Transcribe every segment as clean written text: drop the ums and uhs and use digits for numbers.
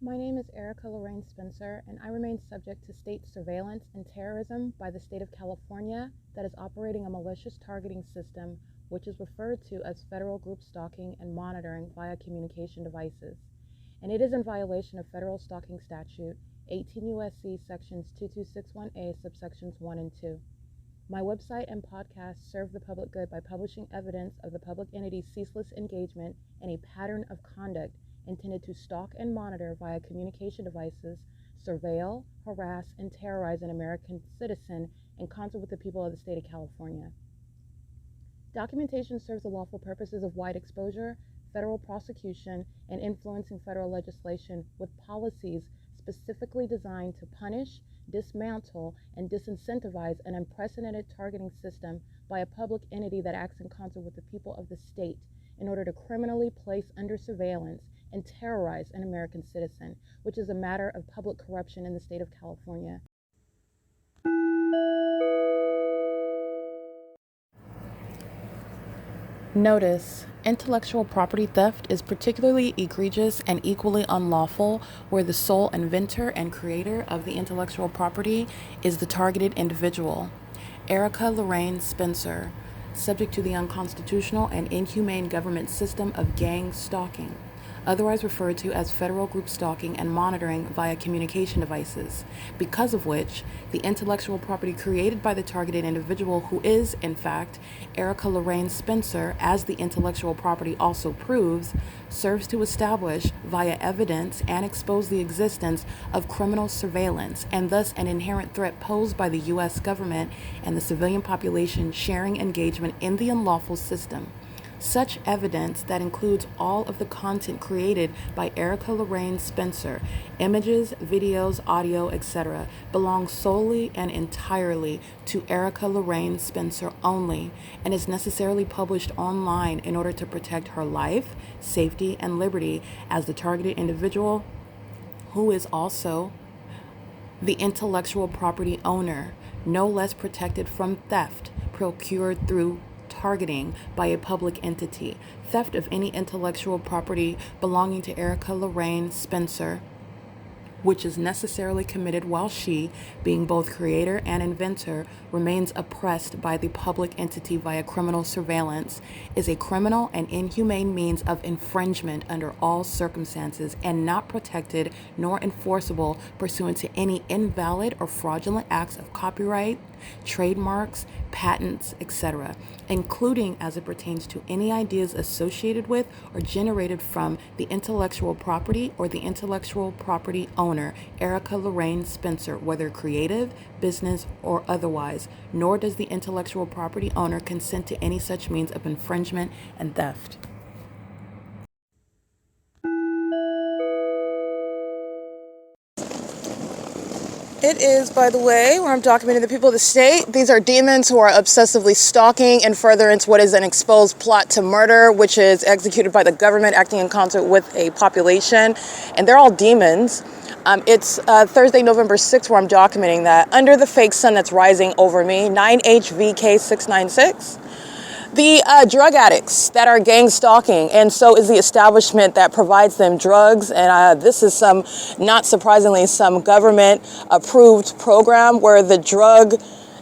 My name is Erica Lorraine Spencer, and I remain subject to state surveillance and terrorism by the state of California that is operating a malicious targeting system which is referred to as federal group stalking and monitoring via communication devices. And it is in violation of federal stalking statute 18 U.S.C. sections 2261A subsections 1 and 2. My website and podcast serve the public good by publishing evidence of the public entity's ceaseless engagement in a pattern of conduct intended to stalk and monitor via communication devices, surveil, harass, and terrorize an American citizen in concert with the people of the state of California. Documentation serves the lawful purposes of wide exposure, federal prosecution, and influencing federal legislation with policies specifically designed to punish, dismantle, and disincentivize an unprecedented targeting system by a public entity that acts in concert with the people of the state in order to criminally place under surveillance and terrorize an American citizen, which is a matter of public corruption in the state of California. Notice: intellectual property theft is particularly egregious and equally unlawful where the sole inventor and creator of the intellectual property is the targeted individual. Erica Lorraine Spencer, subject to the unconstitutional and inhumane government system of gang stalking, otherwise referred to as federal group stalking and monitoring via communication devices, because of which the intellectual property created by the targeted individual, who is, in fact, Erica Lorraine Spencer, as the intellectual property also proves, serves to establish via evidence and expose the existence of criminal surveillance and thus an inherent threat posed by the U.S. government and the civilian population sharing engagement in the unlawful system. Such evidence that includes all of the content created by Erica Lorraine Spencer, images, videos, audio, etc., belongs solely and entirely to Erica Lorraine Spencer only and is necessarily published online in order to protect her life, safety, and liberty as the targeted individual, who is also the intellectual property owner, no less protected from theft procured through targeting by a public entity. Theft of any intellectual property belonging to Erica Lorraine Spencer, which is necessarily committed while she, being both creator and inventor, remains oppressed by the public entity via criminal surveillance, is a criminal and inhumane means of infringement under all circumstances and not protected nor enforceable pursuant to any invalid or fraudulent acts of copyright, trademarks, patents, etc., including as it pertains to any ideas associated with or generated from the intellectual property or the intellectual property owner, Erica Lorraine Spencer, whether creative, business, or otherwise, nor does the intellectual property owner consent to any such means of infringement and theft. It is, by the way, where I'm documenting the people of the state. These are demons who are obsessively stalking in furtherance what is an exposed plot to murder, which is executed by the government acting in concert with a population. And they're all demons. It's Thursday, November 6th, where I'm documenting that. Under the fake sun that's rising over me, 9HVK696. The drug addicts that are gang stalking, and so is the establishment that provides them drugs. And this is not surprisingly, some government-approved program where the drug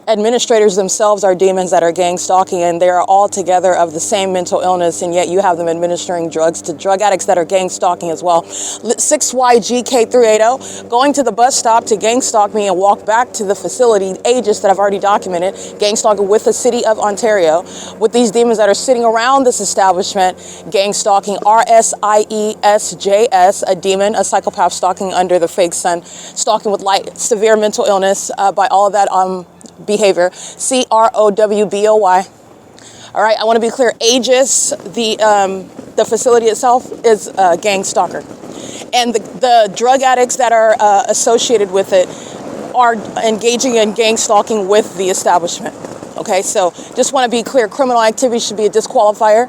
administrators themselves are demons that are gang stalking, and they are all together of the same mental illness, and yet you have them administering drugs to drug addicts that are gang stalking as well. 6YGK380, going to the bus stop to gang stalk me and walk back to the facility, Aegis, that I've already documented, gang stalking with the city of Ontario, with these demons that are sitting around this establishment, gang stalking. RSIESJS, a demon, a psychopath stalking under the fake sun, stalking with light, severe mental illness by all of that behavior, CROWBOY. All right, I want to be clear. Aegis, the facility itself, is a gang stalker, and the drug addicts that are associated with it are engaging in gang stalking with the establishment. Okay, so just want to be clear, criminal activity should be a disqualifier,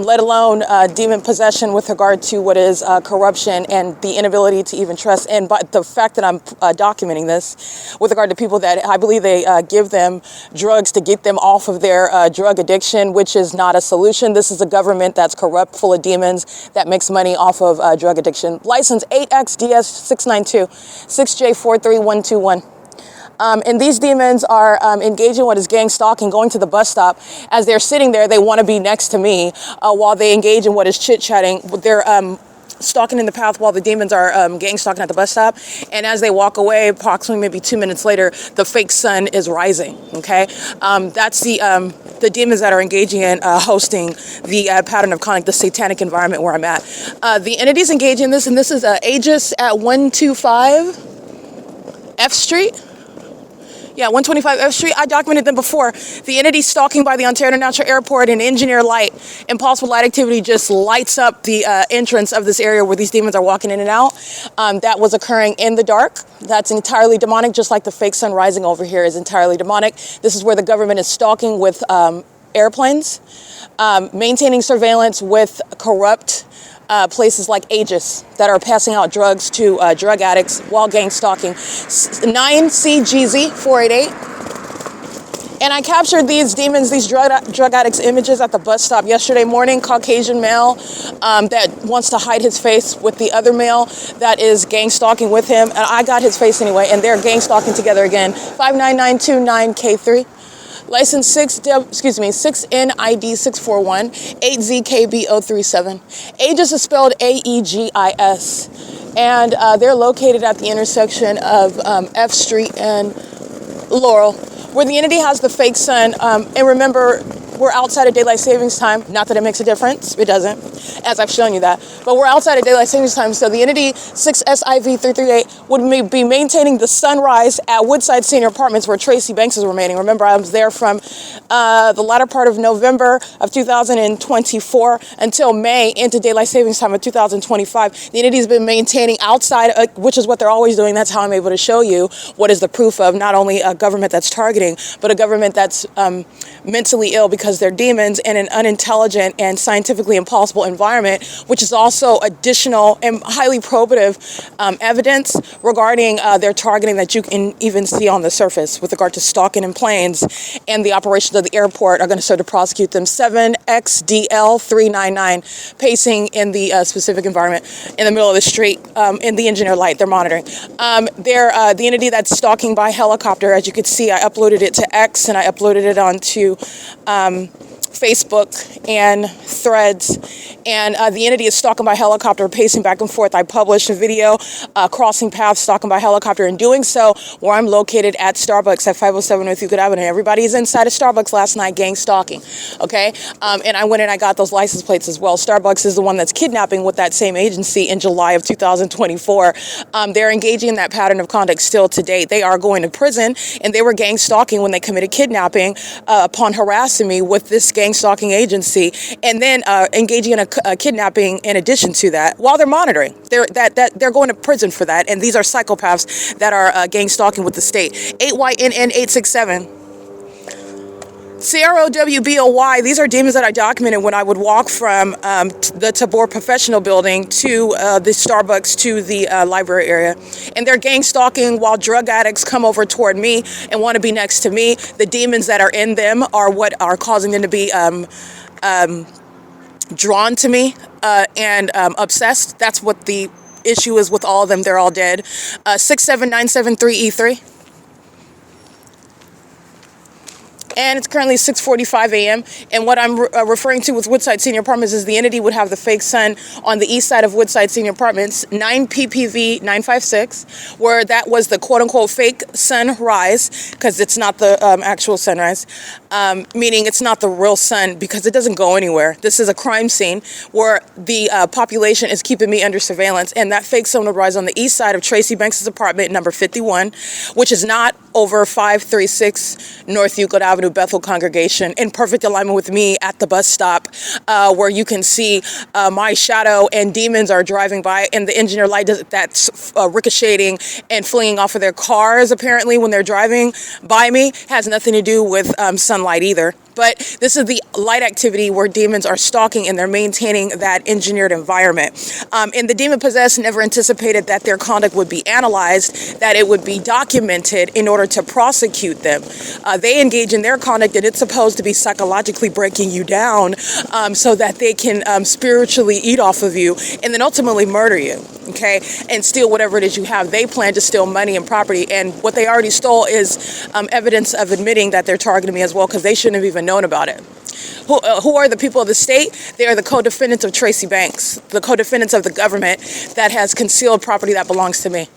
let alone demon possession with regard to what is corruption and the inability to even trust. And but the fact that I'm documenting this with regard to people that I believe they give them drugs to get them off of their drug addiction, which is not a solution. This is a government that's corrupt, full of demons, that makes money off of drug addiction. License 8XDS692 6J43121. And these demons are engaging in what is gang stalking, going to the bus stop. As they're sitting there, they want to be next to me while they engage in what is chit-chatting. They're stalking in the path while the demons are gang stalking at the bus stop. And as they walk away, approximately maybe 2 minutes later, the fake sun is rising, okay? That's the demons that are engaging in hosting the pattern of conduct, the satanic environment where I'm at. The entities engaging in this, and this is AEGIS at 125 F Street. Yeah, 125 F Street. I documented them before. The entity stalking by the Ontario International Airport and engineer light. Impossible light activity just lights up the entrance of this area where these demons are walking in and out. That was occurring in the dark. That's entirely demonic, just like the fake sun rising over here is entirely demonic. This is where the government is stalking with airplanes, maintaining surveillance with corrupt places like AEGIS that are passing out drugs to drug addicts while gang stalking. 9CGZ488. And I captured these demons, these drug addicts images at the bus stop yesterday morning. Caucasian male that wants to hide his face with the other male that is gang stalking with him. And I got his face anyway, and they're gang stalking together again. 59929K3. License 6NID641 8ZKB037. AEGIS is spelled AEGIS. And they're located at the intersection of F Street and Laurel, where the entity has the fake sun. And remember, we're outside of daylight savings time. Not that it makes a difference. It doesn't, as I've shown you that. But we're outside of daylight savings time. So the entity 6SIV338 would be maintaining the sunrise at Woodside Senior Apartments where Tracy Banks is remaining. Remember, I was there from the latter part of November of 2024 until May into daylight savings time of 2025. The entity's been maintaining outside, which is what they're always doing. That's how I'm able to show you what is the proof of not only a government that's targeting, but a government that's mentally ill because they're demons in an unintelligent and scientifically impossible environment, which is also additional and highly probative evidence regarding their targeting that you can even see on the surface with regard to stalking in planes, and the operations of the airport are going to serve to prosecute them. 7XDL399, pacing in the specific environment in the middle of the street in the engineer light. They're monitoring. They're the entity that's stalking by helicopter. As you can see, I uploaded it to X and I uploaded it onto Facebook and Threads, and the entity is stalking by helicopter, pacing back and forth. I published a video crossing paths, stalking by helicopter, and doing so where I'm located at Starbucks at 507 North Euclid Avenue. Everybody's inside of Starbucks last night, gang stalking, okay? And I went and I got those license plates as well. Starbucks is the one that's kidnapping with that same agency in July of 2024. They're engaging in that pattern of conduct still to date. They are going to prison, and they were gang stalking when they committed kidnapping upon harassing me with this gang stalking agency, and then engaging in a kidnapping in addition to that while they're monitoring. They're going to prison for that, and these are psychopaths that are gang stalking with the state. 8YNN867. CROWBOY, these are demons that I documented when I would walk from the Tabor Professional Building to the Starbucks to the library area. And they're gang stalking while drug addicts come over toward me and want to be next to me. The demons that are in them are what are causing them to be drawn to me and obsessed. That's what the issue is with all of them. They're all dead. 67973E3. And it's currently 6:45 a.m. And what I'm referring to with Woodside Senior Apartments is the entity would have the fake sun on the east side of Woodside Senior Apartments, 9PPV 956, where that was the quote-unquote fake sunrise, because it's not the actual sunrise, meaning it's not the real sun because it doesn't go anywhere. This is a crime scene where the population is keeping me under surveillance, and that fake sun would rise on the east side of Tracy Banks' apartment, number 51, which is not over 536 North Euclid Avenue. Avenue Bethel congregation in perfect alignment with me at the bus stop, where you can see my shadow and demons are driving by, and the engineer light that's ricocheting and fleeing off of their cars apparently when they're driving by me has nothing to do with sunlight either. But this is the light activity where demons are stalking and they're maintaining that engineered environment. And the demon-possessed never anticipated that their conduct would be analyzed, that it would be documented in order to prosecute them. They engage in their conduct, and it's supposed to be psychologically breaking you down so that they can spiritually eat off of you and then ultimately murder you, okay, and steal whatever it is you have. They plan to steal money and property, and what they already stole is evidence of admitting that they're targeting me as well, because they shouldn't have even known about it. Who are the people of the state? They are the co-defendants of Tracy Banks, the co-defendants of the government that has concealed property that belongs to me.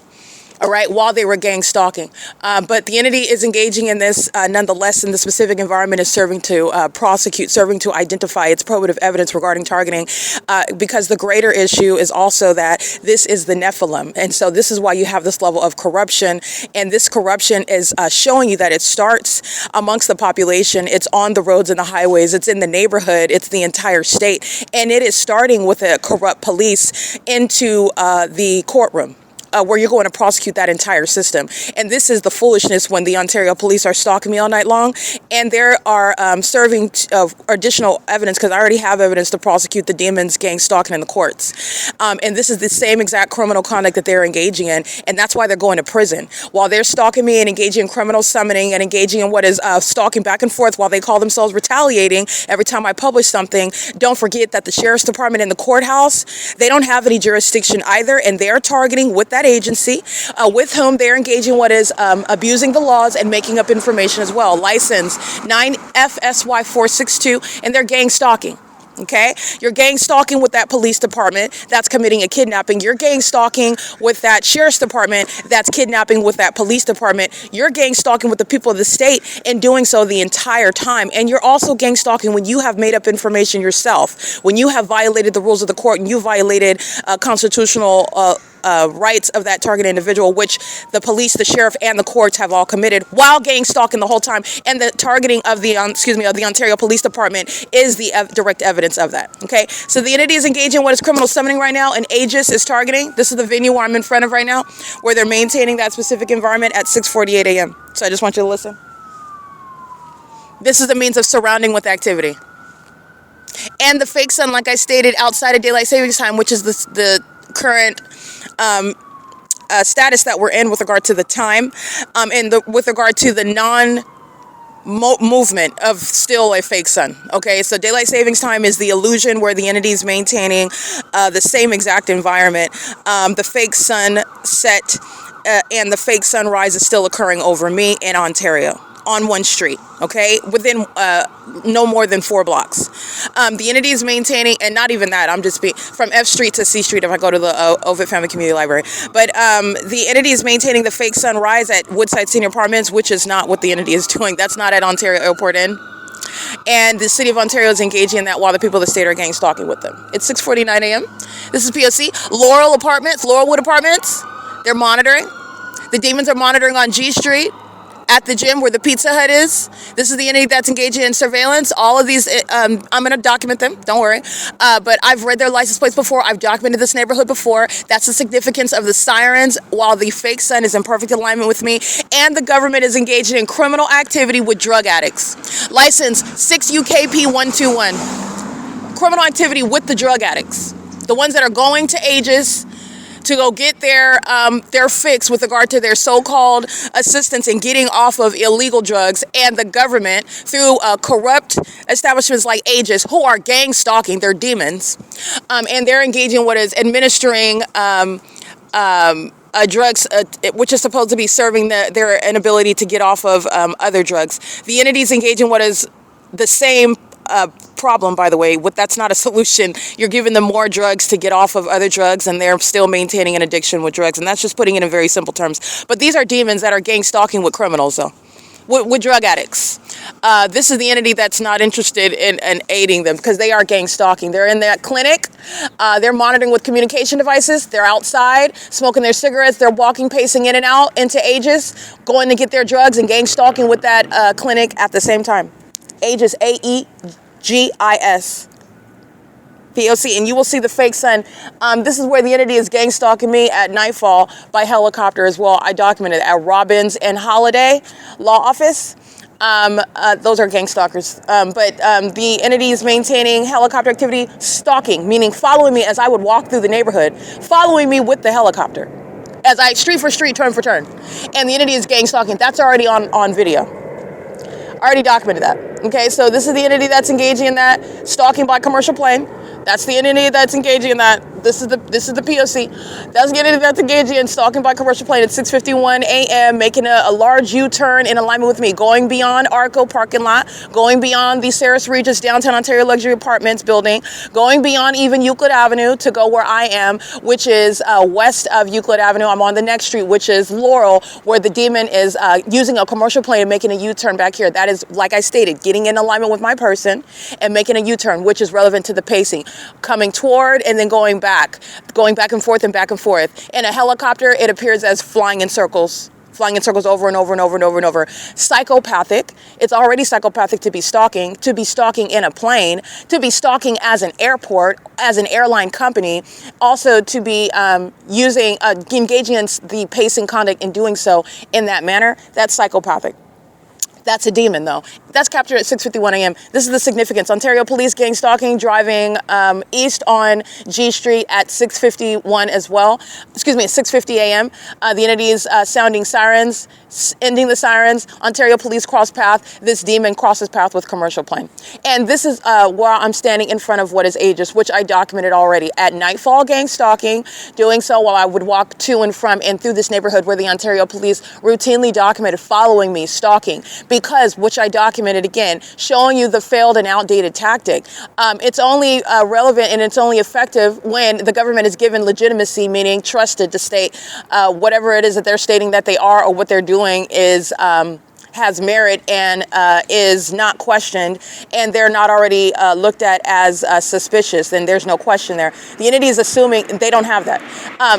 All right, while they were gang stalking. But the entity is engaging in this nonetheless, and the specific environment is serving to prosecute, serving to identify its probative evidence regarding targeting, because the greater issue is also that this is the Nephilim. And so this is why you have this level of corruption, and this corruption is showing you that it starts amongst the population, it's on the roads and the highways, it's in the neighborhood, it's the entire state, and it is starting with a corrupt police into the courtroom. Where you're going to prosecute that entire system. And this is the foolishness when the Ontario police are stalking me all night long, and there are serving additional evidence, because I already have evidence to prosecute the demons gang stalking in the courts. And this is the same exact criminal conduct that they're engaging in, and that's why they're going to prison. While they're stalking me and engaging in criminal summoning and engaging in what is stalking back and forth while they call themselves retaliating every time I publish something, don't forget that the sheriff's department and the courthouse, they don't have any jurisdiction either, and they're targeting with that agency with whom they're engaging what is abusing the laws and making up information as well. License 9FSY462, and they're gang stalking. Okay, you're gang stalking with that police department that's committing a kidnapping. You're gang stalking with that sheriff's department that's kidnapping with that police department. You're gang stalking with the people of the state and doing so the entire time. And you're also gang stalking when you have made up information yourself, when you have violated the rules of the court and you violated constitutional rights of that target individual, which the police, the sheriff, and the courts have all committed while gang stalking the whole time. And the targeting of the Ontario Police Department is the direct evidence of that. Okay, so the entity is engaging in what is criminal summoning right now, and AGIS is targeting. This is the venue where I'm in front of right now, where they're maintaining that specific environment at 6:48 a.m. So I just want you to listen. This is the means of surrounding with activity. And the fake sun, like I stated, outside of daylight savings time, which is the current status that we're in with regard to the time, and with regard to the movement of still a fake sun. Okay, so daylight savings time is the illusion where the entity is maintaining the same exact environment. The fake sun set and the fake sunrise is still occurring over me in Ontario on one street, okay, within no more than 4 blocks. The entity is maintaining, and not even that, I'm just from F Street to C Street if I go to the Ovid Family Community Library. But the entity is maintaining the fake sunrise at Woodside Senior Apartments, which is not what the entity is doing. That's not at Ontario Airport Inn. And the city of Ontario is engaging in that while the people of the state are gang stalking with them. It's 6:49 a.m. This is P.O.C. Laurelwood Apartments. They're monitoring. The demons are monitoring on G Street, at the gym where the Pizza Hut is. This is the entity that's engaging in surveillance. All of these, I'm going to document them, don't worry. But I've read their license plates before. I've documented this neighborhood before. That's the significance of the sirens while the fake sun is in perfect alignment with me. And the government is engaging in criminal activity with drug addicts. License 6UKP121. Criminal activity with the drug addicts. The ones that are going to Aegis to go get their fix with regard to their so-called assistance in getting off of illegal drugs, and the government through corrupt establishments like Aegis, who are gang stalking, they're demons, and they're engaging what is administering drugs, which is supposed to be serving their inability to get off of other drugs. The entities engaging what is the same problem, by the way. That's not a solution. You're giving them more drugs to get off of other drugs, and they're still maintaining an addiction with drugs, and that's just putting it in very simple terms. But these are demons that are gang stalking with criminals, though. with drug addicts. This is the entity that's not interested in aiding them because they are gang stalking. They're in that clinic. They're monitoring with communication devices. They're outside smoking their cigarettes. They're walking, pacing in and out into Aegis, going to get their drugs and gang stalking with that clinic at the same time. Aegis, A-E-G-I-S. P.O.C. And you will see the fake sun. This is where the entity is gang stalking me at nightfall by helicopter as well. I documented it at Robbins and Holiday Law Office. Those are gang stalkers. But the entity is maintaining helicopter activity, stalking, meaning following me as I would walk through the neighborhood, following me with the helicopter, as I street for street, turn for turn. And the entity is gang stalking. That's already on video. Already documented that. Okay, so this is the entity that's engaging in that, stalking by commercial plane. That's the entity that's engaging in that. This is the P.O.C. That's the entity that's engaging in stalking by commercial plane at 6:51 a.m., making a large U-turn in alignment with me, going beyond Arco parking lot, going beyond the Saris Regis downtown Ontario luxury apartments building, going beyond even Euclid Avenue to go where I am, which is west of Euclid Avenue. I'm on the next street, which is Laurel, where the demon is using a commercial plane and making a U-turn back here. That is, like I stated, getting in alignment with my person and making a U-turn, which is relevant to the pacing, coming toward and then going back and forth and back and forth. In a helicopter, it appears as flying in circles over and over and over and over and over. Psychopathic. It's already psychopathic to be stalking in a plane, to be stalking as an airport, as an airline company, also to be engaging in the pacing conduct and doing so in that manner. That's psychopathic. That's a demon, though. That's captured at 6:51 a.m. This is the significance. Ontario police gang stalking, driving east on G Street at 6:51 as well. Excuse me, at 6:50 a.m. The entity is sounding sirens, ending the sirens. Ontario police cross path. This demon crosses path with commercial plane. And this is where I'm standing in front of what is Aegis, which I documented already. At nightfall gang stalking, doing so while I would walk to and from and through this neighborhood where the Ontario police routinely documented following me, stalking. Because, which I documented again, showing you the failed and outdated tactic. It's only relevant and it's only effective when the government is given legitimacy, meaning trusted to state whatever it is that they're stating that they are or what they're doing is has merit and is not questioned, and they're not already looked at as suspicious, then there's no question there. The entity is assuming they don't have that.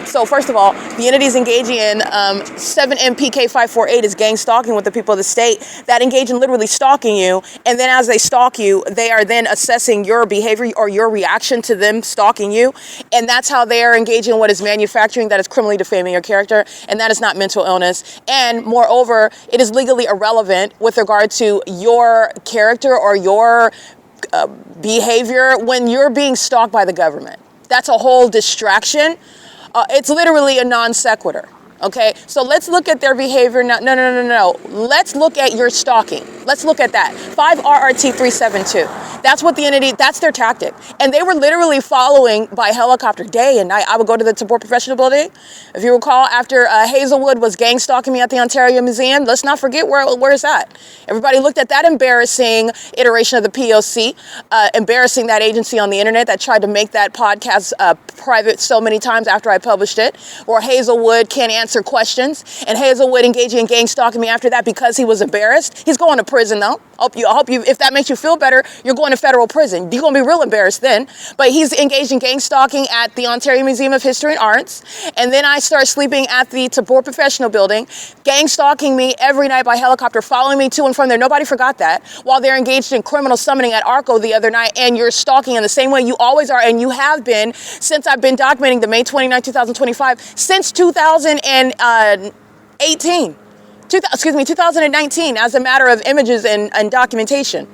So first of all, the entity is engaging in 7MPK548 is gang stalking with the people of the state that engage in literally stalking you, and then as they stalk you, they are then assessing your behavior or your reaction to them stalking you, and that's how they are engaging in what is manufacturing that is criminally defaming your character, and that is not mental illness. And moreover, it is legally irrelevant with regard to your character or your behavior when you're being stalked by the government. That's a whole distraction. It's literally a non sequitur. Okay, so let's look at their behavior. No. Let's look at your stalking. Let's look at that. 5RRT372. That's what the entity, that's their tactic. And they were literally following by helicopter day and night. I would go to the Tabor Professional Building. If you recall, after Hazelwood was gang stalking me at the Ontario Museum, let's not forget where it's at. Everybody looked at that embarrassing iteration of the P.O.C., embarrassing that agency on the internet that tried to make that podcast private so many times after I published it, where Hazelwood can't answer questions, and Hazelwood engaging in gang stalking me after that because he was embarrassed. He's going to prison though. I hope you, if that makes you feel better, you're going to federal prison. You're going to be real embarrassed then. But he's engaged in gang stalking at the Ontario Museum of History and Arts. And then I start sleeping at the Tabor Professional Building, gang stalking me every night by helicopter, following me to and from there. Nobody forgot that. While they're engaged in criminal summoning at Arco the other night, and you're stalking in the same way you always are, and you have been since I've been documenting the May 29, 2025, since 2018. 2019, as a matter of images and documentation.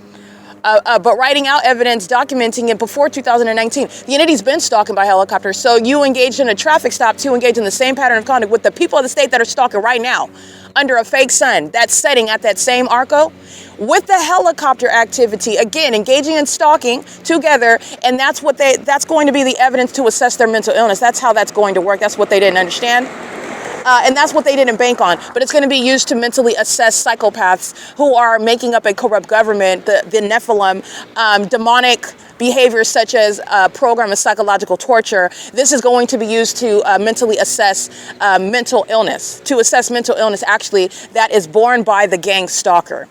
But writing out evidence, documenting it before 2019. The entity's been stalking by helicopter, so you engaged in a traffic stop to engage in the same pattern of conduct with the people of the state that are stalking right now under a fake sun that's setting at that same Arco with the helicopter activity, again, engaging in stalking together, and that's going to be the evidence to assess their mental illness. That's how that's going to work. That's what they didn't understand. And that's what they didn't bank on. But it's going to be used to mentally assess psychopaths who are making up a corrupt government, the Nephilim, demonic behaviors such as a program of psychological torture. This is going to be used to mentally assess mental illness, actually, that is borne by the gang stalker,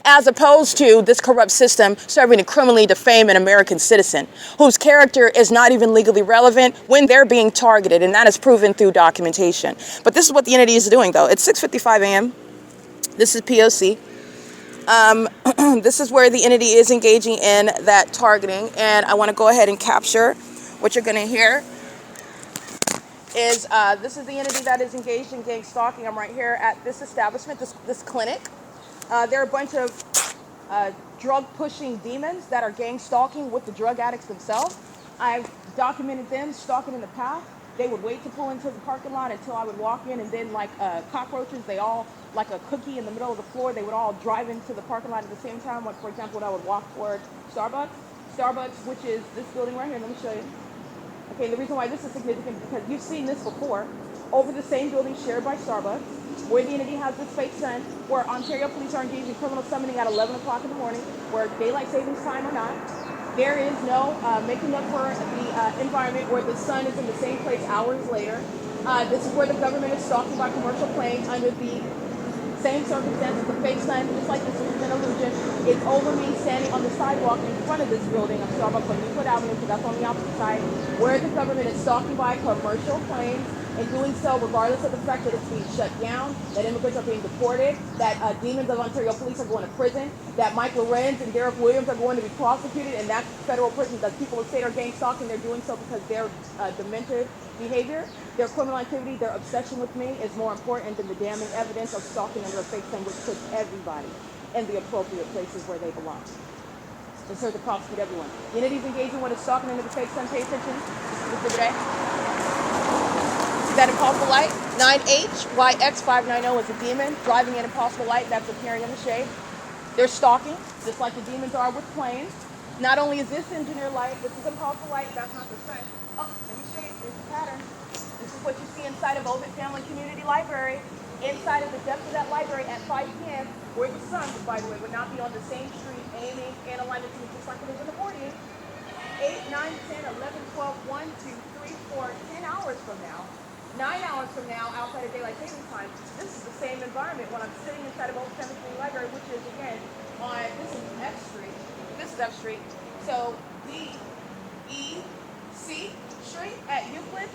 as opposed to this corrupt system serving to criminally defame an American citizen whose character is not even legally relevant when they're being targeted, and that is proven through documentation. But this is what the entity is doing, though. It's 6:55 a.m. This is P.O.C. This is where the entity is engaging in that targeting, and I want to go ahead and capture what you're going to hear. This is the entity that is engaged in gang stalking. I'm right here at this establishment, this clinic. There are a bunch of drug-pushing demons that are gang stalking with the drug addicts themselves. I've documented them stalking in the past. They would wait to pull into the parking lot until I would walk in, and then like cockroaches, they all, like a cookie in the middle of the floor, they would all drive into the parking lot at the same time. Like, for example, when I would walk toward Starbucks, which is this building right here. Let me show you. Okay, the reason why this is significant is because you've seen this before over the same building shared by Starbucks, where the entity has this fake sun, where Ontario police are engaged in criminal summoning at 11 o'clock in the morning, where daylight savings time or not. There is no making up for the environment where the sun is in the same place hours later. This is where the government is stalking by commercial plane under the same circumstances. The fake sun, just like this is an illusion, it's over me standing on the sidewalk in front of this building of Starbucks on Euclid Avenue, so that's on the opposite side, where the government is stalking by commercial planes, and doing so regardless of the fact that it's being shut down, that immigrants are being deported, that demons of Ontario police are going to prison, that Mike LORENZ and Derek Williams are going to be prosecuted, and that's federal prison. That people of state are gang stalking. They're doing so because their demented behavior, their criminal activity, their obsession with me is more important than the damning evidence of stalking under a fake sun, which puts everybody in the appropriate places where they belong. To serve to prosecute everyone. The entity's engaging with a stalking under the fake sun. Pay attention. This is the day. That impossible light, 9HYX590 is a demon driving an impossible light that's appearing in the shade. They're stalking, just like the demons are with planes. Not only is this engineer light, this is impossible light, that's not the sun. Oh, let me show you, there's a pattern. This is what you see inside of Ovid Family Community Library. Inside of the depth of that library at 5 p.m., where the sun, by the way, would not be on the same street aiming and alignment to me just like it is in the morning. 8, 9, 10, 11, 12, 1, 2, 3, 4, 10 hours from now. 9 hours from now, outside of daylight savings time, this is the same environment when I'm sitting inside of Old Family Library, which is, again, on, this is F Street. This is F Street. So, D-E-C Street at Euclid,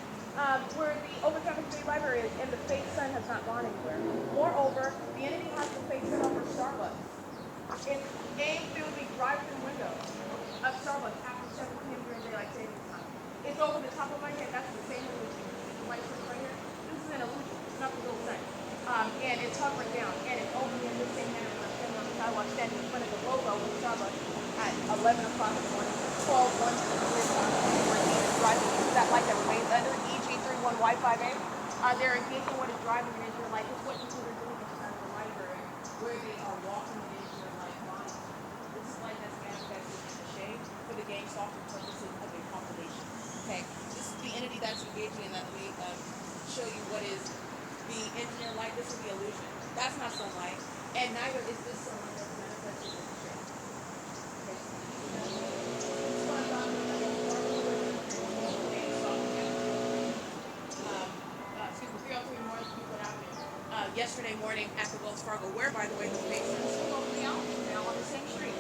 where the Old Family Library is, and the fake sun has not gone anywhere. Moreover, the entity has the fake sun over Starbucks. It's aimed through the drive-through window of Starbucks after 7 p.m. during daylight savings time. It's over the top of my head. That's the same illusion. Right here. This is an illusion. It's not the real sun. And it's hovering down. And it's over me in the same manner when I'm standing on the sidewalk, standing in front of the logo of Starbucks at 11 o'clock in the morning, 12, 1, 2, 3 o'clock in the morning. It's driving that light that remains under EG31Y5A. They're engaging what is driving an engine light. It's what people are doing inside of the library, where they are walking an engine light line. This is light that's manifested in the shade for the gang stalking purposes of a population. Okay? The entity that's engaging in that, we show you what is the engineer light. This is the illusion. That's not sunlight, and neither is this sunlight that's manifested in the shade. Excuse me, 303 North Euclid Avenue. Yesterday morning at the Wells Fargo, where, by the way, the fake sun is still over the out now on the same street.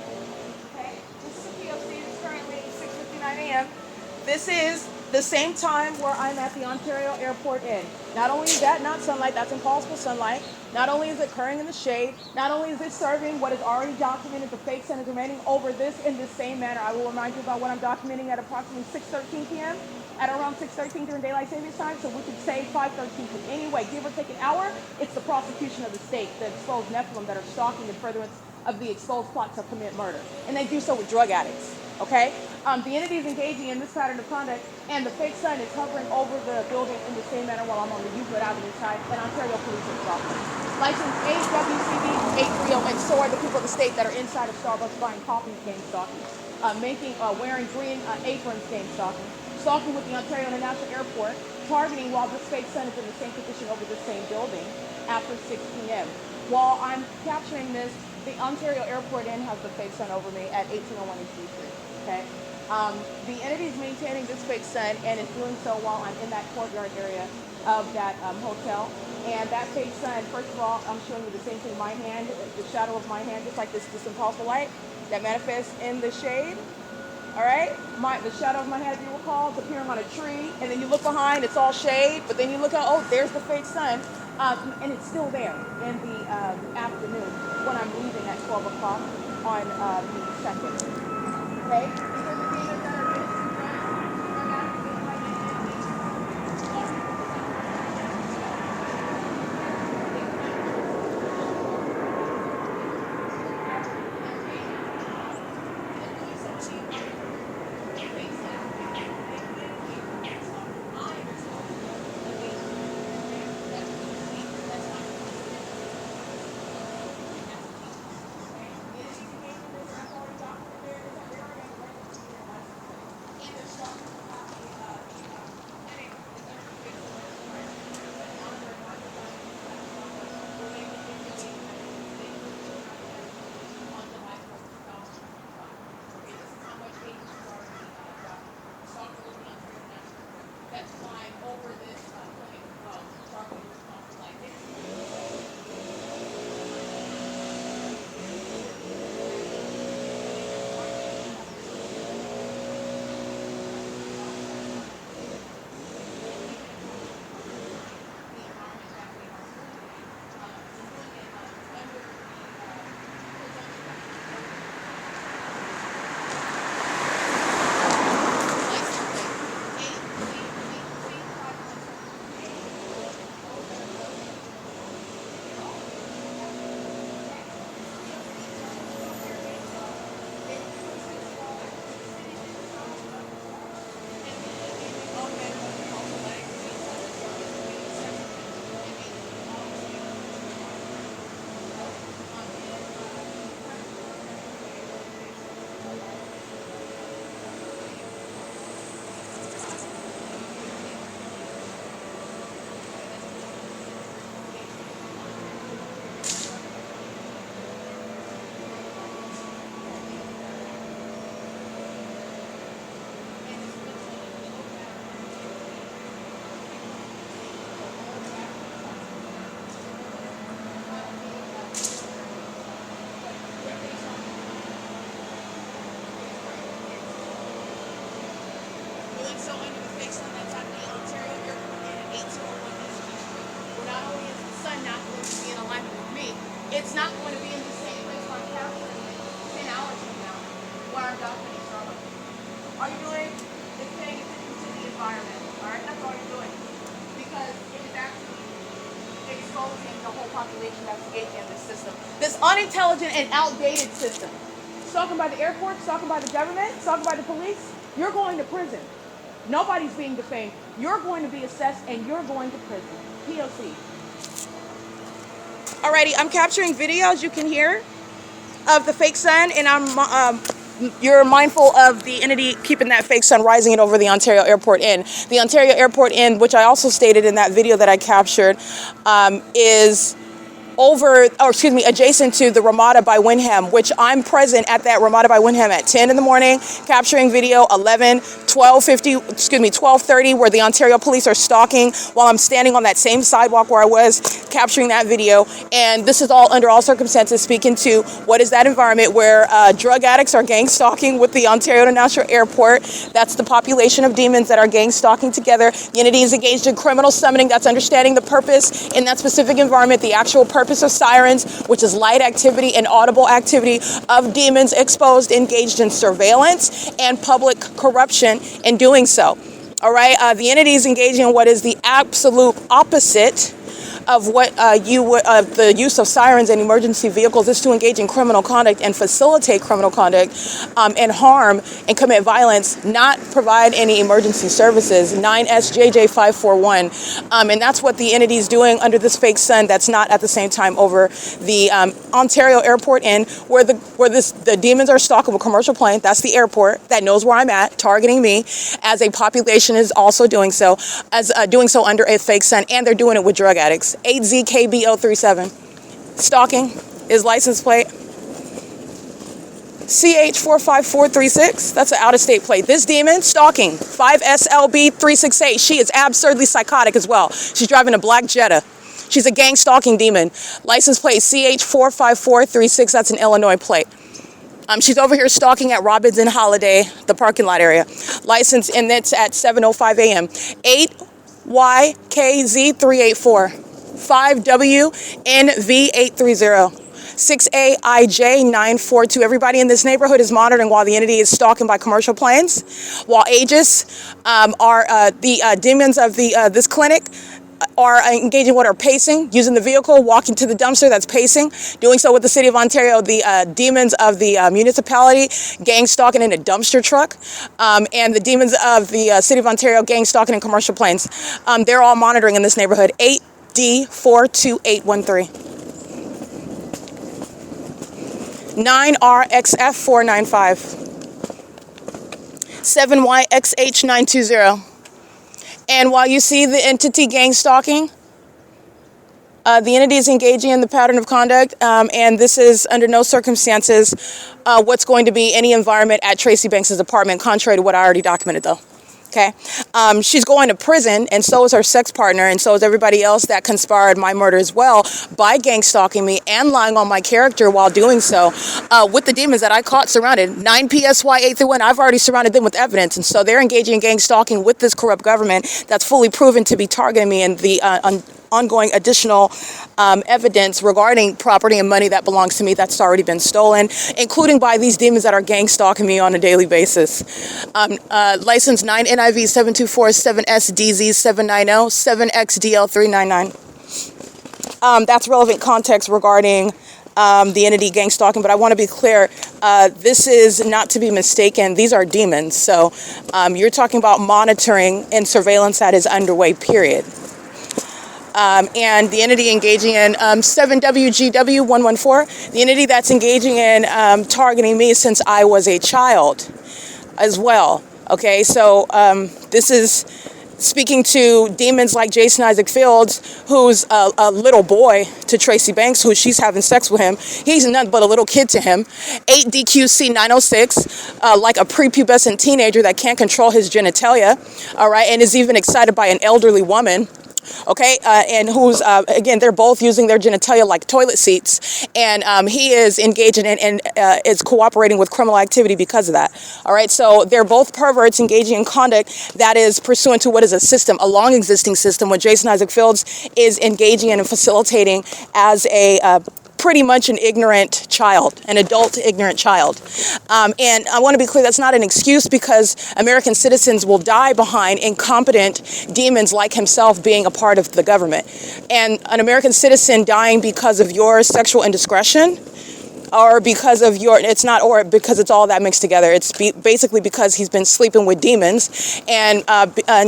Okay, this is a P.O.C. It's currently 6:59 a.m. This is the same time where I'm at the Ontario Airport Inn. Not only is that not sunlight, that's impossible sunlight. Not only is it occurring in the shade, not only is it serving what is already documented, the fake sun is remaining over this in the same manner. I will remind you about what I'm documenting at approximately 6:13 p.m. At around 6:13 during daylight savings time, so we could say 5:13. But anyway, give or take an hour, it's the prosecution of the state, the exposed Nephilim that are stalking in furtherance of the exposed plot to commit murder. And they do so with drug addicts. Okay? The entity is engaging in this pattern of conduct, and the fake sun is hovering over the building in the same manner while I'm on the Euclid Avenue side, and Ontario police are stalking. License HWCB 830, and so are the people of the state that are inside of Starbucks buying coffee, gang stalking, wearing green aprons, gang stalking, stalking with the Ontario International Airport, targeting while this fake sun is in the same position over the same building after 6 p.m. While I'm capturing this, the Ontario Airport Inn has the fake sun over me at 1801 East Street. Okay, The entity is maintaining this fake sun and is doing so while I'm in that courtyard area of that hotel. And that fake sun, first of all, I'm showing you the same thing, my hand, the shadow of my hand, just like this impulsive light that manifests in the shade. All right, the shadow of my hand, if you recall, is appearing on a tree, and then you look behind, it's all shade, but then you look out, oh, there's the fake sun, and it's still there in the afternoon when I'm leaving at 12 o'clock on the 2nd. Okay? These are the data that are being it's not going to be in the same place where I'm capturing it 10 hours from now, where I'm documenting trauma. All you're doing is paying attention to the environment, all right? That's all you're doing. Because it is actually exposing the whole population that's engaged in this system. This unintelligent and outdated system. Stalking by the airport, stalking by the government, stalking by the police, you're going to prison. Nobody's being defamed. You're going to be assessed and you're going to prison. P.O.C. Alrighty, I'm capturing video, as you can hear, of the fake sun, and you're mindful of the entity keeping that fake sun rising over the Ontario Airport Inn. The Ontario Airport Inn, which I also stated in that video that I captured, is adjacent to the Ramada by Wyndham, which I'm present at that Ramada by Wyndham at 10 in the morning, capturing video 12:30, where the Ontario police are stalking while I'm standing on that same sidewalk where I was, capturing that video. And this is all under all circumstances speaking to what is that environment where drug addicts are gang stalking with the Ontario International Airport. That's the population of demons that are gang stalking together. The entity is engaged in criminal summoning. That's understanding the purpose in that specific environment, the actual purpose of sirens, which is light activity and audible activity of demons exposed, engaged in surveillance and public corruption in doing so. All right, the entity is engaging in what is the absolute opposite of what the use of sirens and emergency vehicles is, to engage in criminal conduct and facilitate criminal conduct and harm and commit violence, not provide any emergency services. 9SJJ 541, and that's what the entity is doing under this fake sun. That's not at the same time over the Ontario Airport Inn, where the demons are stalking a commercial plane. That's the airport that knows where I'm at, targeting me, as a population is also doing so under a fake sun, and they're doing it with drug addicts. 8ZKBO37. Stalking is license plate CH45436. That's an out-of-state plate. This demon, stalking, 5SLB368. She is absurdly psychotic as well. She's driving a black Jetta. She's a gang stalking demon. License plate CH45436. That's an Illinois plate. She's over here stalking at Robbins and Holiday, the parking lot area. License, and that's at 7:05 a.m. 8YKZ384. 5WNV830. 6AIJ942. Everybody in this neighborhood is monitoring while the entity is stalking by commercial planes. While Aegis are the demons of this clinic are engaging what are pacing, using the vehicle, walking to the dumpster that's pacing, doing so with the City of Ontario, the demons of the municipality, gang stalking in a dumpster truck, and the demons of the City of Ontario, gang stalking in commercial planes. They're all monitoring in this neighborhood. 8D42813. 9RXF495. 7YXH920. And while you see the entity gang stalking, the entity is engaging in the pattern of conduct, and this is under no circumstances what's going to be any environment at Tracy Banks' apartment, contrary to what I already documented, though. Okay, she's going to prison, and so is her sex partner, and so is everybody else that conspired my murder as well by gang stalking me and lying on my character while doing so with the demons that I caught surrounded. 9 PSY 831. I've already surrounded them with evidence, and so they're engaging in gang stalking with this corrupt government that's fully proven to be targeting me, and the ongoing additional evidence regarding property and money that belongs to me that's already been stolen, including by these demons that are gang stalking me on a daily basis. License 9 NIV 7247SDZ 790 7XDL 399. That's relevant context regarding the entity gang stalking, but I want to be clear, this is not to be mistaken. These are demons. So you're talking about monitoring and surveillance that is underway, period. And the entity engaging in 7WGW114, the entity that's engaging in targeting me since I was a child as well. Okay, so this is speaking to demons like Jason Isaac Fields, who's a little boy to Tracy Banks, who she's having sex with him. He's nothing but a litlittle kid to him. 8DQC906, like a prepubescent teenager that can't control his genitalia, all right, and is even excited by an elderly woman. Okay, and who's, again, they're both using their genitalia like toilet seats, and he is engaging in and is cooperating with criminal activity because of that. All right, so they're both perverts engaging in conduct that is pursuant to what is a system, a long existing system, what Jason Isaac Fields is engaging in and facilitating as a pretty much an ignorant child, an adult ignorant child. And I want to be clear, that's not an excuse, because American citizens will die behind incompetent demons like himself being a part of the government. And an American citizen dying because of your sexual indiscretion, or because of your, it's not, or because it's all that mixed together. It's basically because he's been sleeping with demons, and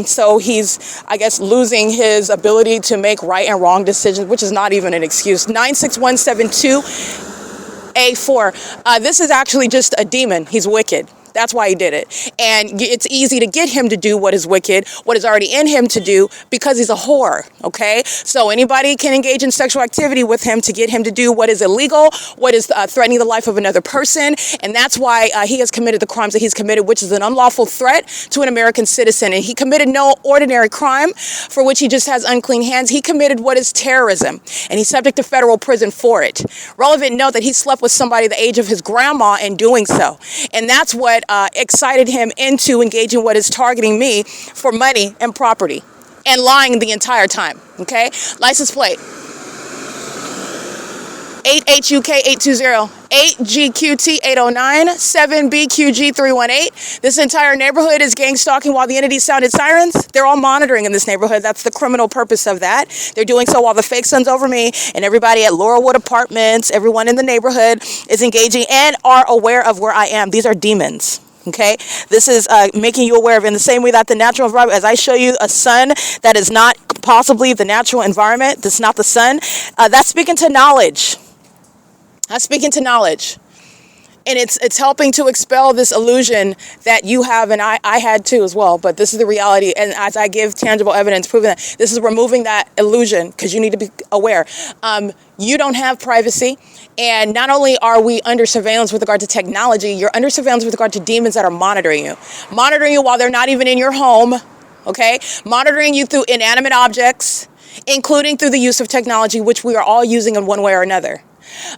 so he's, I guess, losing his ability to make right and wrong decisions, which is not even an excuse. 96172A4. This is actually just a demon. He's wicked. That's why he did it. And it's easy to get him to do what is wicked, what is already in him to do, because he's a whore, okay? So anybody can engage in sexual activity with him to get him to do what is illegal, what is threatening the life of another person, and that's why he has committed the crimes that he's committed, which is an unlawful threat to an American citizen. And he committed no ordinary crime for which he just has unclean hands. He committed what is terrorism, and he's subject to federal prison for it. Relevant note that he slept with somebody the age of his grandma in doing so. And that's what excited him into engaging what is targeting me for money and property, and lying the entire time. Okay, license plate 8HUK820, 8GQT809, 7BQG318. This entire neighborhood is gang stalking while the entity sounded sirens. They're all monitoring in this neighborhood. That's the criminal purpose of that. They're doing so while the fake sun's over me, and everybody at Laurelwood Apartments, everyone in the neighborhood is engaging and are aware of where I am. These are demons. Okay, this is making you aware of, in the same way that the natural environment, as I show you a sun that is not possibly the natural environment, that's not the sun, that's speaking to knowledge. That's speaking to knowledge. And it's helping to expel this illusion that you have, and I had too as well, but this is the reality. And as I give tangible evidence proving that, this is removing that illusion, because you need to be aware. You don't have privacy. And not only are we under surveillance with regard to technology, you're under surveillance with regard to demons that are monitoring you. Monitoring you while they're not even in your home, okay? Monitoring you through inanimate objects, including through the use of technology, which we are all using in one way or another.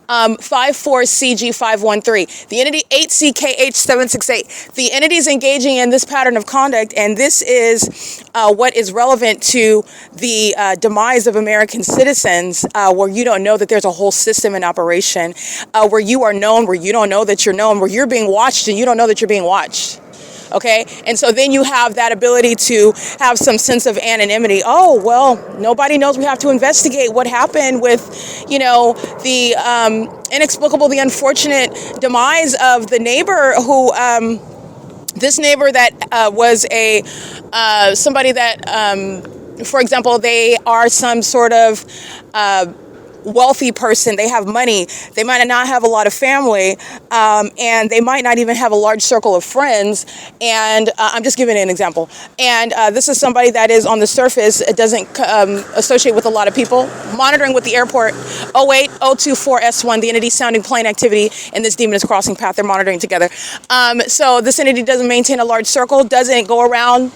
54CG513, the entity 8CKH768. The entity is engaging in this pattern of conduct, and this is what is relevant to the demise of American citizens, where you don't know that there's a whole system in operation, where you are known, where you don't know that you're known, where you're being watched and you don't know that you're being watched. Okay, and so then you have that ability to have some sense of anonymity. Oh, well, nobody knows. We have to investigate what happened with, you know, the inexplicable, the unfortunate demise of the neighbor who, this neighbor that was a somebody that, for example, they are some sort of wealthy person. They have money. They might not have a lot of family, and they might not even have a large circle of friends. And I'm just giving an example. And this is somebody that is on the surface. It doesn't associate with a lot of people. Monitoring with the airport 08024S1, the entity sounding plane activity, and this demon is crossing path. They're monitoring together. So this entity doesn't maintain a large circle, doesn't go around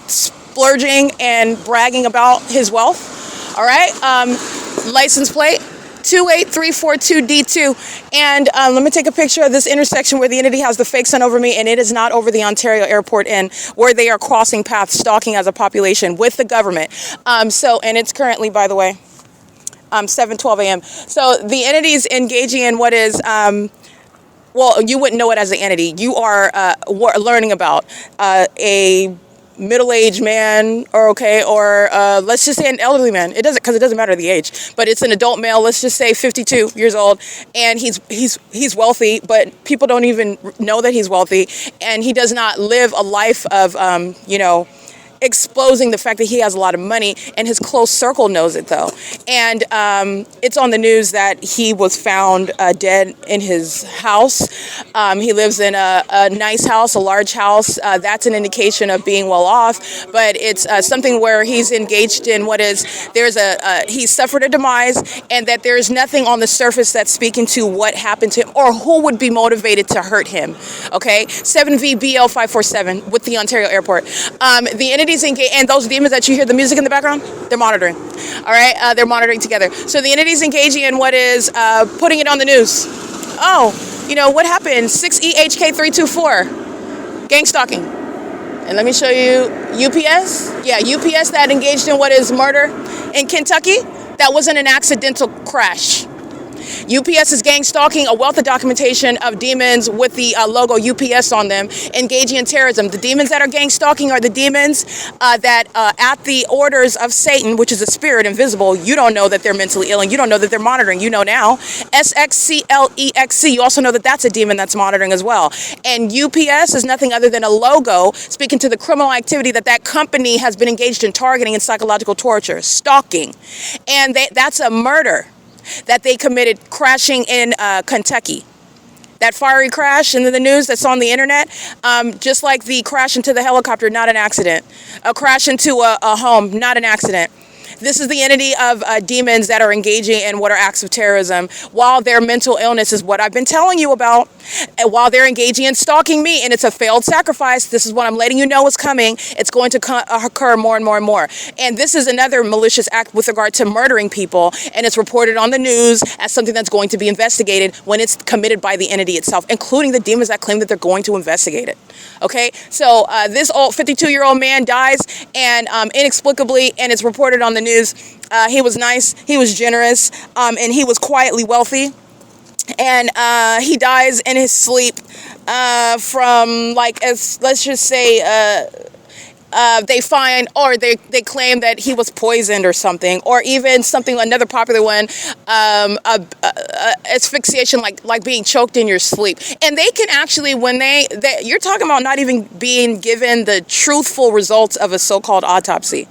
splurging and bragging about his wealth. All right. License plate 28342D2. And let me take a picture of this intersection where the entity has the fake sun over me, and it is not over the Ontario airport end, where they are crossing paths, stalking as a population with the government. And it's currently, by the way, 7:12 a.m. So the entity is engaging in what is, well, you wouldn't know it as an entity. You are learning about a middle-aged man, or let's just say an elderly man. It doesn't matter the age, but it's an adult male. Let's just say 52 years old, and he's wealthy, but people don't even know that he's wealthy, and he does not live a life of exposing the fact that he has a lot of money, and his close circle knows it though. And it's on the news that he was found dead in his house. He lives in a nice house, a large house. That's an indication of being well off, but it's something where he's engaged in what is, he suffered a demise, and that there's nothing on the surface that's speaking to what happened to him or who would be motivated to hurt him. Okay, 7VBL547 with the Ontario airport. The entities engage, and those demons that you hear the music in the background, they're monitoring. All right, they're monitoring together. So the entities engaging in what is putting it on the news. Oh, you know what happened? 6EHK324, gang stalking. And let me show you UPS. Yeah, UPS that engaged in what is murder in Kentucky. That wasn't an accidental crash. UPS is gang stalking, a wealth of documentation of demons with the logo UPS on them, engaging in terrorism. The demons that are gang stalking are the demons that at the orders of Satan, which is a spirit invisible, you don't know that they're mentally ill, and you don't know that they're monitoring. You know now. SXCLEXC, you also know that that's a demon that's monitoring as well. And UPS is nothing other than a logo speaking to the criminal activity that company has been engaged in targeting and psychological torture, stalking. And that's a murder that they committed, crashing in Kentucky. That fiery crash in the news that's on the internet, just like the crash into the helicopter, not an accident. A crash into a home, not an accident. This is the entity of demons that are engaging in what are acts of terrorism, while their mental illness is what I've been telling you about, and while they're engaging in stalking me, and it's a failed sacrifice. This is what I'm letting you know is coming. It's going to occur more and more and more. And this is another malicious act with regard to murdering people, and it's reported on the news as something that's going to be investigated when it's committed by the entity itself, including the demons that claim that they're going to investigate it. Okay, so this old 52-year-old man dies, and inexplicably, and it's reported on the news. He was nice, he was generous, and he was quietly wealthy. And he dies in his sleep from, like, let's just say, they find, or they claim that he was poisoned or something, or even something, another popular one, asphyxiation, like being choked in your sleep. And they can actually, when you're talking about not even being given the truthful results of a so-called autopsy.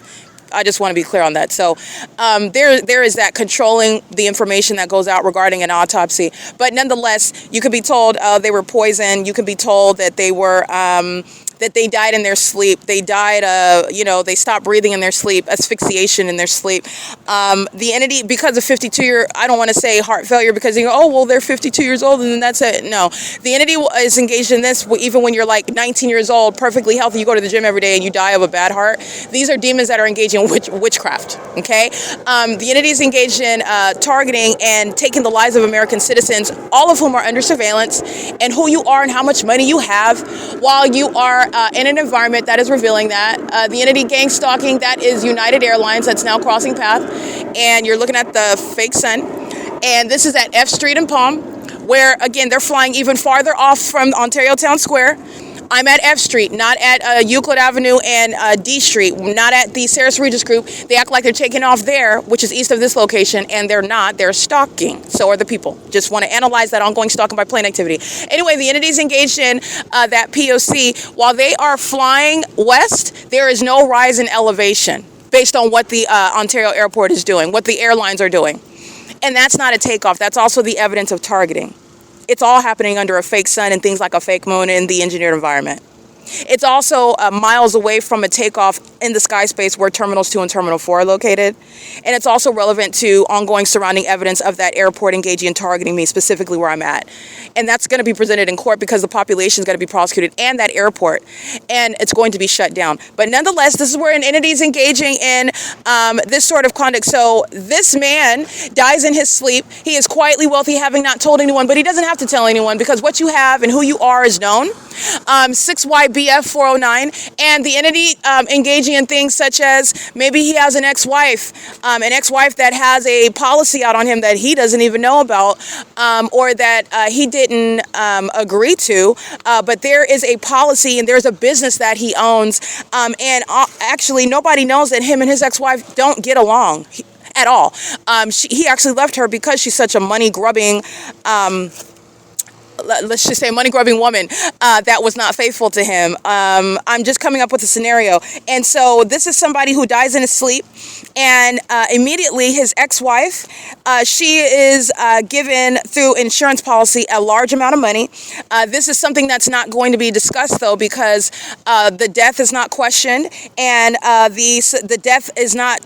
I just want to be clear on that. So there is that controlling the information that goes out regarding an autopsy. But nonetheless, you could be told they were poisoned. You could be told that they were that they died in their sleep. They died, they stopped breathing in their sleep, asphyxiation in their sleep. The entity, because of 52-year, I don't want to say heart failure because you go, oh, well, they're 52 years old and then that's it. No, the entity is engaged in this even when you're like 19 years old, perfectly healthy, you go to the gym every day and you die of a bad heart. These are demons that are engaging in witchcraft, okay? The entity is engaged in targeting and taking the lives of American citizens, all of whom are under surveillance, and who you are and how much money you have while you are in an environment that is revealing that. The entity gang stalking, that is United Airlines, that's now crossing path. And you're looking at the fake sun. And this is at F Street in Palm, where, again, they're flying even farther off from Ontario Town Square. I'm at F Street, not at Euclid Avenue and D Street, not at the Sarah's Regis Group. They act like they're taking off there, which is east of this location, and they're not. They're stalking. So are the people. Just want to analyze that ongoing stalking by plane activity. Anyway, the entities engaged in that P.O.C., while they are flying west, there is no rise in elevation based on what the Ontario airport is doing, what the airlines are doing. And that's not a takeoff. That's also the evidence of targeting. It's all happening under a fake sun and things like a fake moon in the engineered environment. It's also miles away from a takeoff in the sky space where Terminals 2 and Terminal 4 are located. And it's also relevant to ongoing surrounding evidence of that airport engaging and targeting me, specifically where I'm at. And that's going to be presented in court because the population is going to be prosecuted and that airport. And it's going to be shut down. But nonetheless, this is where an entity is engaging in this sort of conduct. So this man dies in his sleep. He is quietly wealthy, having not told anyone, but he doesn't have to tell anyone because what you have and who you are is known. 6YBF 409, and the entity engaging in things such as maybe he has an ex-wife that has a policy out on him that he doesn't even know about, or that he didn't agree to, but there is a policy and there's a business that he owns, and actually nobody knows that him and his ex-wife don't get along at all. He actually left her because she's such a money-grubbing let's just say money-grubbing woman that was not faithful to him. I'm just coming up with a scenario. And so this is somebody who dies in his sleep, and immediately his ex-wife, she is given through insurance policy a large amount of money. This is something that's not going to be discussed, though, because the death is not questioned, and the death is not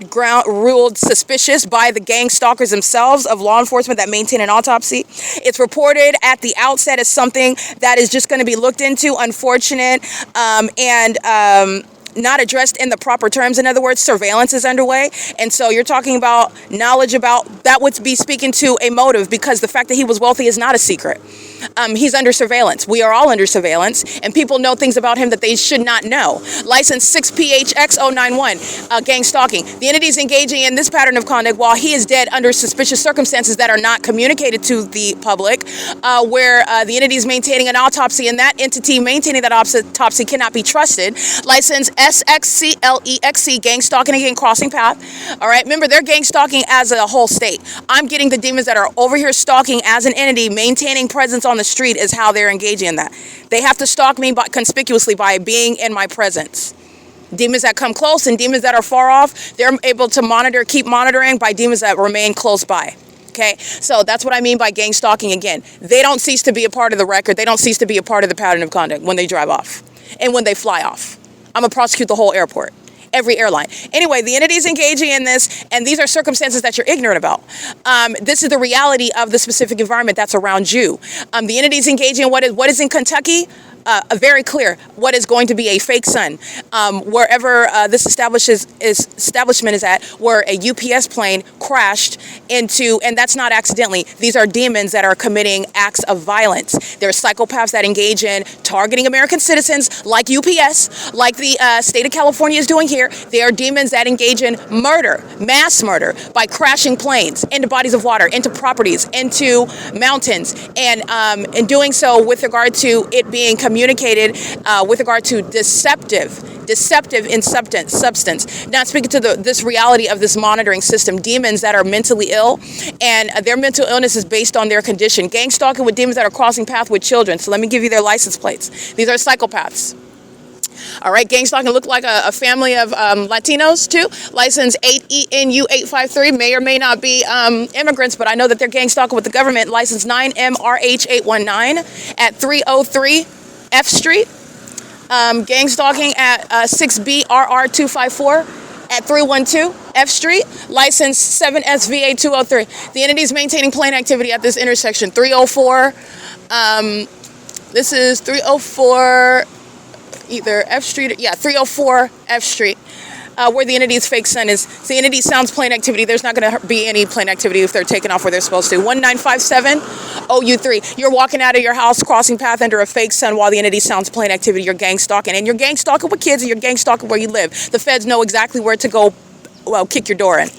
ruled suspicious by the gang stalkers themselves of law enforcement that maintain an autopsy. It's reported at the outset as something that is just going to be looked into, unfortunate, and not addressed in the proper terms. In other words, surveillance is underway. And so you're talking about knowledge about that would be speaking to a motive, because the fact that he was wealthy is not a secret. He's under surveillance. We are all under surveillance, and people know things about him that they should not know. License 6PHX091, gang stalking. The entity is engaging in this pattern of conduct while he is dead under suspicious circumstances that are not communicated to the public, where the entity is maintaining an autopsy, and that entity maintaining that autopsy cannot be trusted. License SXCLEXC, gang stalking and gang crossing path. All right, remember, they're gang stalking as a whole state. I'm getting the demons that are over here stalking as an entity, maintaining presence on the street is how they're engaging in that. They have to stalk me conspicuously by being in my presence. Demons that come close and demons that are far off, they're able to keep monitoring by demons that remain close by. Okay, so that's what I mean by gang stalking. Again, they don't cease to be a part of the record. They don't cease to be a part of the pattern of conduct when they drive off and when they fly off. I'm going to prosecute the whole airport, every airline. Anyway, the entity is engaging in this, and these are circumstances that you're ignorant about. This is the reality of the specific environment that's around you. The entity is engaging in what is in Kentucky. Very clear what is going to be a fake sun. Wherever this establishment is at, where a UPS plane crashed into, and that's not accidentally. These are demons that are committing acts of violence. There are psychopaths that engage in targeting American citizens, like UPS, like the state of California is doing here. There are demons that engage in murder, mass murder, by crashing planes into bodies of water, into properties, into mountains, and in doing so with regard to it being communicated with regard to deceptive in substance. Now, speaking to this reality of this monitoring system, demons that are mentally ill, and their mental illness is based on their condition. Gang stalking with demons that are crossing path with children. So let me give you their license plates. These are psychopaths. All right, gang stalking look like a family of Latinos too. License 8ENU853 may or may not be immigrants, but I know that they're gang stalking with the government. License 9MRH819 at 303 F Street. Gang stalking at 6BRR254 at 312 F Street. License 7SVA203. The entity is maintaining plane activity at this intersection. 304. This is 304. Either F Street, 304 F Street, where the entity's fake sun is. The entity sounds plane activity. There's not going to be any plane activity if they're taking off where they're supposed to. 1957 OU3. You're walking out of your house, crossing path under a fake sun while the entity sounds plane activity. You're gang stalking. And you're gang stalking with kids, and you're gang stalking where you live. The feds know exactly where to go, kick your door in.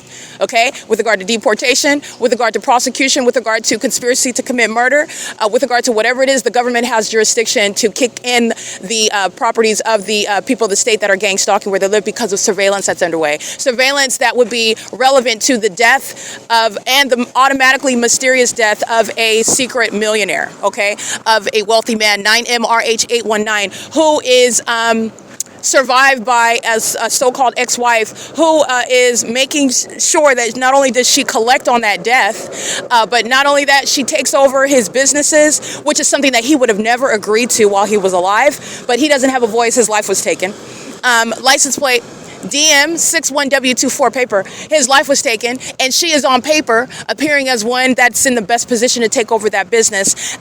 Okay, with regard to deportation, with regard to prosecution, with regard to conspiracy to commit murder, with regard to whatever it is, the government has jurisdiction to kick in the properties of the people of the state that are gang stalking where they live because of surveillance that's underway. Surveillance that would be relevant to the death of, and the automatically mysterious death of a secret millionaire, okay, of a wealthy man, 9MRH819, who is survived by as a so-called ex-wife who is making sure that not only does she collect on that death, but not only that, she takes over his businesses, which is something that he would have never agreed to while he was alive, but he doesn't have a voice. His life was taken. License plate DM61W24 paper. His life was taken, and she is on paper appearing as one that's in the best position to take over that business,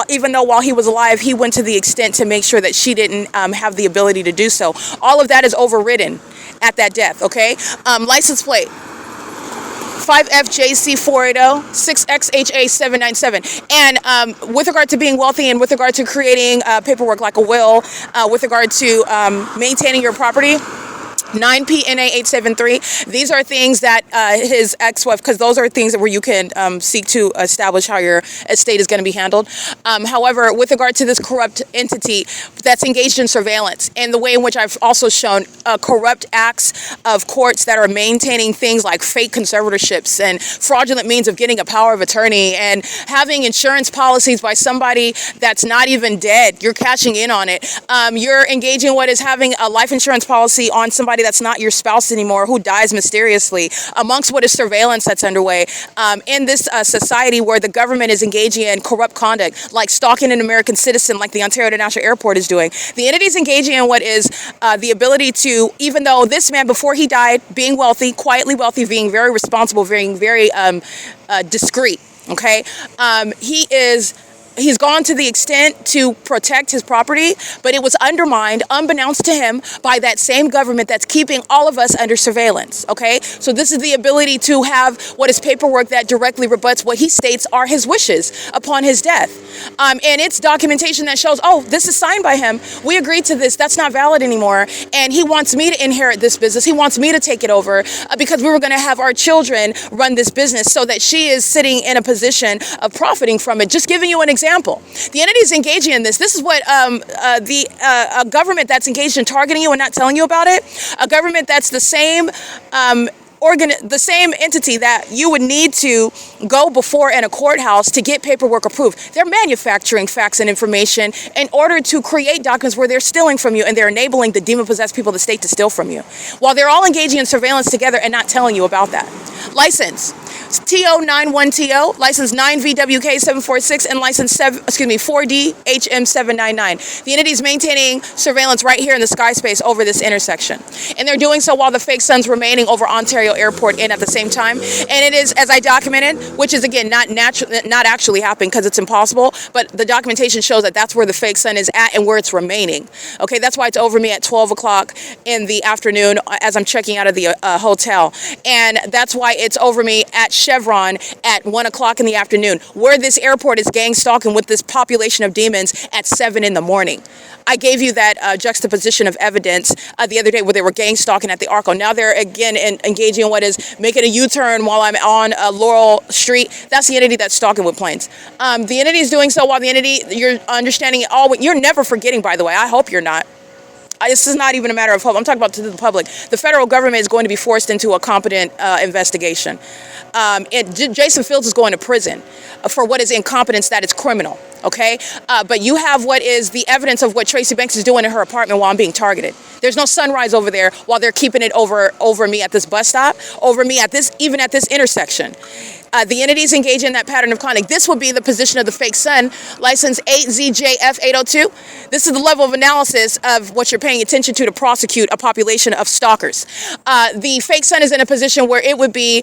even though while he was alive, he went to the extent to make sure that she didn't have the ability to do so. All of that is overridden at that death, okay? License plate 5FJC480 6XHA797. And with regard to being wealthy and with regard to creating paperwork like a will, with regard to maintaining your property, 9PNA873. These are things that his ex-wife, because those are things where you can seek to establish how your estate is going to be handled. However, with regard to this corrupt entity that's engaged in surveillance, and the way in which I've also shown corrupt acts of courts that are maintaining things like fake conservatorships and fraudulent means of getting a power of attorney and having insurance policies by somebody that's not even dead. You're cashing in on it. You're engaging in what is having a life insurance policy on somebody that's not your spouse anymore who dies mysteriously, amongst what is surveillance that's underway in this society where the government is engaging in corrupt conduct, like stalking an American citizen like the Ontario International Airport is doing. The entity is engaging in what is the ability to, even though this man before he died, being wealthy, quietly wealthy, being very responsible, being very discreet, okay, he's gone to the extent to protect his property, but it was undermined, unbeknownst to him, by that same government that's keeping all of us under surveillance, okay? So this is the ability to have what is paperwork that directly rebuts what he states are his wishes upon his death. And it's documentation that shows, oh, this is signed by him. We agreed to this. That's not valid anymore. And he wants me to inherit this business. He wants me to take it over because we were going to have our children run this business so that she is sitting in a position of profiting from it. Just giving you an example. The entity is engaging in this. This is what a government that's engaged in targeting you and not telling you about it, a government that's the same the same entity that you would need to go before in a courthouse to get paperwork approved. They're manufacturing facts and information in order to create documents where they're stealing from you, and they're enabling the demon-possessed people of the state to steal from you, while they're all engaging in surveillance together and not telling you about that. License TO91TO, license 9VWK746, and license 4DHM799. The entity is maintaining surveillance right here in the sky space over this intersection, and they're doing so while the fake sun's remaining over Ontario Airport in at the same time. And it is, as I documented, which is again not actually happening because it's impossible, but the documentation shows that that's where the fake sun is at and where it's remaining. Okay, that's why it's over me at 12 o'clock in the afternoon as I'm checking out of the hotel, and that's why it's over me at Chevron at 1 o'clock in the afternoon, where this airport is gang stalking with this population of demons at 7 in the morning. I gave you that juxtaposition of evidence the other day where they were gang stalking at the Arco. Now they're again engaging in what is making a U-turn while I'm on Laurel Street. That's the entity that's stalking with planes. The entity is doing so while the entity, you're understanding it all. You're never forgetting, by the way. I hope you're not. This is not even a matter of hope. I'm talking about to the public. The federal government is going to be forced into a competent investigation. Jason Fields is going to prison for what is incompetence that is criminal. Okay, but you have what is the evidence of what Tracy Banks is doing in her apartment while I'm being targeted. There's no sunrise over there while they're keeping it over me at this bus stop, over me at this, even at this intersection. The entities engage in that pattern of conduct. This would be the position of the fake sun, license 8ZJF802. This is the level of analysis of what you're paying attention to prosecute a population of stalkers. The fake sun is in a position where it would be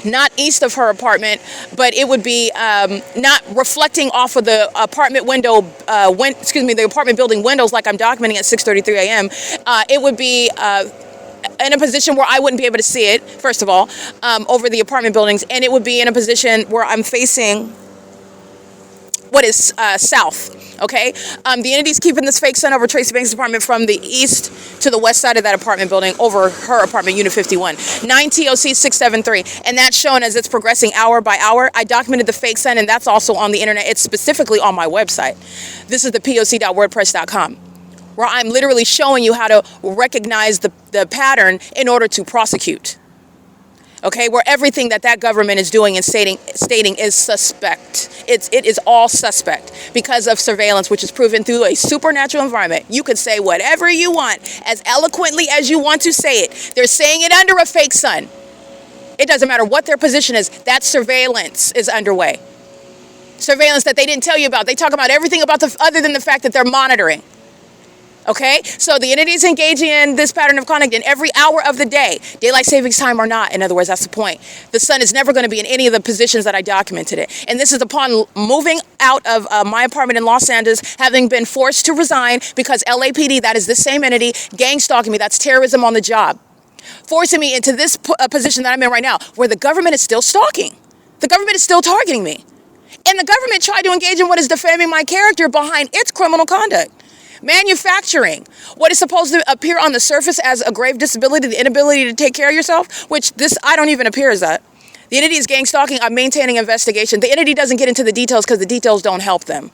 not east of her apartment, but it would be not reflecting off of the apartment window, the apartment building windows like I'm documenting at 6:33 a.m. It would be in a position where I wouldn't be able to see it, first of all, over the apartment buildings, and it would be in a position where I'm facing what is south. Okay, the entity's keeping this fake sun over Tracy Banks' apartment from the east to the west side of that apartment building over her apartment, Unit 51, 9 TOC 673, and that's shown as it's progressing hour by hour. I documented the fake sun, and that's also on the internet. It's specifically on my website. This is the P.O.C.wordpress.com, where I'm literally showing you how to recognize the pattern in order to prosecute. Okay, where everything that government is doing and stating is suspect. It is all suspect because of surveillance, which is proven through a supernatural environment. You could say whatever you want, as eloquently as you want to say it. They're saying it under a fake sun. It doesn't matter what their position is. That surveillance is underway. Surveillance that they didn't tell you about. They talk about everything about other than the fact that they're monitoring. Okay, so the entities engaging in this pattern of conduct in every hour of the day, daylight savings time or not, in other words, that's the point. The sun is never going to be in any of the positions that I documented it. And this is upon moving out of my apartment in Los Angeles, having been forced to resign because L.A.P.D, that is the same entity, gang stalking me, that's terrorism on the job, forcing me into this position that I'm in right now, where the government is still stalking. The government is still targeting me. And the government tried to engage in what is defaming my character behind its criminal conduct. Manufacturing what is supposed to appear on the surface as a grave disability, the inability to take care of yourself, which I don't even appear as that. The entity is gang stalking. I'm maintaining investigation. The entity doesn't get into the details because the details don't help them.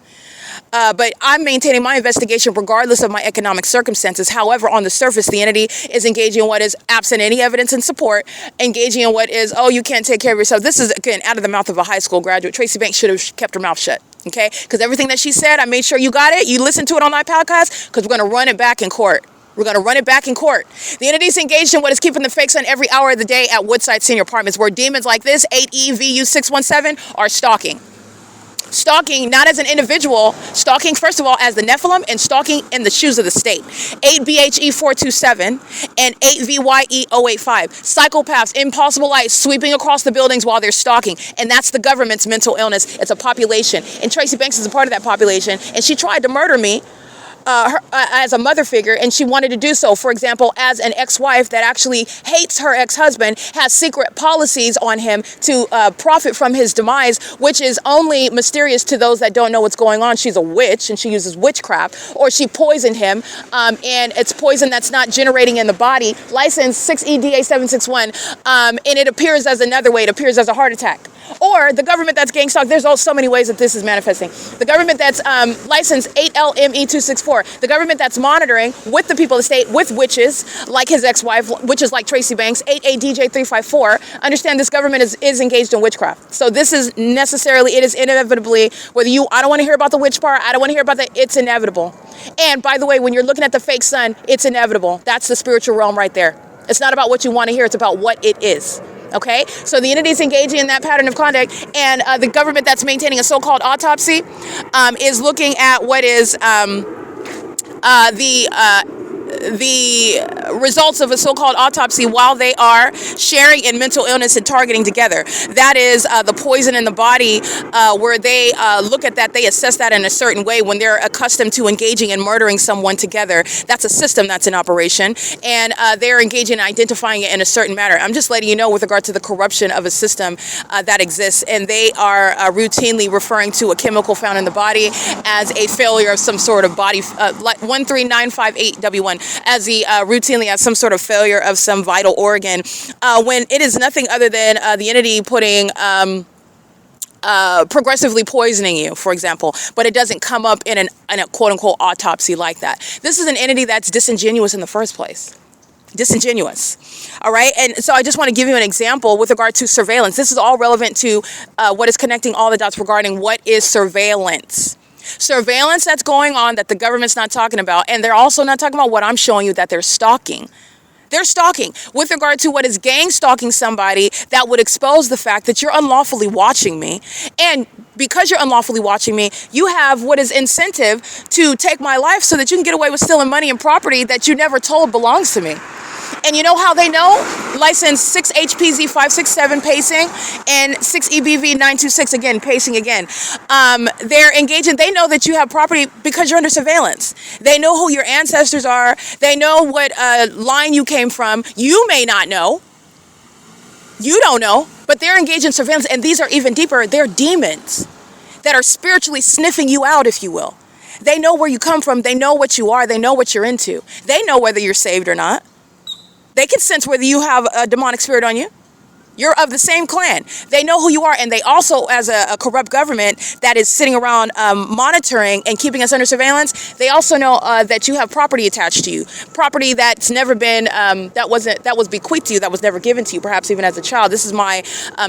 But I'm maintaining my investigation regardless of my economic circumstances. However, on the surface, the entity is engaging in what is absent any evidence and support, engaging in what is, oh, you can't take care of yourself. This is, again, out of the mouth of a high school graduate. Tracy Banks should have kept her mouth shut. Okay, because everything that she said, I made sure you got it. You listened to it on my podcast because we're going to run it back in court. We're going to run it back in court. The entity's engaged in what is keeping the fakes on every hour of the day at Woodside Senior Apartments, where demons like this, 8EVU617, are stalking. Stalking not as an individual, stalking first of all as the Nephilim, and stalking in the shoes of the state. 8BHE427 and 8VYE085. Psychopaths, impossible lights sweeping across the buildings while they're stalking. And that's the government's mental illness. It's a population. And Tracy Banks is a part of that population. And she tried to murder me as a mother figure, and she wanted to do so, for example, as an ex-wife that actually hates her ex-husband, has secret policies on him to profit from his demise, which is only mysterious to those that don't know what's going on. She's a witch, and she uses witchcraft, or she poisoned him, and it's poison that's not generating in the body. License 6EDA761, and it appears as another way. It appears as a heart attack. Or the government that's gang stalk. There's so many ways that this is manifesting. The government that's licensed 8LME264. The government that's monitoring with the people of the state, with witches like his ex-wife, witches like Tracy Banks, 8ADJ354. Understand this government is engaged in witchcraft. So this is necessarily, it is inevitably, I don't want to hear about the witch part, I don't want to hear about that, it's inevitable. And by the way, when you're looking at the fake sun, it's inevitable. That's the spiritual realm right there. It's not about what you want to hear, it's about what it is. Okay, so the entities engaging in that pattern of conduct, and the government that's maintaining a so-called autopsy is looking at what is the results of a so-called autopsy while they are sharing in mental illness and targeting together. That is the poison in the body, where they look at that, they assess that in a certain way when they're accustomed to engaging and murdering someone together. That's a system that's in operation, and they're engaging in identifying it in a certain manner. I'm just letting you know with regard to the corruption of a system that exists, and they are routinely referring to a chemical found in the body as a failure of some sort of body, like 13958W1, as the routinely as some sort of failure of some vital organ, when it is nothing other than the entity putting progressively poisoning you, for example, but it doesn't come up in a quote-unquote autopsy like that. This is an entity that's disingenuous in the first place. disingenuous. All right. And so I just want to give you an example with regard to surveillance. This is all relevant to what is connecting all the dots regarding what is surveillance. Surveillance that's going on that the government's not talking about. And they're also not talking about what I'm showing you that they're stalking. They're stalking with regard to what is gang stalking somebody that would expose the fact that you're unlawfully watching me. And because you're unlawfully watching me, you have what is incentive to take my life so that you can get away with stealing money and property that you never told belongs to me. And you know how they know? License 6 HPZ 567 pacing and 6 EBV 926 again, pacing again. They're engaging. They know that you have property because you're under surveillance. They know who your ancestors are. They know what line you came from. You may not know. You don't know, but they're engaged in surveillance. And these are even deeper. They're demons that are spiritually sniffing you out, if you will. They know where you come from. They know what you are. They know what you're into. They know whether you're saved or not. They can sense whether you have a demonic spirit on you. You're of the same clan. They know who you are. And they also, as a corrupt government that is sitting around monitoring and keeping us under surveillance, they also know that you have property attached to you. Property that's never been, that was bequeathed to you, that was never given to you, perhaps even as a child. This is my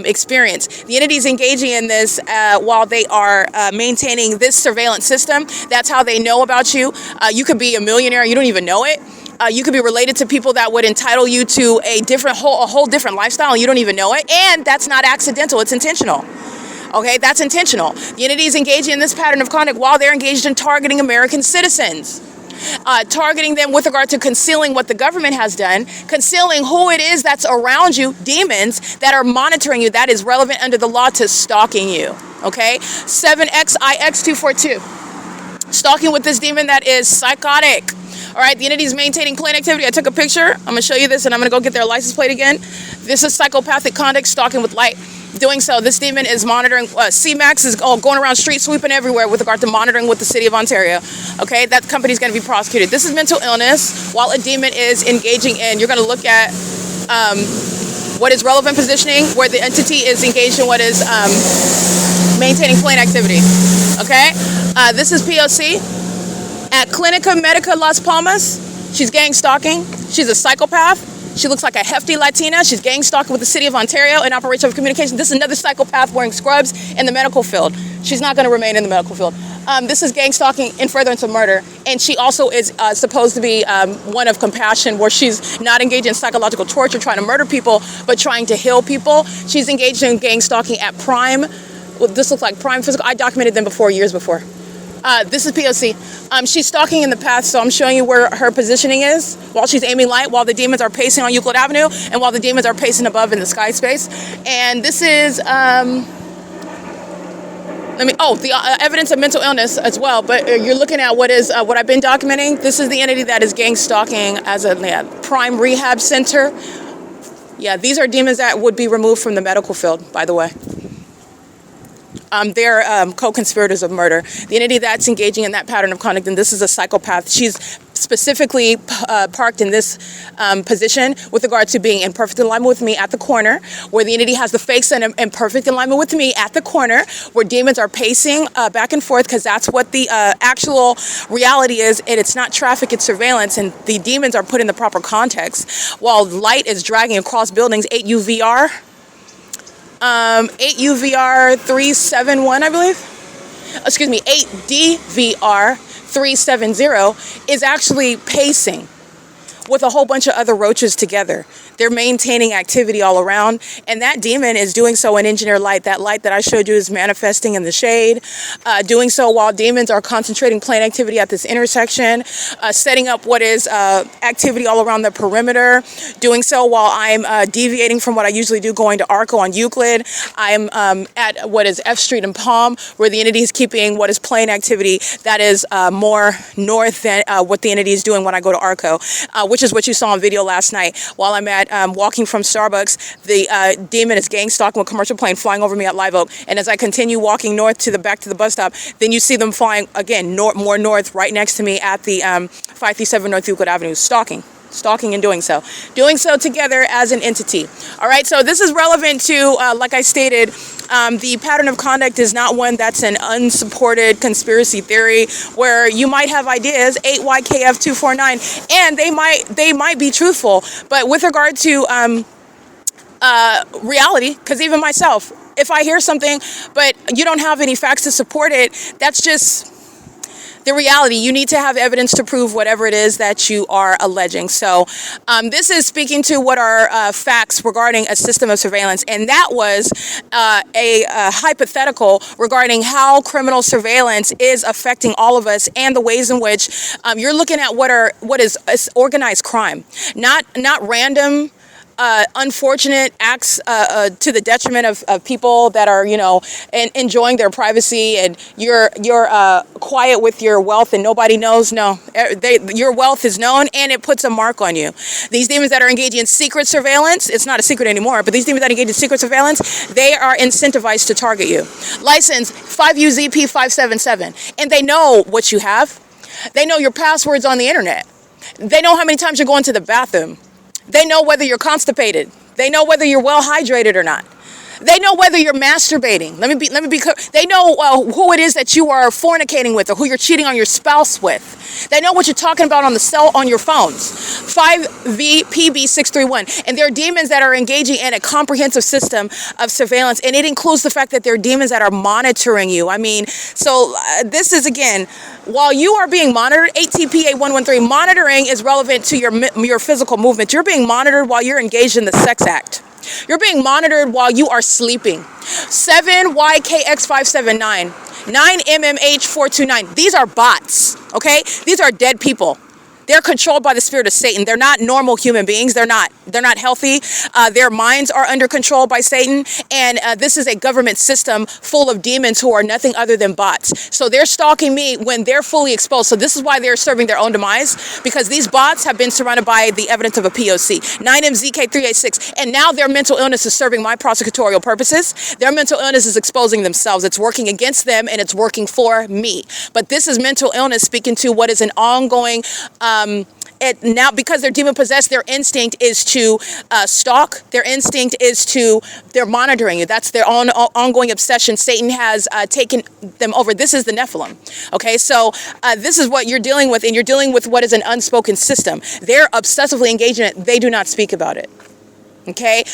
experience. The entities engaging in this while they are maintaining this surveillance system, that's how they know about you. You could be a millionaire, you don't even know it. You could be related to people that would entitle you to a whole different lifestyle, and you don't even know it. And that's not accidental; it's intentional. Okay, that's intentional. The entities engaging in this pattern of conduct while they're engaged in targeting American citizens, targeting them with regard to concealing what the government has done, concealing who it is that's around you, demons that are monitoring you. That is relevant under the law to stalking you. Okay, 7XIX242. Stalking with this demon that is psychotic. All right, the entity is maintaining plain activity. I took a picture. I'm going to show you this, and I'm going to go get their license plate again. This is psychopathic conduct, stalking with light. Doing so, this demon is monitoring. CMAX is going around street sweeping everywhere with regard to monitoring with the city of Ontario. Okay, that company is going to be prosecuted. This is mental illness while a demon is engaging in. You're going to look at what is relevant positioning, where the entity is engaged in what is maintaining plain activity. Okay, this is P.O.C. at Clinica Medica Las Palmas. She's gang stalking. She's a psychopath. She looks like a hefty Latina. She's gang stalking with the city of Ontario in operation of communication. This is another psychopath wearing scrubs in the medical field. She's not going to remain in the medical field. This is gang stalking in furtherance of murder. And she also is supposed to be one of compassion, where she's not engaged in psychological torture, trying to murder people, but trying to heal people. She's engaged in gang stalking at Prime. Well, this looks like Prime Physical. I documented them before, years before. This is P.O.C. She's stalking in the path, so I'm showing you where her positioning is while she's aiming light, while the demons are pacing on Euclid Avenue, and while the demons are pacing above in the sky space. And this is, the evidence of mental illness as well. But you're looking at what I've been documenting. This is the entity that is gang stalking as a Prime Rehab Center. Yeah, these are demons that would be removed from the medical field, by the way. They're co-conspirators of murder. The entity that's engaging in that pattern of conduct, and this is a psychopath. She's specifically parked in this position with regard to being in perfect alignment with me at the corner, where the entity has the fakes in perfect alignment with me at the corner, where demons are pacing back and forth, because that's what the actual reality is, and it's not traffic, it's surveillance, and the demons are put in the proper context, while light is dragging across buildings. 8 UVR 371, I believe. Excuse me, 8 DVR 370 is actually pacing with a whole bunch of other roaches together. They're maintaining activity all around, and that demon is doing so in engineered light. That light that I showed you is manifesting in the shade, doing so while demons are concentrating plain activity at this intersection, setting up what is activity all around the perimeter, doing so while I'm deviating from what I usually do, going to Arco on Euclid. I'm at what is F Street and Palm, where the entity is keeping what is plain activity that is more north than what the entity is doing when I go to Arco, which is what you saw on video last night. While I'm at walking from Starbucks, the demon is gang stalking with a commercial plane flying over me at Live Oak. And as I continue walking north to the back to the bus stop, then you see them flying again more north, right next to me at the 537 North Euclid Avenue, stalking and doing so together as an entity. All right, so this is relevant to, like I stated, The pattern of conduct is not one that's an unsupported conspiracy theory where you might have ideas, 8YKF249, and they might be truthful. But with regard to reality, because even myself, if I hear something but you don't have any facts to support it, that's just the reality. You need to have evidence to prove whatever it is that you are alleging. So this is speaking to what are facts regarding a system of surveillance, and that was a hypothetical regarding how criminal surveillance is affecting all of us and the ways in which you're looking at what is organized crime, not random unfortunate acts to the detriment of people that are, enjoying their privacy, and you're quiet with your wealth and nobody knows. No, your wealth is known and it puts a mark on you. These demons that are engaging in secret surveillance, it's not a secret anymore, but these demons that engage in secret surveillance, they are incentivized to target you. License 5UZP577, and they know what you have. They know your passwords on the internet. They know how many times you're going to the bathroom. They know whether you're constipated. They know whether you're well hydrated or not. They know whether you're masturbating. Let me be clear. They know who it is that you are fornicating with, or who you're cheating on your spouse with. They know what you're talking about on your phones. 5VPB631. And there are demons that are engaging in a comprehensive system of surveillance, and it includes the fact that there are demons that are monitoring you. I mean, so this is, again, while you are being monitored, ATPA113, monitoring is relevant to your physical movement. You're being monitored while you're engaged in the sex act. You're being monitored while you are sleeping. 7YKX579, 9MMH429. These are bots, okay? These are dead people. They're controlled by the spirit of Satan. They're not normal human beings. They're not healthy. Their minds are under control by Satan. And this is a government system full of demons who are nothing other than bots. So they're stalking me when they're fully exposed. So this is why they're serving their own demise, because these bots have been surrounded by the evidence of a P.O.C. 9MZK386. And now their mental illness is serving my prosecutorial purposes. Their mental illness is exposing themselves. It's working against them, and it's working for me. But this is mental illness speaking to what is an ongoing now, because they're demon possessed, their instinct is to stalk. Their instinct is they're monitoring you. That's their own ongoing obsession. Satan has taken them over. This is the Nephilim. Okay, so this is what you're dealing with, and you're dealing with what is an unspoken system. They're obsessively engaged in it. They do not speak about it. Okay,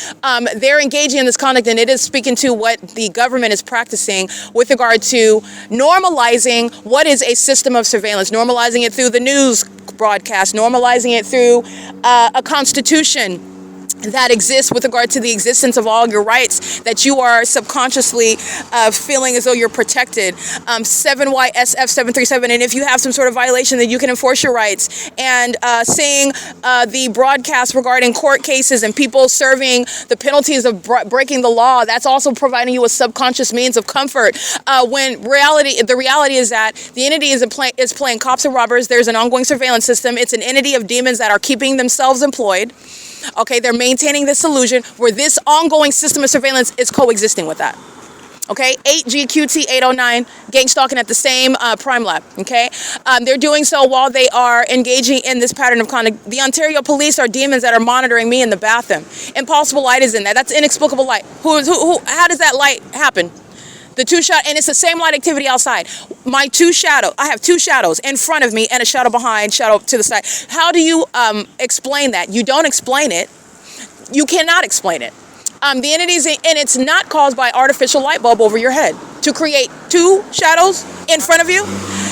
they're engaging in this conduct, and it is speaking to what the government is practicing with regard to normalizing what is a system of surveillance, normalizing it through the news broadcast, normalizing it through a constitution that exists with regard to the existence of all your rights that you are subconsciously feeling as though you're protected. 7YSF737, and if you have some sort of violation, then you can enforce your rights. And seeing the broadcast regarding court cases and people serving the penalties of breaking the law, that's also providing you a subconscious means of comfort. When the reality is that the entity is playing cops and robbers. There's an ongoing surveillance system. It's an entity of demons that are keeping themselves employed. Okay, they're maintaining this illusion where this ongoing system of surveillance is coexisting with that. Okay, 8GQT809, gang stalking at the same crime lab. Okay, they're doing so while they are engaging in this pattern of conduct. The Ontario police are demons that are monitoring me in the bathroom. Impossible light is in that. That's inexplicable light. How does that light happen? The and it's the same light activity outside. I have two shadows in front of me and a shadow behind, shadow to the side. How do you explain that? You don't explain it. You cannot explain it. The entities, and it's not caused by artificial light bulb over your head to create two shadows in front of you.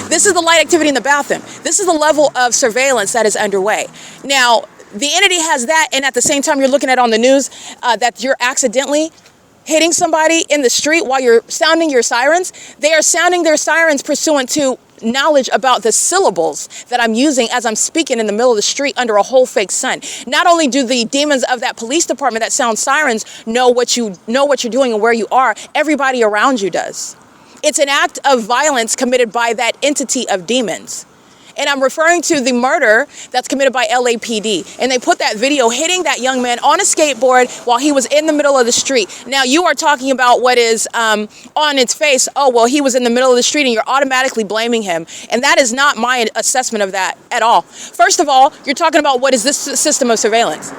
This is the light activity in the bathroom. This is the level of surveillance that is underway. Now, the entity has that, and at the same time, you're looking at on the news that you're accidentally hitting somebody in the street while you're sounding your sirens. They are sounding their sirens pursuant to knowledge about the syllables that I'm using as I'm speaking in the middle of the street under a whole fake sun. Not only do the demons of that police department that sound sirens know what you're doing and where you are, everybody around you does. It's an act of violence committed by that entity of demons. And I'm referring to the murder that's committed by L.A.P.D. And they put that video hitting that young man on a skateboard while he was in the middle of the street. Now, you are talking about what is on its face. Oh, well, he was in the middle of the street, and you're automatically blaming him. And that is not my assessment of that at all. First of all, you're talking about what is this system of surveillance?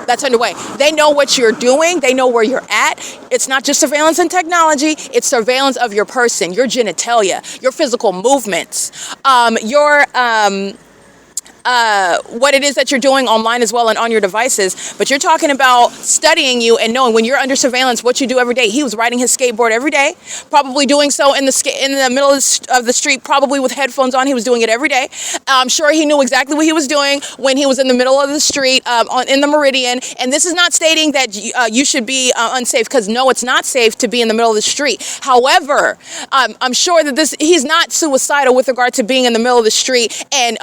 that's underway. They know what you're doing. They know where you're at. It's not just surveillance and technology. It's surveillance of your person, your genitalia, your physical movements, what it is that you're doing online as well and on your devices. But you're talking about studying you and knowing when you're under surveillance what you do every day. He was riding his skateboard every day, probably doing so in the middle of the street, probably with headphones on. He was doing it every day. I'm sure he knew exactly what he was doing when he was in the middle of the street in the Meridian. And this is not stating that you should be unsafe, because no, it's not safe to be in the middle of the street. However, I'm sure that he's not suicidal with regard to being in the middle of the street and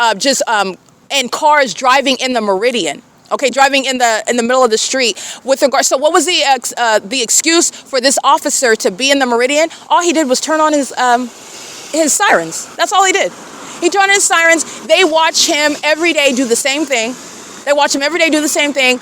and cars driving in the Meridian, okay, driving in the middle of the street. With regard, so what was the excuse for this officer to be in the Meridian? All he did was turn on his sirens. That's all he did. He turned on his sirens. They watch him every day do the same thing. They watch him every day do the same thing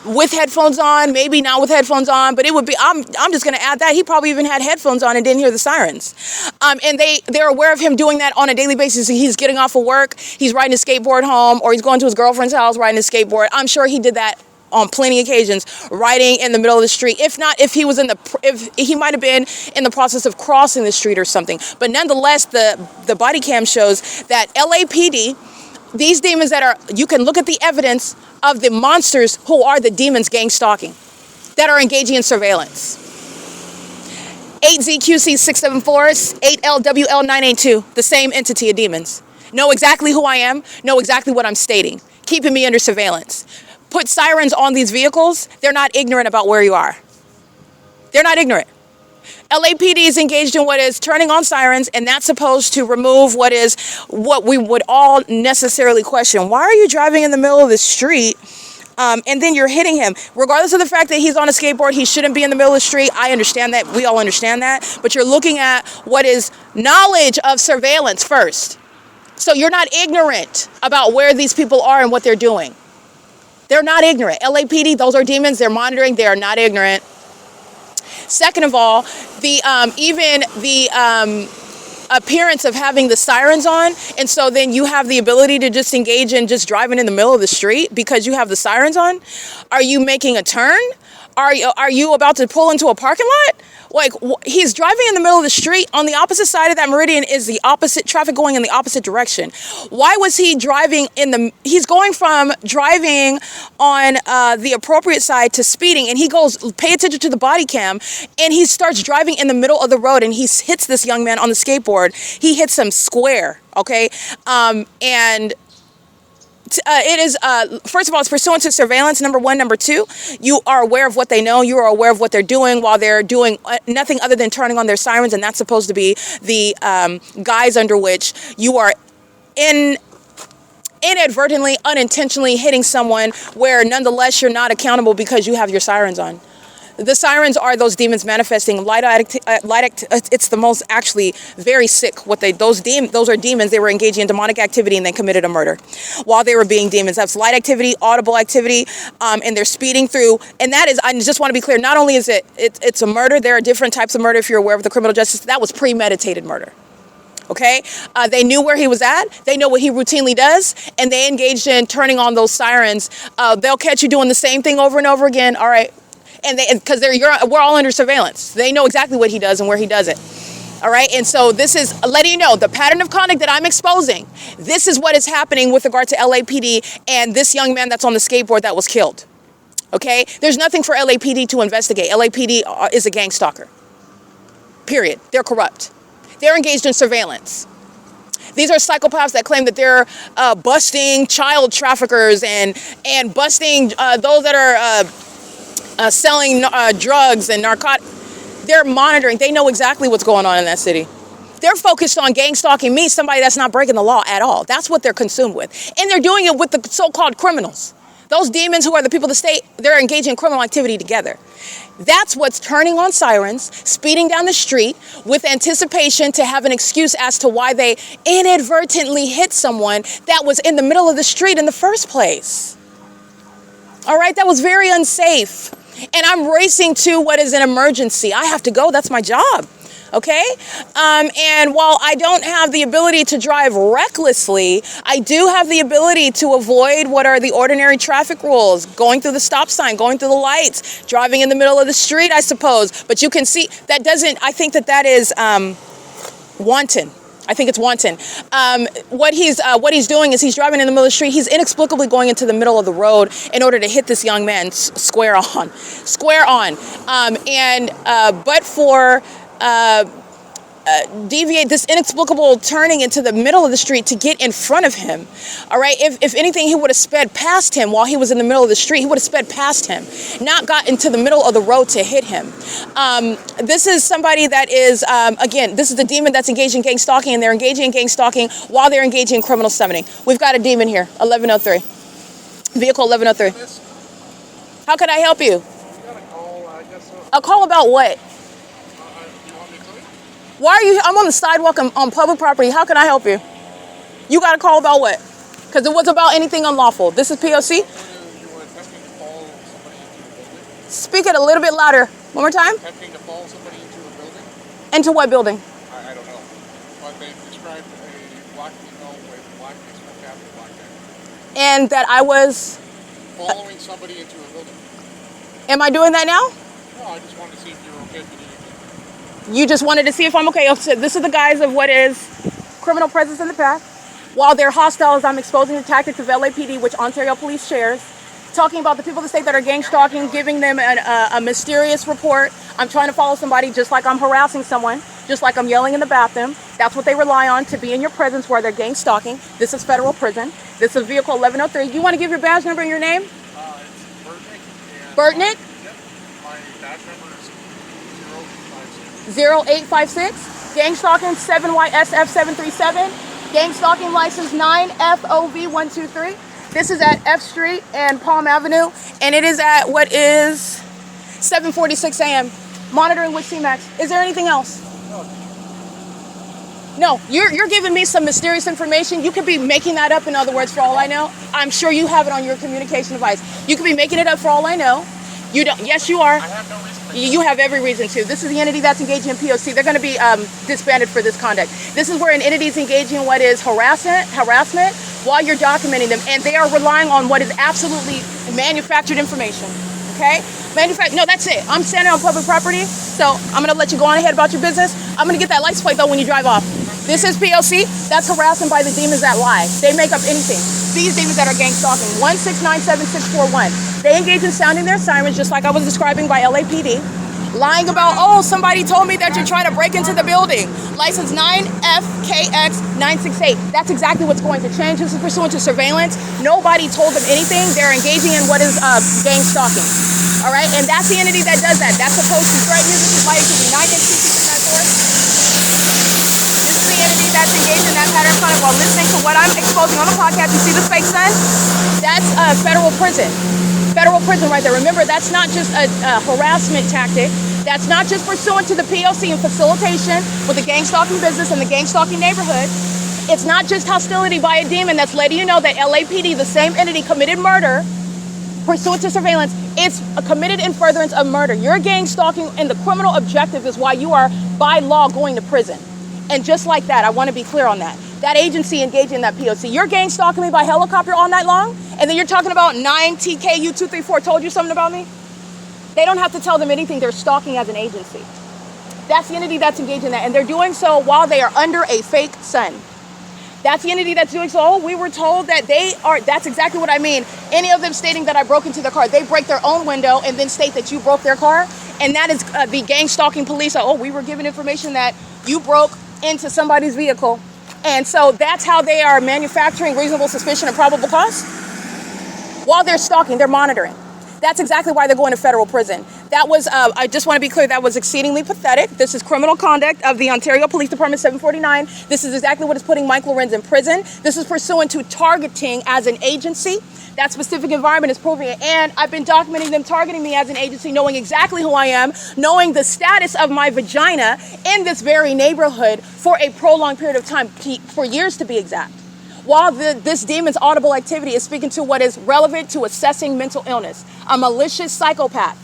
with headphones on, maybe not with headphones on, but it would be, I'm just going to add that he probably even had headphones on and didn't hear the sirens. And they're aware of him doing that on a daily basis. He's getting off of work, he's riding his skateboard home, or he's going to his girlfriend's house riding his skateboard. I'm sure he did that on plenty of occasions, riding in the middle of the street. If not, if he might have been in the process of crossing the street or something. But nonetheless, the body cam shows that L.A.P.D, these demons you can look at the evidence of the monsters who are the demons gang stalking, that are engaging in surveillance. 8ZQC674, 8LWL982, the same entity of demons. Know exactly who I am, know exactly what I'm stating, keeping me under surveillance. Put sirens on these vehicles, they're not ignorant about where you are. They're not ignorant. L.A.P.D is engaged in what is turning on sirens, and that's supposed to remove what we would all necessarily question. Why are you driving in the middle of the street and then you're hitting him? Regardless of the fact that he's on a skateboard, he shouldn't be in the middle of the street. I understand that. We all understand that. But you're looking at what is knowledge of surveillance first. So you're not ignorant about where these people are and what they're doing. They're not ignorant. L.A.P.D, those are demons. They're monitoring. They are not ignorant. Second of all, even the appearance of having the sirens on, and so then you have the ability to just engage in just driving in the middle of the street because you have the sirens on. Are you making a turn? Are you about to pull into a parking lot? Like, he's driving in the middle of the street. On the opposite side of that meridian is the opposite traffic going in the opposite direction. Why was he driving he's going from driving on the appropriate side to speeding, and he goes, pay attention to the body cam, and he starts driving in the middle of the road, and he hits this young man on the skateboard. He hits him square, okay? And it is, first of all, it's pursuant to surveillance, number one. Number two, you are aware of what they know. You are aware of what they're doing while they're doing nothing other than turning on their sirens, and that's supposed to be the guise under which you are inadvertently, unintentionally hitting someone where nonetheless you're not accountable because you have your sirens on. The sirens are those demons manifesting it's the most actually very sick. Those are demons. They were engaging in demonic activity and then committed a murder while they were being demons. That's light activity, audible activity, and they're speeding through. And that is, I just want to be clear, not only is it's a murder, there are different types of murder if you're aware of the criminal justice. That was premeditated murder. Okay, they knew where he was at. They know what he routinely does, and they engaged in turning on those sirens. They'll catch you doing the same thing over and over again. All right. And because we're all under surveillance. They know exactly what he does and where he does it. All right. And so this is letting you know the pattern of conduct that I'm exposing. This is what is happening with regard to L.A.P.D and this young man that's on the skateboard that was killed. OK, there's nothing for L.A.P.D to investigate. L.A.P.D is a gang stalker. Period. They're corrupt. They're engaged in surveillance. These are psychopaths that claim that they're busting child traffickers and busting those that are selling drugs and narcotics. They're monitoring. They know exactly what's going on in that city. They're focused on gang stalking me, somebody that's not breaking the law at all. That's what they're consumed with. And they're doing it with the so-called criminals. Those demons who are the people of the state, they're engaging in criminal activity together. That's what's turning on sirens, speeding down the street with anticipation to have an excuse as to why they inadvertently hit someone that was in the middle of the street in the first place. All right, that was very unsafe. And I'm racing to what is an emergency. I have to go. That's my job. Okay? And while I don't have the ability to drive recklessly, I do have the ability to avoid what are the ordinary traffic rules, going through the stop sign, going through the lights, driving in the middle of the street, I suppose. But you can see that doesn't, I think that is wanton. I think it's wanton. What he's doing is he's driving in the middle of the street. He's inexplicably going into the middle of the road in order to hit this young man square on. But for deviate this inexplicable turning into the middle of the street to get in front of him. All right. If anything, he would have sped past him while he was in the middle of the street. He would have sped past him, not got into the middle of the road to hit him. This is somebody that is, again, this is the demon that's engaged in gang stalking, and they're engaging in gang stalking while they're engaging in criminal summoning. We've got a demon here, 1103. Vehicle 1103. How can I help you? You got a call, I guess so. A call about what? You want me to tell you? Why are you, I'm on the sidewalk on public property. How can I help you? You got a call about what? Because it was about anything unlawful. This is P.O.C. You were attempting to fall somebody into a building? Speak it a little bit louder. One more time. Attempting to fall somebody into a building? Into what building? I don't know. But they described a black female with black baseball cap and black hair. And that I was... Following somebody into a building. Am I doing that now? No, I just wanted to see if you were okay if you needed to. You just wanted to see if I'm okay. So this is the guise of what is criminal presence in the past. While they're hostile, as I'm exposing the tactics of L.A.P.D, which Ontario Police shares, talking about the people of the state that are gang stalking, giving them a mysterious report. I'm trying to follow somebody just like I'm harassing someone, just like I'm yelling in the bathroom. That's what they rely on to be in your presence where they're gang stalking. This is federal prison. This is vehicle 1103. You want to give your badge number and your name? It's Burtnick. Burtnick? Yep. My badge number is 0856. 0856. Gang stalking 7YSF737. Gang stalking license 9FOV123. This is at F Street and Palm Avenue, and it is at what is 7:46 a.m. Monitoring with CMAX. Is there anything else? No, you're giving me some mysterious information. You could be making that up, in other words, for all I know. I'm sure you have it on your communication device. You could be making it up for all I know. You don't. Yes, you are. I have no reason to. You have every reason to. This is the entity that's engaging in P.O.C. They're going to be disbanded for this conduct. This is where an entity is engaging in what is harassment while you're documenting them, and they are relying on what is absolutely manufactured information. Okay? No, that's it. I'm standing on public property, so I'm going to let you go on ahead about your business. I'm going to get that license plate, though, when you drive off. This is P.O.C. That's harassment by the demons that lie. They make up anything. These demons that are gang stalking. 1697641. They engage in sounding their sirens, just like I was describing by L.A.P.D. Lying about, oh, somebody told me that you're trying to break into the building. License 9FKX968. That's exactly what's going to change. This is pursuant to surveillance. Nobody told them anything. They're engaging in what is gang stalking. All right? And that's the entity that does that. That's supposed to threaten you. This is why you should be 9 This is the entity that's engaged in that pattern of conduct while listening to what I'm exposing on the podcast. You see this fake sun? That's federal prison. Federal prison right there. Remember, that's not just a harassment tactic. That's not just pursuant to the P.O.C. and facilitation with the gang stalking business and the gang stalking neighborhood. It's not just hostility by a demon that's letting you know that L.A.P.D, the same entity, committed murder pursuant to surveillance. It's committed in furtherance of murder. You're gang stalking, and the criminal objective is why you are, by law, going to prison. And just like that, I want to be clear on that. That agency engaging in that P.O.C. You're gang stalking me by helicopter all night long, and then you're talking about 9TKU234 told you something about me? They don't have to tell them anything. They're stalking as an agency. That's the entity that's engaged in that, and they're doing so while they are under a fake sun. That's the entity that's doing so. Oh, we were told that they are. That's exactly what I mean. Any of them stating that I broke into their car, they break their own window and then state that you broke their car, and that is the gang stalking police. Oh, we were given information that you broke into somebody's vehicle. And so that's how they are manufacturing reasonable suspicion and probable cause. While they're stalking, they're monitoring. That's exactly why they're going to federal prison. That was, I just want to be clear, that was exceedingly pathetic. This is criminal conduct of the Ontario Police Department 749. This is exactly what is putting Mike Lorenz in prison. This is pursuant to targeting as an agency. That specific environment is proving it. And I've been documenting them targeting me as an agency, knowing exactly who I am, knowing the status of my vagina in this very neighborhood for a prolonged period of time, for years to be exact. While this demon's audible activity is speaking to what is relevant to assessing mental illness, a malicious psychopath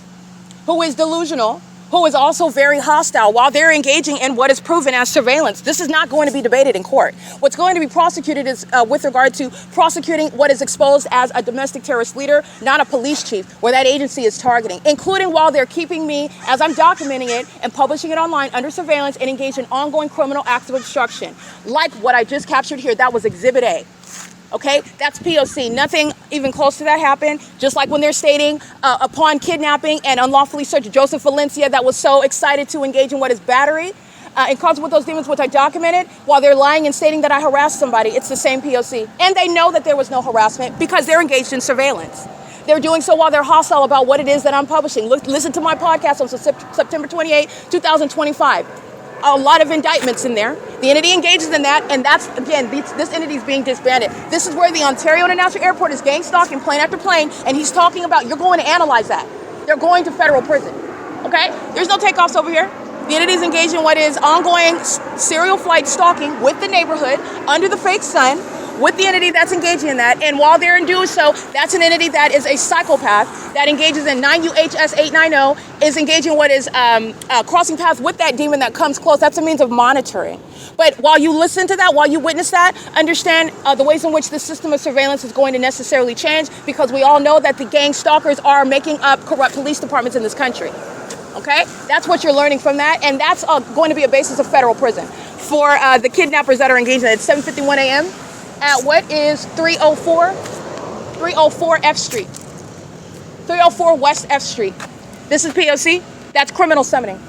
who is delusional, who is also very hostile while they're engaging in what is proven as surveillance. This is not going to be debated in court. What's going to be prosecuted is with regard to prosecuting what is exposed as a domestic terrorist leader, not a police chief, where that agency is targeting, including while they're keeping me, as I'm documenting it and publishing it online, under surveillance and engaged in ongoing criminal acts of obstruction, like what I just captured here. That was Exhibit A. Okay, that's P.O.C. Nothing even close to that happened. Just like when they're stating upon kidnapping and unlawfully search Joseph Valencia, that was so excited to engage in what is battery and cause with those demons, which I documented, while they're lying and stating that I harassed somebody. It's the same P.O.C. And they know that there was no harassment because they're engaged in surveillance. They're doing so while they're hostile about what it is that I'm publishing. Listen to my podcast on September 28, 2025. A lot of indictments in there. The entity engages in that, and that's, again, this entity is being disbanded. This is where the Ontario International Airport is gang stalking plane after plane, and he's talking about, you're going to analyze that. They're going to federal prison, okay? There's no takeoffs over here. The entity is engaged in what is ongoing serial flight stalking with the neighborhood under the fake sun, with the entity that's engaging in that. And while they're in doing so, that's an entity that is a psychopath that engages in 9 U.S.C 890, is engaging in what is crossing paths with that demon that comes close. That's a means of monitoring. But while you listen to that, while you witness that, understand the ways in which the system of surveillance is going to necessarily change, because we all know that the gang stalkers are making up corrupt police departments in this country. Okay? That's what you're learning from that, and that's going to be a basis of federal prison for the kidnappers that are engaged in it. It's 7:51 a.m. at what is 304 F Street. 304 West F Street. This is P.O.C. That's criminal summoning.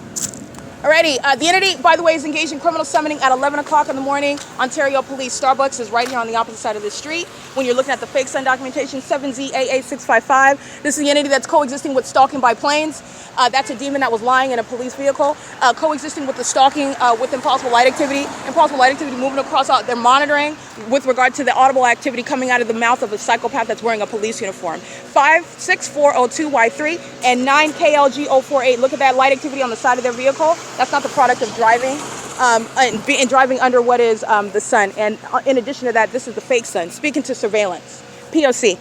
Alrighty, the entity, by the way, is engaged in criminal summoning at 11 o'clock in the morning. Ontario Police. Starbucks is right here on the opposite side of the street. When you're looking at the fake sun documentation, 7ZAA655. This is the entity that's coexisting with stalking by planes. That's a demon that was lying in a police vehicle, coexisting with the stalking with impossible light activity. Impossible light activity moving across, they're monitoring with regard to the audible activity coming out of the mouth of a psychopath that's wearing a police uniform. 56402Y3 and 9KLG048. Look at that light activity on the side of their vehicle. That's not the product of driving and driving under what is the sun. And in addition to that, this is the fake sun. Speaking to surveillance. P.O.C.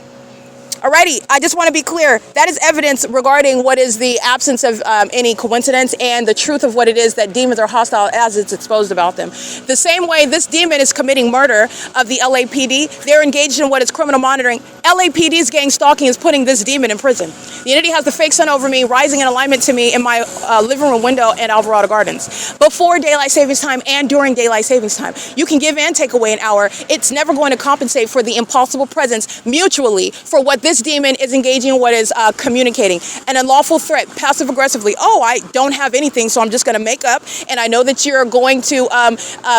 Alrighty, I just want to be clear. That is evidence regarding what is the absence of any coincidence and the truth of what it is that demons are hostile as it's exposed about them. The same way this demon is committing murder of the L.A.P.D, they're engaged in what is criminal monitoring. L.A.P.D's gang stalking is putting this demon in prison. The entity has the fake sun over me, rising in alignment to me in my living room window in Alvarado Gardens. Before daylight savings time and during daylight savings time. You can give and take away an hour. It's never going to compensate for the impossible presence mutually for what this demon is engaging in what is communicating. An unlawful threat, passive aggressively. Oh, I don't have anything, so I'm just going to make up. And I know that you're going to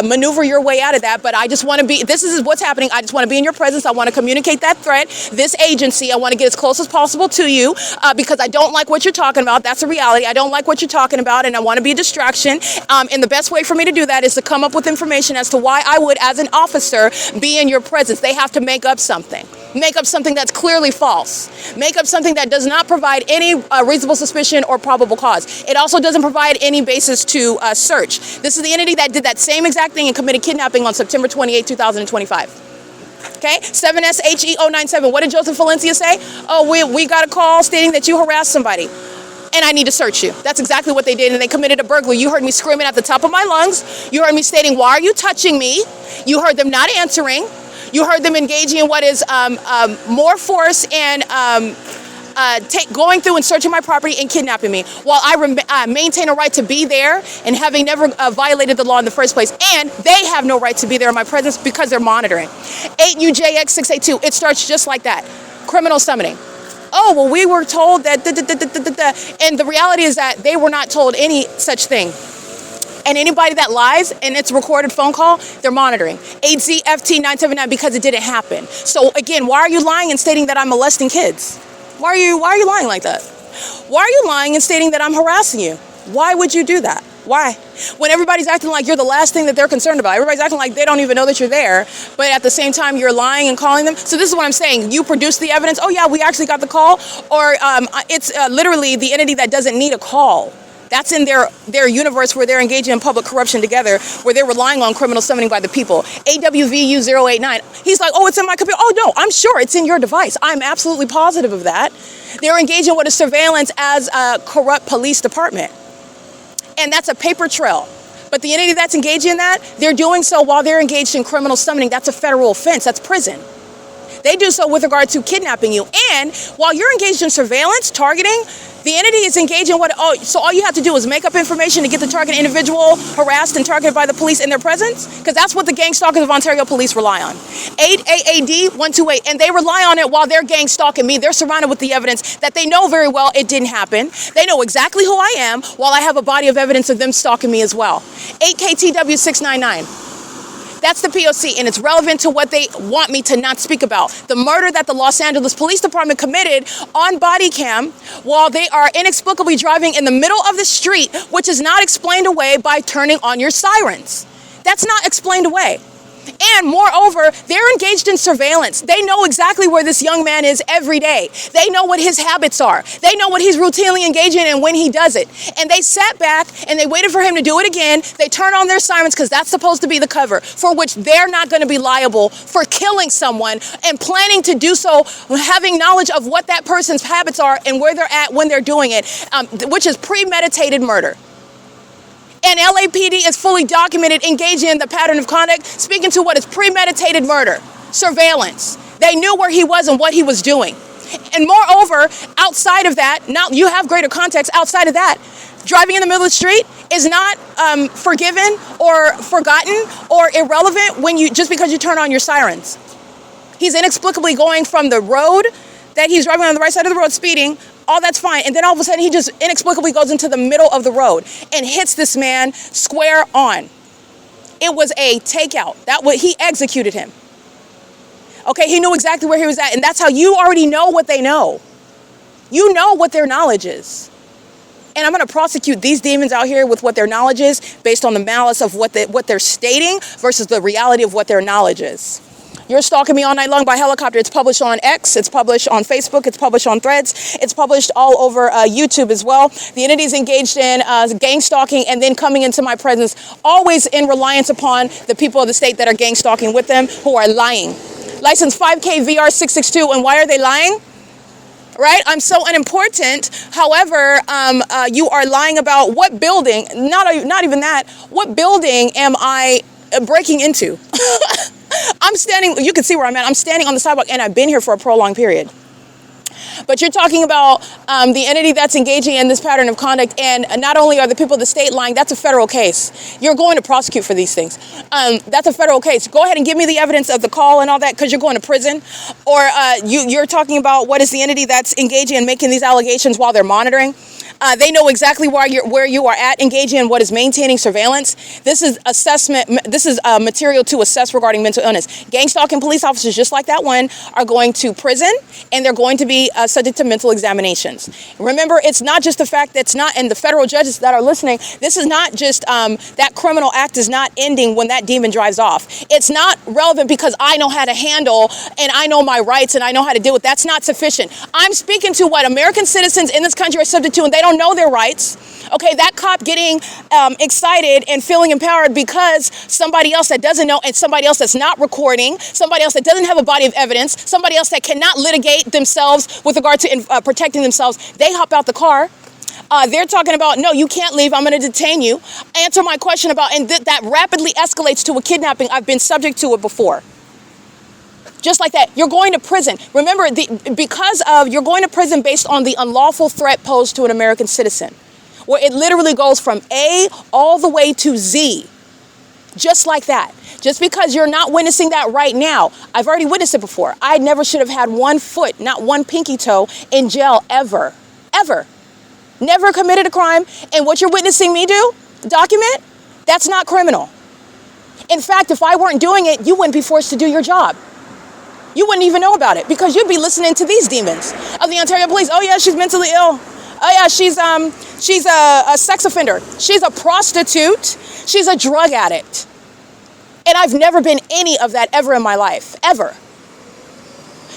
maneuver your way out of that, but I just want to be, this is what's happening. I just want to be in your presence. I want to communicate that threat. This agency, I want to get as close as possible to you because I don't like what you're talking about. That's a reality. I don't like what you're talking about, and I want to be a distraction. And the best way for me to do that is to come up with information as to why I would, as an officer, be in your presence. They have to make up something. Make up something that's clearly false. Make up something that does not provide any reasonable suspicion or probable cause. It also doesn't provide any basis to search. This is the entity that did that same exact thing and committed kidnapping on September 28, 2025. Okay, 7SHE097. What did Joseph Valencia say? Oh, we got a call stating that you harassed somebody and I need to search you. That's exactly what they did, and they committed a burglary. You heard me screaming at the top of my lungs. You heard me stating, why are you touching me? You heard them not answering. You heard them engaging in what is more force and going through and searching my property and kidnapping me while I maintain a right to be there and having never violated the law in the first place. And they have no right to be there in my presence because they're monitoring. 8UJX682, it starts just like that. Criminal summoning. Oh, well, we were told that, and the reality is that they were not told any such thing. And anybody that lies and it's a recorded phone call, they're monitoring. 8ZFT979 because it didn't happen. So again, why are you lying and stating that I'm molesting kids? Why are you lying like that? Why are you lying and stating that I'm harassing you? Why would you do that? Why? When everybody's acting like you're the last thing that they're concerned about. Everybody's acting like they don't even know that you're there, but at the same time you're lying and calling them. So this is what I'm saying. You produce the evidence. Oh yeah, we actually got the call. Or it's literally the entity that doesn't need a call. That's in their universe where they're engaging in public corruption together, where they're relying on criminal summoning by the people. AWVU089. He's like, oh, it's in my computer. Oh, no, I'm sure it's in your device. I'm absolutely positive of that. They're engaging with a surveillance as a corrupt police department. And that's a paper trail. But the entity that's engaged in that, they're doing so while they're engaged in criminal summoning. That's a federal offense. That's prison. They do so with regard to kidnapping you. And while you're engaged in surveillance, targeting, the entity is engaged in so all you have to do is make up information to get the target individual harassed and targeted by the police in their presence? Because that's what the Gang Stalkers of Ontario Police rely on. 8 AAD 128, and they rely on it while they're gang stalking me. They're surrounded with the evidence that they know very well it didn't happen. They know exactly who I am while I have a body of evidence of them stalking me as well. 8 KTW 699. That's the P.O.C. and it's relevant to what they want me to not speak about. The murder that the Los Angeles Police Department committed on body cam while they are inexplicably driving in the middle of the street, which is not explained away by turning on your sirens. That's not explained away. And moreover, they're engaged in surveillance. They know exactly where this young man is every day. They know what his habits are. They know what he's routinely engaged in and when he does it. And they sat back and they waited for him to do it again. They turn on their sirens because that's supposed to be the cover for which they're not going to be liable for killing someone and planning to do so, having knowledge of what that person's habits are and where they're at when they're doing it, which is premeditated murder. And L.A.P.D. is fully documented engaging in the pattern of conduct, speaking to what is premeditated murder, surveillance. They knew where he was and what he was doing. And moreover, outside of that, now you have greater context outside of that. Driving in the middle of the street is not forgiven or forgotten or irrelevant when just because you turn on your sirens. He's inexplicably going from the road that he's driving on the right side of the road, speeding. All that's fine. And then all of a sudden he just inexplicably goes into the middle of the road and hits this man square on. It was a takeout. He executed him. Okay, he knew exactly where he was at. And that's how you already know what they know. You know what their knowledge is. And I'm going to prosecute these demons out here with what their knowledge is based on the malice of what they're stating versus the reality of what their knowledge is. You're stalking me all night long by helicopter. It's published on X, it's published on Facebook, it's published on Threads, it's published all over YouTube as well. The entity's engaged in gang stalking and then coming into my presence, always in reliance upon the people of the state that are gang stalking with them who are lying. License 5K VR 662, and why are they lying? Right? I'm so unimportant. However, you are lying about what building, not even that, what building am I breaking into? I'm standing, you can see where I'm at. I'm standing on the sidewalk and I've been here for a prolonged period. But you're talking about the entity that's engaging in this pattern of conduct, and not only are the people of the state lying, that's a federal case. You're going to prosecute for these things. That's a federal case. Go ahead and give me the evidence of the call and all that, because you're going to prison. Or you're talking about what is the entity that's engaging in making these allegations while they're monitoring. They know exactly where you are at, engaging in what is maintaining surveillance. This is assessment. This is material to assess regarding mental illness. Gang stalking police officers, just like that one, are going to prison, and they're going to be subject to mental examinations. Remember, it's not just the fact that it's not, and the federal judges that are listening, this is not just that criminal act is not ending when that demon drives off. It's not relevant because I know how to handle and I know my rights and I know how to deal with. That's not sufficient. I'm speaking to what American citizens in this country are subject to, and they don't know their rights. Okay, that cop getting excited and feeling empowered because somebody else that doesn't know, and somebody else that's not recording, somebody else that doesn't have a body of evidence, somebody else that cannot litigate themselves with regard to protecting themselves, they hop out the car. They're talking about, no, you can't leave, I'm going to detain you. Answer my question about, and that rapidly escalates to a kidnapping. I've been subject to it before. Just like that, you're going to prison. Remember, you're going to prison based on the unlawful threat posed to an American citizen, where it literally goes from A all the way to Z. Just like that. Just because you're not witnessing that right now. I've already witnessed it before. I never should have had one foot, not one pinky toe, in jail ever. Ever. Never committed a crime. And what you're witnessing me do, document, that's not criminal. In fact, if I weren't doing it, you wouldn't be forced to do your job. You wouldn't even know about it because you'd be listening to these demons of the Ontario Police. Oh yeah, she's mentally ill. Oh yeah, she's a sex offender. She's a prostitute. She's a drug addict. And I've never been any of that ever in my life, ever.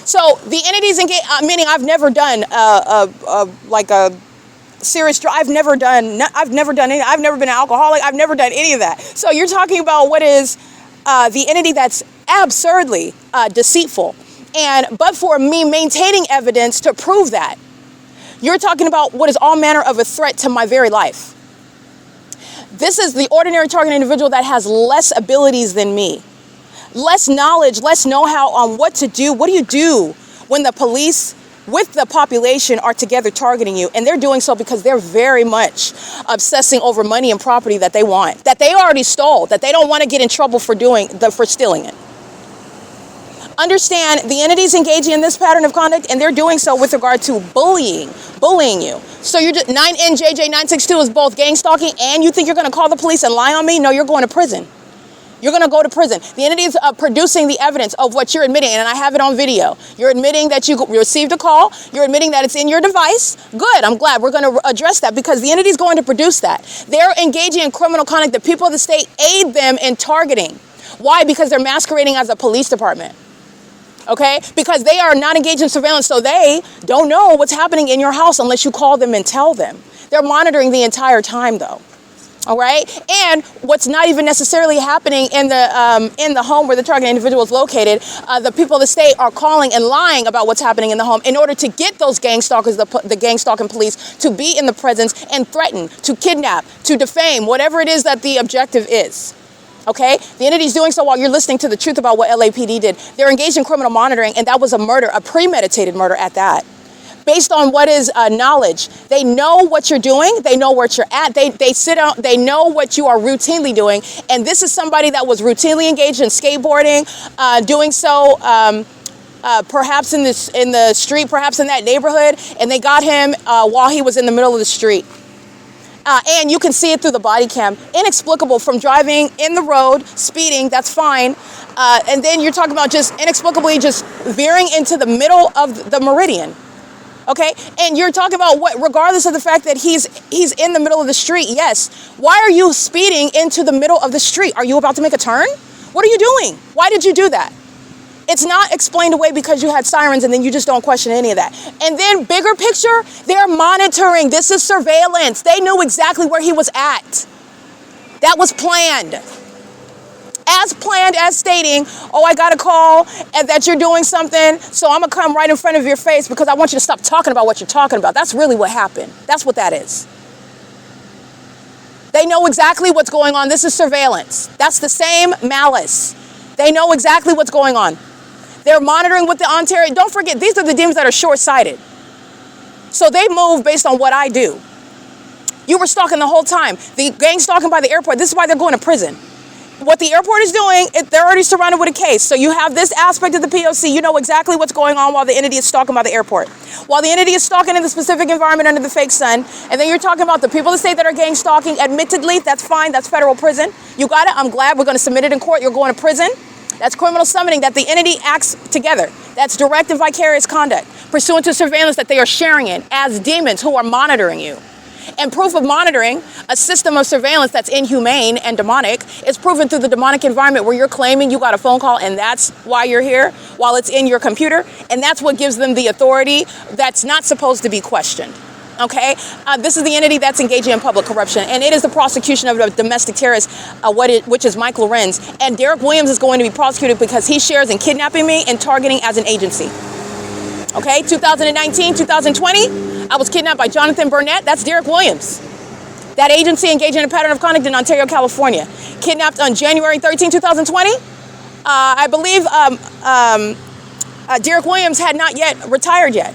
So the entities engaged, meaning I've never done like a serious drug. I've never done any. I've never been an alcoholic. I've never done any of that. So you're talking about what is the entity that's absurdly deceitful, but for me maintaining evidence to prove that, you're talking about what is all manner of a threat to my very life. This is the ordinary target individual that has less abilities than me, less knowledge, less know-how on what to do. What do you do when the police with the population are together targeting you? And they're doing so because they're very much obsessing over money and property that they want, that they already stole, that they don't want to get in trouble for stealing it. Understand, the entities engaging in this pattern of conduct, and they're doing so with regard to bullying you. So you're just 9NJJ962 is both gang stalking, and you think you're going to call the police and lie on me? No, you're going to prison. You're going to go to prison. The entity is producing the evidence of what you're admitting, and I have it on video. You're admitting that you received a call. You're admitting that it's in your device. Good. I'm glad. We're going to address that because the entity is going to produce that. They're engaging in criminal conduct. The people of the state aid them in targeting. Why? Because they're masquerading as a police department. Okay? Because they are not engaged in surveillance, so they don't know what's happening in your house unless you call them and tell them. They're monitoring the entire time, though. All right? And what's not even necessarily happening in the home where the target individual is located, the people of the state are calling and lying about what's happening in the home in order to get those gang stalkers, the gang stalking police, to be in the presence and threaten, to kidnap, to defame, whatever it is that the objective is. Okay? The entity is doing so while you're listening to the truth about what L.A.P.D did. They're engaged in criminal monitoring, and that was a murder, a premeditated murder at that. Based on what is knowledge. They know what you're doing. They know where you're at. They sit out. They know what you are routinely doing. And this is somebody that was routinely engaged in skateboarding, doing so perhaps in the street, perhaps in that neighborhood. And they got him while he was in the middle of the street. And you can see it through the body cam. Inexplicable from driving in the road, speeding, that's fine. And then you're talking about just inexplicably just veering into the middle of the meridian. Okay, and you're talking about what, regardless of the fact that he's in the middle of the street, yes. Why are you speeding into the middle of the street? Are you about to make a turn? What are you doing? Why did you do that? It's not explained away because you had sirens and then you just don't question any of that. And then bigger picture, they're monitoring. This is surveillance. They knew exactly where he was at. That was planned. As planned, as stating, oh, I got a call and that you're doing something, so I'm going to come right in front of your face because I want you to stop talking about what you're talking about. That's really what happened. That's what that is. They know exactly what's going on. This is surveillance. That's the same malice. They know exactly what's going on. They're monitoring with the Ontario. Don't forget, these are the demons that are short-sighted. So they move based on what I do. You were stalking the whole time. The gang stalking by the airport, this is why they're going to prison. What the airport is doing, they're already surrounded with a case. So you have this aspect of the P.O.C. You know exactly what's going on while the entity is stalking by the airport. While the entity is stalking in the specific environment under the fake sun. And then you're talking about the people of the state that are gang stalking. Admittedly, that's fine. That's federal prison. You got it. I'm glad. We're going to submit it in court. You're going to prison. That's criminal summoning, that the entity acts together. That's direct and vicarious conduct pursuant to surveillance that they are sharing in as demons who are monitoring you. And proof of monitoring, a system of surveillance that's inhumane and demonic, is proven through the demonic environment where you're claiming you got a phone call and that's why you're here, while it's in your computer. And that's what gives them the authority that's not supposed to be questioned. Okay? This is the entity that's engaging in public corruption. And it is the prosecution of a domestic terrorist, which is Mike Lorenz. And Derek Williams is going to be prosecuted because he shares in kidnapping me and targeting as an agency. Okay? 2019, 2020. I was kidnapped by Jonathan Burnett. That's Derek Williams. That agency engaged in a pattern of conduct in Ontario, California. Kidnapped on January 13, 2020. I believe Derek Williams had not yet retired yet.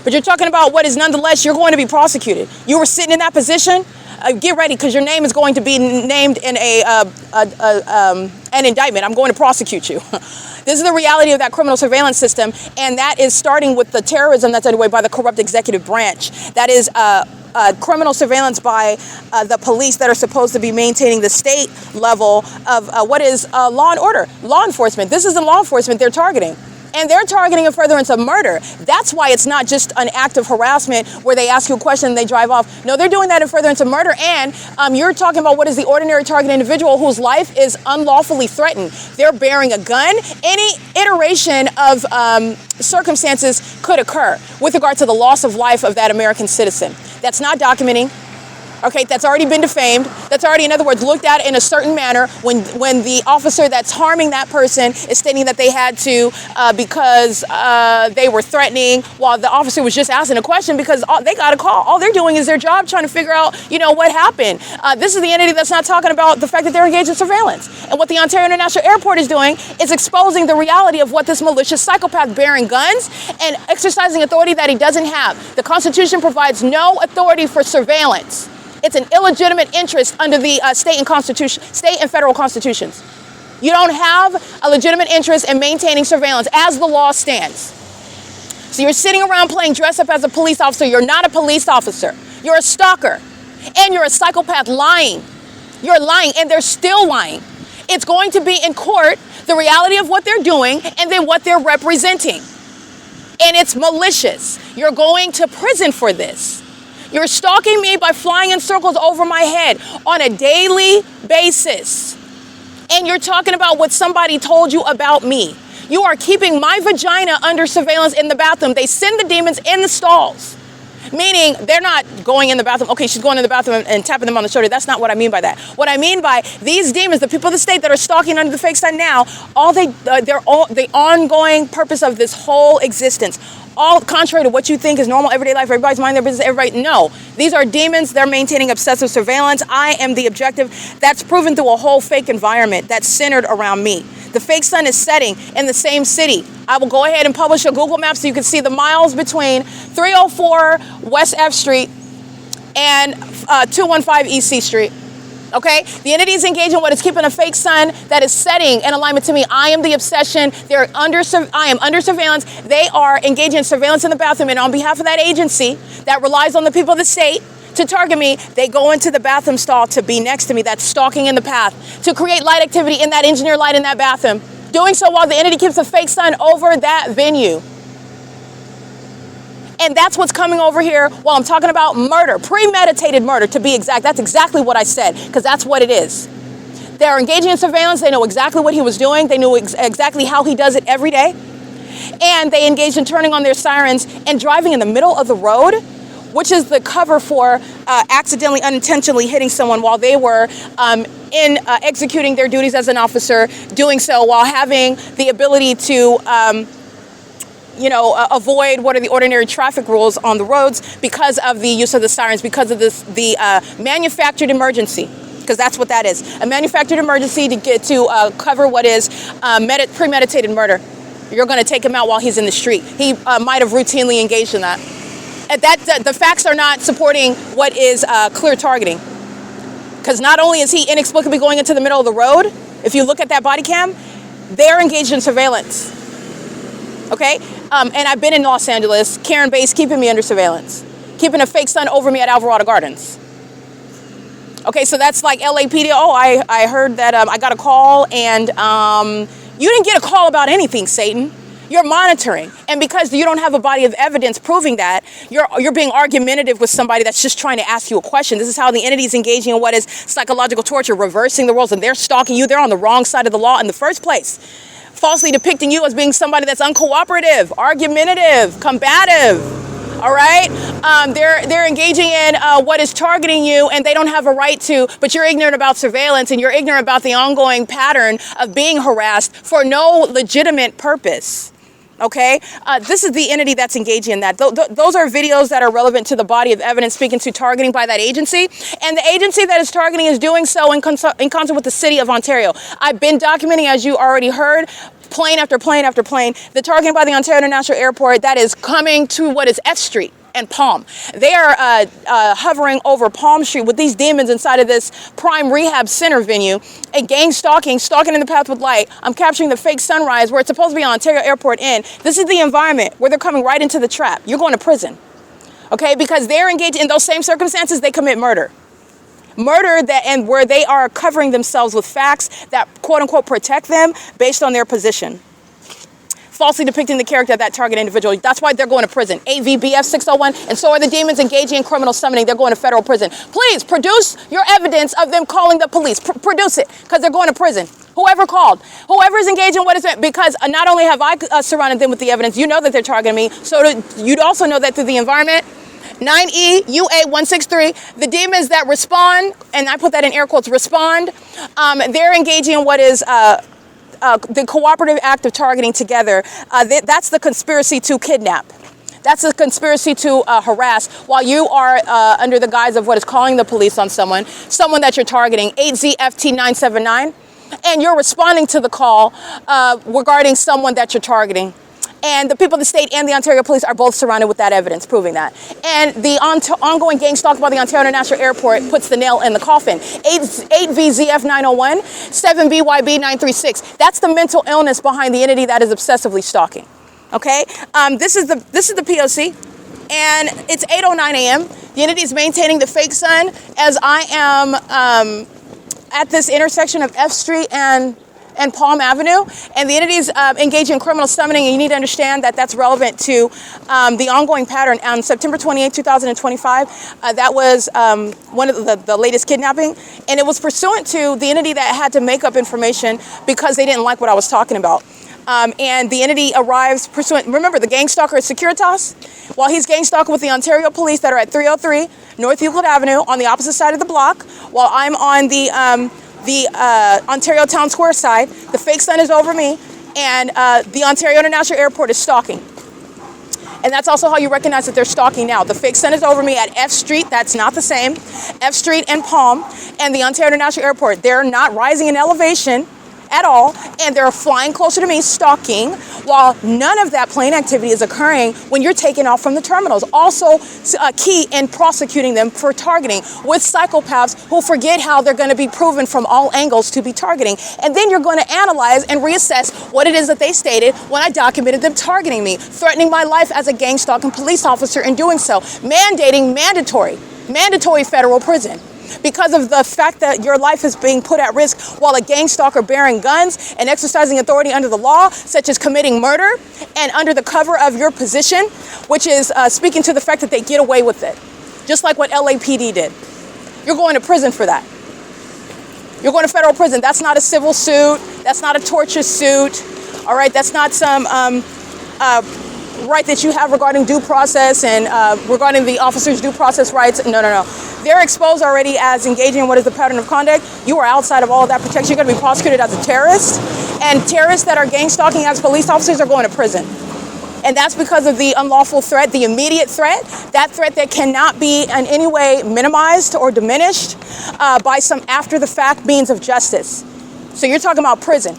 But you're talking about what is nonetheless, you're going to be prosecuted. You were sitting in that position. Get ready, because your name is going to be named in an indictment. I'm going to prosecute you. This is the reality of that criminal surveillance system, and that is starting with the terrorism that's underway by the corrupt executive branch. That is criminal surveillance by the police that are supposed to be maintaining the state level of what is law and order, law enforcement. This isn't law enforcement they're targeting. And they're targeting a furtherance of murder. That's why it's not just an act of harassment where they ask you a question and they drive off. No, they're doing that in furtherance of murder. And you're talking about what is the ordinary target individual whose life is unlawfully threatened. They're bearing a gun. Any iteration of circumstances could occur with regard to the loss of life of that American citizen. That's not documenting. Okay, that's already been defamed. That's already, in other words, looked at in a certain manner when the officer that's harming that person is stating that they had to because they were threatening, while the officer was just asking a question because they got a call. All they're doing is their job, trying to figure out, what happened. This is the entity that's not talking about the fact that they're engaged in surveillance. And what the Ontario International Airport is doing is exposing the reality of what this malicious psychopath bearing guns and exercising authority that he doesn't have. The Constitution provides no authority for surveillance. It's an illegitimate interest under the state and federal constitutions. You don't have a legitimate interest in maintaining surveillance as the law stands. So you're sitting around playing dress up as a police officer. You're not a police officer. You're a stalker. And you're a psychopath lying. You're lying, and they're still lying. It's going to be in court, the reality of what they're doing and then what they're representing. And it's malicious. You're going to prison for this. You're stalking me by flying in circles over my head on a daily basis. And you're talking about what somebody told you about me. You are keeping my vagina under surveillance in the bathroom. They send the demons in the stalls. Meaning they're not going in the bathroom. Okay, she's going in the bathroom and tapping them on the shoulder. That's not what I mean by that. What I mean by these demons, the people of the state that are stalking under the fake sun now, the ongoing purpose of this whole existence, all contrary to what you think is normal everyday life, everybody's minding their business, no. These are demons. They're maintaining obsessive surveillance. I am the objective. That's proven through a whole fake environment that's centered around me. The fake sun is setting in the same city. I will go ahead and publish a Google map so you can see the miles between 304 West F Street and 215 E.C. Street. Okay? The entity is engaging in what is keeping a fake sun that is setting in alignment to me. I am the obsession. I am under surveillance. They are engaging in surveillance in the bathroom. And on behalf of that agency that relies on the people of the state to target me, they go into the bathroom stall to be next to me. That's stalking in the path. To create light activity in that engineer light in that bathroom. Doing so while the entity keeps a fake sun over that venue. And that's what's coming over here while I'm talking about murder, premeditated murder to be exact. That's exactly what I said, because that's what it is. They're engaging in surveillance. They know exactly what he was doing. They knew exactly how he does it every day. And they engaged in turning on their sirens and driving in the middle of the road, which is the cover for accidentally, unintentionally hitting someone while they were executing their duties as an officer, doing so while having the ability to avoid what are the ordinary traffic rules on the roads because of the use of the sirens, because of the manufactured emergency, because that's what that is. A manufactured emergency to cover what is premeditated murder. You're going to take him out while he's in the street. He might have routinely engaged in that. The facts are not supporting what is clear targeting. Because not only is he inexplicably going into the middle of the road, if you look at that body cam, they're engaged in surveillance. Okay? And I've been in Los Angeles, Karen Bass keeping me under surveillance, keeping a fake sun over me at Alvarado Gardens. Okay, so that's like L.A.P.D. Oh, I heard that I got a call, and you didn't get a call about anything, Satan. You're monitoring. And because you don't have a body of evidence proving that, you're being argumentative with somebody that's just trying to ask you a question. This is how the entity is engaging in what is psychological torture, reversing the roles, and they're stalking you. They're on the wrong side of the law in the first place. Falsely depicting you as being somebody that's uncooperative, argumentative, combative. All right? They're engaging in what is targeting you, and they don't have a right to, but you're ignorant about surveillance, and you're ignorant about the ongoing pattern of being harassed for no legitimate purpose. Okay? This is the entity that's engaging in that. Those are videos that are relevant to the body of evidence speaking to targeting by that agency. And the agency that is targeting is doing so in concert with the city of Ontario. I've been documenting, as you already heard, plane after plane after plane, the targeting by the Ontario International Airport that is coming to what is F Street and Palm. They are hovering over Palm Street with these demons inside of this prime rehab center venue, and gang stalking in the path with light. I'm capturing the fake sunrise where it's supposed to be on Ontario Airport Inn. This is the environment where they're coming right into the trap. You're going to prison, okay? Because they're engaged in those same circumstances, they commit murder. And where they are covering themselves with facts that quote unquote protect them based on their position. Falsely depicting the character of that target individual. That's why they're going to prison. AVBF 601, and so are the demons engaging in criminal summoning. They're going to federal prison. Please produce your evidence of them calling the police. Produce it, because they're going to prison. Whoever called, whoever is engaged in what is it, because not only have I surrounded them with the evidence, you know that they're targeting me, so you'd also know that through the environment 9E UA163, the demons that respond, and I put that in air quotes, respond, they're engaging in what is the cooperative act of targeting together. That's the conspiracy to kidnap. That's a conspiracy to harass while you are under the guise of what is calling the police on someone that you're targeting, 8ZFT979, and you're responding to the call regarding someone that you're targeting. And the people of the state and the Ontario police are both surrounded with that evidence proving that. And the ongoing gang stalking by the Ontario International Airport puts the nail in the coffin. 8VZF901, 7BYB936. That's the mental illness behind the entity that is obsessively stalking. Okay? This is the P.O.C. and it's 8:09 a.m. The entity is maintaining the fake sun as I am at this intersection of F Street and Palm Avenue, and the entities engaging in criminal summoning, and you need to understand that that's relevant to the ongoing pattern. On September 28, 2025, that was one of the latest kidnapping, and it was pursuant to the entity that had to make up information because they didn't like what I was talking about. And the entity arrives pursuant, remember the gang stalker is Securitas, while he's gang stalking with the Ontario police that are at 303 North Euclid Avenue on the opposite side of the block, while I'm on the Ontario Town Square side. The fake sun is over me, and the Ontario International Airport is stalking. And that's also how you recognize that they're stalking now. The fake sun is over me at F Street, that's not the same, F Street and Palm, and the Ontario International Airport. They're not rising in elevation at all, and they're flying closer to me, stalking, while none of that plane activity is occurring when you're taking off from the terminals. Also key in prosecuting them for targeting with psychopaths who forget how they're going to be proven from all angles to be targeting. And then you're going to analyze and reassess what it is that they stated when I documented them targeting me, threatening my life as a gang stalking police officer in doing so, mandating mandatory federal prison, because of the fact that your life is being put at risk while a gang stalker bearing guns and exercising authority under the law, such as committing murder, and under the cover of your position, which is speaking to the fact that they get away with it, just like what L.A.P.D did. You're going to prison for that. You're going to federal prison. That's not a civil suit. That's not a torture suit. All right, that's not some right that you have regarding due process and regarding the officer's due process rights. No. They're exposed already as engaging in what is the pattern of conduct. You are outside of all of that protection. You're going to be prosecuted as a terrorist. And terrorists that are gang stalking as police officers are going to prison. And that's because of the unlawful threat, the immediate threat, that threat that cannot be in any way minimized or diminished by some after-the-fact means of justice. So you're talking about prison.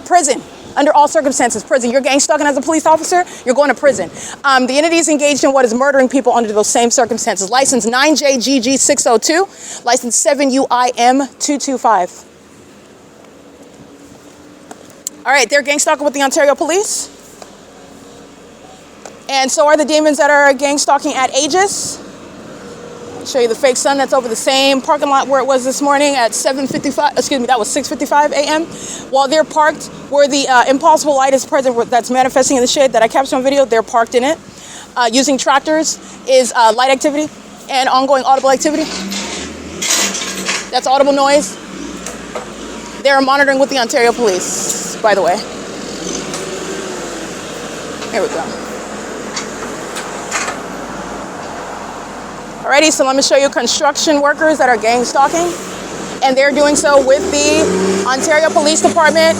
Prison. Under all circumstances, prison. You're gang stalking as a police officer, you're going to prison. The entity is engaged in what is murdering people under those same circumstances. License 9JGG602, license 7UIM225. All right, they're gang stalking with the Ontario police. And so are the demons that are gang stalking at Aegis. I'll show you the fake sun that's over the same parking lot where it was this morning at 7:55, excuse me, that was 6:55 a.m. While they're parked where the impossible light is present that's manifesting in the shade that I captured on video, they're parked in it. Using tractors is light activity and ongoing audible activity. That's audible noise. They're monitoring with the Ontario police, by the way. Here we go. Alrighty, so let me show you construction workers that are gang stalking, and they're doing so with the Ontario Police Department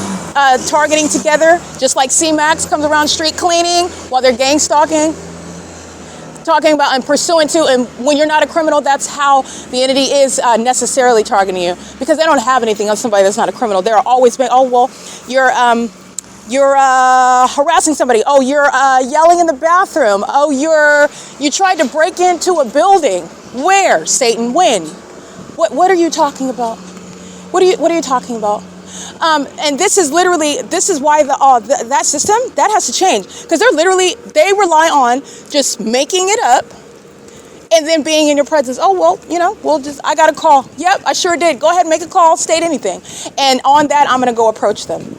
targeting together, just like CMAX comes around street cleaning while they're gang stalking, talking about and pursuant to, and when you're not a criminal, that's how the entity is necessarily targeting you, because they don't have anything on somebody that's not a criminal. They're always been, oh, well, you're harassing somebody. Oh, you're yelling in the bathroom. Oh, you tried to break into a building. Where, Satan? When? What are you talking about? What are you talking about? And this is why that system that has to change, because they rely on just making it up and then being in your presence. Oh, well, I got a call. Yep, I sure did. Go ahead and make a call, state anything. And on that, I'm going to go approach them.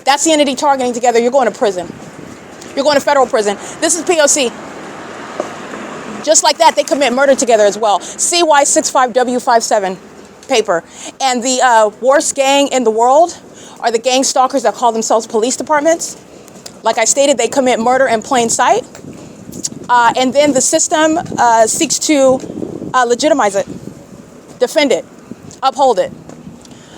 That's the entity targeting together. You're going to prison. You're going to federal prison. This is P.O.C. Just like that, they commit murder together as well. CY65W57 paper. And the worst gang in the world are the gang stalkers that call themselves police departments. Like I stated, they commit murder in plain sight. and then the system seeks to legitimize it, defend it, uphold it.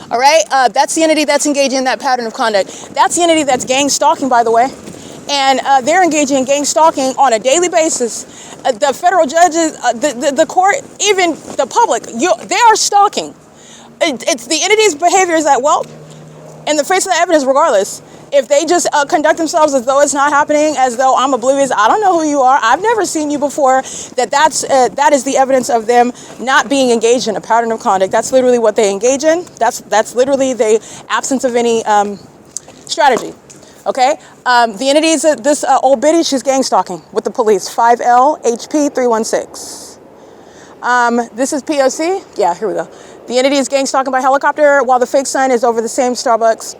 All right, that's the entity that's engaging in that pattern of conduct. That's the entity that's gang stalking, by the way. And they're engaging in gang stalking on a daily basis. The federal judges, the court, even the public, they are stalking. It's the entity's behaviors that, well, in the face of the evidence, regardless, if they just conduct themselves as though it's not happening, as though I'm oblivious, I don't know who you are, I've never seen you before, that is the evidence of them not being engaged in a pattern of conduct. That's literally what they engage in. That's literally the absence of any strategy. Okay, the entity is this old biddy. She's gang stalking with the police. 5L HP 316. This is P.O.C. Yeah, here we go. The entity is gang stalking by helicopter while the fake sun is over the same Starbucks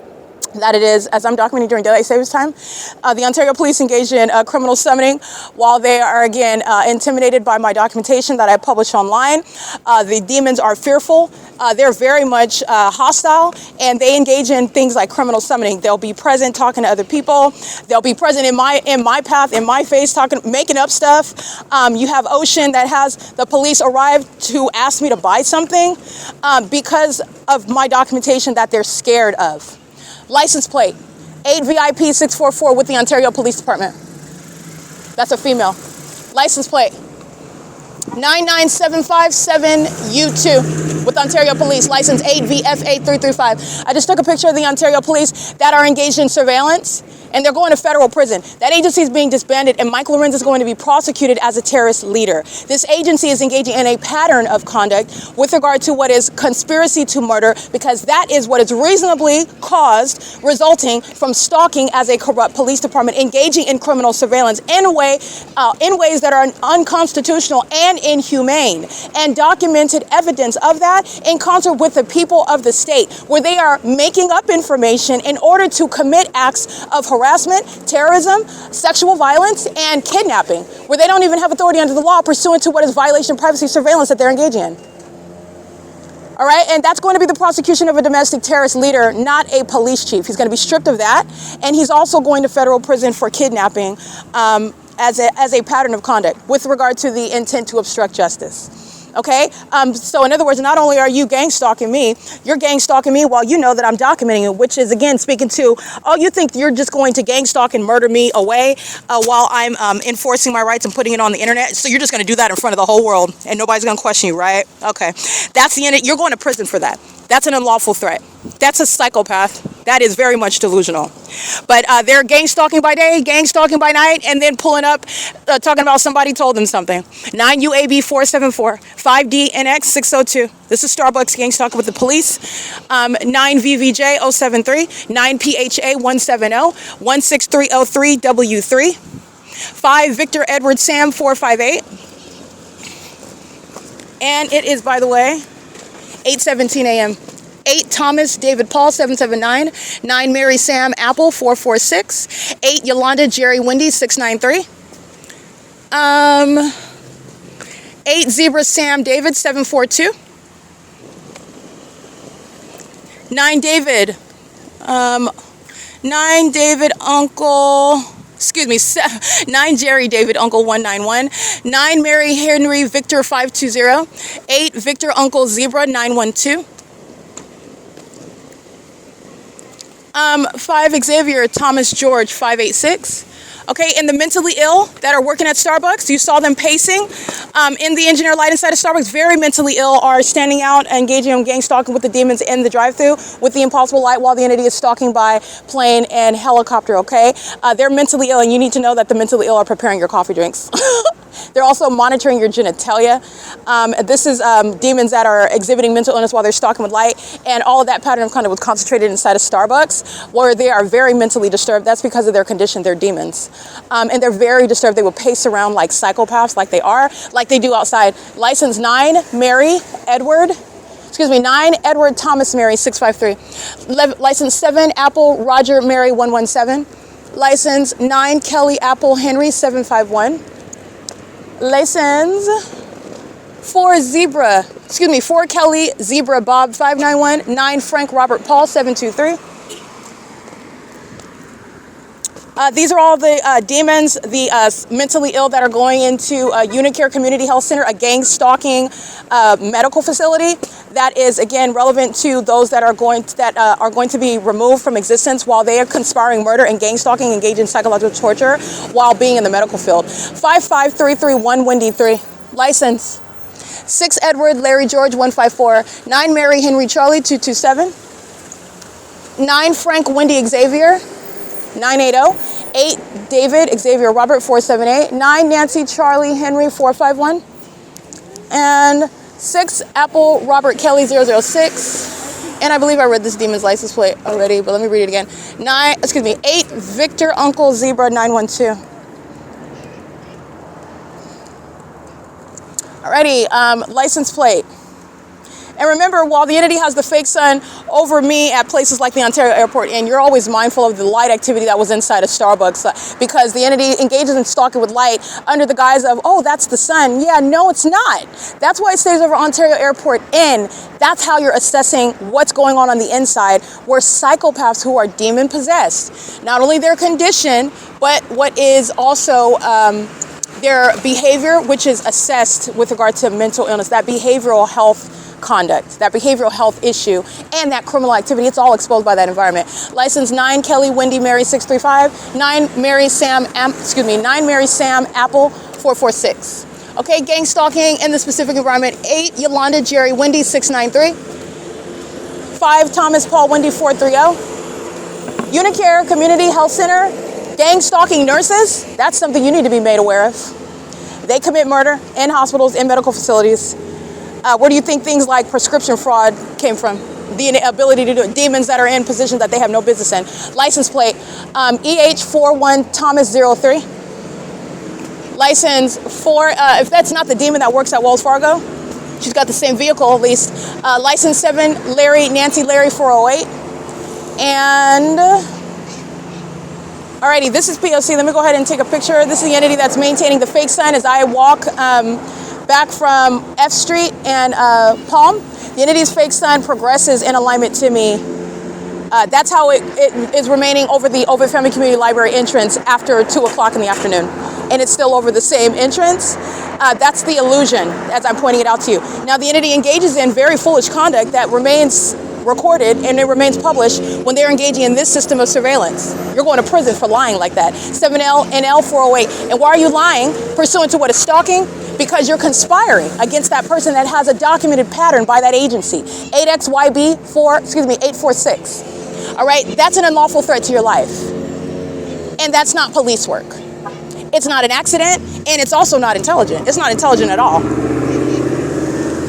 that it is, as I'm documenting during daylight savings time. The Ontario Police engaged in criminal summoning while they are, again, intimidated by my documentation that I publish online. The demons are fearful. They're very much hostile, and they engage in things like criminal summoning. They'll be present talking to other people. They'll be present in my path, in my face, making up stuff. You have Ocean that has the police arrive to ask me to buy something because of my documentation that they're scared of. License plate, 8VIP 644 with the Ontario Police Department. That's a female. License plate, 99757U2 with Ontario Police, license 8VFA335. I just took a picture of the Ontario Police that are engaged in surveillance, and they're going to federal prison. That agency is being disbanded, and Mike LORENZ is going to be prosecuted as a terrorist leader. This agency is engaging in a pattern of conduct with regard to what is conspiracy to murder, because that is what is reasonably caused, resulting from stalking as a corrupt police department, engaging in criminal surveillance in ways that are unconstitutional and inhumane, and documented evidence of that in concert with the people of the state, where they are making up information in order to commit acts of harassment, terrorism, sexual violence, and kidnapping, where they don't even have authority under the law pursuant to what is violation of privacy surveillance that they're engaging in. All right, and that's going to be the prosecution of a domestic terrorist leader, not a police chief. He's going to be stripped of that, and he's also going to federal prison for kidnapping as a pattern of conduct with regard to the intent to obstruct justice. Okay, so in other words, not only are you gang stalking me, you're gang stalking me while you know that I'm documenting it, which is, again, speaking to, oh, you think you're just going to gang stalk and murder me away while I'm enforcing my rights and putting it on the internet? So you're just going to do that in front of the whole world and nobody's going to question you, right? Okay, that's the end. You're going to prison for that. That's an unlawful threat. That's a psychopath. That is very much delusional. But they're gang stalking by day, gang stalking by night, and then pulling up, talking about somebody told them something. 9UAB 474, 5DNX 602. This is Starbucks gang stalking with the police. 9VVJ 073, 9PHA 170, 16303W3, 5 Victor Edward Sam 458. And it is, by the way, 8:17 a.m. 8 Thomas David Paul 779, 9 Mary Sam Apple 446, 8 Yolanda Jerry Wendy 693, 8 Zebra Sam David 742, 9 David 9 David Uncle, 9 Jerry David Uncle 191, 9 Mary Henry Victor 520, 8 Victor Uncle Zebra 912, 5 Xavier Thomas George 586. Okay, and the mentally ill that are working at Starbucks, you saw them pacing in the engineer light inside of Starbucks. Very mentally ill are standing out, engaging in gang stalking with the demons in the drive-thru with the impossible light while the entity is stalking by plane and helicopter. Okay, they're mentally ill, and you need to know that the mentally ill are preparing your coffee drinks. They're also monitoring your genitalia. This is demons that are exhibiting mental illness while they're stalking with light, and all of that pattern of conduct was concentrated inside of Starbucks, where they are very mentally disturbed. That's because of their condition. They're demons, and they're very disturbed. They will pace around like psychopaths, like they are, like they do outside. License 9 Mary Edward. 9 Edward Thomas Mary 653. License 7 Apple Roger Mary 117. License 9 Kelly Apple Henry 751. License 4 Kelly Zebra Bob 591, 9 Frank Robert Paul 723. These are all the demons, the mentally ill that are going into Unicare Community Health Center, a gang stalking medical facility that is, again, relevant to those that are going to be removed from existence while they are conspiring murder and gang stalking, engage in psychological torture while being in the medical field. 55331 Wendy 3. License. 6 Edward Larry George 154. 9 Mary Henry Charlie 227. 9 Frank Wendy Xavier 980. 8 David Xavier Robert 478. 9 Nancy Charlie Henry 451. And 6 Apple Robert Kelly 006. And I believe I read this demon's license plate already, but let me read it again. 8 Victor Uncle Zebra 912. Alrighty, license plate. And remember, while the entity has the fake sun over me at places like the Ontario Airport, and you're always mindful of the light activity that was inside of Starbucks, because the entity engages in stalking with light under the guise of, oh, that's the sun. Yeah, no, it's not. That's why it stays over Ontario Airport Inn. That's how you're assessing what's going on the inside, where psychopaths who are demon possessed, not only their condition, but what is also their behavior, which is assessed with regard to mental illness, that behavioral health conduct, that behavioral health issue, and that criminal activity. It's all exposed by that environment. License 9 Kelly Wendy Mary 635. 9 Mary Sam 9 Mary Sam Apple 446. Okay, gang stalking in the specific environment. 8 Yolanda Jerry Wendy 693. 5 Thomas Paul Wendy 430. Unicare Community Health Center. Gang stalking nurses. That's something you need to be made aware of. They commit murder in hospitals, in medical facilities. Where do you think things like prescription fraud came from? The ability to do it. Demons that are in positions that they have no business in. License plate, EH41 Thomas 03. License 4, if that's not the demon that works at Wells Fargo, she's got the same vehicle at least. License 7 Larry Nancy Larry 408. And, alrighty, this is P.O.C. Let me go ahead and take a picture. This is the entity that's maintaining the fake sign as I walk back from F Street and Palm. The entity's fake sun progresses in alignment to me. That's how it is remaining over the Ovid Family Community Library entrance after 2 o'clock in the afternoon. And it's still over the same entrance. That's the illusion, as I'm pointing it out to you. Now, the entity engages in very foolish conduct that remains recorded and it remains published when they're engaging in this system of surveillance. You're going to prison for lying like that. 7L and L408. And why are you lying? Pursuant to what is stalking? Because you're conspiring against that person that has a documented pattern by that agency. 8XYB 846. All right, that's an unlawful threat to your life. And that's not police work. It's not an accident, and it's also not intelligent. It's not intelligent at all.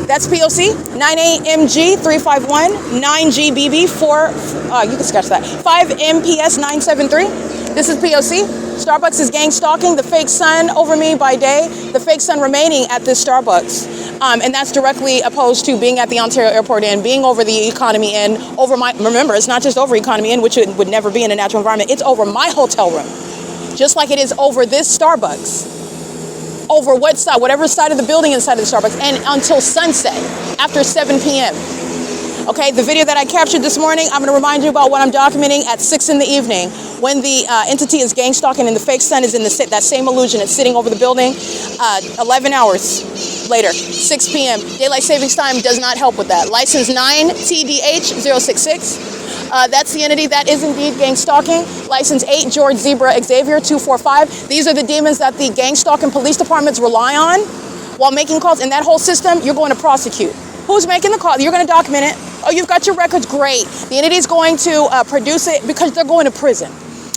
That's P.O.C. 98MG 351 9GBB 4. You can sketch that. 5MPS 973. This is P.O.C. Starbucks is gang stalking. The fake sun over me by day. The fake sun remaining at this Starbucks, and that's directly opposed to being at the Ontario Airport Inn, being over the Economy Inn, over my. Remember, it's not just over Economy Inn, which it would never be in a natural environment. It's over my hotel room, just like it is over this Starbucks. Over what side, whatever side of the building inside of the Starbucks, and until sunset, after 7 p.m. Okay, the video that I captured this morning, I'm going to remind you about what I'm documenting at 6 in the evening when the entity is gang stalking and the fake sun is in that same illusion. It's sitting over the building. 11 hours later, 6 p.m. Daylight savings time does not help with that. License 9 TDH 066. That's the entity that is indeed gang stalking. License 8 George Zebra Xavier 245. These are the demons that the gang stalking police departments rely on while making calls. In that whole system, you're going to prosecute. Who's making the call? You're going to document it. Oh, you've got your records. Great. The entity is going to produce it because they're going to prison.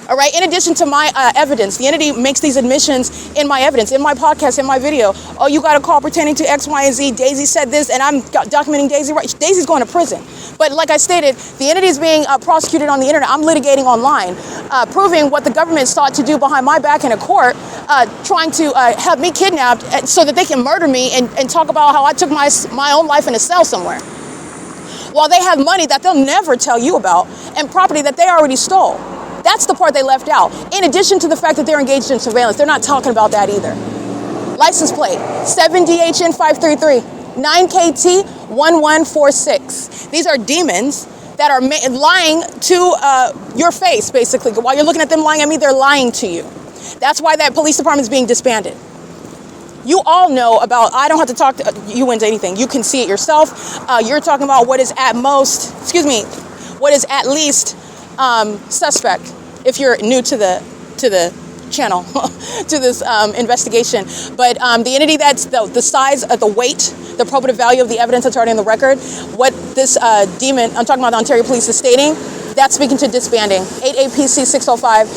All right. In addition to my evidence, the entity makes these admissions in my evidence, in my podcast, in my video. Oh, you got a call pertaining to X, Y, and Z. Daisy said this, and I'm documenting Daisy. Right? Daisy's going to prison. But like I stated, the entity is being prosecuted on the internet. I'm litigating online, proving what the government sought to do behind my back in a court, trying to have me kidnapped so that they can murder me and talk about how I took my own life in a cell somewhere. While they have money that they'll never tell you about and property that they already stole. That's the part they left out. In addition to the fact that they're engaged in surveillance, they're not talking about that either. License plate, 7DHN 533, 9KT 1146. These are demons that are lying to your face, basically. While you're looking at them lying at me, they're lying to you. That's why that police department is being disbanded. You all know about, I don't have to talk to you into anything. You can see it yourself. You're talking about what is at most, what is at least suspect if you're new to the channel, to this investigation. But the entity that's the size, the weight, the probative value of the evidence that's already on the record, what this demon, I'm talking about the Ontario Police, is stating, that's speaking to disbanding. 8 APC 605,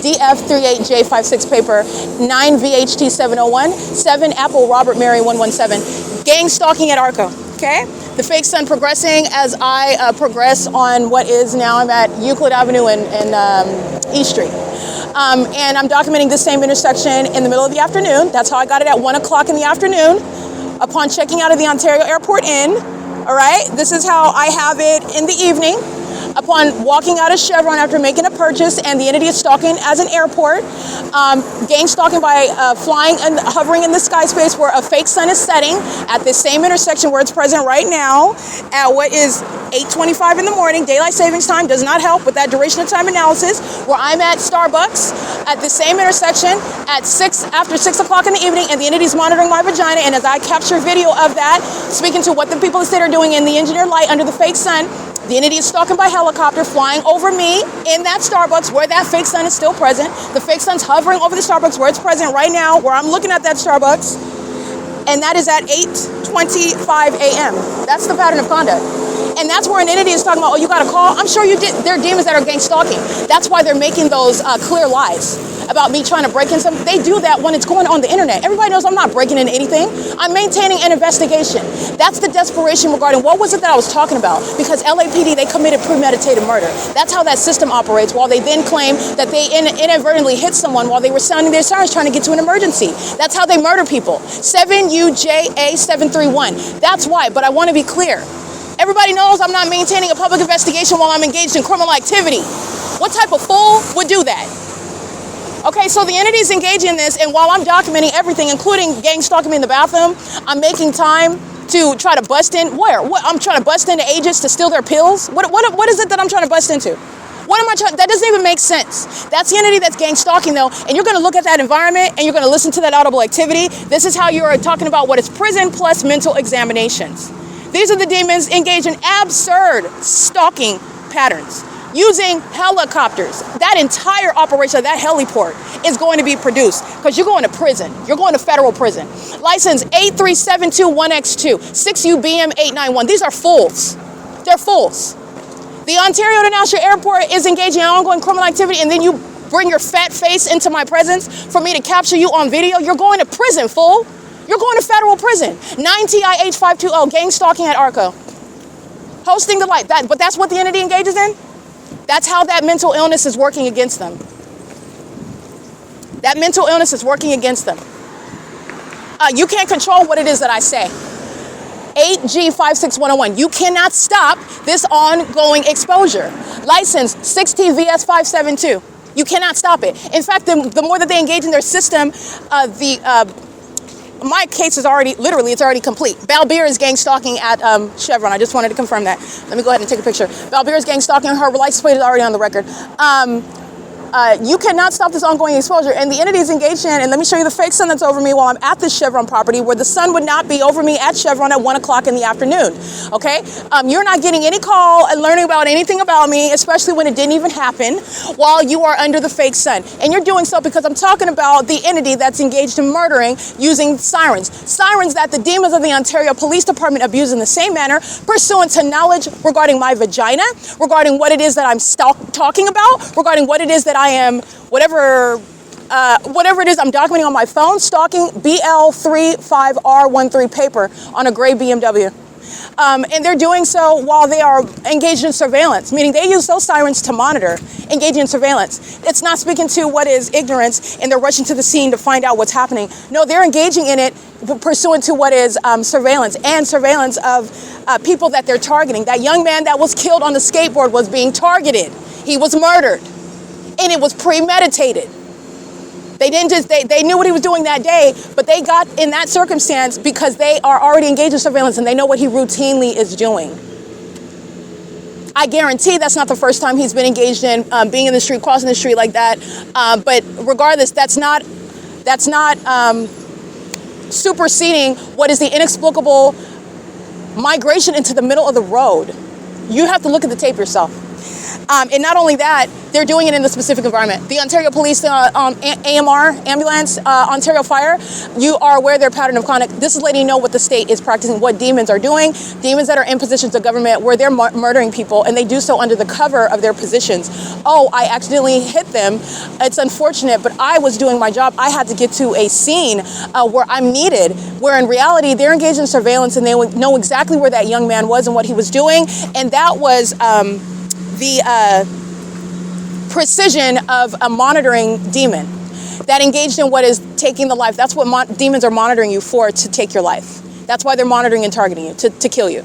DF38J56 paper, 9 VHT 701, 7 Apple Robert Mary 117. Gang stalking at ARCO, okay? The fake sun progressing as I progress on what is now, I'm at Euclid Avenue and East Street. And I'm documenting this same intersection in the middle of the afternoon. That's how I got it at 1 o'clock in the afternoon upon checking out of the Ontario Airport Inn. All right, this is how I have it in the evening. Upon walking out of Chevron after making a purchase, and the entity is stalking as an airport, gang stalking by flying and hovering in the sky space where a fake sun is setting at this same intersection where it's present right now at what is 8:25 in the morning. Daylight savings time does not help with that duration of time analysis, where I'm at Starbucks at the same intersection at after 6 o'clock in the evening, and the entity is monitoring my vagina. And as I capture video of that, speaking to what the people in the state are doing in the engineered light under the fake sun, the entity is stalking by helicopter, flying over me in that Starbucks where that fake sun is still present. The fake sun's hovering over the Starbucks where it's present right now, where I'm looking at that Starbucks. And that is at 8:25 a.m. That's the pattern of conduct. And that's where an entity is talking about, oh, you got a call? I'm sure you did. They're demons that are gang stalking. That's why they're making those clear lies about me trying to break in something. They do that when it's going on the internet. Everybody knows I'm not breaking into anything. I'm maintaining an investigation. That's the desperation regarding what was it that I was talking about? Because L.A.P.D, they committed premeditated murder. That's how that system operates, while they then claim that they inadvertently hit someone while they were sounding their sirens trying to get to an emergency. That's how they murder people. 7UJA731. That's why, but I want to be clear. Everybody knows I'm not maintaining a public investigation while I'm engaged in criminal activity. What type of fool would do that? Okay, so the entity is engaging in this, and while I'm documenting everything, including gang stalking me in the bathroom, I'm making time to try to bust in. Where? What? I'm trying to bust into agents to steal their pills? What is it that I'm trying to bust into? What am I trying? That doesn't even make sense. That's the entity that's gang stalking, though, and you're going to look at that environment and you're going to listen to that audible activity. This is how you're talking about what is prison plus mental examinations. These are the demons engaged in absurd stalking patterns using helicopters. That entire operation of that heliport is going to be produced because you're going to prison. You're going to federal prison. License 83721X2, 6UBM891. These are fools. They're fools. The Ontario International Airport is engaging in ongoing criminal activity, and then you bring your fat face into my presence for me to capture you on video. You're going to prison, fool. You're going to federal prison. 9TIH520, gang stalking at ARCO. Hosting the light. But that's what the entity engages in? That's how that mental illness is working against them. That mental illness is working against them. You can't control what it is that I say. 8G56101. You cannot stop this ongoing exposure. License 6TVS572. You cannot stop it. In fact, the more that they engage in their system, my case is already, literally, it's already complete. Balbir is gang stalking at Chevron. I just wanted to confirm that. Let me go ahead and take a picture. Balbir is gang stalking. Her license plate is already on the record. You cannot stop this ongoing exposure. And the entity is engaged in, and let me show you the fake sun that's over me while I'm at this Chevron property, where the sun would not be over me at Chevron at 1 o'clock in the afternoon. Okay? You're not getting any call and learning about anything about me, especially when it didn't even happen, while you are under the fake sun. And you're doing so because I'm talking about the entity that's engaged in murdering using sirens. Sirens that the demons of the Ontario Police Department abuse in the same manner, pursuant to knowledge regarding my vagina, regarding what it is that I'm talking about, regarding what it is that I am, whatever it is I'm documenting on my phone, stalking BL35R13 paper on a gray BMW. And they're doing so while they are engaged in surveillance, meaning they use those sirens to monitor, engaging in surveillance. It's not speaking to what is ignorance and they're rushing to the scene to find out what's happening. No, they're engaging in it pursuant to what is surveillance, and surveillance of people that they're targeting. That young man that was killed on the skateboard was being targeted. He was murdered. And it was premeditated. They didn't just, they knew what he was doing that day, but they got in that circumstance because they are already engaged in surveillance and they know what he routinely is doing. I guarantee that's not the first time he's been engaged in being in the street, crossing the street like that. But regardless, that's not superseding what is the inexplicable migration into the middle of the road. You have to look at the tape yourself. And not only that, they're doing it in the specific environment. The Ontario Police AMR, ambulance, Ontario Fire, you are aware of their pattern of conduct. This is letting you know what the state is practicing, what demons are doing, demons that are in positions of government where they're murdering people, and they do so under the cover of their positions. Oh, I accidentally hit them. It's unfortunate, but I was doing my job. I had to get to a scene where I'm needed, where in reality, they're engaged in surveillance, and they would know exactly where that young man was and what he was doing, and that was the precision of a monitoring demon that engaged in what is taking the life. That's what demons are monitoring you for, to take your life. That's why they're monitoring and targeting you, to kill you.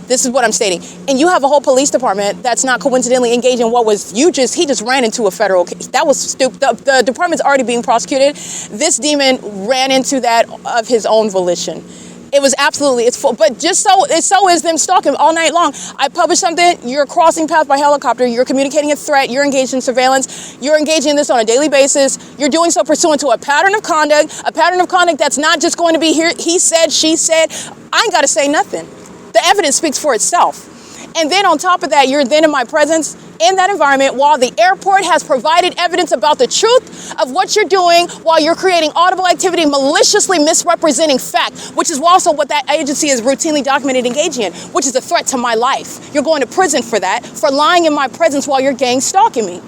This is what I'm stating. And you have a whole police department that's not coincidentally engaged in what was, he just ran into a federal case. That was stupid. The department's already being prosecuted. This demon ran into that of his own volition. It was absolutely, it's full, but just so is them stalking all night long. I publish something, you're crossing paths by helicopter, you're communicating a threat, you're engaged in surveillance, you're engaging in this on a daily basis, you're doing so pursuant to a pattern of conduct that's not just going to be here, he said, she said. I ain't got to say nothing. The evidence speaks for itself. And then on top of that, you're then in my presence in that environment while the airport has provided evidence about the truth of what you're doing, while you're creating audible activity, maliciously misrepresenting fact, which is also what that agency is routinely documented engaging in, which is a threat to my life. You're going to prison for that, for lying in my presence while you're gang stalking me.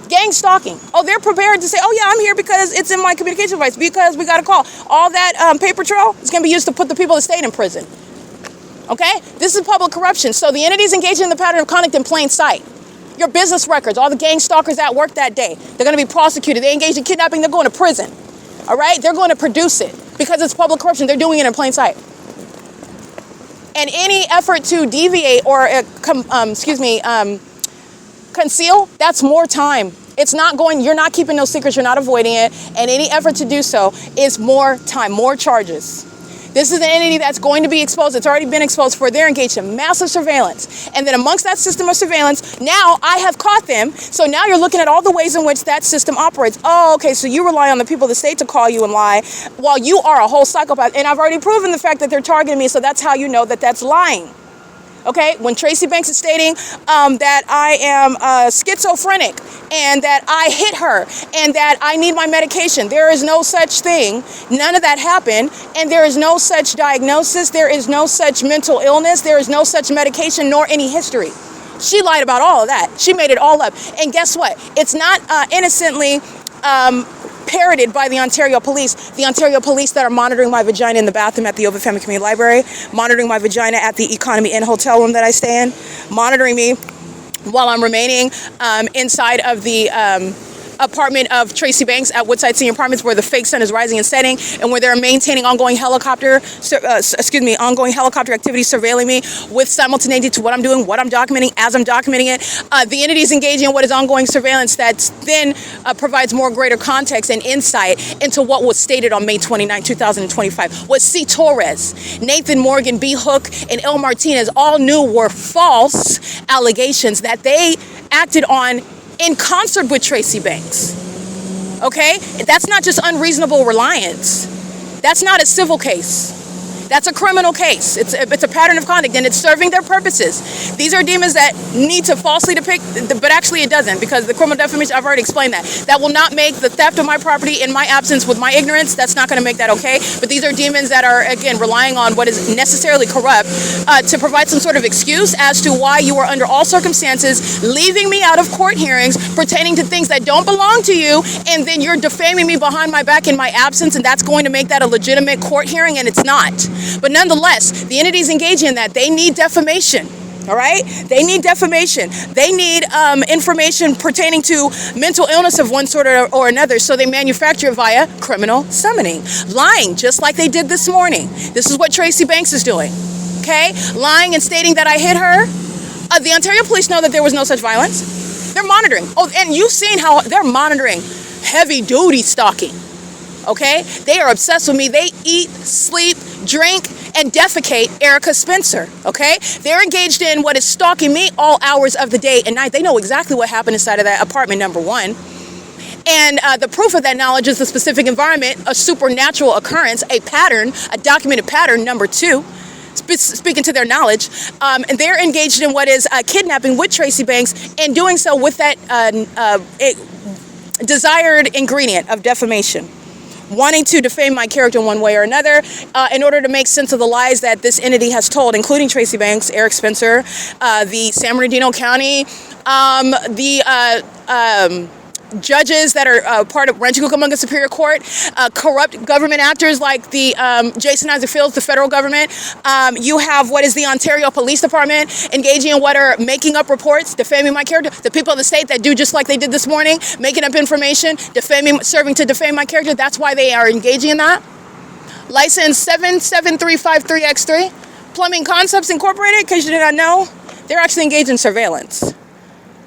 Gang stalking. Oh, they're prepared to say, oh yeah, I'm here because it's in my communication device, because we got a call. All that paper trail is going to be used to put the people that stayed in prison. Okay? This is public corruption. So the entities engaging in the pattern of conduct in plain sight. Your business records, all the gang stalkers at work that day, they're going to be prosecuted. They engaged in kidnapping, they're going to prison. All right? They're going to produce it because it's public corruption. They're doing it in plain sight. And any effort to deviate or, conceal, that's more time. It's not going, you're not keeping those secrets, you're not avoiding it. And any effort to do so is more time, more charges. This is an entity that's going to be exposed. It's already been exposed for their engaged in massive surveillance. And then amongst that system of surveillance, now I have caught them. So now you're looking at all the ways in which that system operates. Oh, okay, so you rely on the people of the state to call you and lie while you are a whole psychopath. And I've already proven the fact that they're targeting me, so that's how you know that that's lying. Okay, when Tracy Banks is stating that I am schizophrenic and that I hit her and that I need my medication, there is no such thing. None of that happened, and there is no such diagnosis. There is no such mental illness. There is no such medication nor any history. She lied about all of that. She made it all up. And guess what? It's not innocently parroted by the Ontario Police. The Ontario Police that are monitoring my vagina in the bathroom at the Ovitt Family Community Library, monitoring my vagina at the Economy Inn hotel room that I stay in, monitoring me while I'm remaining inside of the apartment of Tracy Banks at Woodside Senior Apartments, where the fake sun is rising and setting, and where they're maintaining ongoing helicopter activity, surveilling me with simultaneity to what I'm doing, what I'm documenting, as I'm documenting it. The entities engaging in what is ongoing surveillance that then provides more greater context and insight into what was stated on May 29, 2025. What C. Torres, Nathan Morgan, B. Hook, and L. Martinez all knew were false allegations that they acted on in concert with Tracy Banks. Okay? That's not just unreasonable reliance. That's not a civil case. That's a criminal case. It's a pattern of conduct, and it's serving their purposes. These are demons that need to falsely depict, but actually it doesn't, because the criminal defamation, I've already explained that. That will not make the theft of my property in my absence with my ignorance. That's not going to make that okay. But these are demons that are, again, relying on what is necessarily corrupt to provide some sort of excuse as to why you are under all circumstances leaving me out of court hearings pertaining to things that don't belong to you, and then you're defaming me behind my back in my absence, and that's going to make that a legitimate court hearing, and it's not. But nonetheless, the entities engaging in that, they need defamation. All right? They need defamation. They need information pertaining to mental illness of one sort or another, so they manufacture it via criminal summoning. Lying, just like they did this morning. This is what Tracy Banks is doing. Okay? Lying and stating that I hit her. The Ontario Police know that there was no such violence. They're monitoring. Oh, and you've seen how they're monitoring heavy-duty stalking. Okay? They are obsessed with me. They eat, sleep, drink, and defecate Erica Spencer, okay? They're engaged in what is stalking me all hours of the day and night. They know exactly what happened inside of that apartment, number one. And the proof of that knowledge is the specific environment, a supernatural occurrence, a pattern, a documented pattern, number two, speaking to their knowledge. And they're engaged in what is kidnapping with Tracy Banks and doing so with that desired ingredient of defamation, wanting to defame my character in one way or another in order to make sense of the lies that this entity has told, including Tracy Banks, Eric Spencer, the San Bernardino County, the judges that are part of Rancho Cucamonga Superior Court, corrupt government actors like the Jason Isaac Fields, the federal government. You have what is the Ontario Police Department engaging in what are making up reports, defaming my character. The people of the state that do just like they did this morning, making up information, defaming, serving to defame my character. That's why they are engaging in that. License 77353X3, Plumbing Concepts Incorporated, in case you did not know, they're actually engaged in surveillance.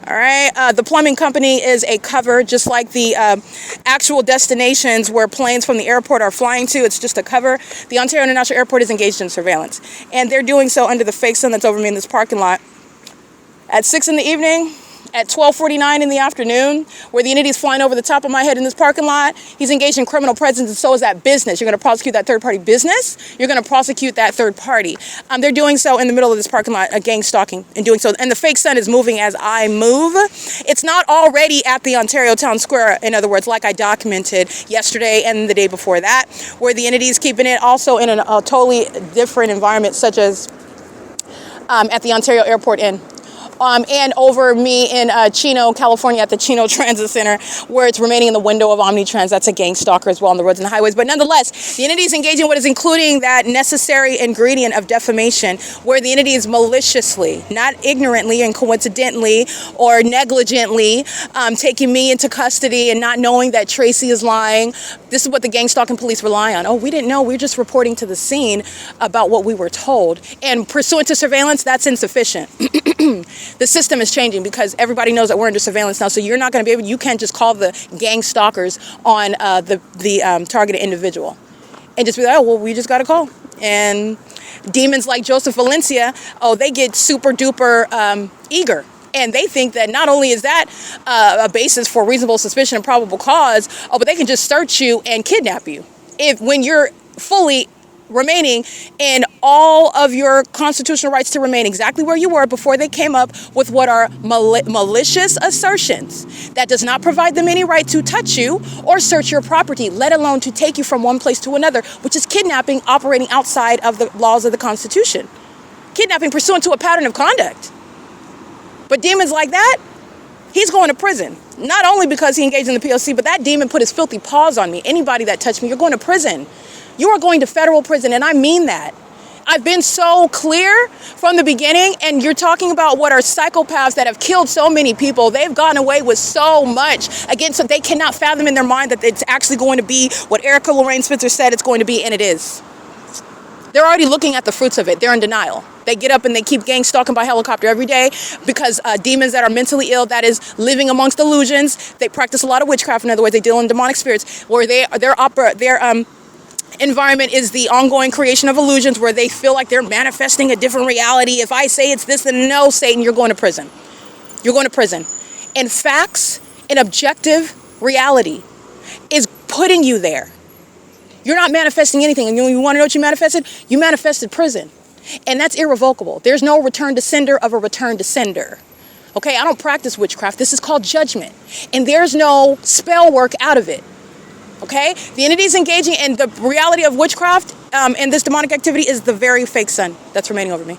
All right, the plumbing company is a cover, just like the actual destinations where planes from the airport are flying to. It's just a cover. The Ontario International Airport is engaged in surveillance, and they're doing so under the fake sun that's over me in this parking lot at 6 in the evening, at 12:49 in the afternoon, where the entity is flying over the top of my head in this parking lot. He's engaged in criminal presence, and so is that business. You're going to prosecute that third-party business. You're going to prosecute that third party. They're doing so in the middle of this parking lot, gang stalking, and doing so. And the fake sun is moving as I move. It's not already at the Ontario Town Square, in other words, like I documented yesterday and the day before that, where the entity is keeping it also in a totally different environment, such as at the Ontario Airport Inn. And over me in Chino, California, at the Chino Transit Center, where it's remaining in the window of Omnitrans. That's a gang stalker as well on the roads and the highways. But nonetheless, the entity is engaging what is including that necessary ingredient of defamation, where the entity is maliciously, not ignorantly and coincidentally or negligently taking me into custody and not knowing that Tracy is lying. This is what the gang stalking police rely on. Oh, we didn't know. We're just reporting to the scene about what we were told. And pursuant to surveillance, that's insufficient. The system is changing because everybody knows that we're under surveillance now. So you're not going to be able, you can't just call the gang stalkers on the targeted individual and just be like, oh, well, we just got a call. And demons like Joseph Valencia, oh, they get super duper eager. And they think that not only is that a basis for reasonable suspicion and probable cause, oh, but they can just search you and kidnap you when you're fully remaining in all of your constitutional rights to remain exactly where you were before they came up with what are malicious assertions that does not provide them any right to touch you or search your property, let alone to take you from one place to another, which is kidnapping operating outside of the laws of the Constitution. Kidnapping pursuant to a pattern of conduct. But demons like that, he's going to prison. Not only because he engaged in the P.O.C, but that demon put his filthy paws on me. Anybody that touched me, you're going to prison. You are going to federal prison, and I mean that. I've been so clear from the beginning, and you're talking about what are psychopaths that have killed so many people. They've gotten away with so much. Again, so they cannot fathom in their mind that it's actually going to be what Erica Lorraine Spencer said it's going to be, and it is. They're already looking at the fruits of it. They're in denial. They get up and they keep gang stalking by helicopter every day because demons that are mentally ill, that is living amongst illusions, they practice a lot of witchcraft. In other words, they deal in demonic spirits, where their environment is the ongoing creation of illusions, where they feel like they're manifesting a different reality. If I say it's this, then no, Satan, you're going to prison. You're going to prison. And facts and objective reality is putting you there. You're not manifesting anything. And you want to know what you manifested? You manifested prison. And that's irrevocable. There's no return to sender of a return to sender. Okay, I don't practice witchcraft. This is called judgment. And there's no spell work out of it. Okay, the entity is engaging in the reality of witchcraft and this demonic activity is the very fake sun that's remaining over me.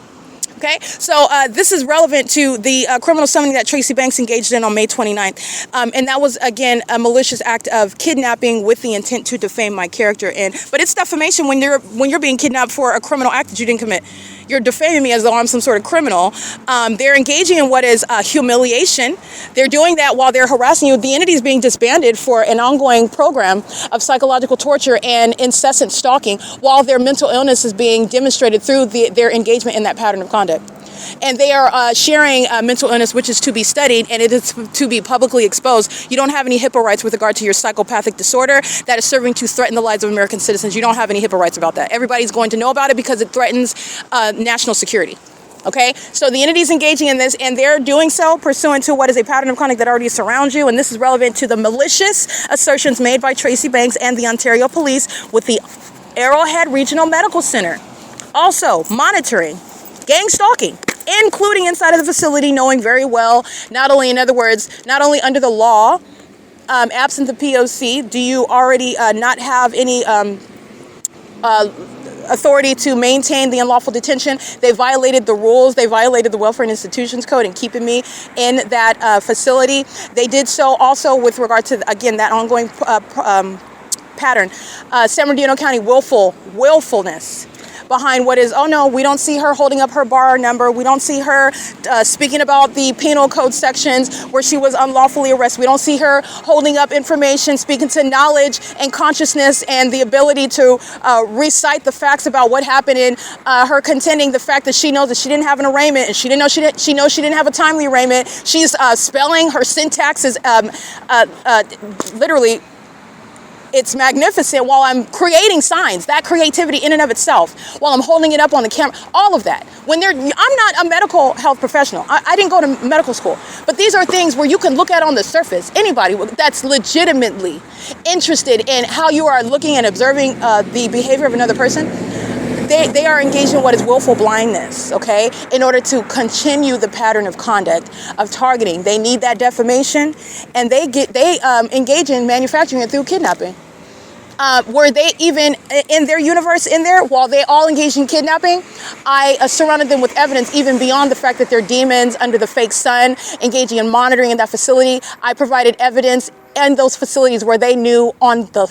Okay, so this is relevant to the criminal summoning that Tracy Banks engaged in on May 29th. And that was, again, a malicious act of kidnapping with the intent to defame my character. But it's defamation when you're being kidnapped for a criminal act that you didn't commit. You're defaming me as though I'm some sort of criminal. They're engaging in what is humiliation. They're doing that while they're harassing you. The entity is being disbanded for an ongoing program of psychological torture and incessant stalking while their mental illness is being demonstrated through their engagement in that pattern of conduct. and they are sharing mental illness, which is to be studied, and it is to be publicly exposed. You don't have any HIPAA rights with regard to your psychopathic disorder that is serving to threaten the lives of American citizens. You don't have any HIPAA rights about that. Everybody's going to know about it because it threatens national security. Okay, so the entity is engaging in this, and they're doing so pursuant to what is a pattern of conduct that already surrounds you, and this is relevant to the malicious assertions made by Tracy Banks and the Ontario Police with the Arrowhead Regional Medical Center. Also, monitoring, gang stalking, including inside of the facility, knowing very well, not only, in other words, not only under the law, absent the P.O.C, do you already not have any authority to maintain the unlawful detention. They violated the rules. They violated the Welfare and Institutions Code in keeping me in that facility. They did so also with regard to, again, that ongoing pattern. San Bernardino County willfulness behind what is, oh no, we don't see her holding up her bar number. We don't see her speaking about the penal code sections where she was unlawfully arrested. We don't see her holding up information, speaking to knowledge and consciousness and the ability to recite the facts about what happened in her contending the fact that she knows that she didn't have an arraignment and she knows she didn't have a timely arraignment. She's spelling, her syntax is literally, it's magnificent while I'm creating signs, that creativity in and of itself, while I'm holding it up on the camera, all of that. I'm not a medical health professional. I didn't go to medical school, but these are things where you can look at on the surface. Anybody that's legitimately interested in how you are looking and observing the behavior of another person, they are engaged in what is willful blindness, okay? In order to continue the pattern of conduct, of targeting. They need that defamation, and they engage in manufacturing it through kidnapping. Were they even in their universe in there, while they all engaged in kidnapping, I surrounded them with evidence even beyond the fact that they're demons under the fake sun, engaging in monitoring in that facility. I provided evidence in those facilities where they knew on the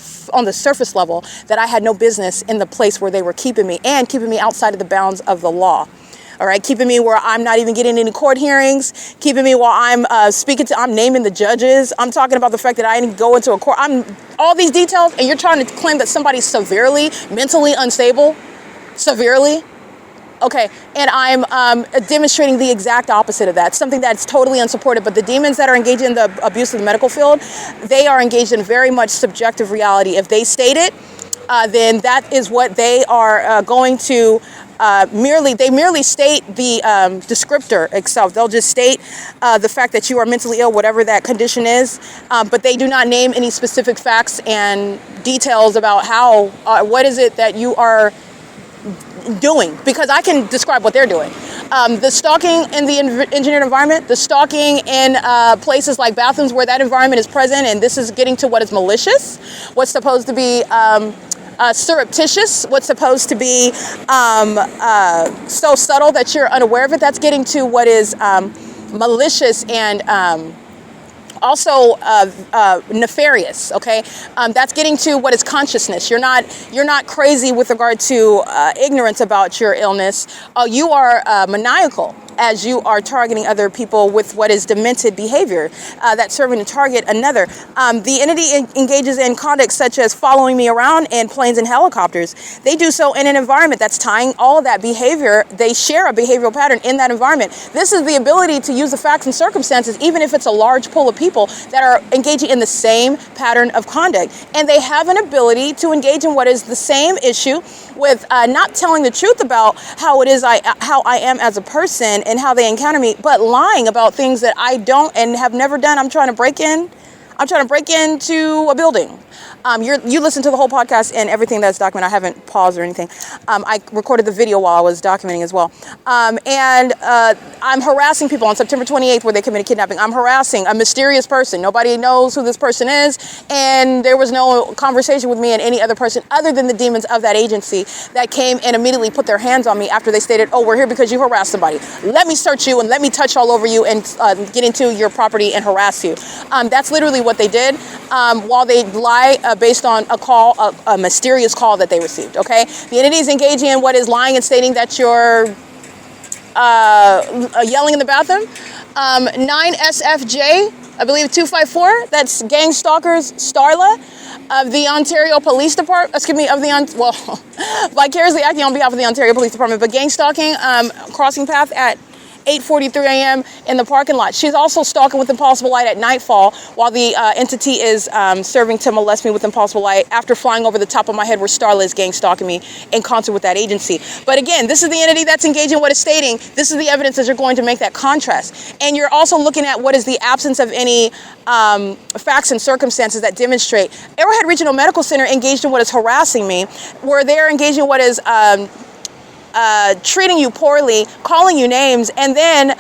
surface level that I had no business in the place where they were keeping me, and keeping me outside of the bounds of the law. All right, keeping me where I'm not even getting any court hearings, keeping me while I'm I'm naming the judges. I'm talking about the fact that I didn't go into a court. All these details, and you're trying to claim that somebody's severely mentally unstable, severely. Okay, and I'm demonstrating the exact opposite of that, something that's totally unsupported. But the demons that are engaged in the abuse of the medical field, they are engaged in very much subjective reality. If they state it, then that is what they are going to merely state the descriptor itself. They'll just state the fact that you are mentally ill, whatever that condition is, but they do not name any specific facts and details about how, what is it that you are doing, because I can describe what they're doing. The stalking in the engineered environment, the stalking in places like bathrooms where that environment is present, and this is getting to what is malicious, what's supposed to be surreptitious, what's supposed to be so subtle that you're unaware of it. That's getting to what is malicious and also nefarious. Okay, that's getting to what is consciousness. You're not crazy with regard to ignorance about your illness. You are maniacal as you are targeting other people with what is demented behavior that's serving to target another. The entity engages in conduct such as following me around in planes and helicopters. They do so in an environment that's tying all of that behavior. They share a behavioral pattern in that environment. This is the ability to use the facts and circumstances, even if it's a large pool of people that are engaging in the same pattern of conduct. And they have an ability to engage in what is the same issue with not telling the truth about how it is how I am as a person and how they encounter me, but lying about things that I don't and have never done. I'm trying to break into a building. You listen to the whole podcast and everything that's documented. I haven't paused or anything. I recorded the video while I was documenting as well. And I'm harassing people on September 28th where they committed kidnapping. I'm harassing a mysterious person. Nobody knows who this person is. And there was no conversation with me and any other person other than the demons of that agency that came and immediately put their hands on me after they stated, oh, we're here because you harassed somebody. Let me search you and let me touch all over you and get into your property and harass you. That's literally what they did while they lie based on a call, a mysterious call that they received, okay? The entity is engaging in what is lying and stating that you're yelling in the bathroom. 9SFJ, I believe 254, that's Gang Stalkers Starla of the Ontario Police Department, vicariously acting on behalf of the Ontario Police Department, but gang stalking, crossing path at 8:43 a.m. in the parking lot. She's also stalking with impossible light at nightfall while the entity is serving to molest me with impossible light after flying over the top of my head where Starla is gang stalking me in concert with that agency. But again, this is the entity that's engaging what is stating. This is the evidence that you're going to make that contrast. And you're also looking at what is the absence of any facts and circumstances that demonstrate. Arrowhead Regional Medical Center engaged in what is harassing me, where they're engaging in what is treating you poorly, calling you names, and then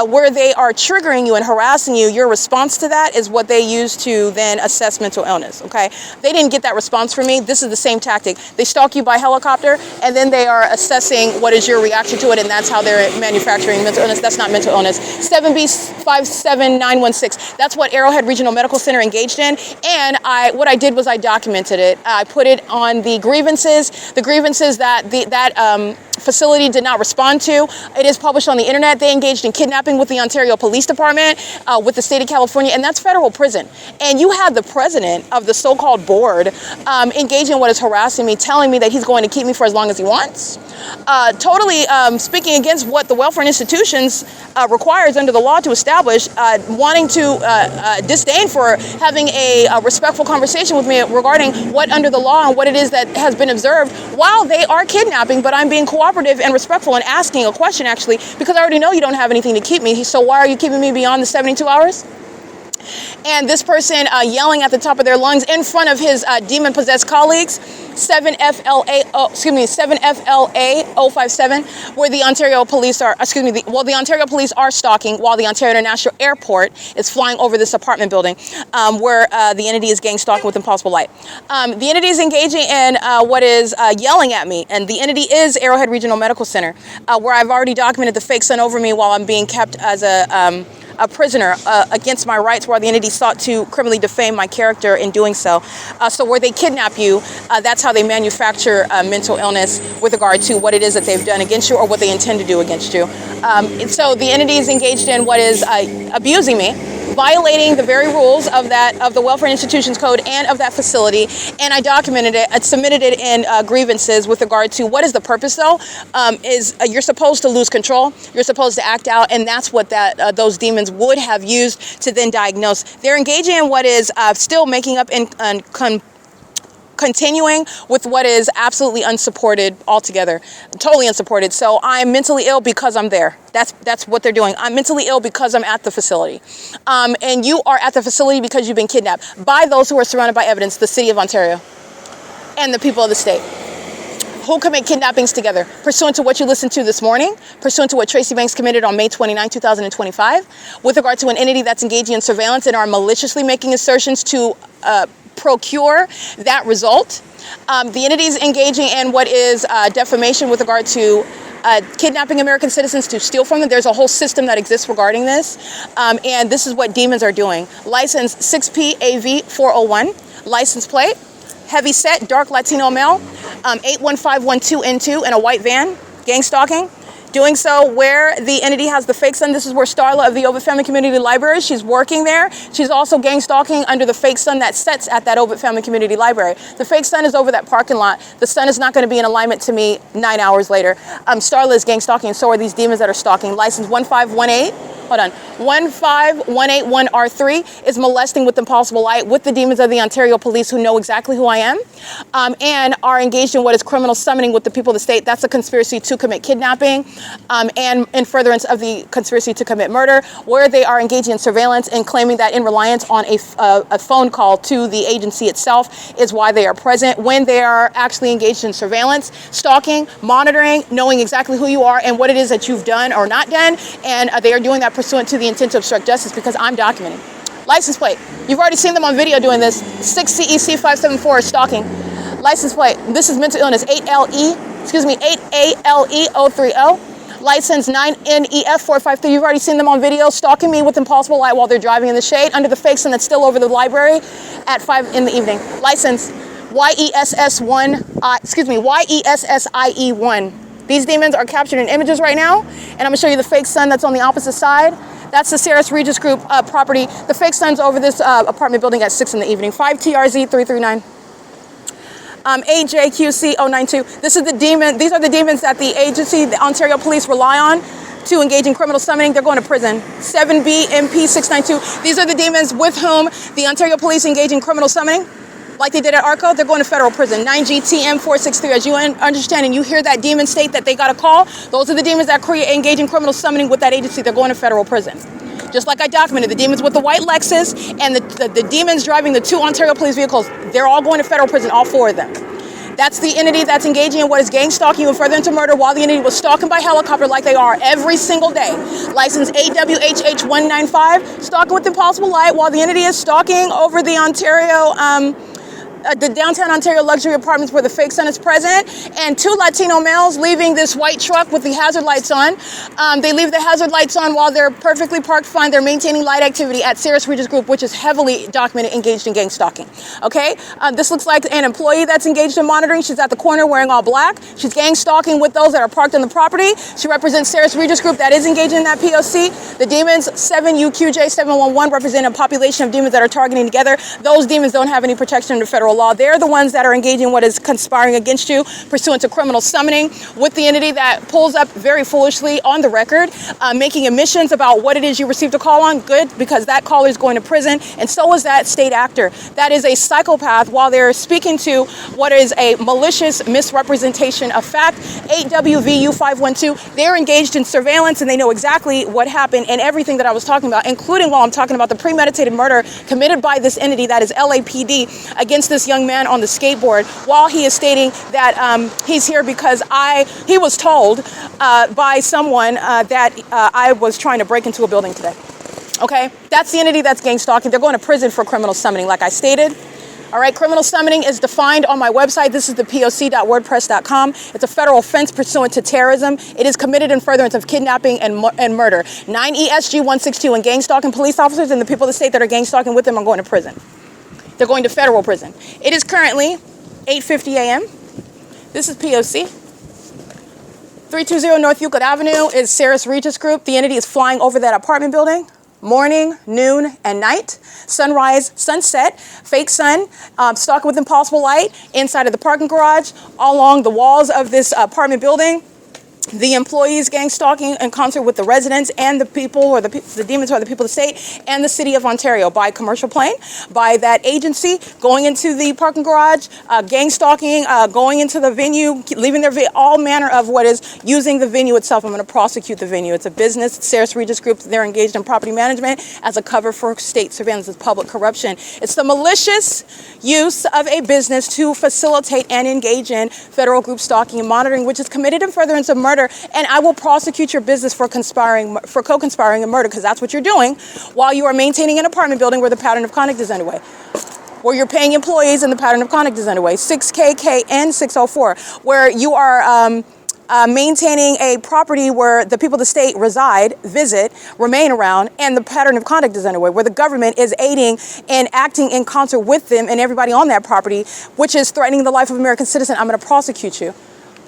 where they are triggering you and harassing you, your response to that is what they use to then assess mental illness, okay? They didn't get that response from me. This is the same tactic. They stalk you by helicopter, and then they are assessing what is your reaction to it, and that's how they're manufacturing mental illness. That's not mental illness. 7B57916, that's what Arrowhead Regional Medical Center engaged in, and what I did was I documented it. I put it on the grievances that that facility did not respond to. It is published on the internet. They engaged in kidnapping with the Ontario Police Department, with the state of California, and that's federal prison. And you had the president of the so-called board engaging in what is harassing me, telling me that he's going to keep me for as long as he wants. Totally speaking against what the welfare institutions requires under the law to establish, wanting to disdain for having a respectful conversation with me regarding what under the law and what it is that has been observed while they are kidnapping, but I'm being cooperative and respectful and asking a question actually, because I already know you don't have anything to keep me, so why are you keeping me beyond the 72 hours? And this person yelling at the top of their lungs in front of his demon-possessed colleagues, 7FLA057, where the Ontario police are, the Ontario police are stalking while the Ontario International Airport is flying over this apartment building, where the entity is gang stalking with impossible light. The entity is engaging in what is yelling at me, and the entity is Arrowhead Regional Medical Center, where I've already documented the fake sun over me while I'm being kept as a prisoner against my rights, while the entity sought to criminally defame my character in doing so. So where they kidnap you, that's how they manufacture mental illness with regard to what it is that they've done against you or what they intend to do against you. So the entity is engaged in what is abusing me, violating the very rules of the Welfare Institutions Code and of that facility, and I documented it. I submitted it in grievances with regard to what is the purpose, though. You're supposed to lose control. You're supposed to act out, and that's what those demons would have used to then diagnose. They're engaging in what is still making up and continuing with what is absolutely unsupported altogether, totally unsupported. So I'm mentally ill because I'm there. That's what they're doing. I'm mentally ill because I'm at the facility. And you are at the facility because you've been kidnapped by those who are surrounded by evidence, the city of Ontario and the people of the state, who commit kidnappings together, pursuant to what you listened to this morning, pursuant to what Tracy Banks committed on May 29, 2025, with regard to an entity that's engaging in surveillance and are maliciously making assertions to procure that result. The entity is engaging in what is defamation with regard to kidnapping American citizens to steal from them. There's a whole system that exists regarding this. And this is what demons are doing. License 6PAV401, license plate, heavy set, dark Latino male, 81512N2 in a white van, gang stalking. Doing so where the entity has the fake sun. This is where Starla of the Ovid Family Community Library, she's working there. She's also gang stalking under the fake sun that sets at that Ovid Family Community Library. The fake sun is over that parking lot. The sun is not going to be in alignment to me 9 hours later. Starla is gang stalking, and so are these demons that are stalking. License 15181R3 is molesting with impossible light with the demons of the Ontario police who know exactly who I am, and are engaged in what is criminal summoning with the people of the state. That's a conspiracy to commit kidnapping, and in furtherance of the conspiracy to commit murder, where they are engaging in surveillance and claiming that in reliance on a phone call to the agency itself is why they are present, when they are actually engaged in surveillance, stalking, monitoring, knowing exactly who you are and what it is that you've done or not done, and they are doing that pursuant to the intent to obstruct justice because I'm documenting. License plate. You've already seen them on video doing this. 6CEC574 is stalking. License plate. This is mental illness. 8ALE030. License 9NEF453. You've already seen them on video stalking me with impossible light while they're driving in the shade under the fake sun that's still over the library at 5 in the evening. License YESSIE1. These demons are captured in images right now, and I'm gonna show you the fake sun that's on the opposite side. That's the Ceres Regis Group property. The fake sun's over this apartment building at 6 in the evening. 5TRZ339. AJQC092. This is the demon. These are the demons that the agency, the Ontario Police, rely on to engage in criminal summoning, they're going to prison. 7B MP 692. These are the demons with whom the Ontario Police engage in criminal summoning, like they did at ARCO. They're going to federal prison. 9GTM 463. As you understand and you hear that demon state that they got a call, those are the demons that engage in criminal summoning with that agency. They're going to federal prison. Just like I documented, the demons with the white Lexus and the demons driving the 2 Ontario police vehicles, they're all going to federal prison, all 4 of them. That's the entity that's engaging in what is gang stalking and further into murder, while the entity was stalking by helicopter like they are every single day. License AWHH195, stalking with impossible light, while the entity is stalking over the Ontario, the downtown Ontario luxury apartments where the fake sun is present, and 2 Latino males leaving this white truck with the hazard lights on. They leave the hazard lights on while they're perfectly parked fine. They're maintaining light activity at CEASELESS Regis Group, which is heavily documented, engaged in gang stalking. Okay, this looks like an employee that's engaged in monitoring. She's at the corner wearing all black. She's gang stalking with those that are parked on the property. She represents CEASELESS Regis Group that is engaged in that P.O.C. The demons 7UQJ711 represent a population of demons that are targeting together. Those demons don't have any protection under federal law. They're the ones that are engaging in what is conspiring against you pursuant to criminal summoning with the entity that pulls up very foolishly on the record, making admissions about what it is you received a call on. Good, because that caller is going to prison, and so is that state actor. That is a psychopath while they're speaking to what is a malicious misrepresentation of fact. 8WVU512, they're engaged in surveillance and they know exactly what happened and everything that I was talking about, including while I'm talking about the premeditated murder committed by this entity that is L.A.P.D. against this young man on the skateboard, while he is stating that he's here because he was told by someone that I was trying to break into a building today. Okay, that's the entity that's gang stalking. They're going to prison for criminal summoning, like I stated. All right, criminal summoning is defined on my website. This is the P.O.C.wordpress.com. It's a federal offense pursuant to terrorism. It is committed in furtherance of kidnapping and murder. 9ESG162 and gang stalking police officers and the people of the state that are gang stalking with them are going to prison. They're going to federal prison. It is currently 8:50 a.m. This is P.O.C. 320 North Euclid Avenue is CEASELESS Regis Group. The entity is flying over that apartment building. Morning, noon, and night. Sunrise, sunset, fake sun, stalking with impossible light inside of the parking garage, all along the walls of this apartment building. The employees gang stalking in concert with the residents and the people, or the demons who are the people of the state, and the city of Ontario by commercial plane, by that agency, going into the parking garage, gang stalking, going into the venue, leaving their all manner of what is using the venue itself. I'm going to prosecute the venue. It's a business. It's CEASELESS Regis Group. They're engaged in property management as a cover for state surveillance. It's public corruption. It's the malicious use of a business to facilitate and engage in federal group stalking and monitoring, which is committed in furtherance of murder. And I will prosecute your business for co-conspiring in murder, because that's what you're doing while you are maintaining an apartment building where the pattern of conduct is underway, where you're paying employees and the pattern of conduct is underway. 6KKN 604, where you are maintaining a property where the people of the state reside, visit, remain around, and the pattern of conduct is underway, where the government is aiding and acting in concert with them and everybody on that property, which is threatening the life of an American citizen. I'm going to prosecute you.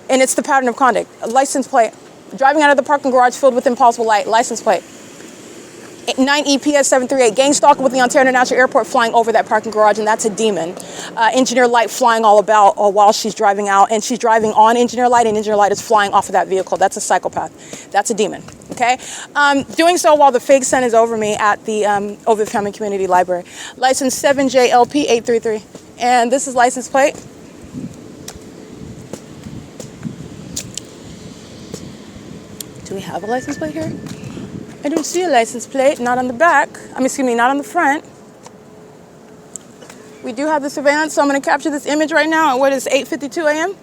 And it's the pattern of conduct. A license plate, driving out of the parking garage filled with impossible light, license plate. 9EPS738, gang stalking with the Ontario International Airport flying over that parking garage, and that's a demon. Engineer light flying all about while she's driving out, and she's driving on engineer light, and engineer light is flying off of that vehicle. That's a psychopath. That's a demon. Okay? Doing so while the fake sun is over me at the Ovid Family Community Library. License 7JLP833. And this is license plate. Do we have a license plate here? I don't see a license plate, not on the back. Not on the front. We do have the surveillance, so I'm going to capture this image right now at what is 8:52 a.m.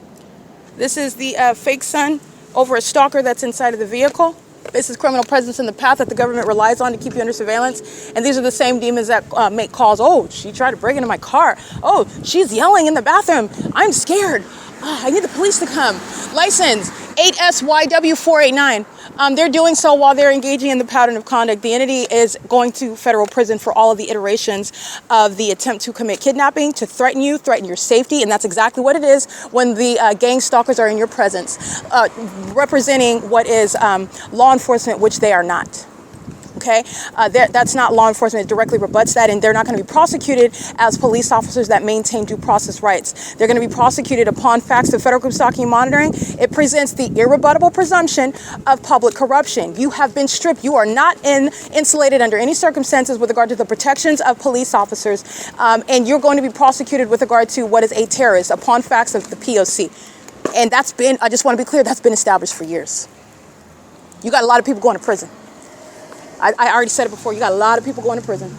This is the fake sun over a stalker that's inside of the vehicle. This is criminal presence in the path that the government relies on to keep you under surveillance. And these are the same demons that make calls. Oh, she tried to break into my car. Oh, she's yelling in the bathroom. I'm scared. I need the police to come. License 8SYW489. They're doing so while they're engaging in the pattern of conduct. The entity is going to federal prison for all of the iterations of the attempt to commit kidnapping, to threaten you, threaten your safety, and that's exactly what it is when the gang stalkers are in your presence, representing what is law enforcement, which they are not. okay? That's not law enforcement. It directly rebuts that, and they're not going to be prosecuted as police officers that maintain due process rights. They're going to be prosecuted upon facts of federal group stalking and monitoring. It presents the irrebuttable presumption of public corruption. You have been stripped. You are not insulated under any circumstances with regard to the protections of police officers, and you're going to be prosecuted with regard to what is a terrorist upon facts of the P.O.C. And that's been, I just want to be clear, that's been established for years. You got a lot of people going to prison. I already said it before. You got a lot of people going to prison.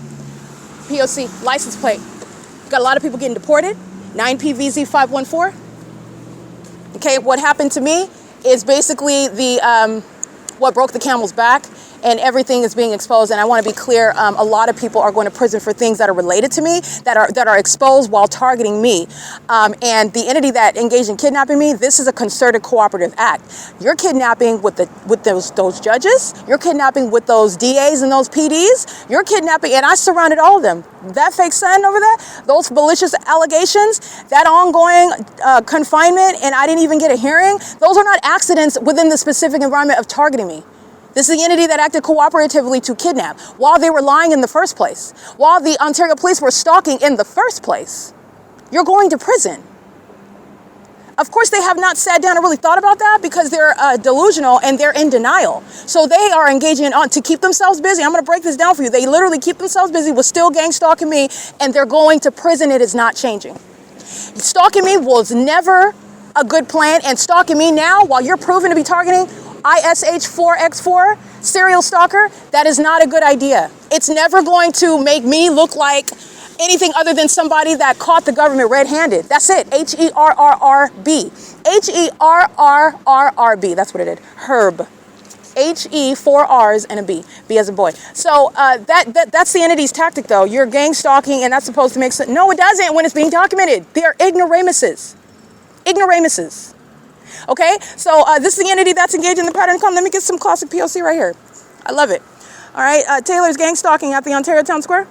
P.O.C. license plate. You got a lot of people getting deported. 9PVZ 514. Okay, what happened to me is basically the what broke the camel's back, and everything is being exposed. And I want to be clear, a lot of people are going to prison for things that are related to me, that are exposed while targeting me. And the entity that engaged in kidnapping me, this is a concerted cooperative act. You're kidnapping with those judges, you're kidnapping with those DAs and those PDs, you're kidnapping, and I surrounded all of them. That fake son over there, those malicious allegations, that ongoing confinement, and I didn't even get a hearing, those are not accidents within the specific environment of targeting me. This is the entity that acted cooperatively to kidnap while they were lying in the first place, while the Ontario police were stalking in the first place. You're going to prison. Of course, they have not sat down and really thought about that because they're delusional and they're in denial. So they are engaging on to keep themselves busy. I'm going to break this down for you. They literally keep themselves busy with still gang stalking me, and they're going to prison. It is not changing. Stalking me was never a good plan, and stalking me now while you're proven to be targeting ISH4X4 serial stalker, that is not a good idea. It's never going to make me look like anything other than somebody that caught the government red-handed. That's it. H-E-R-R-R-B. H-E-R-R-R-R-B. That's what it is. Herb. H-E, 4 R's and a B. B as a boy. So that's the entity's tactic, though. You're gang stalking, and that's supposed to make sense. No, it doesn't when it's being documented. They are ignoramuses. Ignoramuses. Okay, so this is the entity that's engaged in the pattern. Come, let me get some classic P.O.C. right here. I love it. All right, Taylor's gang stalking at the Ontario Town Square.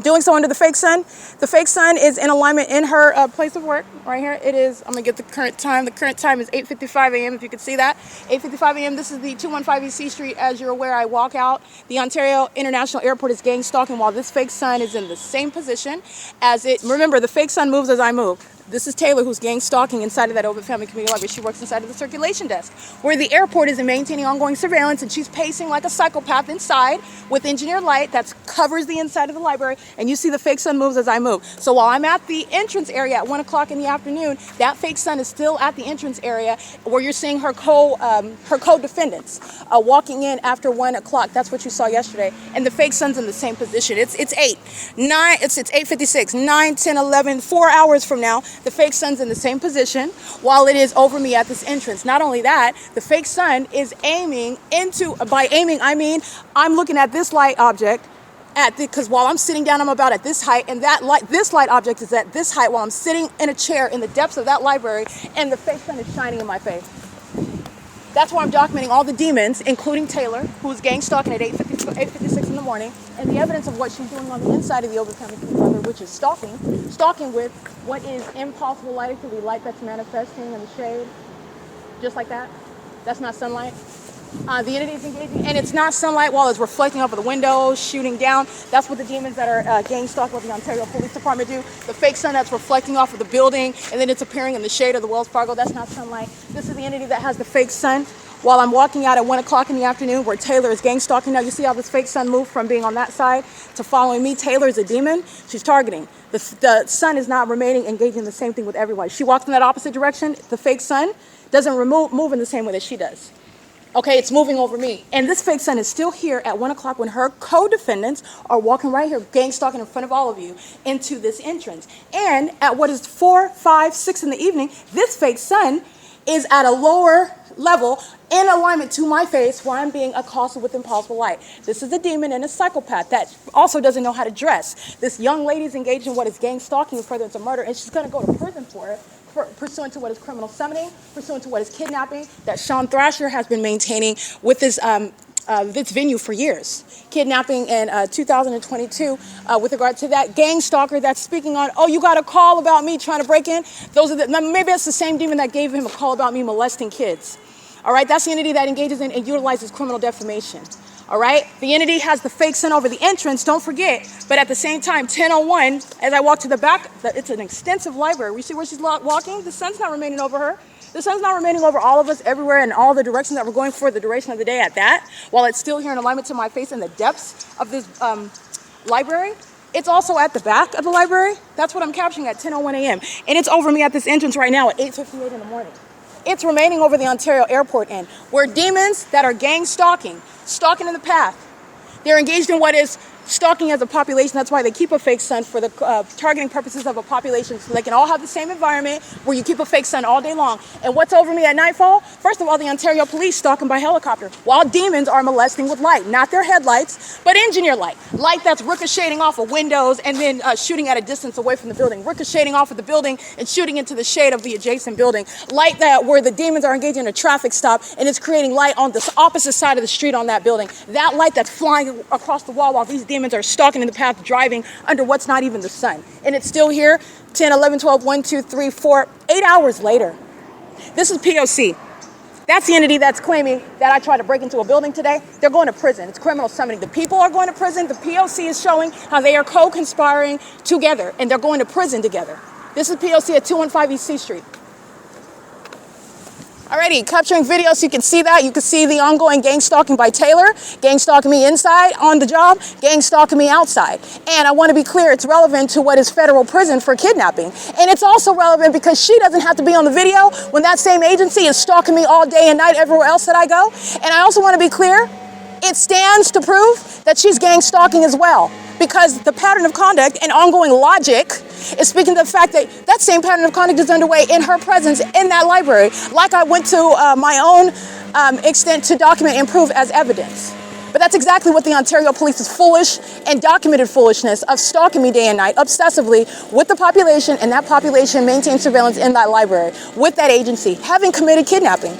Doing so under the fake sun. The fake sun is in alignment in her place of work. Right here, it is, I'm going to get the current time. The current time is 8:55 a.m. if you could see that. 8:55 a.m. This is the 215 E.C. Street. As you're aware, I walk out. The Ontario International Airport is gang stalking while this fake sun is in the same position as it. Remember, the fake sun moves as I move. This is Taylor, who's gang stalking inside of that Ovid Family Community Library. She works inside of the circulation desk, where the airport is maintaining ongoing surveillance, and she's pacing like a psychopath inside with engineered light that covers the inside of the library, and you see the fake sun moves as I move. So while I'm at the entrance area at 1 o'clock in the afternoon, that fake sun is still at the entrance area where you're seeing her co-defendants walking in after 1 o'clock. That's what you saw yesterday, and the fake sun's in the same position. It's 8:56, 9, 10, 11, 4 hours from now. The fake sun's in the same position while it is over me at this entrance. Not only that, the fake sun is aiming into, by aiming, I mean, I'm looking at this light object because while I'm sitting down, I'm about at this height, and this light object is at this height while I'm sitting in a chair in the depths of that library, and the fake sun is shining in my face. That's why I'm documenting all the demons, including Taylor, who's gang stalking at 8:56 in the morning, and the evidence of what she's doing on the inside of the Ovid Family Community Library, which is stalking with what is impossible light. It could be light that's manifesting in the shade, just like that. That's not sunlight. The entity is engaging, and it's not sunlight while it's reflecting off of the windows, shooting down. That's what the demons that are gang stalking with the Ontario Police Department do. The fake sun that's reflecting off of the building, and then it's appearing in the shade of the Wells Fargo. That's not sunlight. This is the entity that has the fake sun while I'm walking out at 1 o'clock in the afternoon, where Taylor is gang stalking. Now you see how this fake sun moved from being on that side to following me. Taylor is a demon. She's targeting. The sun is not remaining engaging the same thing with everybody. She walks in that opposite direction. The fake sun doesn't move in the same way that she does. Okay, it's moving over me. And this fake sun is still here at 1 o'clock when her co-defendants are walking right here, gang stalking in front of all of you, into this entrance. And at what is 4, 5, 6 in the evening, this fake sun is at a lower level in alignment to my face where I'm being accosted with impossible light. This is a demon and a psychopath that also doesn't know how to dress. This young lady's engaged in what is gang stalking and furtherance of murder, and she's going to go to prison for it. Pursuant to what is criminal summoning, pursuant to what is kidnapping, that Sean Thrasher has been maintaining with this venue for years. Kidnapping in 2022 with regard to that gang stalker that's speaking on, oh, you got a call about me trying to break in? Maybe that's the same demon that gave him a call about me molesting kids. All right, that's the entity that engages in and utilizes criminal defamation. All right, the entity has the fake sun over the entrance, don't forget. But at the same time, 10:01, as I walk to the back, it's an extensive library. We see where she's walking? The sun's not remaining over her. The sun's not remaining over all of us everywhere in all the directions that we're going for the duration of the day at that, while it's still here in alignment to my face in the depths of this library. It's also at the back of the library. That's what I'm capturing at 10:01 a.m. And it's over me at this entrance right now at 8:58 in the morning. It's remaining over the Ontario airport end, where demons that are gang stalking in the path. They're engaged in what is stalking as a population. That's why they keep a fake sun, for the targeting purposes of a population, so they can all have the same environment where you keep a fake sun all day long. And what's over me at nightfall? First of all, the Ontario police stalking by helicopter, while demons are molesting with light, not their headlights, but engineer light that's ricocheting off of windows and then shooting at a distance away from the building, ricocheting off of the building and shooting into the shade of the adjacent building. Light that where the demons are engaging in a traffic stop, and it's creating light on the opposite side of the street on that building. That light that's flying across the wall while these demons are stalking in the path, driving under what's not even the sun. And it's still here 10, 11, 12, 1, 2, 3, 4, 8 hours later. This is P.O.C. That's the entity that's claiming that I tried to break into a building today. They're going to prison. It's criminal summoning. The people are going to prison. The P.O.C. is showing how they are co-conspiring together, and they're going to prison together. This is P.O.C. at 215 East C Street. Alrighty, capturing video so you can see that. You can see the ongoing gang stalking by Taylor, gang stalking me inside on the job, gang stalking me outside. And I want to be clear, it's relevant to what is federal prison for kidnapping. And it's also relevant because she doesn't have to be on the video when that same agency is stalking me all day and night everywhere else that I go. And I also want to be clear, it stands to prove that she's gang stalking as well, because the pattern of conduct and ongoing logic is speaking to the fact that that same pattern of conduct is underway in her presence in that library, like I went to my own extent to document and prove as evidence. But that's exactly what the Ontario police's foolish and documented foolishness of stalking me day and night obsessively with the population, and that population maintains surveillance in that library with that agency, having committed kidnapping.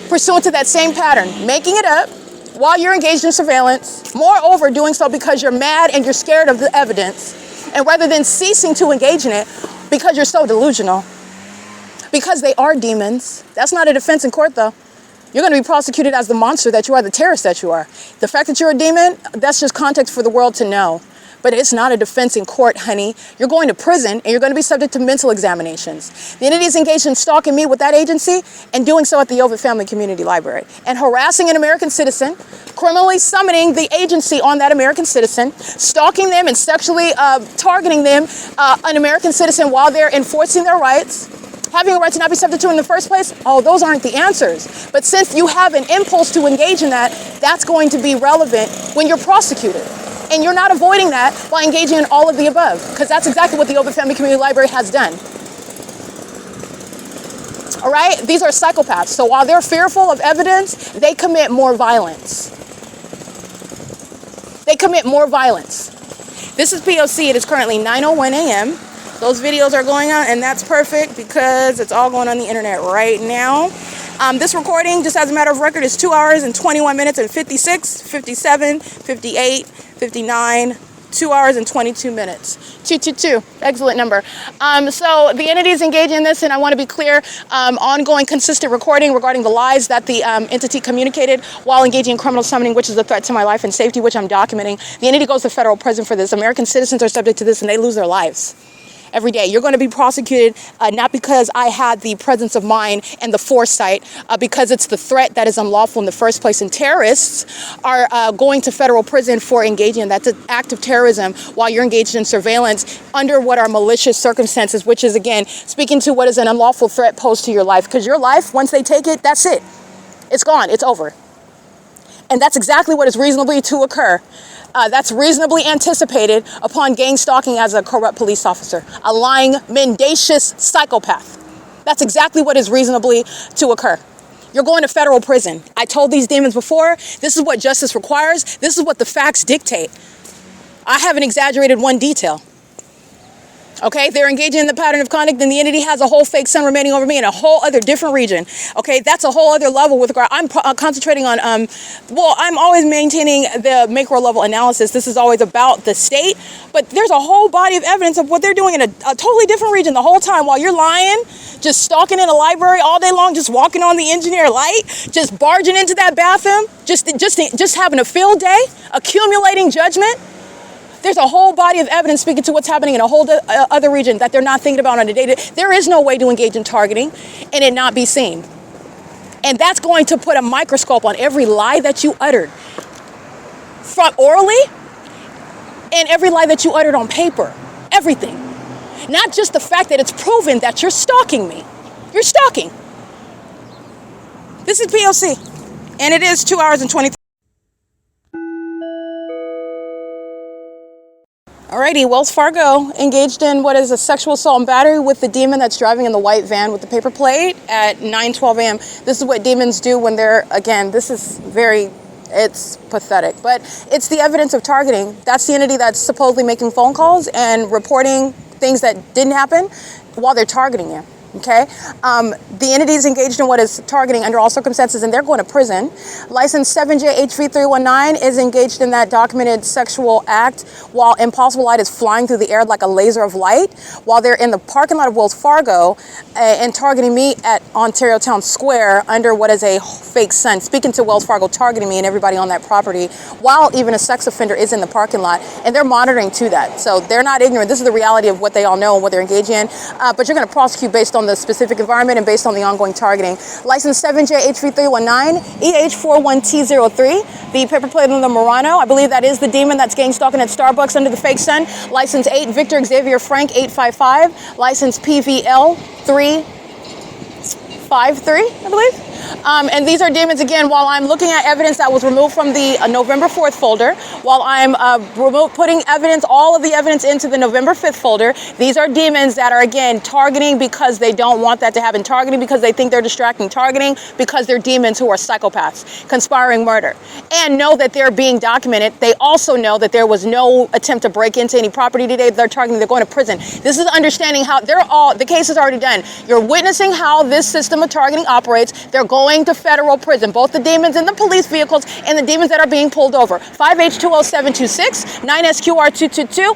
Pursuant to that same pattern, making it up while you're engaged in surveillance, moreover doing so because you're mad and you're scared of the evidence, and rather than ceasing to engage in it because you're so delusional, because they are demons. That's not a defense in court though. You're going to be prosecuted as the monster that you are, the terrorist that you are. The fact that you're a demon, that's just context for the world to know. But it's not a defense in court, honey. You're going to prison and you're going to be subject to mental examinations. The entity is engaged in stalking me with that agency and doing so at the Ovid Family Community Library and harassing an American citizen, criminally summoning the agency on that American citizen, stalking them and sexually targeting them, an American citizen, while they're enforcing their rights, having a right to not be subject to in the first place. Oh, those aren't the answers. But since you have an impulse to engage in that, that's going to be relevant when you're prosecuted. And you're not avoiding that by engaging in all of the above, because that's exactly what the Open Family Community Library has done. All right? These are psychopaths. So while they're fearful of evidence, they commit more violence. They commit more violence. This is P.O.C. It is currently 9:01 a.m. Those videos are going on, and that's perfect because it's all going on the internet right now. This recording, just as a matter of record, is 2 hours and 21 minutes and 56, 57, 58, 59, 2 hours and 22 minutes. 222, excellent number. So the entity is engaging in this, and I want to be clear, ongoing consistent recording regarding the lies that the entity communicated while engaging in criminal summoning, which is a threat to my life and safety, which I'm documenting. The entity goes to federal prison for this. American citizens are subject to this, and they lose their lives every day. You're going to be prosecuted not because I had the presence of mind and the foresight, because it's the threat that is unlawful in the first place. And terrorists are going to federal prison for engaging in that act of terrorism while you're engaged in surveillance under what are malicious circumstances, which is, again, speaking to what is an unlawful threat posed to your life. Because your life, once they take it, that's it. It's gone. It's over. And that's exactly what is reasonably to occur. That's reasonably anticipated upon gang stalking as a corrupt police officer, a lying, mendacious psychopath. That's exactly what is reasonably to occur. You're going to federal prison. I told these demons before, this is what justice requires. This is what the facts dictate. I haven't exaggerated one detail. Okay, they're engaging in the pattern of conduct, and the entity has a whole fake sun remaining over me in a whole other different region. Okay, that's a whole other level with regard. I'm concentrating on, well, I'm always maintaining the macro level analysis. This is always about the state, but there's a whole body of evidence of what they're doing in a totally different region the whole time while you're lying, just stalking in a library all day long, just walking on the engineer light, just barging into that bathroom, just having a field day, accumulating judgment. There's a whole body of evidence speaking to what's happening in a whole other region that they're not thinking about on a day-to-day. There is no way to engage in targeting and it not be seen. And that's going to put a microscope on every lie that you uttered from orally and every lie that you uttered on paper. Everything. Not just the fact that it's proven that you're stalking me. You're stalking. This is P.O.C. and it is 2 hours and 23. Alrighty, Wells Fargo engaged in what is a sexual assault and battery with the demon that's driving in the white van with the paper plate at 9:12 a.m. This is what demons do when they're, again, this is it's pathetic, but it's the evidence of targeting. That's the entity that's supposedly making phone calls and reporting things that didn't happen while they're targeting you. Okay, the entity is engaged in what is targeting under all circumstances, and they're going to prison. License 7JHV319 is engaged in that documented sexual act while impossible light is flying through the air like a laser of light, while they're in the parking lot of Wells Fargo and targeting me at Ontario Town Square under what is a fake sun, speaking to Wells Fargo, targeting me and everybody on that property, while even a sex offender is in the parking lot, and they're monitoring to that. So they're not ignorant. This is the reality of what they all know and what they're engaging in, but you're going to prosecute based on the specific environment and based on the ongoing targeting. License 7JHV319, EH41T03, the paper plate on the Murano. I believe that is the demon that's gang stalking at Starbucks under the fake sun. License 8, Victor Xavier Frank 855. License PVL 353, I believe. And these are demons, again, while I'm looking at evidence that was removed from the November 4th folder, while I'm putting evidence, all of the evidence into the November 5th folder, these are demons that are, again, targeting because they don't want that to happen, targeting because they think they're distracting, targeting because they're demons who are psychopaths, conspiring murder, and know that they're being documented. They also know that there was no attempt to break into any property today. They're targeting, they're going to prison. This is understanding how the case is already done. You're witnessing how this system of targeting operates. They're going to federal prison, both the demons in the police vehicles and the demons that are being pulled over. 5H20726, 9SQR222,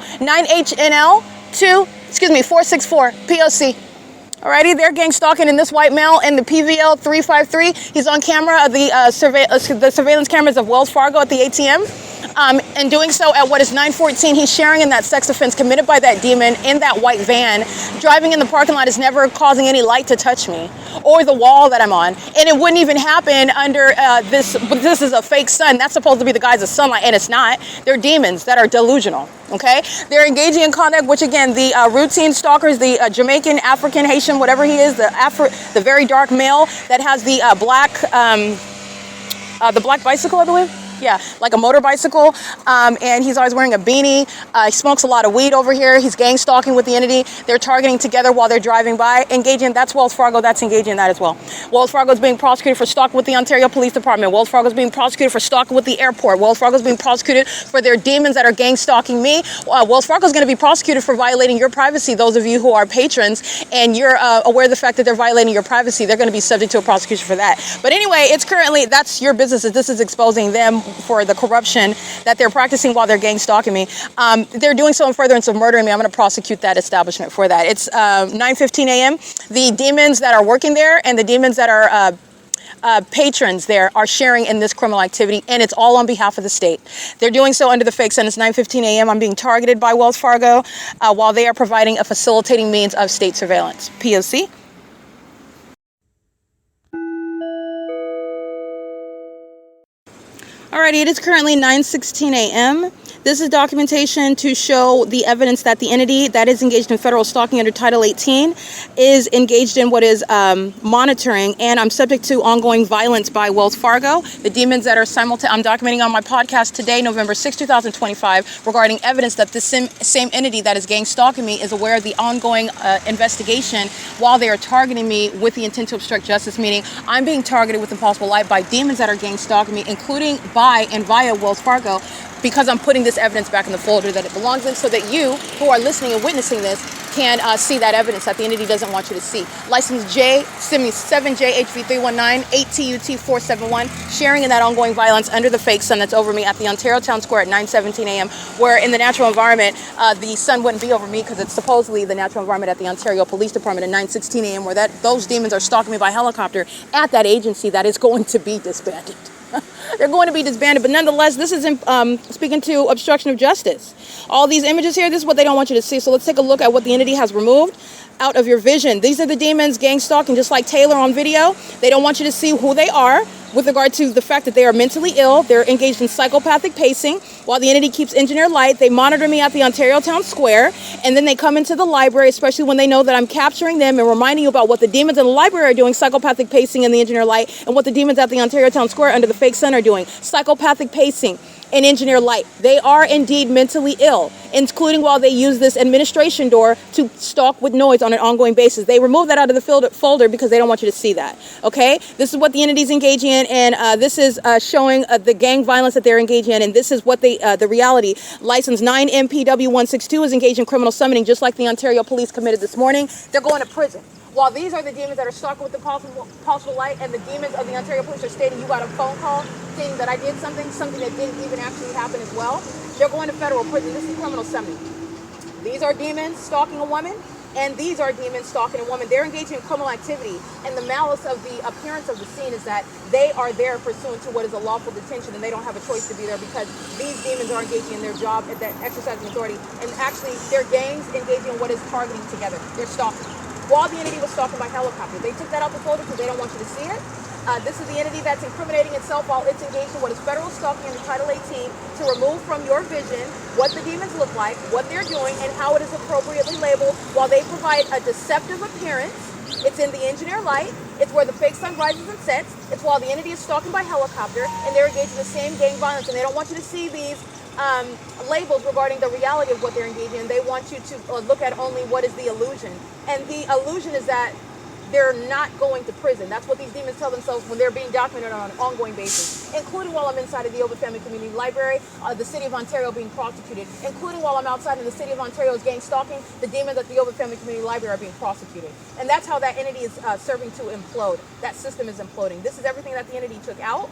9HNL464, P.O.C. Alrighty, they're gang stalking in this white male in the PVL 353. He's on camera of the surveillance cameras of Wells Fargo at the ATM. And doing so at what is 9:14, he's sharing in that sex offense committed by that demon in that white van. Driving in the parking lot is never causing any light to touch me or the wall that I'm on. And it wouldn't even happen under this is a fake sun. That's supposed to be the guise of sunlight, and it's not. They're demons that are delusional, okay? They're engaging in conduct, which again, the routine stalkers, the Jamaican, African, Haitian, whatever he is, the very dark male that has the black bicycle, I believe. Yeah, like a motor bicycle, and he's always wearing a beanie. He smokes a lot of weed over here. He's gang stalking with the entity. They're targeting together while they're driving by. Engaging, that's Wells Fargo, that's engaging in that as well. Wells Fargo is being prosecuted for stalking with the Ontario Police Department. Wells Fargo is being prosecuted for stalking with the airport. Wells Fargo is being prosecuted for their demons that are gang stalking me. Wells Fargo is going to be prosecuted for violating your privacy. Those of you who are patrons and you're aware of the fact that they're violating your privacy, they're going to be subject to a prosecution for that. But anyway, it's currently, that's your business. This is exposing them for the corruption that they're practicing while they're gang stalking me. They're doing so in furtherance of murdering me. I'm going to prosecute that establishment for that. It's 9:15 a.m. The demons that are working there and the demons that are patrons there are sharing in this criminal activity, and it's all on behalf of the state. They're doing so under the fake sentence. 9:15 a.m. I'm being targeted by Wells Fargo while they are providing a facilitating means of state surveillance. P.O.C. Alrighty, it is currently 9:16 a.m. This is documentation to show the evidence that the entity that is engaged in federal stalking under Title 18 is engaged in what is monitoring, and I'm subject to ongoing violence by Wells Fargo. The demons that are I'm documenting on my podcast today, November 6, 2025, regarding evidence that this same entity that is gang stalking me is aware of the ongoing investigation while they are targeting me with the intent to obstruct justice, meaning I'm being targeted with impossible light by demons that are gang stalking me, including by and via Wells Fargo, because I'm putting this evidence back in the folder that it belongs in, so that you who are listening and witnessing this can see that evidence that the entity doesn't want you to see. License J, 7JHV319, 8TUT471, sharing in that ongoing violence under the fake sun that's over me at the Ontario Town Square at 9:17 a.m., where in the natural environment, the sun wouldn't be over me because it's supposedly the natural environment at the Ontario Police Department at 9:16 a.m., where those demons are stalking me by helicopter at that agency that is going to be disbanded. They're going to be disbanded, but nonetheless, this is speaking to obstruction of justice. All these images here, this is what they don't want you to see. So let's take a look at what the entity has removed out of your vision. These are the demons gang stalking, just like Taylor on video. They don't want you to see who they are with regard to the fact that they are mentally ill. They're engaged in psychopathic pacing. While the entity keeps engineer light, they monitor me at the Ontario Town Square, and then they come into the library, especially when they know that I'm capturing them and reminding you about what the demons in the library are doing, psychopathic pacing in the engineer light, and what the demons at the Ontario Town Square under the fake sun are doing, psychopathic pacing and engineer light. They are indeed mentally ill, including while they use this administration door to stalk with noise on an ongoing basis. They remove that out of the folder because they don't want you to see that. Okay, this is what the entity's engaging in, and this is showing the gang violence that they're engaging in, and this is what the reality. License 9MPW162 is engaged in criminal summoning, just like the Ontario Police committed this morning. They're going to prison. While these are the demons that are stalking with the possible light, and the demons of the Ontario Police are stating you got a phone call stating that I did something that didn't even actually happen as well, they're going to federal prison. This is criminal summoning. These are demons stalking a woman, and these are demons stalking a woman. They're engaging in criminal activity, and the malice of the appearance of the scene is that they are there pursuant to what is a lawful detention, and they don't have a choice to be there because these demons are engaging in their job at that exercising authority, and actually their gangs engaging in what is targeting together. They're stalking. While the entity was stalking by helicopter, they took that out the folder because they don't want you to see it. This is the entity that's incriminating itself while it's engaged in what is federal stalking under Title 18 to remove from your vision what the demons look like, what they're doing, and how it is appropriately labeled while they provide a deceptive appearance. It's in the engineer light. It's where the fake sun rises and sets. It's while the entity is stalking by helicopter, and they're engaged in the same gang violence, and they don't want you to see these labels regarding the reality of what they're engaging in. They want you to look at only what is the illusion. And the illusion is that they're not going to prison. That's what these demons tell themselves when they're being documented on an ongoing basis, including while I'm inside of the Ovid Family Community Library, the City of Ontario being prosecuted, including while I'm outside in the City of Ontario's gang stalking, the demons at the Ovid Family Community Library are being prosecuted. And that's how that entity is serving to implode. That system is imploding. This is everything that the entity took out.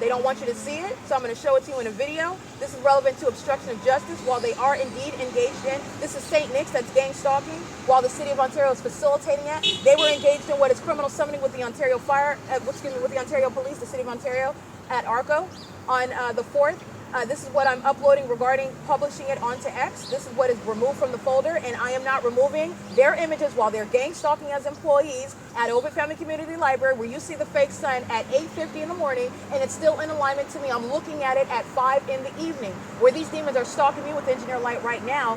They don't want you to see it, so I'm going to show it to you in a video. This is relevant to obstruction of justice while they are indeed engaged in. This is St. Nick's that's gang stalking while the City of Ontario is facilitating it. They were engaged in what is criminal summoning with the Ontario with the Ontario Police, the City of Ontario at ARCO on the 4th. This is what I'm uploading regarding publishing it onto X. This is what is removed from the folder, and I am not removing their images while they're gang stalking as employees at Ovid Family Community Library, where you see the fake sun at 8:50 in the morning, and it's still in alignment to me. I'm looking at it at 5 in the evening, where these demons are stalking me with engineer light right now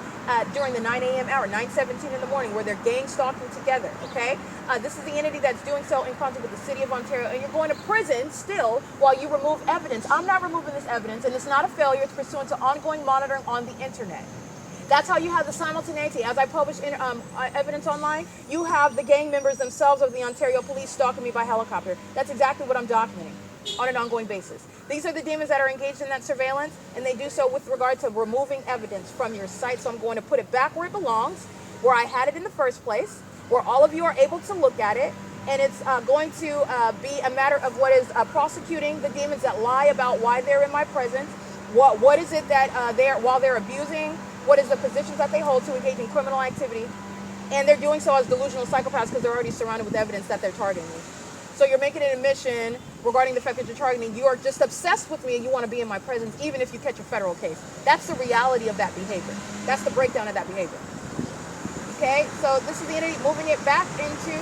during the 9 a.m. hour, 9:17 in the morning, where they're gang stalking together, okay? This is the entity that's doing so in concert with the City of Ontario, and you're going to prison still while you remove evidence. I'm not removing this evidence, and it's not a failure. It's pursuant to ongoing monitoring on the internet. That's how you have the simultaneity. As I publish evidence online, you have the gang members themselves of the Ontario Police stalking me by helicopter. That's exactly what I'm documenting on an ongoing basis. These are the demons that are engaged in that surveillance, and they do so with regard to removing evidence from your site. So I'm going to put it back where it belongs, where I had it in the first place, where all of you are able to look at it, and it's going to be a matter of what is prosecuting the demons that lie about why they're in my presence. What is it that while they're abusing, what is the positions that they hold to engage in criminal activity, and they're doing so as delusional psychopaths because they're already surrounded with evidence that they're targeting me. So you're making an admission regarding the fact that you're targeting. You are just obsessed with me and you want to be in my presence even if you catch a federal case. That's the reality of that behavior. That's the breakdown of that behavior. Okay, so this is the entity moving it back into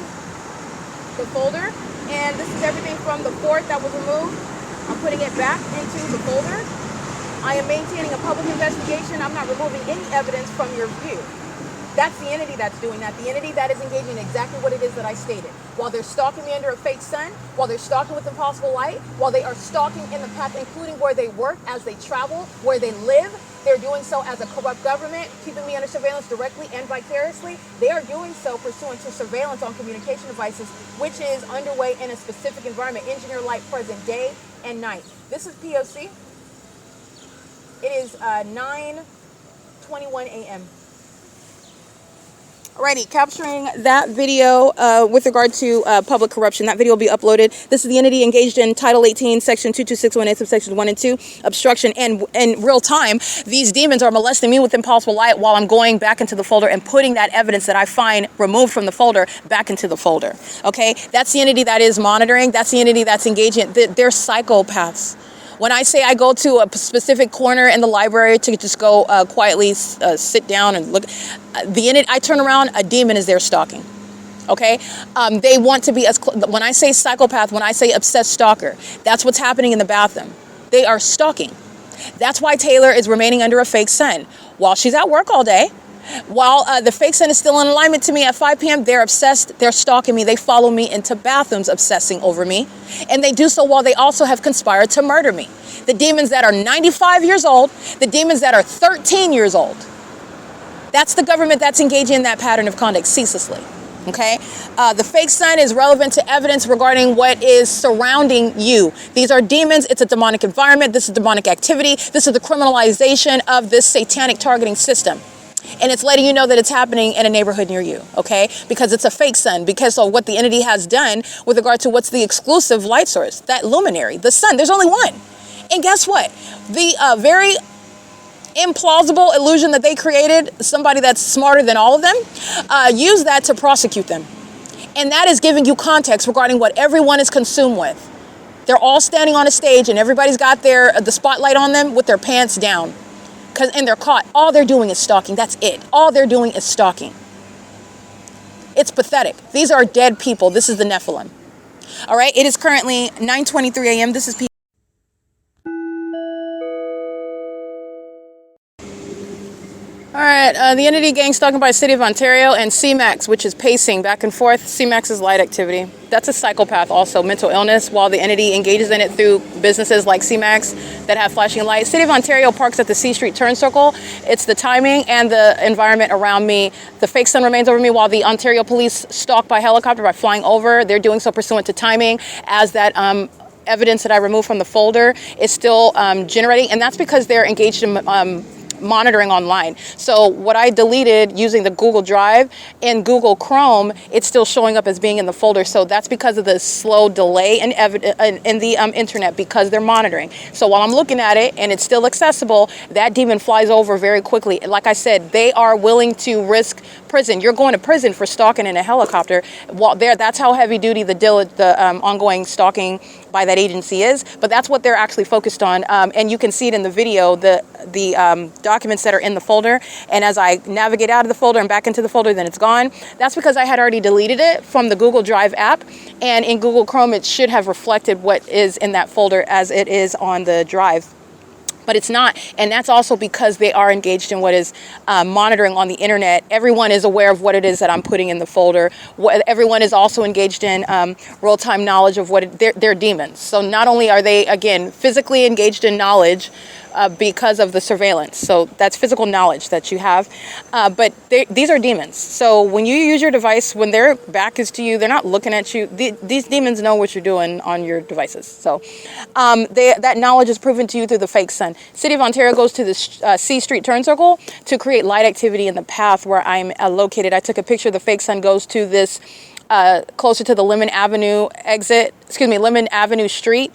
the folder, and this is everything from the 4th that was removed. I'm putting it back into the folder. I am maintaining a public investigation. I'm not removing any evidence from your view. That's the entity that's doing that. The entity that is engaging in exactly what it is that I stated. While they're stalking me under a fake sun, while they're stalking with impossible light, while they are stalking in the path, including where they work, as they travel, where they live, they're doing so as a corrupt government, keeping me under surveillance directly and vicariously. They are doing so pursuant to surveillance on communication devices, which is underway in a specific environment, engineer light present day and night. This is P.O.C. It is 9:21 a.m. Alrighty, capturing that video with regard to public corruption. That video will be uploaded. This is the entity engaged in Title 18, Section 22618, subsections 1 and 2, obstruction. And in real time, these demons are molesting me with impossible light while I'm going back into the folder and putting that evidence that I find removed from the folder back into the folder. Okay, that's the entity that is monitoring. That's the entity that's engaging. They're psychopaths. When I say I go to a specific corner in the library to just go quietly sit down and look, I turn around, a demon is there stalking. Okay, they want to be as when I say psychopath, when I say obsessed stalker, that's what's happening in the bathroom. They are stalking. That's why Taylor is remaining under a fake sun while she's at work all day. While the fake sun is still in alignment to me at 5 p.m., they're obsessed, they're stalking me, they follow me into bathrooms, obsessing over me. And they do so while they also have conspired to murder me. The demons that are 95 years old, the demons that are 13 years old. That's the government that's engaging in that pattern of conduct ceaselessly. Okay, the fake sun is relevant to evidence regarding what is surrounding you. These are demons. It's a demonic environment. This is demonic activity. This is the criminalization of this satanic targeting system. And it's letting you know that it's happening in a neighborhood near you, okay? Because it's a fake sun, because of what the entity has done with regard to what's the exclusive light source, that luminary, the sun. There's only one. And guess what? The very implausible illusion that they created, somebody that's smarter than all of them, use that to prosecute them. And that is giving you context regarding what everyone is consumed with. They're all standing on a stage and everybody's got the spotlight on them with their pants down. And they're caught. All they're doing is stalking. That's it. All they're doing is stalking. It's pathetic. These are dead people. This is the Nephilim. All right. It is currently 9:23 a.m. This is P. All right, the entity gang stalking by City of Ontario and CMAX, which is pacing back and forth. CMAX is light activity. That's a psychopath also, mental illness, while the entity engages in it through businesses like CMAX that have flashing lights. City of Ontario parks at the C Street turn circle. It's the timing and the environment around me. The fake sun remains over me while the Ontario police stalk by helicopter by flying over. They're doing so pursuant to timing as that evidence that I removed from the folder is still generating. And that's because they're engaged in monitoring online. So what I deleted using the Google Drive in Google Chrome, it's still showing up as being in the folder. So that's because of the slow delay in the internet, because they're monitoring. So while I'm looking at it and it's still accessible, that demon flies over very quickly. Like I said, they are willing to risk prison. You're going to prison for stalking in a helicopter. While that's how heavy duty the ongoing stalking by that agency is, but that's what they're actually focused on. And you can see it in the video, the documents that are in the folder. And as I navigate out of the folder and back into the folder, then it's gone. That's because I had already deleted it from the Google Drive app. And in Google Chrome, it should have reflected what is in that folder as it is on the drive. But it's not. And that's also because they are engaged in what is monitoring on the internet. Everyone is aware of what it is that I'm putting in the folder. Everyone is also engaged in real-time knowledge of what they're demons. So not only are they, again, physically engaged in knowledge because of the surveillance. So that's physical knowledge that you have. But these are demons. So when you use your device, when their back is to you, they're not looking at you. These demons know what you're doing on your devices. So that knowledge is proven to you through the fake sun. City of Ontario goes to the C Street turn circle to create light activity in the path where I'm located. I took a picture. The fake sun goes to this closer to the Lemon Avenue Lemon Avenue Street,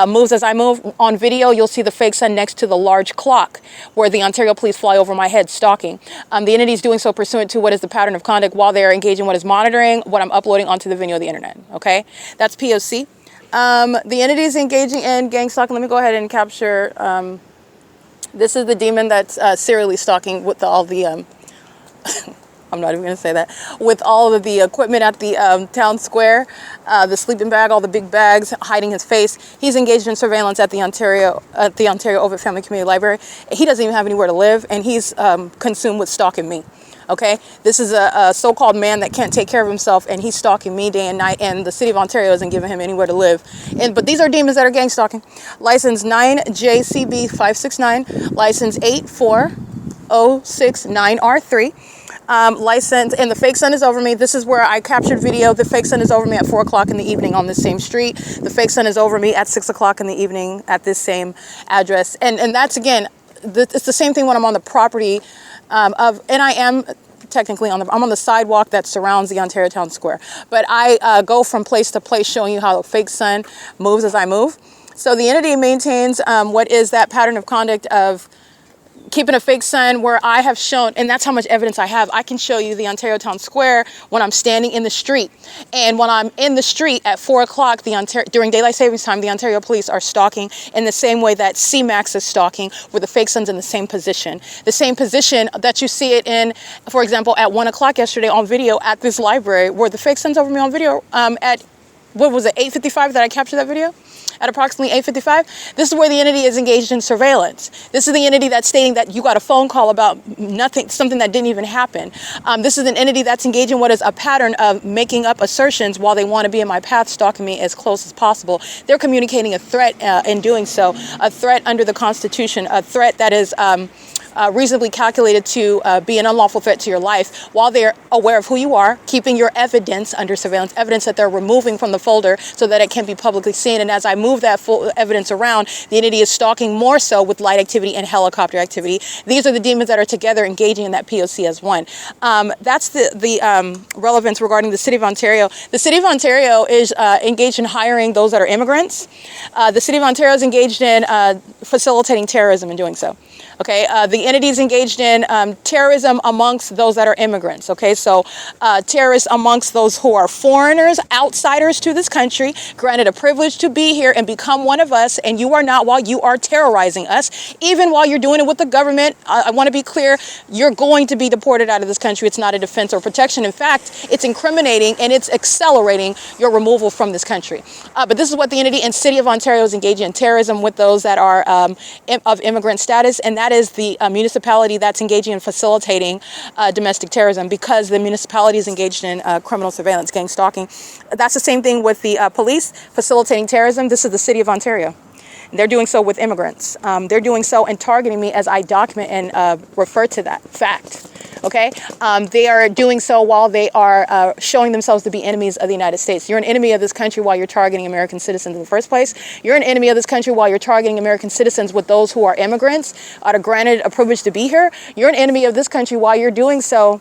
moves as I move. On video, you'll see the fake sun next to the large clock where the Ontario police fly over my head stalking. The entity is doing so pursuant to what is the pattern of conduct while they're engaging what is monitoring, what I'm uploading onto the video of the internet, okay? That's P.O.C. The entity is engaging in gang stalking. Let me go ahead and capture, this is the demon that's serially stalking with all the, I'm not even going to say that, with all of the equipment at the town square, the sleeping bag, all the big bags, hiding his face. He's engaged in surveillance at the Ontario Ovitt Family Community Library. He doesn't even have anywhere to live, and he's consumed with stalking me. Okay, this is a so-called man that can't take care of himself, and he's stalking me day and night, and the City of Ontario isn't giving him anywhere to live. But these are demons that are gang stalking. License 9JCB569, license 84069R3. License, and the fake sun is over me. This is where I captured video. The fake sun is over me at 4 o'clock in the evening on this same street. The fake sun is over me at 6 o'clock in the evening at this same address. And that's, again, it's the same thing when I'm on the property and I am technically I'm on the sidewalk that surrounds the Ontario Town Square. But I go from place to place showing you how a fake sun moves as I move. So the entity maintains what is that pattern of conduct of keeping a fake sun where I have shown, and that's how much evidence I have. I can show you the Ontario Town Square when I'm standing in the street. And when I'm in the street at 4 o'clock, during daylight savings time, the Ontario police are stalking in the same way that CMAX is stalking, where the fake sun's in the same position. The same position that you see it in, for example, at 1 o'clock yesterday on video at this library, where the fake sun's over me on video at, what was it, 8:55 that I captured that video? At approximately 8:55, this is where the entity is engaged in surveillance. This is the entity that's stating that you got a phone call about nothing, something that didn't even happen. This is an entity that's engaged in what is a pattern of making up assertions while they want to be in my path, stalking me as close as possible. They're communicating a threat in doing so, a threat under the Constitution, a threat that is reasonably calculated to be an unlawful threat to your life, while they're aware of who you are, keeping your evidence under surveillance, evidence that they're removing from the folder so that it can be publicly seen. And as I move that full evidence around, the entity is stalking more so with light activity and helicopter activity. These are the demons that are together engaging in that P.O.C. as one. That's the relevance regarding the City of Ontario. The City of Ontario is engaged in hiring those that are immigrants. The City of Ontario is engaged in facilitating terrorism in doing so. Okay, the entity is engaged in terrorism amongst those that are immigrants. Okay, so terrorists amongst those who are foreigners, outsiders to this country, granted a privilege to be here and become one of us, and you are not while you are terrorizing us, even while you're doing it with the government. I want to be clear, you're going to be deported out of this country. It's not a defense or protection. In fact, it's incriminating and it's accelerating your removal from this country. But this is what the entity and City of Ontario is engaging in: terrorism with those that are of immigrant status, and that is the municipality that's engaging in facilitating domestic terrorism, because the municipality is engaged in criminal surveillance, gang stalking. That's the same thing with the police facilitating terrorism. This is the City of Ontario. They're doing so with immigrants. They're doing so and targeting me as I document and refer to that fact. Okay, they are doing so while they are showing themselves to be enemies of the United States. You're an enemy of this country while you're targeting American citizens in the first place. You're an enemy of this country while you're targeting American citizens with those who are immigrants, are granted a privilege to be here. You're an enemy of this country while you're doing so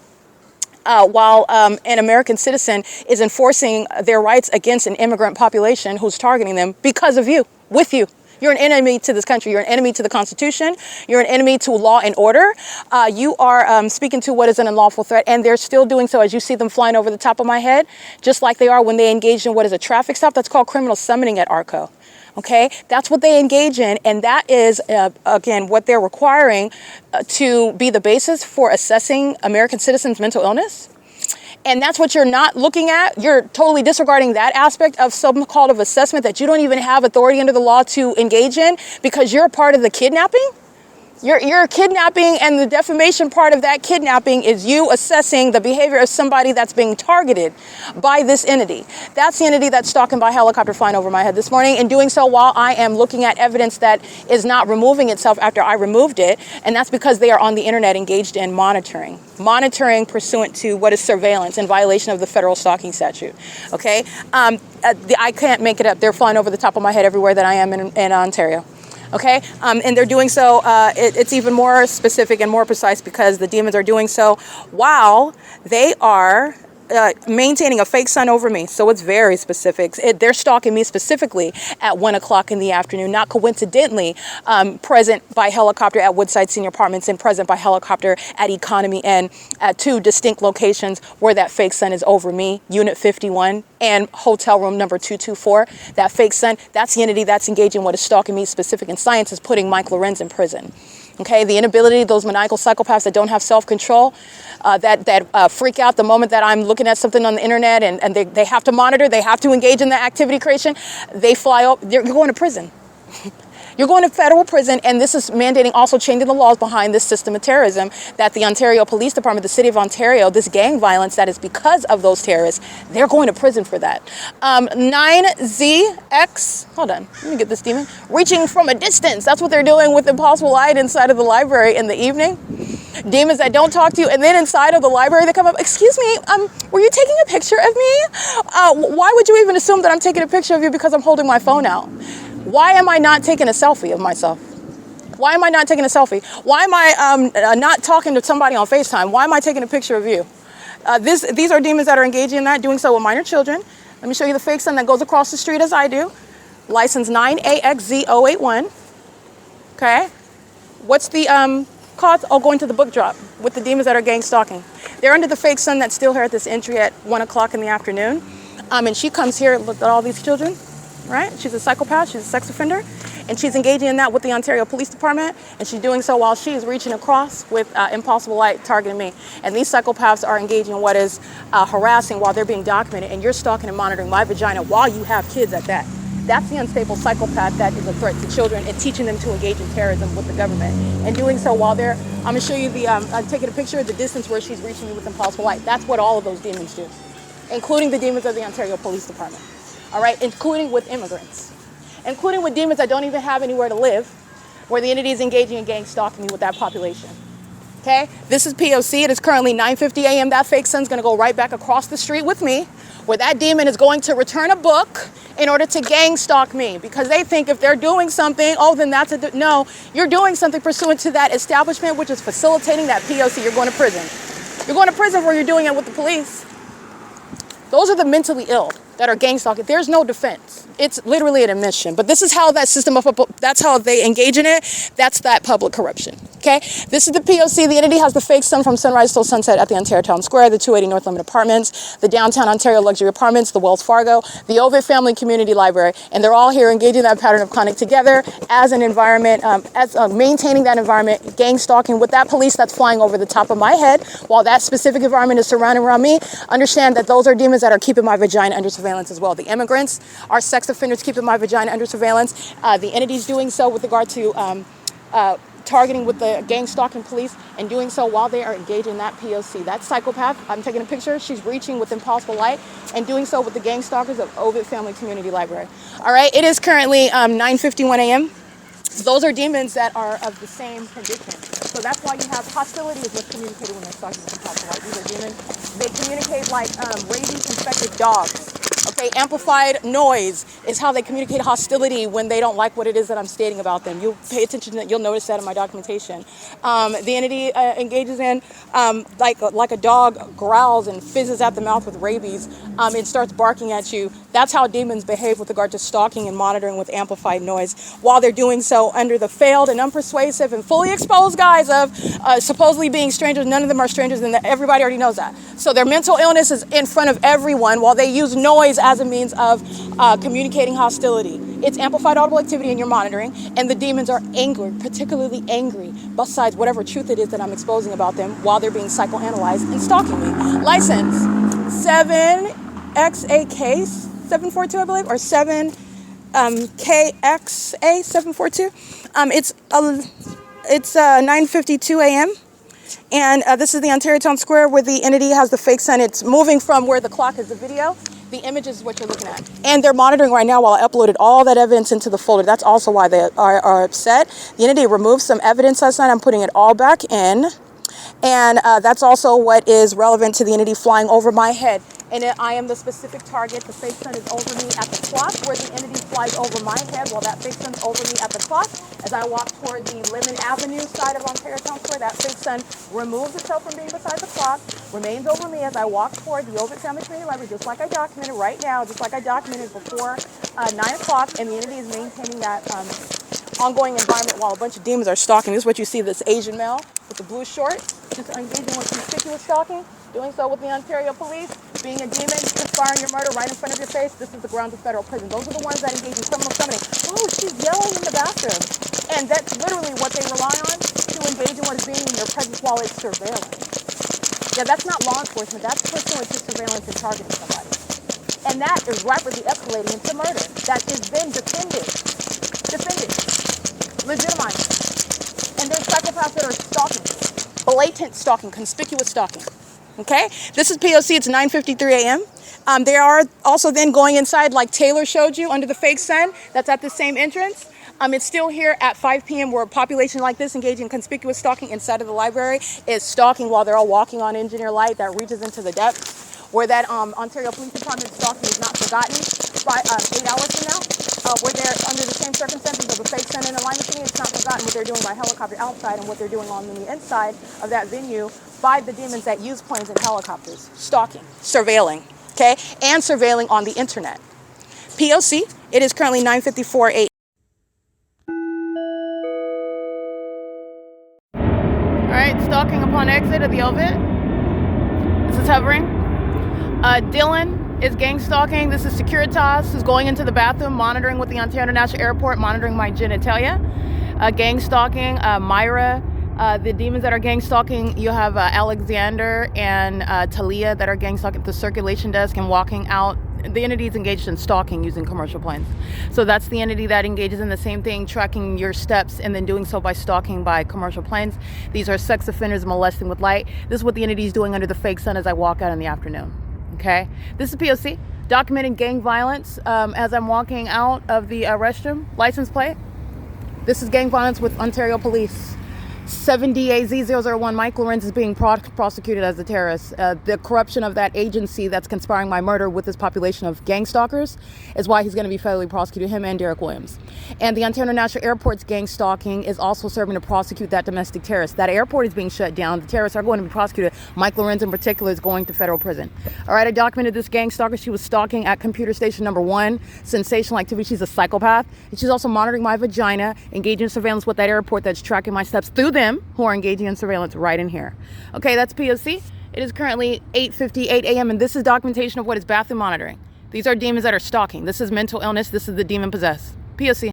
while an American citizen is enforcing their rights against an immigrant population who's targeting them because of you, with you. You're an enemy to this country. You're an enemy to the Constitution. You're an enemy to law and order. You are speaking to what is an unlawful threat, and they're still doing so as you see them flying over the top of my head, just like they are when they engage in what is a traffic stop. That's called criminal summoning at ARCO. Okay, that's what they engage in, and that is, again, what they're requiring to be the basis for assessing American citizens' mental illness. And that's what you're not looking at. You're totally disregarding that aspect of some called of assessment that you don't even have authority under the law to engage in, because you're a part of the kidnapping. You're kidnapping, and the defamation part of that kidnapping is you assessing the behavior of somebody that's being targeted by this entity. That's the entity that's stalking by helicopter flying over my head this morning, and doing so while I am looking at evidence that is not removing itself after I removed it. And that's because they are on the internet engaged in monitoring pursuant to what is surveillance in violation of the federal stalking statute. Okay, I can't make it up. They're flying over the top of my head everywhere that I am in Ontario. Okay, and they're doing so, it's even more specific and more precise, because the demons are doing so while they are maintaining a fake sun over me. So it's very specific. They're stalking me specifically at 1 o'clock in the afternoon, not coincidentally present by helicopter at Woodside Senior Apartments and present by helicopter at Economy N, at two distinct locations where that fake sun is over me, Unit 51 and hotel room number 224. That fake sun, that's the entity that's engaging what is stalking me specific, and science is putting Mike Lorenz in prison. Okay, the inability, those maniacal psychopaths that don't have self-control, that freak out the moment that I'm looking at something on the internet, and they have to monitor, they have to engage in the activity creation, they fly up, you're going to prison. You're going to federal prison, and this is mandating also changing the laws behind this system of terrorism that the Ontario Police Department, the City of Ontario, this gang violence that is because of those terrorists, they're going to prison for that. 9ZX, hold on, let me get this demon. Reaching from a distance, that's what they're doing with Impossible Light inside of the library in the evening. Demons that don't talk to you, and then inside of the library they come up, excuse me, were you taking a picture of me? Why would you even assume that I'm taking a picture of you? Because I'm holding my phone out. Why am I not taking a selfie of myself? Why am I not taking a selfie? Why am I not talking to somebody on FaceTime? Why am I taking a picture of you? These are demons that are engaging in that, doing so with minor children. Let me show you the fake son that goes across the street as I do. License 9AXZ081. Okay. What's the cause? Oh, going to the book drop with the demons that are gang stalking. They're under the fake son that's still here at this entry at 1 o'clock in the afternoon. And she comes here, look at all these children, right? She's a psychopath, she's a sex offender, and she's engaging in that with the Ontario Police Department, and she's doing so while she's reaching across with impossible light targeting me. And these psychopaths are engaging in what is harassing while they're being documented, and you're stalking and monitoring my vagina while you have kids at that. That's the unstable psychopath that is a threat to children and teaching them to engage in terrorism with the government. And doing so while they're, I'm gonna show you the, I'm taking a picture of the distance where she's reaching me with impossible light. That's what all of those demons do, including the demons of the Ontario Police Department. All right, including with immigrants, including with demons that don't even have anywhere to live, where the entity is engaging in gang stalking me with that population. Okay, this is P.O.C. It is currently 9:50 a.m. That fake son's gonna go right back across the street with me, where that demon is going to return a book in order to gang stalk me, because they think if they're doing something, oh, then that's a, no, you're doing something pursuant to that establishment, which is facilitating that P.O.C. You're going to prison. You're going to prison where you're doing it with the police. Those are the mentally ill that are gang stalking. There's no defense. It's literally an admission. But this is how that system of, that's how they engage in it. That's that public corruption. Okay? This is the P.O.C. The entity has the fake sun from sunrise till sunset at the Ontario Town Square, the 280 North Limit Apartments, the downtown Ontario Luxury Apartments, the Wells Fargo, the Ovid Family Community Library. And they're all here engaging in that pattern of conduct together as an environment, maintaining that environment, gang stalking with that police that's flying over the top of my head while that specific environment is surrounding around me. Understand that those are demons that are keeping my vagina under surveillance as well. The immigrants are sex offenders keeping my vagina under surveillance. The entity's doing so with regard to targeting with the gang stalking police, and doing so while they are engaged in that P.O.C. That psychopath, I'm taking a picture, she's reaching with impossible light, and doing so with the gang stalkers of Ovid Family Community Library. All right, it is currently 9:51 a.m. Those are demons that are of the same condition. So that's why you have hostility is what's communicated when they're stalking with impossible light. These are demons. They communicate like rabies-infected dogs. Okay, amplified noise is how they communicate hostility when they don't like what it is that I'm stating about them. You'll pay attention to that. You'll notice that in my documentation. The entity engages in like a dog growls and fizzes at the mouth with rabies and starts barking at you. That's how demons behave with regard to stalking and monitoring with amplified noise, while they're doing so under the failed and unpersuasive and fully exposed guise of supposedly being strangers. None of them are strangers, and everybody already knows that. So their mental illness is in front of everyone while they use noise as a means of communicating hostility. It's amplified audible activity in your monitoring, and the demons are angry, particularly angry, besides whatever truth it is that I'm exposing about them while they're being psychoanalyzed and stalking me. License 7XAK742, I believe, or 7KXA742. It's 9:52 a.m. And this is the Ontario Town Square where the entity has the fake sun. It's moving from where the clock is the video. The image is what you're looking at. And they're monitoring right now while I uploaded all that evidence into the folder. That's also why they are upset. The entity removed some evidence last night. I'm putting it all back in. And that's also what is relevant to the entity flying over my head. And I am the specific target. The fake sun is over me at the clock, where the entity flies over my head while that fake sun's over me at the clock. As I walk toward the Lemon Avenue side of Ontario Town Square, that fake sun removes itself from being beside the clock, remains over me as I walk toward the Ovid Family Community Library, just like I documented right now, just like I documented before 9 o'clock, and the entity is maintaining that ongoing environment while a bunch of demons are stalking. This is what you see, this Asian male with the blue shorts, just engaging with conspicuous stalking, doing so with the Ontario Police, being a demon, conspiring your murder right in front of your face. This is the grounds of federal prison. Those are the ones that engage in criminal summoning. Oh, she's yelling in the bathroom. And that's literally what they rely on to engage in what is being in your presence while it's surveillance. Yeah, that's not law enforcement. That's pursuant to surveillance and targeting somebody. And that is rapidly escalating into murder. That is then defended, legitimized. And there's psychopaths that are stalking, blatant stalking, conspicuous stalking. Okay, this is P.O.C. It's 9:53 a.m. They are also then going inside, like Taylor showed you, under the fake sun. That's at the same entrance. It's still here at 5 p.m. where a population like this engaging in conspicuous stalking inside of the library is stalking while they're all walking on engineer light that reaches into the depths. where that Ontario Police Department stalking is not forgotten by 8 hours from now, where they're under the same circumstances of a fake sun in alignment to me. It's not forgotten what they're doing by helicopter outside and what they're doing on the inside of that venue by the demons that use planes and helicopters, stalking, surveilling, okay, and surveilling on the internet. P.O.C. It is currently 9:54 a.m. All right, stalking upon exit of the L.A.P.D. This is hovering. Dylan is gang stalking. This is Securitas, who's going into the bathroom, monitoring with the Ontario International Airport, monitoring my genitalia. Gang stalking. Myra. The demons that are gang stalking, you have Alexander and Talia that are gang stalking at the circulation desk and walking out. The entity is engaged in stalking using commercial planes. So that's the entity that engages in the same thing, tracking your steps and then doing so by stalking by commercial planes. These are sex offenders molesting with light. This is what the entity is doing under the fake sun as I walk out in the afternoon. Okay? This is P.O.C. documenting gang violence as I'm walking out of the restroom. License plate. This is gang violence with Ontario Police. 7DAZ001 Mike LORENZ is being prosecuted as a terrorist. The corruption of that agency that's conspiring my murder with this population of gang stalkers is why he's going to be federally prosecuted, him and Derek Williams. And the Ontario International Airport's gang stalking is also serving to prosecute that domestic terrorist. That airport is being shut down. The terrorists are going to be prosecuted. Mike LORENZ in particular is going to federal prison. All right, I documented this gang stalker. She was stalking at computer station number 1. Sensational activity. She's a psychopath. And she's also monitoring my vagina, engaging in surveillance with that airport that's tracking my steps through them who are engaging in surveillance right in here. Okay, that's P.O.C. It is currently 8:58 a.m. and this is documentation of what is bathroom monitoring. These are demons that are stalking. This is mental illness. This is the demon possessed. P.O.C.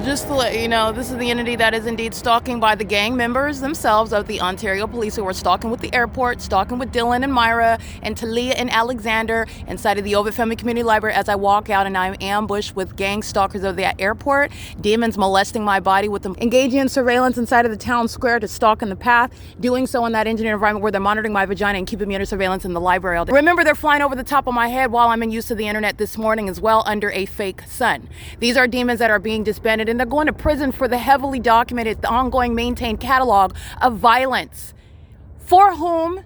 Just to let you know, this is the entity that is indeed stalking by the gang members themselves of the Ontario Police who are stalking with the airport, stalking with Dylan and Myra and Talia and Alexander inside of the Ovid Family Community Library as I walk out and I'm ambushed with gang stalkers of that airport, demons molesting my body with them, engaging in surveillance inside of the town square to stalk in the path, doing so in that engineered environment where they're monitoring my vagina and keeping me under surveillance in the library all day. Remember, they're flying over the top of my head while I'm in use of the internet this morning as well under a fake sun. These are demons that are being disbanded and they're going to prison for the heavily documented, the ongoing maintained catalog of violence for whom,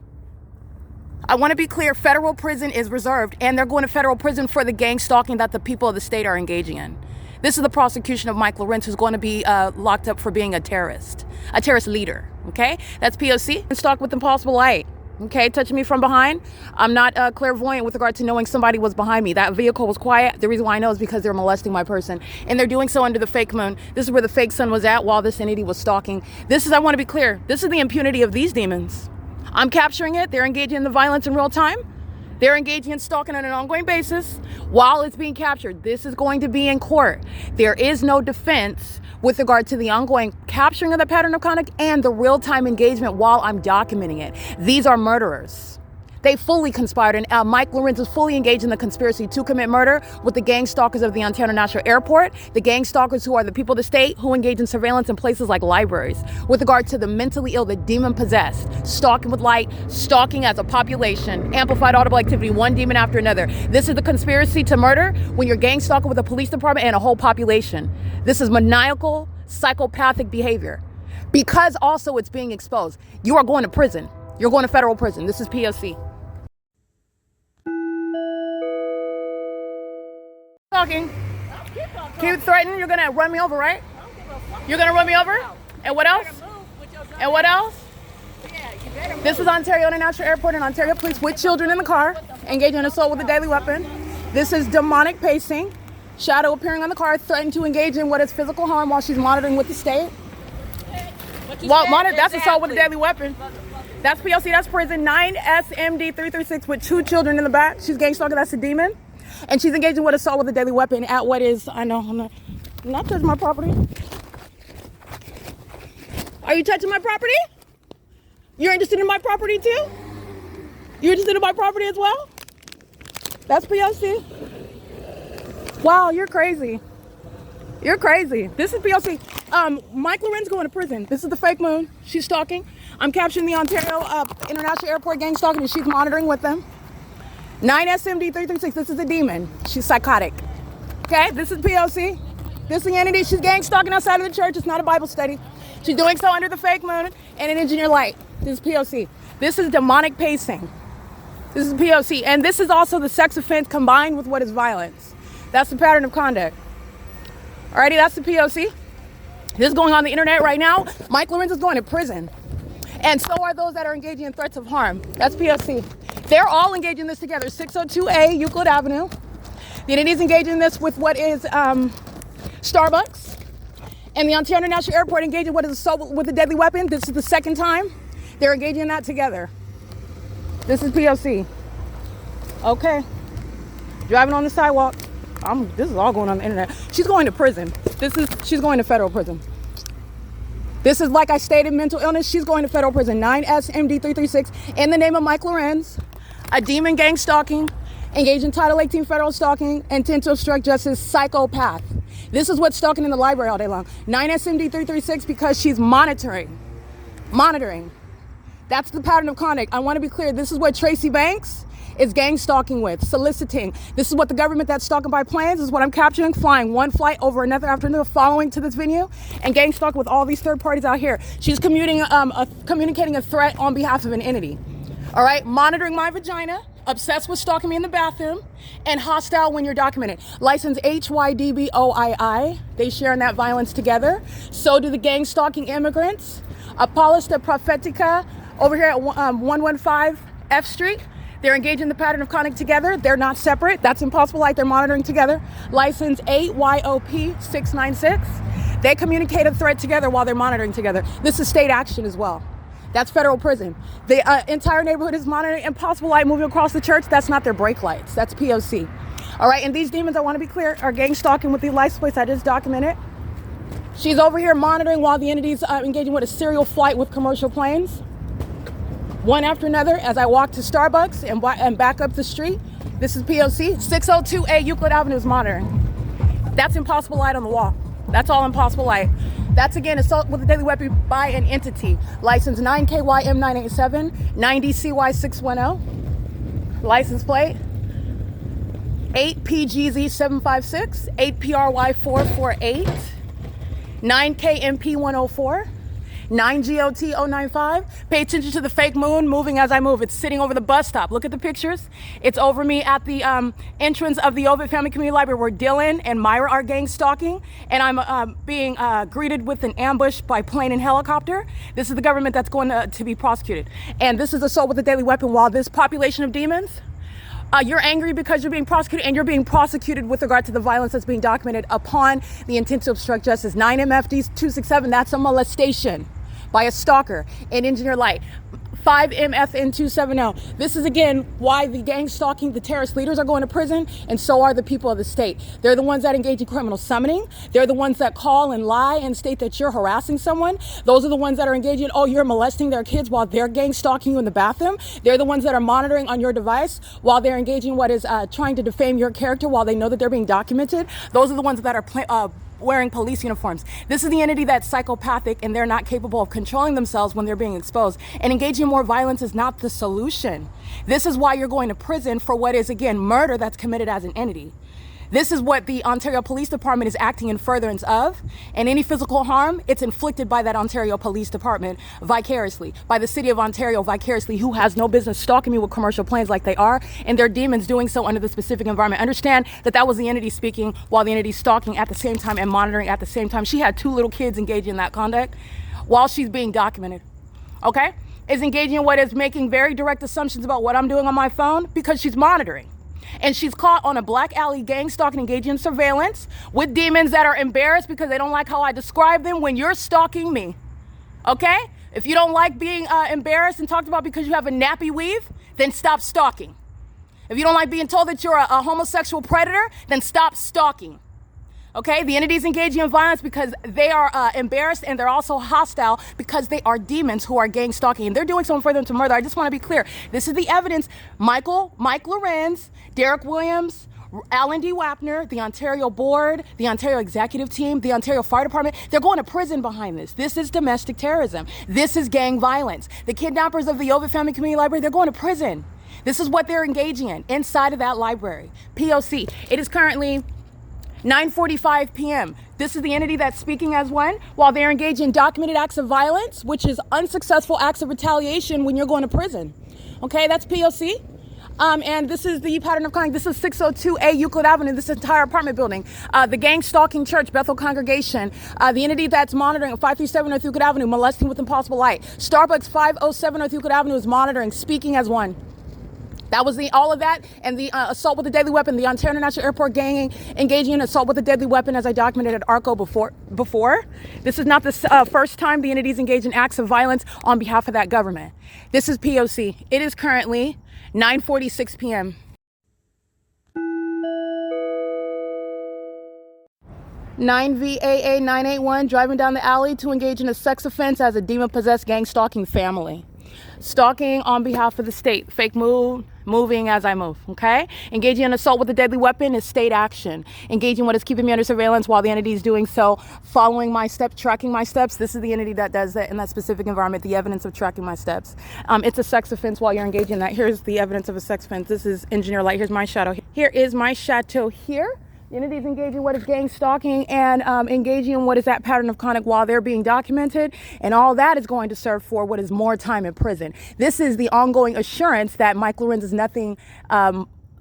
I want to be clear, federal prison is reserved, and they're going to federal prison for the gang stalking that the people of the state are engaging in. This is the prosecution of Mike LORENZ, who's going to be locked up for being a terrorist leader. Okay, that's P.O.C. Stalk with impossible light. Okay, touching me from behind. I'm not clairvoyant with regard to knowing somebody was behind me. That vehicle was quiet. The reason why I know is because they're molesting my person. And they're doing so under the fake moon. This is where the fake sun was at while this entity was stalking. This is, I want to be clear, this is the impunity of these demons. I'm capturing it. They're engaging in the violence in real time. They're engaging in stalking on an ongoing basis while it's being captured. This is going to be in court. There is no defense with regard to the ongoing capturing of the pattern of conduct and the real-time engagement while I'm documenting it. These are murderers. They fully conspired, and Mike LORENZ is fully engaged in the conspiracy to commit murder with the gang stalkers of the Ontario International Airport, the gang stalkers who are the people of the state who engage in surveillance in places like libraries. With regard to the mentally ill, the demon-possessed, stalking with light, stalking as a population, amplified audible activity, one demon after another. This is the conspiracy to murder when you're gang stalking with a police department and a whole population. This is maniacal, psychopathic behavior. Because also it's being exposed. You are going to prison. You're going to federal prison. This is P.O.C. Talking. Keep threatening. You're gonna run me over, right? You're gonna run me over? And what else? And what else? This is Ontario International Airport and Ontario Police with children in the car, engaging in assault with a deadly weapon. This is demonic pacing. Shadow appearing on the car, threatening to engage in what is physical harm while she's monitoring with the state. Well, that's assault with a deadly weapon. That's P.O.C. That's prison. 9SMD336 with 2 children in the back. She's gang stalker. That's a demon. And she's engaging with assault with a deadly weapon at what is, I know, I'm not touching my property. Are you touching my property? You're interested in my property too? You're interested in my property as well? That's P.O.C. Wow, you're crazy. You're crazy. This is P.O.C. Mike LORENZ going to prison. This is the fake moon. She's stalking. I'm capturing the Ontario International Airport gang stalking and she's monitoring with them. 9SMD336, this is a demon. She's psychotic. Okay, this is P.O.C. This is the entity. She's gang stalking outside of the church. It's not a Bible study. She's doing so under the fake moon and an engineer light. This is P.O.C. This is demonic pacing. This is P.O.C. And this is also the sex offense combined with what is violence. That's the pattern of conduct. Alrighty, that's the P.O.C. This is going on the internet right now. Mike Lorenz is going to prison. And so are those that are engaging in threats of harm. That's P.O.C. They're all engaging in this together. 602A Euclid Avenue. The entity's engaging in this with what is Starbucks. And the Ontario International Airport engaging what is assault with a deadly weapon. This is the second time they're engaging in that together. This is P.O.C. Okay. Driving on the sidewalk. This is all going on the internet. She's going to prison. She's going to federal prison. This is, like I stated, mental illness. She's going to federal prison. 9SMD336 in the name of Mike Lorenz, a demon gang stalking, engaged in Title 18 federal stalking, intent to obstruct justice, psychopath. This is what's stalking in the library all day long. 9SMD336 because she's monitoring. That's the pattern of conduct. I want to be clear. This is what Tracy Banks is gang stalking with, soliciting. This is what the government that's stalking by planes this is what I'm capturing, flying one flight over another after another, following to this venue, and gang stalking with all these third parties out here. She's communicating a threat on behalf of an entity. All right, monitoring my vagina, obsessed with stalking me in the bathroom, and hostile when you're documented. License HYDBOII. They share in that violence together. So do the gang stalking immigrants. Apollos de Prophetica over here at 115 F Street. They're engaged in the pattern of conduct together. They're not separate. That's impossible light. They're monitoring together. License AYOP 696. They communicate a threat together while they're monitoring together. This is state action as well. That's federal prison. The entire neighborhood is monitoring. Impossible light moving across the church. That's not their brake lights. That's P.O.C. All right, and these demons, I want to be clear, are gang stalking with the license plates I just documented. She's over here monitoring while the entity's engaging with a serial flight with commercial planes. One after another as I walk to Starbucks and back up the street. This is P.O.C. 602A Euclid Avenue is monitoring. That's impossible light on the wall. That's all impossible light. That's, again, assault with a deadly weapon by an entity. License 9KYM987, 90CY610. License plate 8PGZ756, 8PRY448, 9KMP104. 9GOT095. Pay attention to the fake moon moving as I move. It's sitting over the bus stop. Look at the pictures. It's over me at the entrance of the Ovid Family Community Library where Dylan and Myra are gang stalking, and I'm being greeted with an ambush by plane and helicopter. This is the government that's going to be prosecuted. And this is assault with a deadly weapon while this population of demons, you're angry because you're being prosecuted, and you're being prosecuted with regard to the violence that's being documented upon the intent to obstruct justice. 9MFD267, that's a molestation by a stalker in engineer light. 5MFN270. This is, again, why the gang stalking, the terrorist leaders are going to prison, and so are the people of the state. They're the ones that engage in criminal summoning. They're the ones that call and lie and state that you're harassing someone. Those are the ones that are engaging in, you're molesting their kids while they're gang stalking you in the bathroom. They're the ones that are monitoring on your device while they're engaging in what is trying to defame your character while they know that they're being documented. Those are the ones that are wearing police uniforms. This is the entity that's psychopathic, and they're not capable of controlling themselves when they're being exposed. And engaging in more violence is not the solution. This is why you're going to prison for what is, again, murder that's committed as an entity. This is what the Ontario Police Department is acting in furtherance of, and any physical harm, it's inflicted by that Ontario Police Department vicariously, by the City of Ontario vicariously, who has no business stalking me with commercial planes like they are, and they're demons doing so under the specific environment. Understand that that was the entity speaking while the entity stalking at the same time and monitoring at the same time. She had 2 little kids engaging in that conduct while she's being documented, okay? Is engaging in what is making very direct assumptions about what I'm doing on my phone because she's monitoring. And she's caught on a black alley gang stalking, engaging in surveillance with demons that are embarrassed because they don't like how I describe them when you're stalking me. Okay? If you don't like being embarrassed and talked about because you have a nappy weave, then stop stalking. If you don't like being told that you're a homosexual predator, then stop stalking. Okay, the entity's engaging in violence because they are embarrassed, and they're also hostile because they are demons who are gang stalking, and they're doing something for them to murder. I just want to be clear. This is the evidence. Mike Lorenz, Derek Williams, Alan D. WAPNER, the Ontario Board, the Ontario Executive Team, the Ontario Fire Department, they're going to prison behind this. This is domestic terrorism. This is gang violence. The kidnappers of the Ovid Family Community Library, they're going to prison. This is what they're engaging in inside of that library. P.O.C. It is currently 9:45 p.m. This is the entity that's speaking as one while they're engaged in documented acts of violence, which is unsuccessful acts of retaliation when you're going to prison. Okay, that's P.O.C. And this is the pattern of conduct. This is 602A Euclid Avenue, this entire apartment building. The gang stalking church, Bethel Congregation. The entity that's monitoring 537 North Euclid Avenue, molesting with impossible light. Starbucks 507 North Euclid Avenue is monitoring, speaking as one. That was all of that, and the assault with a deadly weapon, the Ontario International Airport gang engaging in assault with a deadly weapon, as I documented at ARCO before. This is not the first time the entities engage in acts of violence on behalf of that government. This is P.O.C. It is currently 9:46 p.m. VAA 981 driving down the alley to engage in a sex offense as a demon-possessed gang stalking family. Stalking on behalf of the state. Fake moving as I move, okay? Engaging in assault with a deadly weapon is state action. Engaging what is keeping me under surveillance while the entity is doing so, following my steps, tracking my steps. This is the entity that does that in that specific environment, the evidence of tracking my steps. It's a sex offense while you're engaging in that. Here's the evidence of a sex offense. This is engineer light. Here's my shadow. Here is my chateau here. The entity is engaging in what is gang stalking and engaging in what is that pattern of conduct while they're being documented. And all that is going to serve for what is more time in prison. This is the ongoing assurance that Mike Lorenz is nothing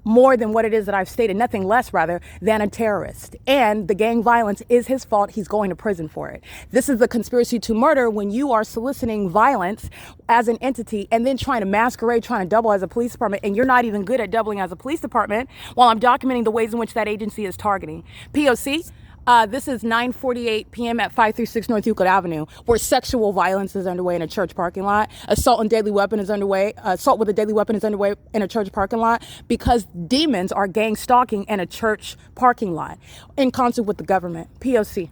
more than what it is that I've stated, nothing less rather than a terrorist. And the gang violence is his fault. He's going to prison for it. This is the conspiracy to murder when you are soliciting violence as an entity and then trying to masquerade, trying to double as a police department, and you're not even good at doubling as a police department while I'm documenting the ways in which that agency is targeting. P.O.C. This is 9:48 p.m. at 536 North Euclid Avenue, where sexual violence is underway in a church parking lot. Assault with a deadly weapon is underway in a church parking lot because demons are gang stalking in a church parking lot in concert with the government. P.O.C.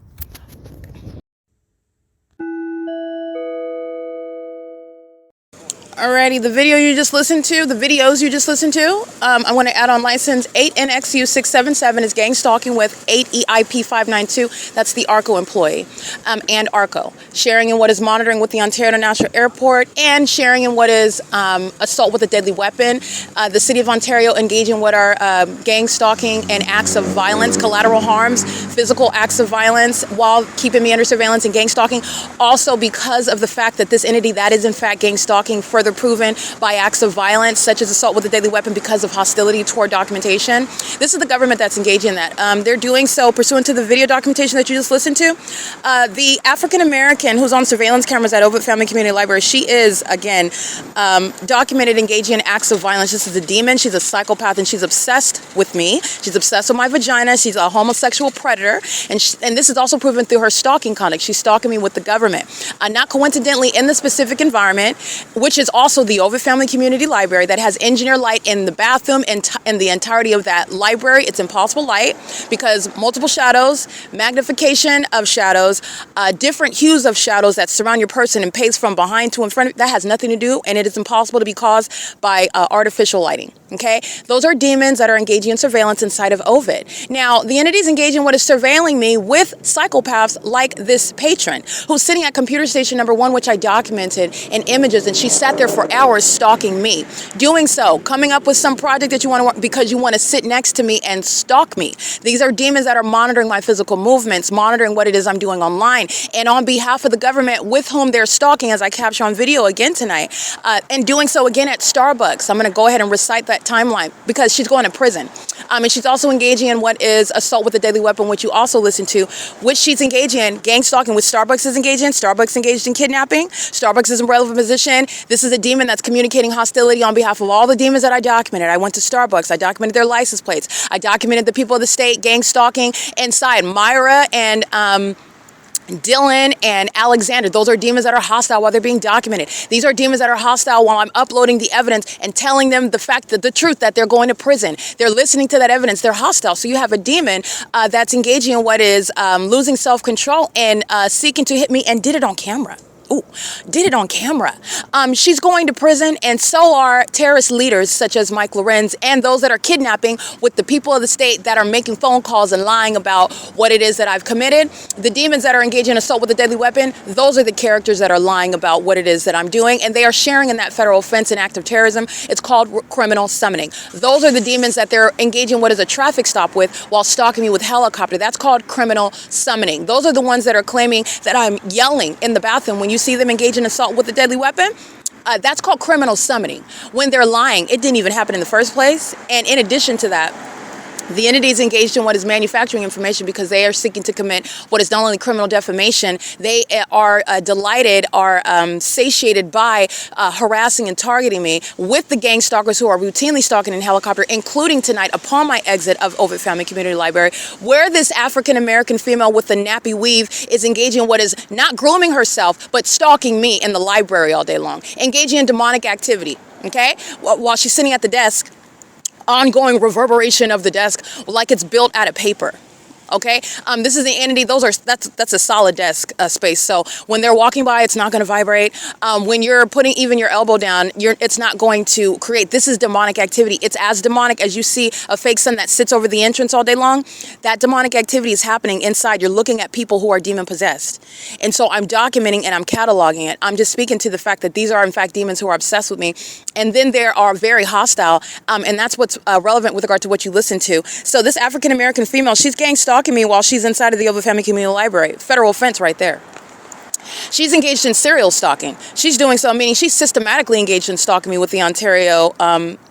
Alrighty, the videos you just listened to, I want to add on license 8NXU677 is gang stalking with 8EIP592. That's the ARCO employee, and ARCO. Sharing in what is monitoring with the Ontario International Airport and sharing in what is assault with a deadly weapon. The City of Ontario engaging in what are gang stalking and acts of violence, collateral harms, physical acts of violence while keeping me under surveillance and gang stalking. Also because of the fact that this entity that is in fact gang stalking further proven by acts of violence such as assault with a deadly weapon because of hostility toward documentation. This is the government that's engaging in that. They're doing so pursuant to the video documentation that you just listened to. The African American who's on surveillance cameras at Ovid Family Community Library, she is again documented engaging in acts of violence. This is a demon. She's a psychopath and she's obsessed with me. She's obsessed with my vagina. She's a homosexual predator, and this is also proven through her stalking conduct. She's stalking me with the government. Not coincidentally in the specific environment, which is also the Ovid Family Community Library that has engineer light in the bathroom and in the entirety of that library. It's impossible light because multiple shadows, magnification of shadows, different hues of shadows that surround your person and pace from behind to in front. That has nothing to do, and it is impossible to be caused by artificial lighting. Okay, those are demons that are engaging in surveillance inside of Ovid. Now, the entities engaging what is surveilling me with psychopaths like this patron who's sitting at computer station number 1, which I documented in images, and she sat there for hours stalking me. Doing so, coming up with some project that you want to because you want to sit next to me and stalk me. These are demons that are monitoring my physical movements, monitoring what it is I'm doing online, and on behalf of the government with whom they're stalking, as I capture on video again tonight, and doing so again at Starbucks. I'm going to go ahead and recite that timeline because she's going to prison. And she's also engaging in what is assault with a deadly weapon, which you also listened to, which she's engaging in gang stalking, which Starbucks is engaged in. Starbucks engaged in kidnapping. Starbucks is in relevant position. This is a demon that's communicating hostility on behalf of all the demons that I documented. I went to Starbucks. I documented their license plates. I documented the people of the state gang stalking inside. Myra and Dylan and Alexander, those are demons that are hostile while they're being documented. These are demons that are hostile while I'm uploading the evidence and telling them the fact that the truth that they're going to prison. They're listening to that evidence. They're hostile. So you have a demon that's engaging in what is losing self-control and seeking to hit me and did it on camera. Ooh, did it on camera. She's going to prison, and so are terrorist leaders such as Mike Lorenz and those that are kidnapping with the people of the state that are making phone calls and lying about what it is that I've committed. The demons that are engaged in assault with a deadly weapon, those are the characters that are lying about what it is that I'm doing, and they are sharing in that federal offense and act of terrorism. It's called criminal summoning. Those are the demons that they're engaging what is a traffic stop with while stalking me with helicopter. That's called criminal summoning. Those are the ones that are claiming that I'm yelling in the bathroom when you see them engage in assault with a deadly weapon. That's called criminal summoning. When they're lying, it didn't even happen in the first place. And in addition to that, the entity is engaged in what is manufacturing information because they are seeking to commit what is not only criminal defamation, they are delighted, are satiated by harassing and targeting me with the gang stalkers who are routinely stalking in helicopter, including tonight upon my exit of Ovid Family Community Library, where this African-American female with the nappy weave is engaging in what is not grooming herself, but stalking me in the library all day long, engaging in demonic activity, okay? While she's sitting at the desk, ongoing reverberation of the desk like it's built out of paper. Okay, this is the entity. That's a solid desk space. So when they're walking by, it's not going to vibrate. When you're putting even your elbow down, it's not going to create. This is demonic activity. It's as demonic as you see a fake sun that sits over the entrance all day long. That demonic activity is happening inside. You're looking at people who are demon possessed, and so I'm documenting and I'm cataloging it. I'm just speaking to the fact that these are in fact demons who are obsessed with me, and then they are very hostile. And that's what's relevant with regard to what you listen to. So this African American female, she's gang stalking me while she's inside of the Ovid Family Community Library. Federal offense right there. She's engaged in serial stalking. She's doing so, meaning she's systematically engaged in stalking me with the Ontario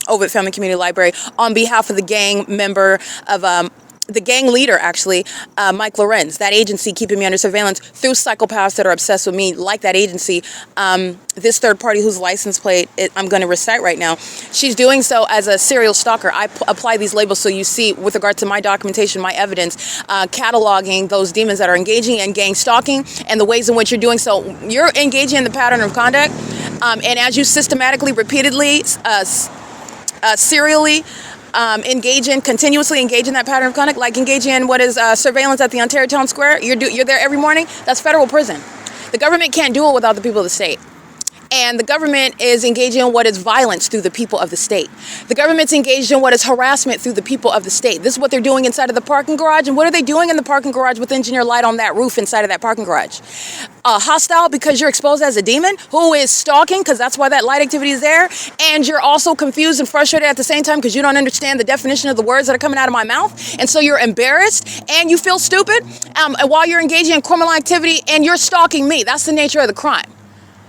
Ovid Family Community Library on behalf of the gang member of the gang leader, actually, Mike Lorenz, that agency keeping me under surveillance through psychopaths that are obsessed with me, like that agency. This third party whose license plate I'm going to recite right now, she's doing so as a serial stalker. I apply these labels so you see, with regard to my documentation, my evidence, cataloging those demons that are engaging in gang stalking and the ways in which you're doing so. You're engaging in the pattern of conduct, and as you systematically, repeatedly, serially, continuously engage in that pattern of conduct, like engaging in what is surveillance at the Ontario Town Square. You're there every morning. That's federal prison. The government can't do it without the people of the state. And the government is engaging in what is violence through the people of the state. The government's engaged in what is harassment through the people of the state. This is what they're doing inside of the parking garage. And what are they doing in the parking garage with engineer light on that roof inside of that parking garage? Hostile because you're exposed as a demon who is stalking, because that's why that light activity is there. And you're also confused and frustrated at the same time because you don't understand the definition of the words that are coming out of my mouth. And so you're embarrassed and you feel stupid and while you're engaging in criminal activity and you're stalking me. That's the nature of the crime.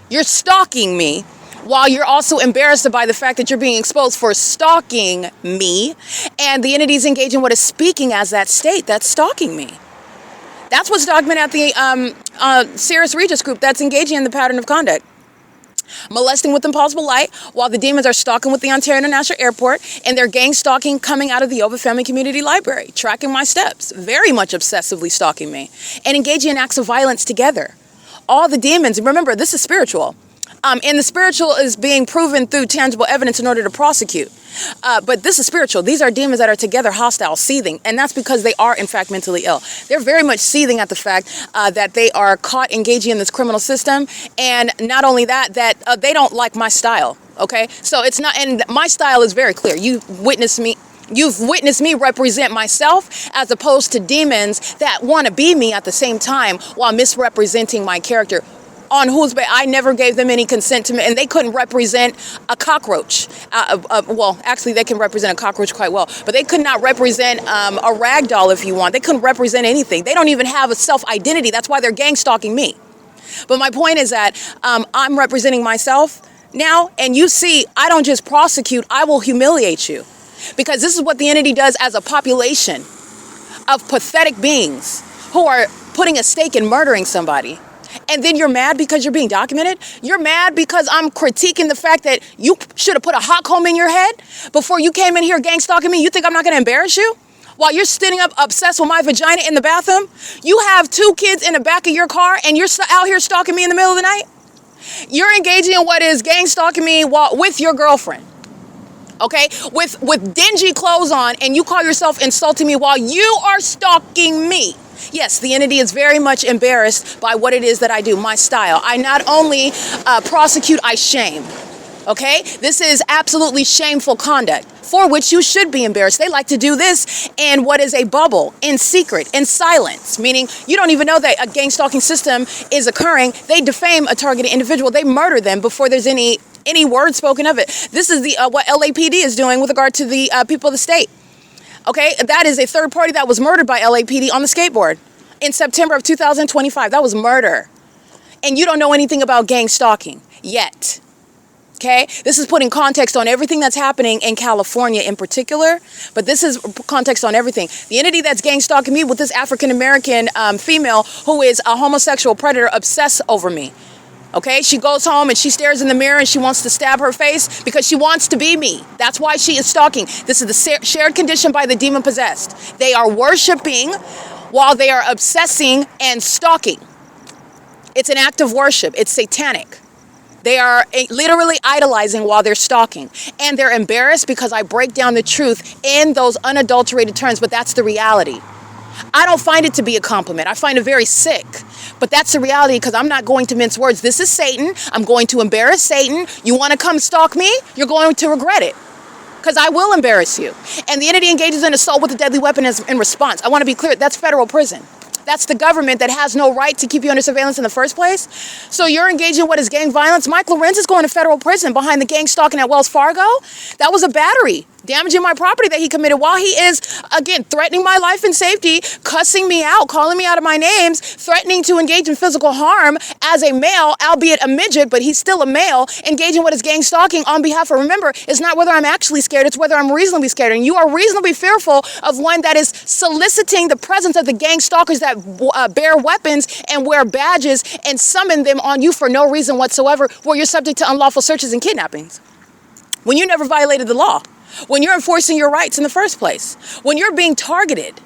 You're stalking me while you're also embarrassed by the fact that you're being exposed for stalking me, and the entity's engaging what is speaking as that state that's stalking me. That's what's documented at the Sirius Regis group that's engaging in the pattern of conduct. Molesting with impossible light while the demons are stalking with the Ontario International Airport, and they're gang stalking coming out of the Ovid Family Community Library, tracking my steps, very much obsessively stalking me, and engaging in acts of violence together. All the demons, remember, this is spiritual. And the spiritual is being proven through tangible evidence in order to prosecute. But this is spiritual. These are demons that are together, hostile, seething. And that's because they are, in fact, mentally ill. They're very much seething at the fact that they are caught engaging in this criminal system. And not only that, they don't like my style. Okay? So it's not, and my style is very clear. You've witnessed me represent myself as opposed to demons that want to be me at the same time while misrepresenting my character. On whose I never gave them any consent to me, and they couldn't represent a cockroach. Well, actually, they can represent a cockroach quite well, but they could not represent a rag doll if you want. They couldn't represent anything. They don't even have a self-identity. That's why they're gang stalking me. But my point is that I'm representing myself now, and you see, I don't just prosecute, I will humiliate you. Because this is what the entity does as a population of pathetic beings who are putting a stake in murdering somebody. And then you're mad because you're being documented? You're mad because I'm critiquing the fact that you should have put a hot comb in your head before you came in here gang stalking me? You think I'm not going to embarrass you? While you're sitting up obsessed with my vagina in the bathroom? You have 2 kids in the back of your car and you're out here stalking me in the middle of the night? You're engaging in what is gang stalking me with your girlfriend. Okay, with dingy clothes on, and you call yourself insulting me while you are stalking me Yes, the entity is very much embarrassed by what it is that I do, my style. I not only prosecute, I shame. Okay? This is absolutely shameful conduct for which you should be embarrassed. They like to do this in what is a bubble, in secret, in silence, meaning you don't even know that a gang stalking system is occurring. They defame a targeted individual. They murder them before there's any word spoken of it. This is the what L.A.P.D is doing with regard to the people of the state. Okay? That is a third party that was murdered by L.A.P.D on the skateboard in September of 2025. That was murder. And you don't know anything about gang stalking yet. Okay, this is putting context on everything that's happening in California in particular, but this is context on everything. The entity that's gang stalking me with this African-American female who is a homosexual predator obsessed over me. Okay, she goes home and she stares in the mirror and she wants to stab her face because she wants to be me. That's why she is stalking. This is the shared condition by the demon possessed. They are worshiping while they are obsessing and stalking. It's an act of worship. It's satanic. They are literally idolizing while they're stalking. And they're embarrassed because I break down the truth in those unadulterated terms, but that's the reality. I don't find it to be a compliment. I find it very sick. But that's the reality because I'm not going to mince words. This is Satan. I'm going to embarrass Satan. You want to come stalk me? You're going to regret it. Because I will embarrass you. And the entity engages in assault with a deadly weapon in response. I want to be clear, that's federal prison. That's the government that has no right to keep you under surveillance in the first place. So you're engaging in what is gang violence. Mike LORENZ is going to federal prison behind the gang stalking at Wells Fargo. That was a battery, damaging my property that he committed while he is, again, threatening my life and safety, cussing me out, calling me out of my names, threatening to engage in physical harm as a male, albeit a midget, but he's still a male, engaging what is gang stalking on behalf of, remember, it's not whether I'm actually scared, it's whether I'm reasonably scared. And you are reasonably fearful of one that is soliciting the presence of the gang stalkers that bear weapons and wear badges and summon them on you for no reason whatsoever, where you're subject to unlawful searches and kidnappings. When you never violated the law. When you're enforcing your rights in the first place, when you're being targeted.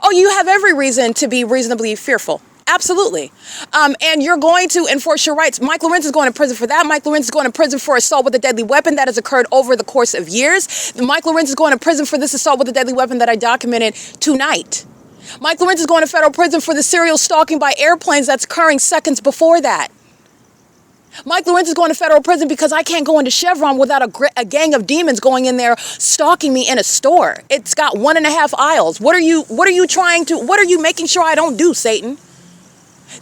Oh, you have every reason to be reasonably fearful. Absolutely. And you're going to enforce your rights. Mike LORENZ is going to prison for that. Mike LORENZ is going to prison for assault with a deadly weapon that has occurred over the course of years. Mike LORENZ is going to prison for this assault with a deadly weapon that I documented tonight. Mike LORENZ is going to federal prison for the serial stalking by airplanes that's occurring seconds before that. Mike LORENZ is going to federal prison because I can't go into Chevron without a gang of demons going in there stalking me in a store. It's got 1.5 aisles. What are you making sure I don't do, Satan?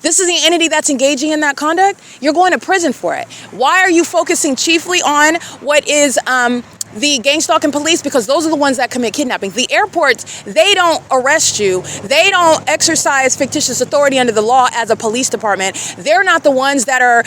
This is the entity that's engaging in that conduct. You're going to prison for it. Why are you focusing chiefly on what is the gang stalking police? Because those are the ones that commit kidnapping. The airports, they don't arrest you. They don't exercise fictitious authority under the law as a police department. They're not the ones that are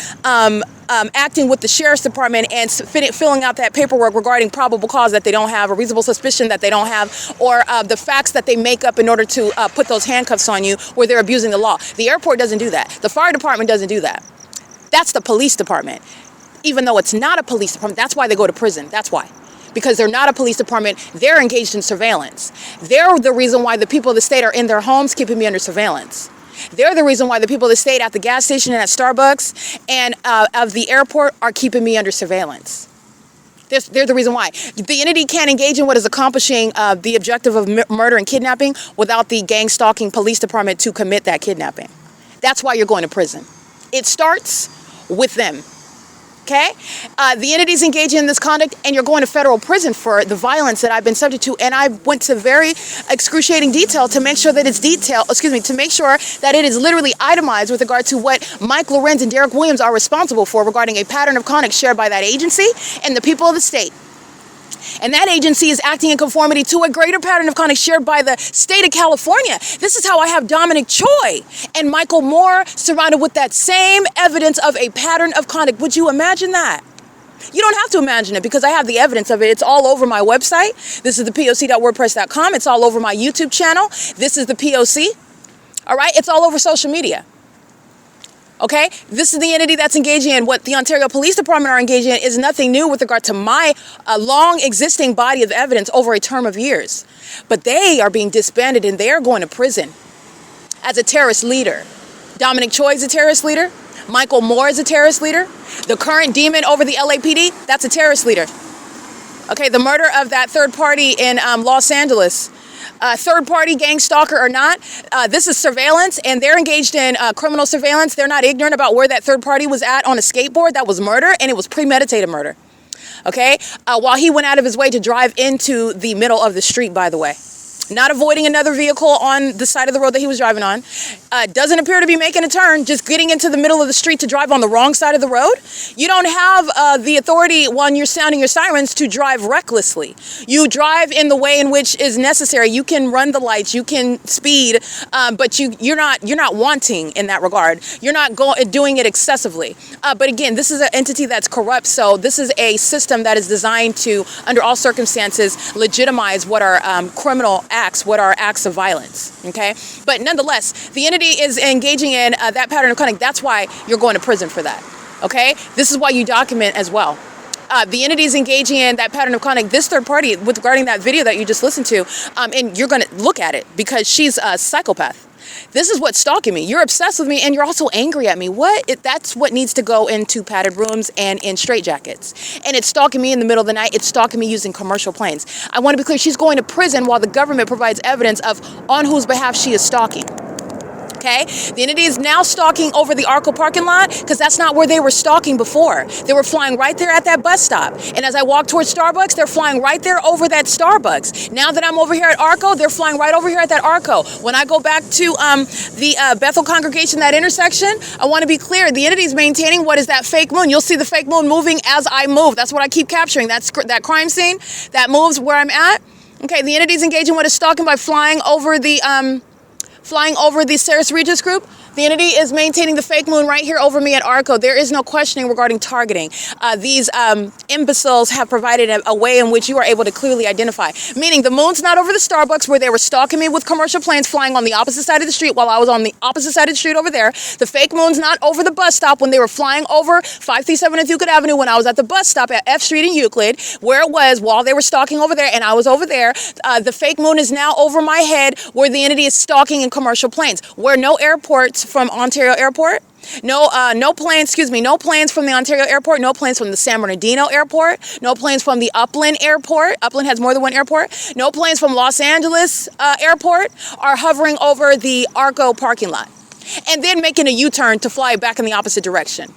acting with the sheriff's department and filling out that paperwork regarding probable cause that they don't have, or reasonable suspicion that they don't have, or the facts that they make up in order to put those handcuffs on you where they're abusing the law. The airport doesn't do that. The fire department doesn't do that. That's the police department. Even though it's not a police department, that's why they go to prison. That's why. Because they're not a police department, they're engaged in surveillance. They're the reason why the people of the state are in their homes keeping me under surveillance. They're the reason why the people of the state at the gas station and at Starbucks and of the airport are keeping me under surveillance. They're the reason why. The entity can't engage in what is accomplishing the objective of murder and kidnapping without the gang stalking police department to commit that kidnapping. That's why you're going to prison. It starts with them. Okay? The entity's engaging in this conduct and you're going to federal prison for the violence that I've been subject to. And I went to very excruciating detail to make sure that to make sure that it is literally itemized with regard to what Mike LORENZ and Derek Williams are responsible for regarding a pattern of conduct shared by that agency and the people of the state. And that agency is acting in conformity to a greater pattern of conduct shared by the state of California. This is how I have Dominic Choi and Michael Moore surrounded with that same evidence of a pattern of conduct. Would you imagine that? You don't have to imagine it because I have the evidence of it. It's all over my website. This is the P.O.C.wordpress.com. It's all over my YouTube channel. This is the P.O.C. All right? It's all over social media. Okay, this is the entity that's engaging in what the Ontario Police Department are engaging in is nothing new with regard to my long existing body of evidence over a term of years. But they are being disbanded and they're going to prison as a terrorist leader. Dominic Choi is a terrorist leader. Michael Moore is a terrorist leader. The current demon over the L.A.P.D, that's a terrorist leader. Okay, the murder of that third party in Los Angeles third-party gang stalker or not, this is surveillance, and they're engaged in criminal surveillance. They're not ignorant about where that third party was at on a skateboard. That was murder, and it was premeditated murder. Okay? While he went out of his way to drive into the middle of the street, by the way. Not avoiding another vehicle on the side of the road that he was driving on. Doesn't appear to be making a turn, just getting into the middle of the street to drive on the wrong side of the road. You don't have the authority when you're sounding your sirens to drive recklessly. You drive in the way in which is necessary. You can run the lights, you can speed, but you're not wanting in that regard. You're not doing it excessively. But again, this is an entity that's corrupt, so this is a system that is designed to, under all circumstances, legitimize what are criminal acts, what are acts of violence, okay? But nonetheless, the entity is engaging in that pattern of conduct. That's why you're going to prison for that, okay? This is why you document as well. The entity is engaging in that pattern of conduct. This third party, regarding that video that you just listened to, and you're going to look at it because she's a psychopath. This is what's stalking me. You're obsessed with me, and you're also angry at me. That's what needs to go into padded rooms and in straitjackets. And it's stalking me in the middle of the night. It's stalking me using commercial planes. I want to be clear. She's going to prison while the government provides evidence of on whose behalf she is stalking. Okay? The entity is now stalking over the ARCO parking lot because that's not where they were stalking before. They were flying right there at that bus stop. And as I walk towards Starbucks, they're flying right there over that Starbucks. Now that I'm over here at ARCO, they're flying right over here at that ARCO. When I go back to the Bethel congregation, that intersection, I want to be clear. The entity is maintaining what is that fake moon. You'll see the fake moon moving as I move. That's what I keep capturing. That's that crime scene that moves where I'm at. Okay, the entity is engaging what is stalking by flying over the Ceres Regis group. The entity is maintaining the fake moon right here over me at ARCO. There is no questioning regarding targeting. These imbeciles have provided a way in which you are able to clearly identify. Meaning the moon's not over the Starbucks where they were stalking me with commercial planes flying on the opposite side of the street while I was on the opposite side of the street over there. The fake moon's not over the bus stop when they were flying over 537 and Euclid Avenue when I was at the bus stop at F Street in Euclid, where it was while they were stalking over there and I was over there. The fake moon is now over my head where the entity is stalking in commercial planes, where no airports from Ontario Airport, no planes from the Ontario Airport, no planes from the San Bernardino Airport, no planes from the Upland Airport. Upland has more than one airport. No planes from Los Angeles Airport are hovering over the ARCO parking lot and then making a U-turn to fly back in the opposite direction.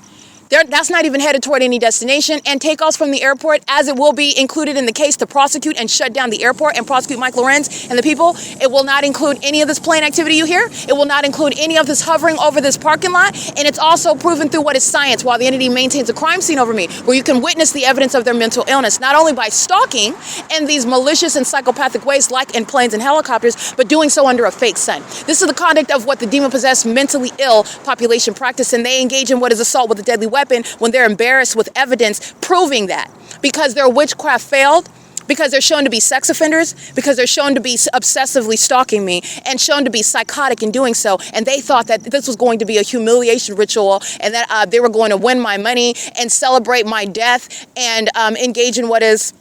That's not even headed toward any destination, and takeoffs from the airport, as it will be included in the case to prosecute and shut down the airport and prosecute Mike LORENZ and the people. It will not include any of this plane activity you hear. It will not include any of this hovering over this parking lot, and it's also proven through what is science while the entity maintains a crime scene over me, where you can witness the evidence of their mental illness, not only by stalking in these malicious and psychopathic ways like in planes and helicopters, but doing so under a fake sun. This is the conduct of what the demon-possessed, mentally ill population practice, and they engage in what is assault with a deadly weapon when they're embarrassed with evidence proving that, because their witchcraft failed, because they're shown to be sex offenders, because they're shown to be obsessively stalking me and shown to be psychotic in doing so. And they thought that this was going to be a humiliation ritual and that they were going to win my money and celebrate my death and engage in what is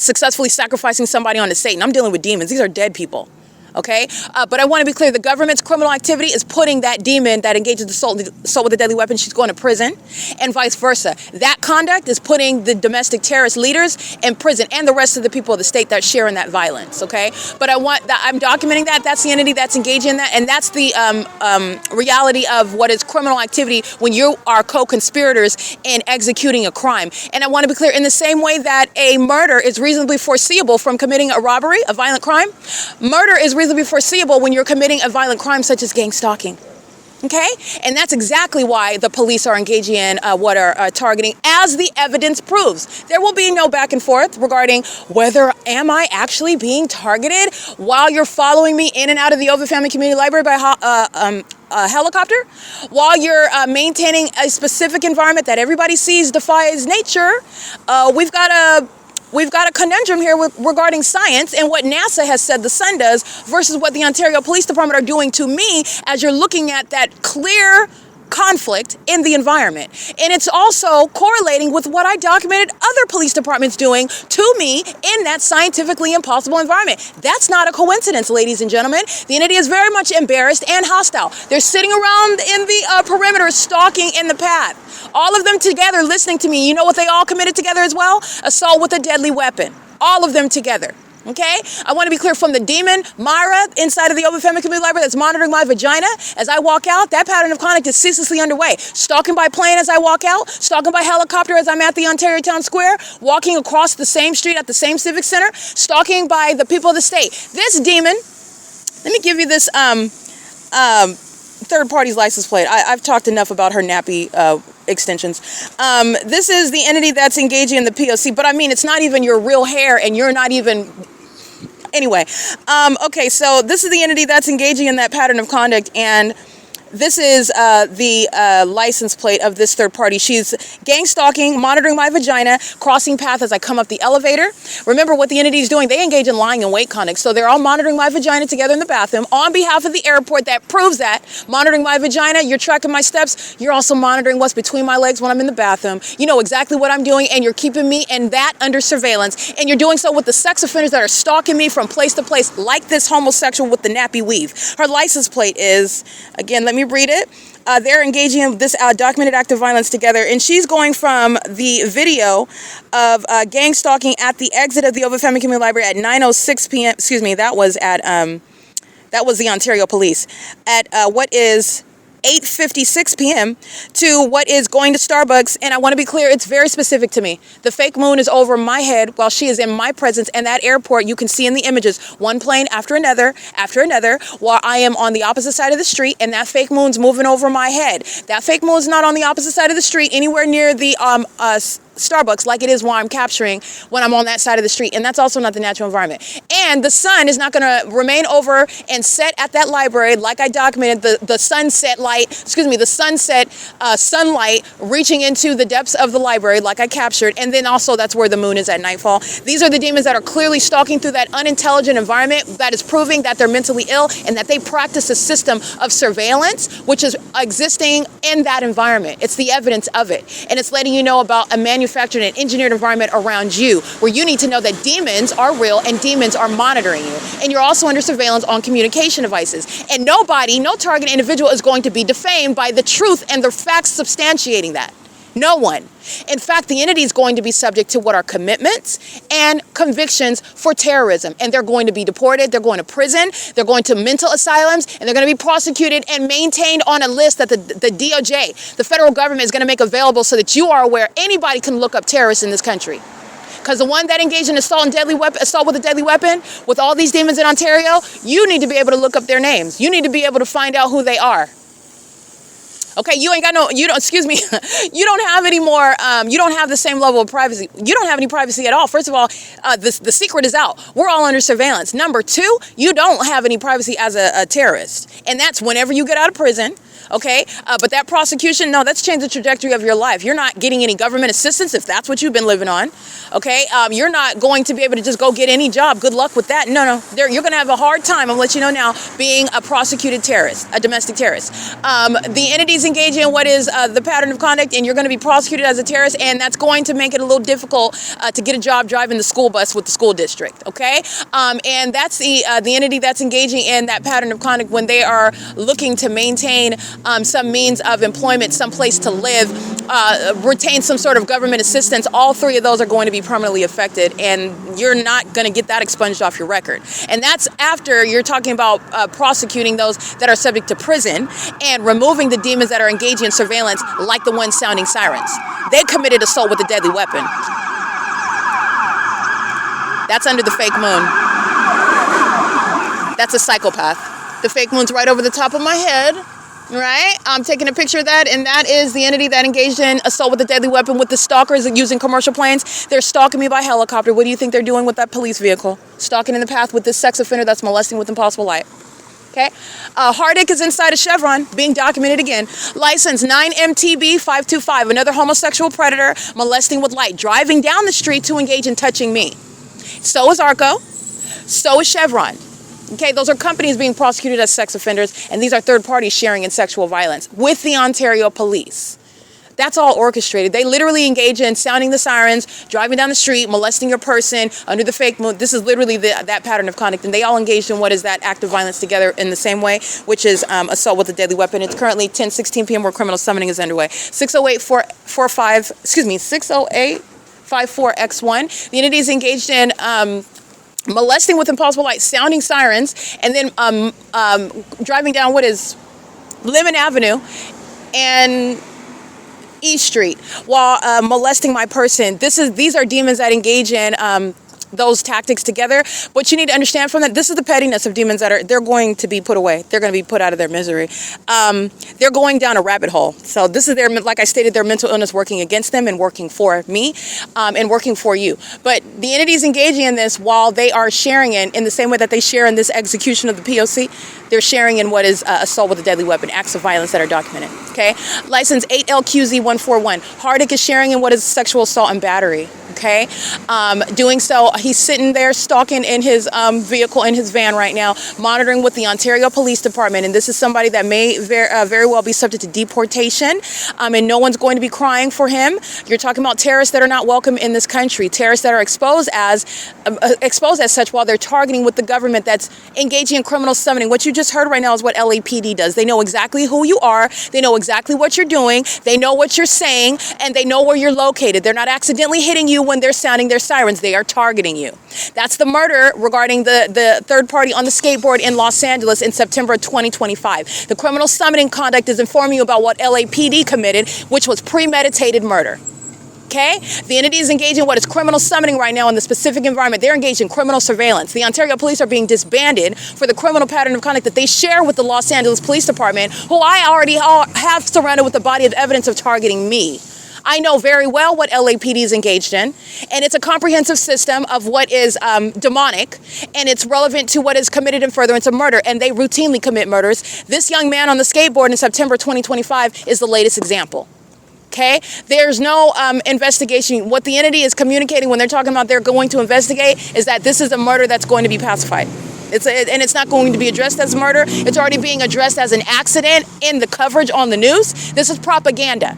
successfully sacrificing somebody onto Satan. I'm dealing with demons. These are dead people. Okay, but I want to be clear. The government's criminal activity is putting that demon that engages the soul with a deadly weapon, she's going to prison, and vice versa. That conduct is putting the domestic terrorist leaders in prison and the rest of the people of the state that share in that violence. Okay, but I'm documenting that. That's the entity that's engaging in that, and that's the reality of what is criminal activity when you are co-conspirators in executing a crime. And I want to be clear, in the same way that a murder is reasonably foreseeable from committing a robbery, a violent crime, murder is reasonably foreseeable when you're committing a violent crime such as gang stalking. Okay? And that's exactly why the police are engaging in what are targeting, as the evidence proves. There will be no back and forth regarding whether am I actually being targeted while you're following me in and out of the Ovid Family Community Library by helicopter, while you're maintaining a specific environment that everybody sees defies nature. We've got a conundrum here regarding science and what NASA has said the sun does versus what the Ontario Police Department are doing to me as you're looking at that clear conflict in the environment. And it's also correlating with what I documented other police departments doing to me in that scientifically impossible environment. That's not a coincidence, ladies and gentlemen. The entity is very much embarrassed and hostile. They're sitting around in the perimeter stalking in the path. All of them together listening to me. You know what they all committed together as well? Assault with a deadly weapon. All of them together. Okay, I want to be clear from the demon, Myra, inside of the Open Family Community Library that's monitoring my vagina as I walk out. That pattern of conduct is ceaselessly underway. Stalking by plane as I walk out, stalking by helicopter as I'm at the Ontario Town Square, walking across the same street at the same civic center, stalking by the people of the state. This demon, let me give you this third party's license plate. I've talked enough about her nappy extensions. This is the entity that's engaging in the P.O.C, but I mean, it's not even your real hair and you're not even... Anyway, okay, so this is the entity that's engaging in that pattern of conduct, and this is the license plate of this third party. She's gang stalking, monitoring my vagina, crossing path as I come up the elevator. Remember what the entity is doing. They engage in lying and wait conduct. So they're all monitoring my vagina together in the bathroom on behalf of the airport. That proves that. Monitoring my vagina, you're tracking my steps. You're also monitoring what's between my legs when I'm in the bathroom. You know exactly what I'm doing, and you're keeping me and that under surveillance. And you're doing so with the sex offenders that are stalking me from place to place, like this homosexual with the nappy weave. Her license plate is, again, let me read it. They're engaging in this documented act of violence together, and she's going from the video of gang stalking at the exit of the Open Family Community Library at 9:06 p.m. Excuse me, that was the Ontario Police at what is 8:56 p.m. to what is going to Starbucks. And I want to be clear, it's very specific to me. The fake moon is over my head while she is in my presence, and that airport, you can see in the images, one plane after another, while I am on the opposite side of the street, and that fake moon's moving over my head. That fake moon's not on the opposite side of the street, anywhere near the Starbucks, like it is while I'm capturing when I'm on that side of the street, and that's also not the natural environment. And the sun is not going to remain over and set at that library like I documented the sunset sunlight reaching into the depths of the library like I captured, and then also that's where the moon is at nightfall. These are the demons that are clearly stalking through that unintelligent environment that is proving that they're mentally ill and that they practice a system of surveillance which is existing in that environment. It's the evidence of it, and it's letting you know about a manufactured and engineered environment around you where you need to know that demons are real and demons are monitoring you, and you're also under surveillance on communication devices, and no target individual is going to be defamed by the truth and the facts substantiating that. No one. In fact, the entity is going to be subject to what are commitments and convictions for terrorism, and they're going to be deported, they're going to prison, they're going to mental asylums, and they're going to be prosecuted and maintained on a list that the DOJ, the federal government, is going to make available so that you are aware. Anybody can look up terrorists in this country. Because the one that engaged in assault with a deadly weapon, with all these demons in Ontario, you need to be able to look up their names. You need to be able to find out who they are. Okay, you don't have any more, you don't have the same level of privacy. You don't have any privacy at all. First of all, the secret is out. We're all under surveillance. Number two, you don't have any privacy as a terrorist. And that's whenever you get out of prison. Okay, but that prosecution, no, that's changed the trajectory of your life. You're not getting any government assistance if that's what you've been living on. Okay, you're not going to be able to just go get any job. Good luck with that. No, you're going to have a hard time, I'm going to let you know now, being a prosecuted terrorist, a domestic terrorist. The entity's engaging in what is the pattern of conduct, and you're going to be prosecuted as a terrorist, and that's going to make it a little difficult to get a job driving the school bus with the school district. Okay, and that's the entity that's engaging in that pattern of conduct when they are looking to maintain some means of employment, some place to live, retain some sort of government assistance. All three of those are going to be permanently affected, and you're not going to get that expunged off your record. And that's after you're talking about prosecuting those that are subject to prison and removing the demons that are engaging in surveillance, like the ones sounding sirens. They committed assault with a deadly weapon. That's under the fake moon. That's a psychopath. The fake moon's right over the top of my head. Right? I'm taking a picture of that, and that is the entity that engaged in assault with a deadly weapon with the stalkers using commercial planes. They're stalking me by helicopter. What do you think they're doing with that police vehicle? Stalking in the path with this sex offender that's molesting with impossible light. Okay? Hardick is inside a Chevron, being documented again. License 9MTB525, another homosexual predator molesting with light, driving down the street to engage in touching me. So is Arco. So is Chevron. Okay, those are companies being prosecuted as sex offenders, and these are third parties sharing in sexual violence with the Ontario Police. That's all orchestrated. They literally engage in sounding the sirens, driving down the street, molesting your person under the fake moon. This is literally that pattern of conduct, and they all engaged in what is that act of violence together in the same way, which is assault with a deadly weapon. It's currently 10:16 p.m. where criminal summoning is underway. 608-54X1. The entity is engaged in molesting with impossible light, sounding sirens, and then driving down what is Lemon Avenue and East Street while molesting my person. These are demons that engage in those tactics together. But you need to understand from that, this is the pettiness of demons they're going to be put away. They're going to be put out of their misery. They're going down a rabbit hole. So this is like I stated, their mental illness working against them and working for me and working for you. But the entities engaging in this while they are sharing in the same way that they share in this execution of the P.O.C, they're sharing in what is assault with a deadly weapon, acts of violence that are documented. Okay, license 8LQZ141. Hardick is sharing in what is sexual assault and battery. Okay, doing so, he's sitting there stalking in his vehicle, in his van right now, monitoring with the Ontario Police Department. And this is somebody that may very well be subject to deportation. And no one's going to be crying for him. You're talking about terrorists that are not welcome in this country, terrorists that are exposed as such while they're targeting with the government that's engaging in criminal summoning. What you just heard right now is what L.A.P.D does. They know exactly who you are. They know exactly what you're doing. They know what you're saying, and they know where you're located. They're not accidentally hitting you when they're sounding their sirens. They are targeting you. That's the murder regarding the third party on the skateboard in Los Angeles in September 2025. The criminal summoning conduct is informing you about what L.A.P.D committed, which was premeditated murder. Okay? The entity is engaging in what is criminal summoning right now in the specific environment. They're engaged in criminal surveillance. The Ontario police are being disbanded for the criminal pattern of conduct that they share with the Los Angeles Police Department, who I already have surrounded with the body of evidence of targeting me. I know very well what L.A.P.D is engaged in, and it's a comprehensive system of what is demonic, and it's relevant to what is committed in furtherance of murder, and they routinely commit murders. This young man on the skateboard in September 2025 is the latest example. Okay, there's no investigation. What the entity is communicating when they're talking about they're going to investigate is that this is a murder that's going to be pacified. And it's not going to be addressed as murder. It's already being addressed as an accident in the coverage on the news. This is propaganda.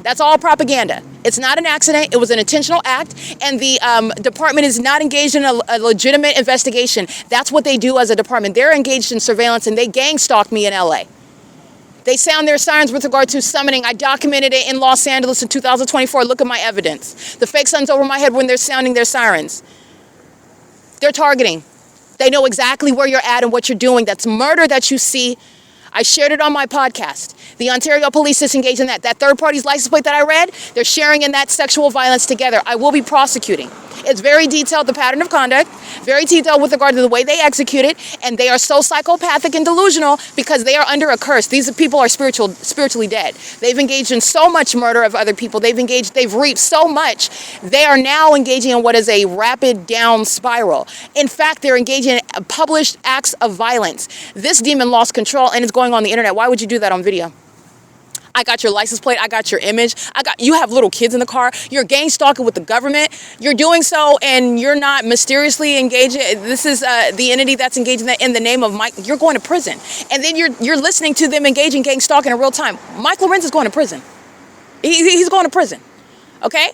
That's all propaganda. It's not an accident. It was an intentional act, and the department is not engaged in a legitimate investigation. That's what they do as a department. They're engaged in surveillance, and they gang stalk me in L.A. They sound their sirens with regard to summoning. I documented it in Los Angeles in 2024. Look at my evidence. The fake sun's over my head when they're sounding their sirens. They're targeting. They know exactly where you're at and what you're doing. That's murder that you see. I shared it on my podcast. The Ontario police is engaged in that. That third party's license plate that I read, they're sharing in that sexual violence together. I will be prosecuting. It's very detailed, the pattern of conduct, very detailed with regard to the way they execute it, and they are so psychopathic and delusional because they are under a curse. These people are spiritually dead. They've engaged in so much murder of other people. They've reaped so much. They are now engaging in what is a rapid down spiral. In fact, they're engaging in published acts of violence. This demon lost control and it's going on the internet. Why would you do that on video? I got your license plate. I got your image. You have little kids in the car. You're gang stalking with the government. You're doing so and you're not mysteriously engaged. This is the entity that's engaging that in the name of Mike. You're going to prison. And then you're listening to them engaging gang stalking in real time. Mike LORENZ is going to prison. He's going to prison. Okay?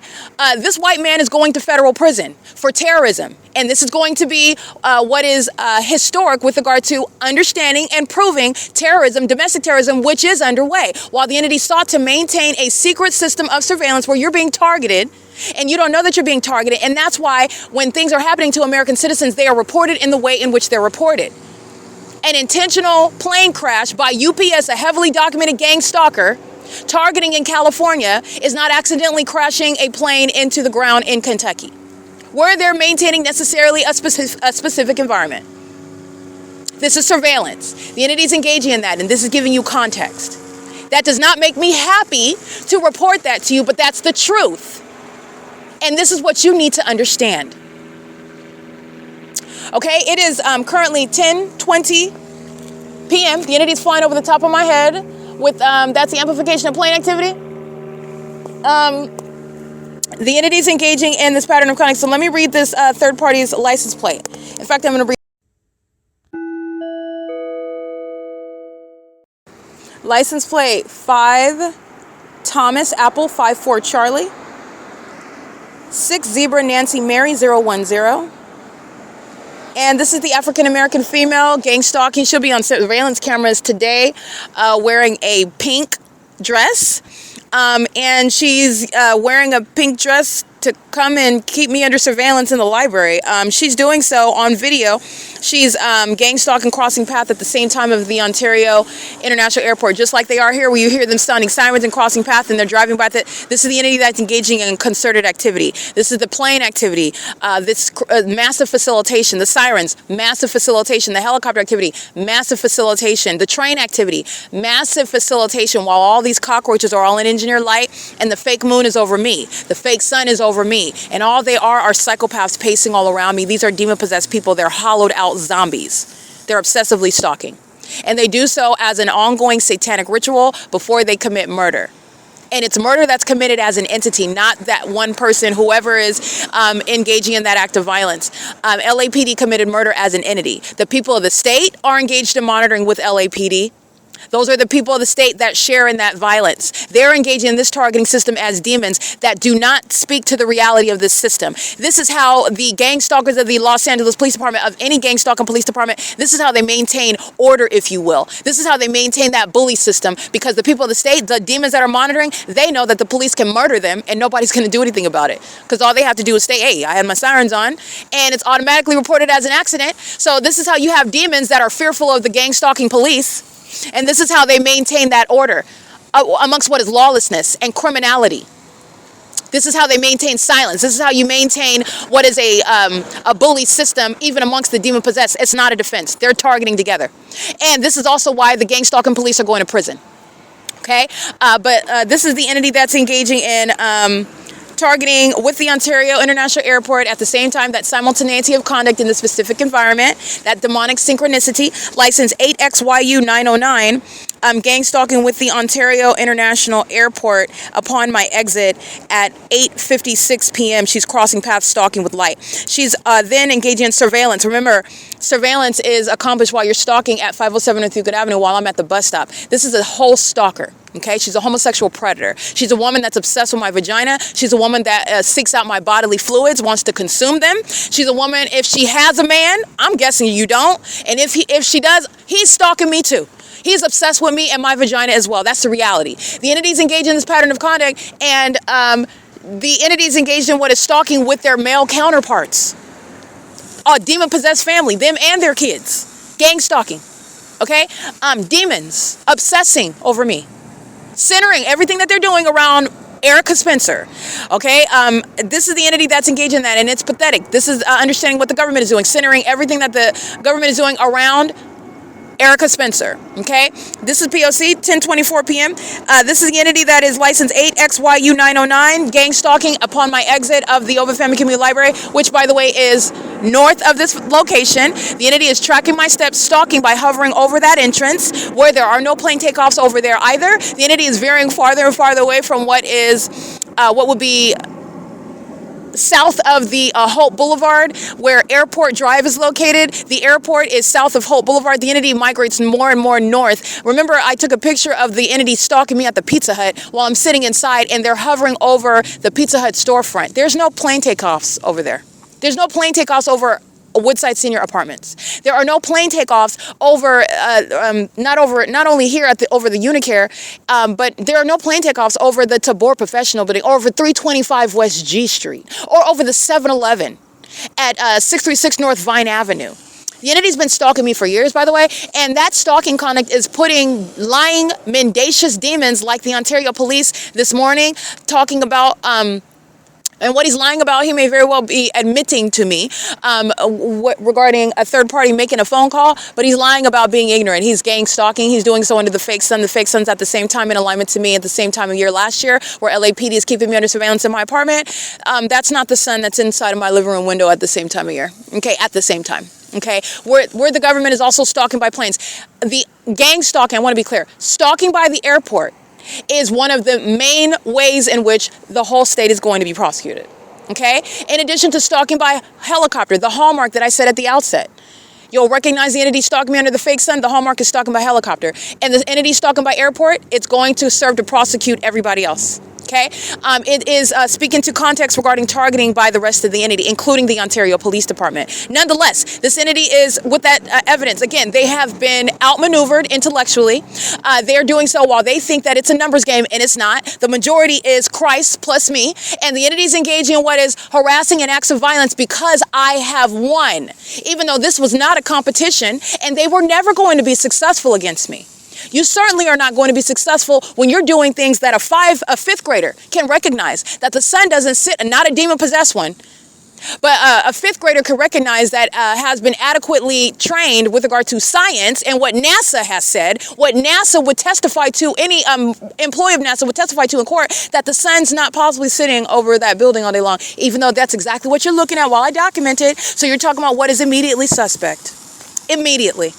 This white man is going to federal prison for terrorism. And this is going to be what is historic with regard to understanding and proving terrorism, domestic terrorism, which is underway. While the entity sought to maintain a secret system of surveillance where you're being targeted and you don't know that you're being targeted. And that's why when things are happening to American citizens, they are reported in the way in which they're reported. An intentional plane crash by UPS, a heavily documented gang stalker, targeting in California is not accidentally crashing a plane into the ground in Kentucky, where they're maintaining necessarily a specific environment. This is surveillance. The entity is engaging in that, and this is giving you context. That does not make me happy to report that to you, but that's the truth. And this is what you need to understand. Okay, it is currently 10:20 p.m. The entity is flying over the top of my head. With that's the amplification of plane activity. The entity is engaging in this pattern of conduct. So let me read this third party's license plate. In fact, I'm going to read license plate 5 Thomas Apple 54 Charlie 6 Zebra Nancy Mary 010. And this is the African-American female gang stalking. She'll be on surveillance cameras today wearing a pink dress. And she's wearing a pink dress to come and keep me under surveillance in the library. She's doing so on video. She's gang stalking, crossing path at the same time of the Ontario International Airport, just like they are here, where you hear them sounding sirens and crossing path, and they're driving by. This is the entity that's engaging in concerted activity. This is the plane activity, this massive facilitation, the sirens, massive facilitation, the helicopter activity, massive facilitation, the train activity, massive facilitation, while all these cockroaches are all in engineer light, and the fake moon is over me, the fake sun is over me, and all they are psychopaths pacing all around me. These are demon-possessed people. They're hollowed out zombies. They're obsessively stalking. And they do so as an ongoing satanic ritual before they commit murder. And it's murder that's committed as an entity, not that one person, whoever is engaging in that act of violence. L.A.P.D. committed murder as an entity. The people of the state are engaged in monitoring with L.A.P.D. Those are the people of the state that share in that violence. They're engaging in this targeting system as demons that do not speak to the reality of this system. This is how the gang stalkers of the Los Angeles Police Department, of any gang stalking police department, this is how they maintain order, if you will. This is how they maintain that bully system, because the people of the state, the demons that are monitoring, they know that the police can murder them and nobody's going to do anything about it, because all they have to do is say, hey, I had my sirens on, and it's automatically reported as an accident. So this is how you have demons that are fearful of the gang stalking police. And this is how they maintain that order amongst what is lawlessness and criminality. This is how they maintain silence. This is how you maintain what is a bully system, even amongst the demon-possessed. It's not a defense. They're targeting together. And this is also why the gang stalking police are going to prison. Okay? But this is the entity that's engaging in targeting with the Ontario International Airport at the same time, that simultaneity of conduct in the specific environment, that demonic synchronicity, license 8XYU 909, gang stalking with the Ontario International Airport upon my exit at 8:56 p.m. She's crossing paths, stalking with light. She's then engaging in surveillance. Remember, surveillance is accomplished while you're stalking at 507 North Euclid Avenue while I'm at the bus stop. This is a whole stalker. Okay, she's a homosexual predator. She's a woman that's obsessed with my vagina. She's a woman that seeks out my bodily fluids, wants to consume them. She's a woman, if she has a man, I'm guessing you don't, and if she does, he's stalking me too. He's obsessed with me and my vagina as well. That's the reality. The entities engaged in this pattern of conduct, and the entities engaged in what is stalking with their male counterparts. A demon-possessed family, them and their kids. Gang stalking. Okay? Demons obsessing over me. Centering everything that they're doing around Erica Spencer. Okay? This is the entity that's engaged in that, and it's pathetic. This is understanding what the government is doing, centering everything that the government is doing around Erica Spencer. Okay? This is P.O.C. 10:24 p.m. This is the entity that is license 8XYU 909, gang stalking upon my exit of the Ovid Family Community Library, which, by the way, is north of this location. The entity is tracking my steps, stalking by hovering over that entrance, where there are no plane takeoffs over there either. The entity is veering farther and farther away from what would be south of the Hope Boulevard, where Airport Drive is located. The airport is south of Hope Boulevard. The entity migrates more and more north. Remember, I took a picture of the entity stalking me at the Pizza Hut while I'm sitting inside, and they're hovering over the Pizza Hut storefront. There's no plane takeoffs over there. There's no plane takeoffs over Woodside Senior Apartments. There are no plane takeoffs over, not only here over the Unicare, but there are no plane takeoffs over the Tabor Professional Building, or over 325 West G Street, or over the 7-Eleven at 636 North Vine Avenue. The entity's been stalking me for years, by the way, and that stalking conduct is putting lying, mendacious demons like the Ontario Police this morning talking about and what he's lying about, he may very well be admitting to me regarding a third party making a phone call, but he's lying about being ignorant. He's gang stalking. He's doing so under the fake sun. The fake sun's at the same time in alignment to me at the same time of year last year, where L.A.P.D. is keeping me under surveillance in my apartment. That's not the sun that's inside of my living room window at the same time of year. Okay, at the same time. Okay, where the government is also stalking by planes. The gang stalking, I want to be clear, stalking by the airport is one of the main ways in which the whole state is going to be prosecuted. Okay? In addition to stalking by helicopter, the hallmark that I said at the outset. You'll recognize the entity stalking me under the fake sun. The hallmark is stalking by helicopter. And the entity stalking by airport, it's going to serve to prosecute everybody else. Okay, it is speaking to context regarding targeting by the rest of the entity, including the Ontario Police Department. Nonetheless, this entity is, with that evidence, again, they have been outmaneuvered intellectually. They're doing so while they think that it's a numbers game, and it's not. The majority is Christ plus me, and the entity is engaging in what is harassing and acts of violence because I have won, even though this was not a competition, and they were never going to be successful against me. You certainly are not going to be successful when you're doing things that a fifth grader can recognize, that the sun doesn't sit, and not a demon-possessed one, but a fifth grader can recognize that has been adequately trained with regard to science and what NASA has said, what NASA would testify to, any employee of NASA would testify to in court, that the sun's not possibly sitting over that building all day long, even though that's exactly what you're looking at while I document it. So you're talking about what is immediately suspect. Immediately.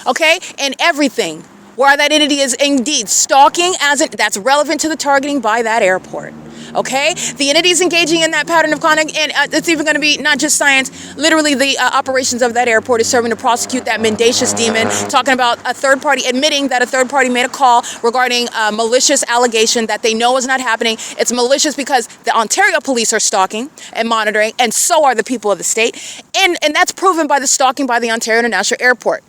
Okay? And everything where that entity is indeed stalking, that's relevant to the targeting by that airport. Okay, the entity is engaging in that pattern of conduct, and it's even going to be not just science. Literally, the operations of that airport is serving to prosecute that mendacious demon. Talking about a third party admitting that a third party made a call regarding a malicious allegation that they know is not happening. It's malicious because the Ontario police are stalking and monitoring, and so are the people of the state, and that's proven by the stalking by the Ontario International Airport.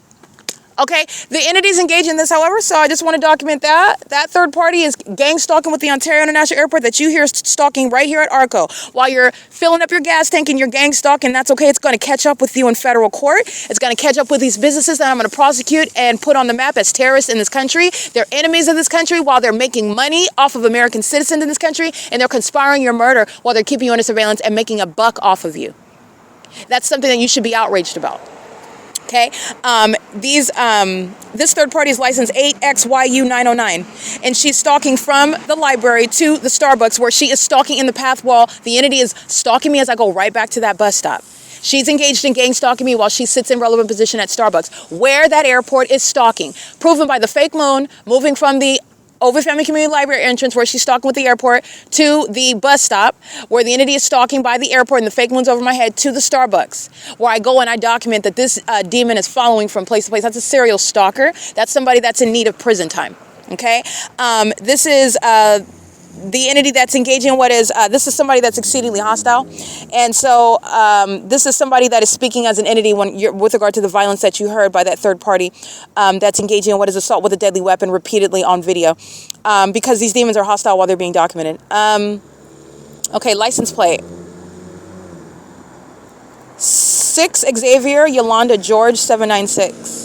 Okay, the entities engaged in this, however, so I just want to document that. That third party is gang stalking with the Ontario International Airport that you hear stalking right here at ARCO. While you're filling up your gas tank and you're gang stalking, that's okay. It's going to catch up with you in federal court. It's going to catch up with these businesses that I'm going to prosecute and put on the map as terrorists in this country. They're enemies of this country while they're making money off of American citizens in this country, and they're conspiring your murder while they're keeping you under surveillance and making a buck off of you. That's something that you should be outraged about. Okay, this third party is license 8XYU909, and she's stalking from the library to the Starbucks, where she is stalking in the path while the entity is stalking me as I go right back to that bus stop. She's engaged in gang stalking me while she sits in relevant position at Starbucks, where that airport is stalking, proven by the fake moon moving from the Ovid Family Community Library entrance, where she's stalking with the airport, to the bus stop, where the entity is stalking by the airport and the fake moon's over my head, to the Starbucks, where I go and I document that this demon is following from place to place. That's a serial stalker. That's somebody that's in need of prison time. Okay? This is the entity that's engaging in what is, this is somebody that's exceedingly hostile. And so this is somebody that is speaking as an entity with regard to the violence that you heard by that third party that's engaging in what is assault with a deadly weapon repeatedly on video, because these demons are hostile while they're being documented. Okay, license plate. 6 Xavier Yolanda George 796.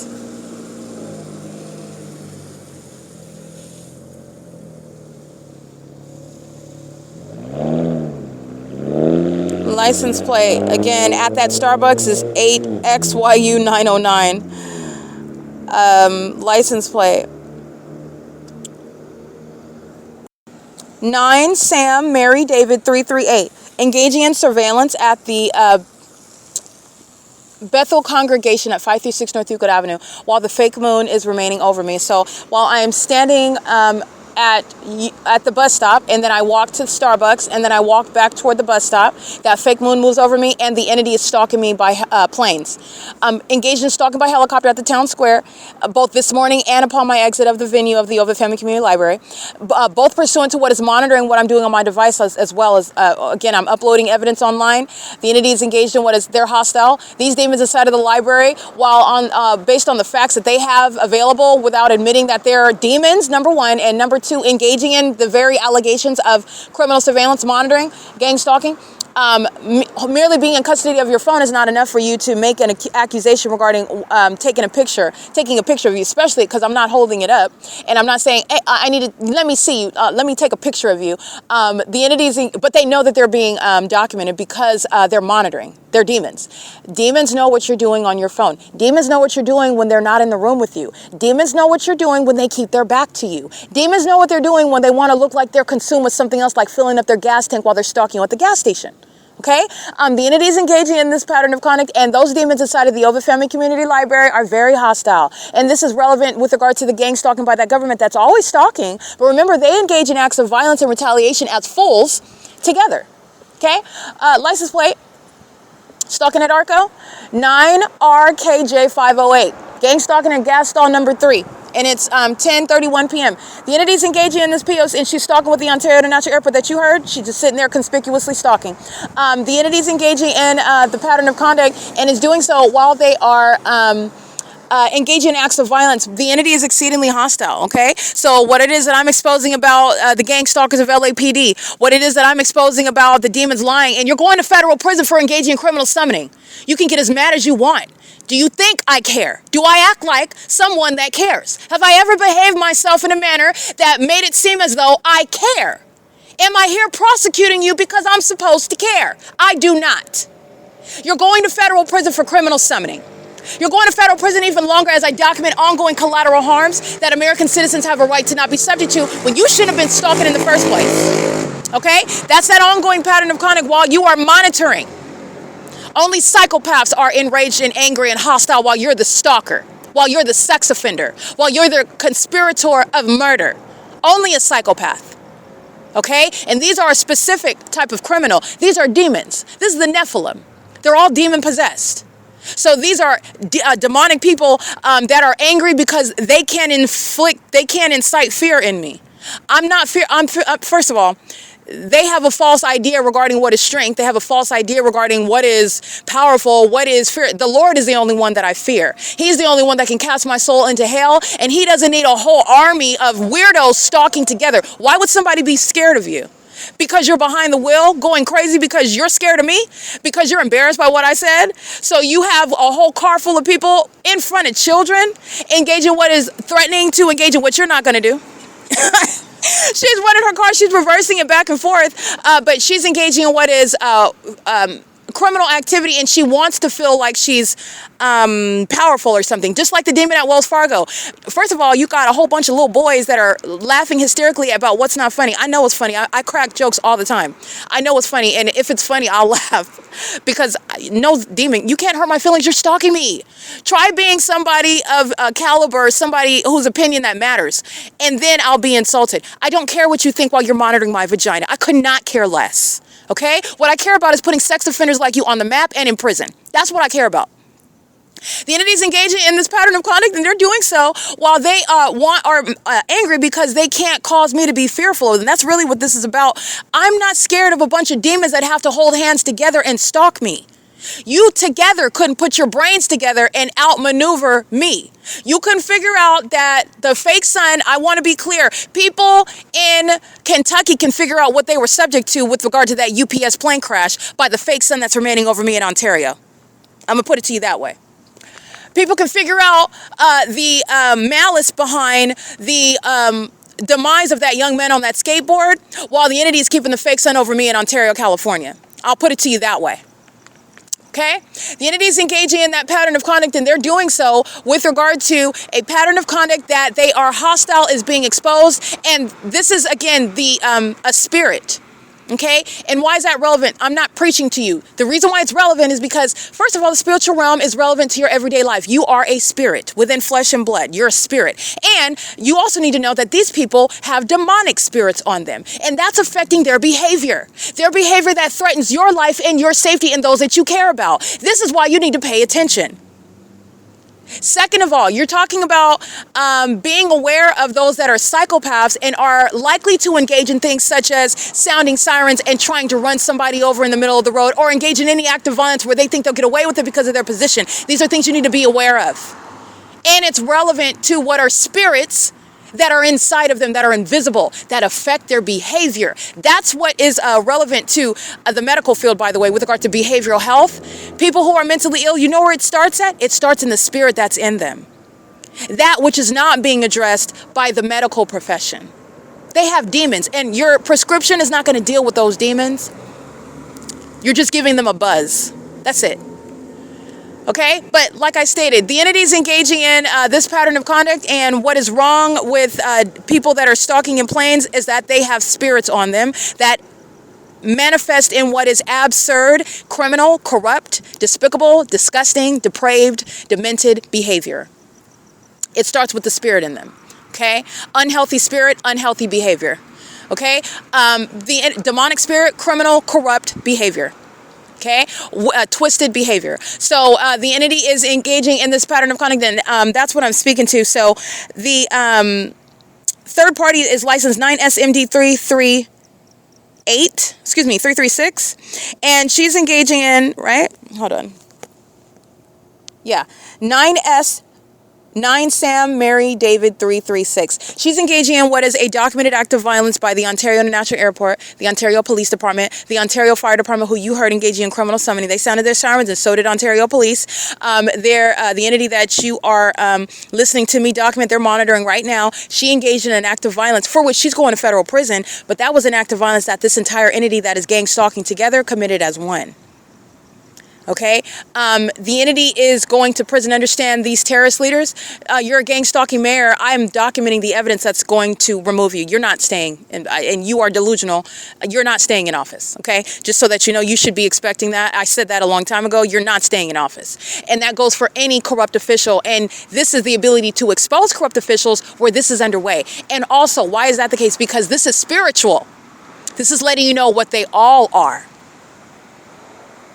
License plate, again, at that Starbucks is 8XYU909. License plate. 9 Sam Mary David 338. Engaging in surveillance at the Bethel congregation at 536 North Euclid Avenue while the fake moon is remaining over me. So while I am standing at the bus stop, and then I walk to Starbucks, and then I walk back toward the bus stop, that fake moon moves over me, and the entity is stalking me by planes. Engaged in stalking by helicopter at the town square, both this morning and upon my exit of the venue of the Ovid Family Community Library, both pursuant to what is monitoring what I'm doing on my device, as well as, again, I'm uploading evidence online. The entity is engaged in what is, they're hostile. These demons inside of the library, while based on the facts that they have available without admitting that they're demons, number one, and number two, engaging in the very allegations of criminal surveillance, monitoring, gang stalking. Merely being in custody of your phone is not enough for you to make an accusation regarding taking a picture of you, especially because I'm not holding it up and I'm not saying, hey, let me see you, let me take a picture of you. The entities, but they know that they're being documented because they're monitoring. They're demons. Demons know what you're doing on your phone. Demons know what you're doing when they're not in the room with you. Demons know what you're doing when they keep their back to you. Demons know what they're doing when they want to look like they're consumed with something else, like filling up their gas tank while they're stalking you at the gas station. Okay? The entities engaging in this pattern of conduct, and those demons inside of the Ovid Family Community Library are very hostile. And this is relevant with regard to the gang stalking by that government that's always stalking. But remember, they engage in acts of violence and retaliation as fools together. Okay? License plate. Stalking at ARCO, 9RKJ508. Gang stalking at gas stall number 3. and it's 10:31 p.m. The entity's engaging in this P.O.C, and she's stalking with the Ontario International Airport that you heard. She's just sitting there conspicuously stalking. The entity's engaging in the pattern of conduct and is doing so while they are engaging in acts of violence. The entity is exceedingly hostile, okay? So what it is that I'm exposing about the gang stalkers of L.A.P.D, what it is that I'm exposing about the demons lying, and you're going to federal prison for engaging in criminal summoning. You can get as mad as you want. Do you think I care? Do I act like someone that cares? Have I ever behaved myself in a manner that made it seem as though I care? Am I here prosecuting you because I'm supposed to care? I do not. You're going to federal prison for criminal summoning. You're going to federal prison even longer as I document ongoing collateral harms that American citizens have a right to not be subject to when you shouldn't have been stalking in the first place. Okay? That's that ongoing pattern of conduct while you are monitoring. Only psychopaths are enraged and angry and hostile while you're the stalker, while you're the sex offender, while you're the conspirator of murder. Only a psychopath. Okay? And these are a specific type of criminal. These are demons. This is the Nephilim. They're all demon possessed. So these are demonic people that are angry because they can't incite fear in me. I'm not fear. First of all, they have a false idea regarding what is strength. They have a false idea regarding what is powerful, what is fear. The Lord is the only one that I fear. He's the only one that can cast my soul into hell, and he doesn't need a whole army of weirdos stalking together. Why would somebody be scared of you? Because you're behind the wheel going crazy because you're scared of me? Because you're embarrassed by what I said? So you have a whole car full of people in front of children engage in what is threatening to engage in what you're not going to do. She's running her car, she's reversing it back and forth, but she's engaging in what is criminal activity, and she wants to feel like she's powerful or something, just like the demon at Wells Fargo. First of all, you got a whole bunch of little boys that are laughing hysterically about what's not funny. I know it's funny. I crack jokes all the time. I know it's funny, and if it's funny, I'll laugh because no, demon, you can't hurt my feelings. You're stalking me. Try being somebody of caliber, somebody whose opinion that matters, and then I'll be insulted. I don't care what you think while you're monitoring my vagina. I could not care less. Okay? What I care about is putting sex offenders like you on the map and in prison. That's what I care about. The entity's engaging in this pattern of conduct, and they're doing so while they are angry because they can't cause me to be fearful. And that's really what this is about. I'm not scared of a bunch of demons that have to hold hands together and stalk me. You together couldn't put your brains together and outmaneuver me. You couldn't figure out that the fake son, I want to be clear, people in Kentucky can figure out what they were subject to with regard to that UPS plane crash by the fake son that's remaining over me in Ontario. I'm going to put it to you that way. People can figure out the malice behind the demise of that young man on that skateboard while the entity is keeping the fake son over me in Ontario, California. I'll put it to you that way. Okay? The entity is engaging in that pattern of conduct, and they're doing so with regard to a pattern of conduct that they are hostile is being exposed. And this is, again, a spirit. Okay? And why is that relevant? I'm not preaching to you. The reason why it's relevant is because, first of all, the spiritual realm is relevant to your everyday life. You are a spirit within flesh and blood. You're a spirit. And you also need to know that these people have demonic spirits on them. And that's affecting their behavior. Their behavior that threatens your life and your safety and those that you care about. This is why you need to pay attention. Second of all, you're talking about being aware of those that are psychopaths and are likely to engage in things such as sounding sirens and trying to run somebody over in the middle of the road or engage in any act of violence where they think they'll get away with it because of their position. These are things you need to be aware of. And it's relevant to what are spirits that are inside of them, that are invisible, that affect their behavior. That's what is relevant to the medical field, by the way, with regard to behavioral health. People who are mentally ill, you know where it starts at? It starts in the spirit that's in them. That which is not being addressed by the medical profession. They have demons, and your prescription is not going to deal with those demons. You're just giving them a buzz. That's it. Okay, but like I stated, the entity is engaging in this pattern of conduct, and what is wrong with people that are stalking in planes is that they have spirits on them that manifest in what is absurd, criminal, corrupt, despicable, disgusting, depraved, demented behavior. It starts with the spirit in them. Okay, unhealthy spirit, unhealthy behavior. Okay, the demonic spirit, criminal, corrupt behavior. Okay, twisted behavior. So the entity is engaging in this pattern of conduct, and that's what I'm speaking to. So the third party is license 336, and she's engaging in, right? Hold on. Yeah, 9 Sam Mary David 336. She's engaging in what is a documented act of violence by the Ontario International Airport, the Ontario Police Department, the Ontario Fire Department, who you heard engaging in criminal summoning. They sounded their sirens, and so did Ontario Police. They're the entity that you are listening to me document. They're monitoring right now. She engaged in an act of violence for which she's going to federal prison, but that was an act of violence that this entire entity that is gang stalking together committed as one. Okay, the entity is going to prison. Understand, these terrorist leaders, you're a gang stalking mayor. I am documenting the evidence that's going to remove you. You're not staying, and you are delusional. You're not staying in office, okay? Just so that you know, you should be expecting that. I said that a long time ago. You're not staying in office. And that goes for any corrupt official. And this is the ability to expose corrupt officials where this is underway. And also, why is that the case? Because this is spiritual. This is letting you know what they all are.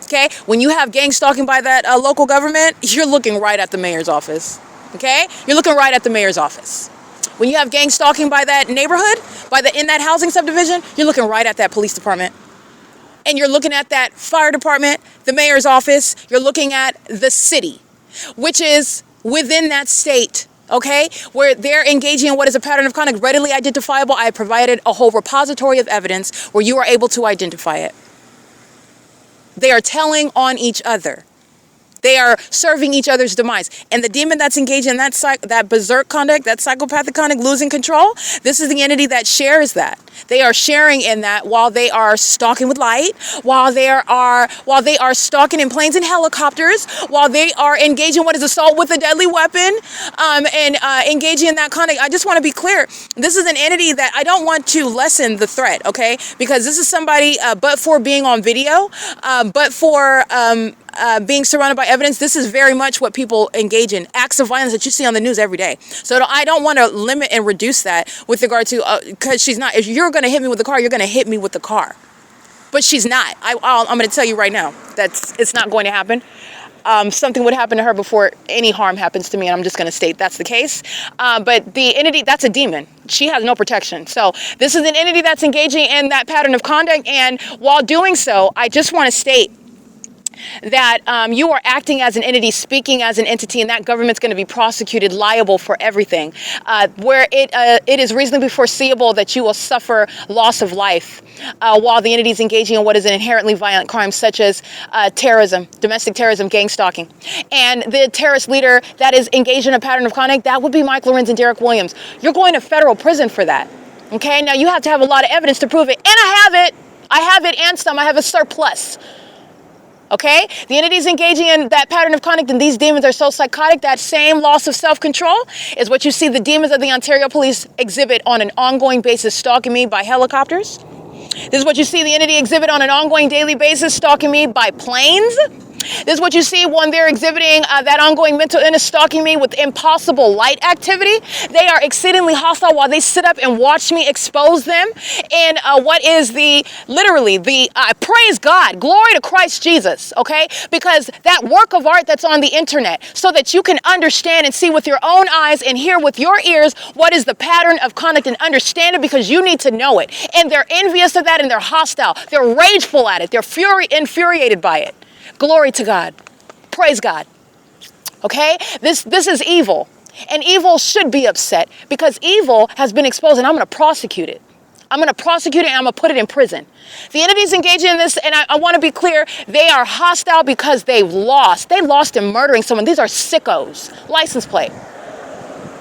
Okay, when you have gang stalking by that local government, you're looking right at the mayor's office. Okay, you're looking right at the mayor's office. When you have gang stalking by that neighborhood, in that housing subdivision, you're looking right at that police department. And you're looking at that fire department, the mayor's office. You're looking at the city, which is within that state. Okay, where they're engaging in what is a pattern of conduct readily identifiable. I have provided a whole repository of evidence where you are able to identify it. They are telling on each other. They are serving each other's demise. And the demon that's engaged in that berserk conduct, that psychopathic conduct, losing control, this is the entity that shares that. They are sharing in that while they are stalking with light, while they are stalking in planes and helicopters, while they are engaging in what is assault with a deadly weapon, and engaging in that conduct. I just want to be clear. This is an entity that I don't want to lessen the threat, okay? Because this is somebody, but for being on video, but for being surrounded by evidence, this is very much what people engage in, acts of violence that you see on the news every day. So I don't want to limit and reduce that with regard to, because she's not, if you're going to hit me with the car, you're going to hit me with the car. But she's not. I'm going to tell you right now that it's not going to happen. Something would happen to her before any harm happens to me, and I'm just going to state that's the case. But the entity, that's a demon. She has no protection. So this is an entity that's engaging in that pattern of conduct, and while doing so, I just want to state that you are acting as an entity, speaking as an entity, and that government's going to be prosecuted liable for everything, where it is reasonably foreseeable that you will suffer loss of life while the entity is engaging in what is an inherently violent crime, such as terrorism, domestic terrorism, gang stalking. And the terrorist leader that is engaged in a pattern of conduct, that would be Mike LORENZ and Derek Williams. You're going to federal prison for that. Okay, now you have to have a lot of evidence to prove it, and I have it and some. I have a surplus. Okay, the entities engaging in that pattern of conduct, and these demons are so psychotic, that same loss of self-control is what you see the demons of the Ontario Police exhibit on an ongoing basis, stalking me by helicopters. This is what you see the entity exhibit on an ongoing daily basis, stalking me by planes. This is what you see when they're exhibiting that ongoing mental illness, stalking me with impossible light activity. They are exceedingly hostile while they sit up and watch me expose them in what is literally the praise God, glory to Christ Jesus, okay? Because that work of art that's on the internet, so that you can understand and see with your own eyes and hear with your ears what is the pattern of conduct and understand it, because you need to know it. And they're envious of that, and they're hostile. They're rageful at it. They're infuriated by it. Glory to God. Praise God. Okay? This is evil. And evil should be upset, because evil has been exposed, and I'm going to prosecute it. I'm going to prosecute it, and I'm going to put it in prison. The entities engaging in this, and I want to be clear, they are hostile because they've lost. They lost in murdering someone. These are sickos. License plate.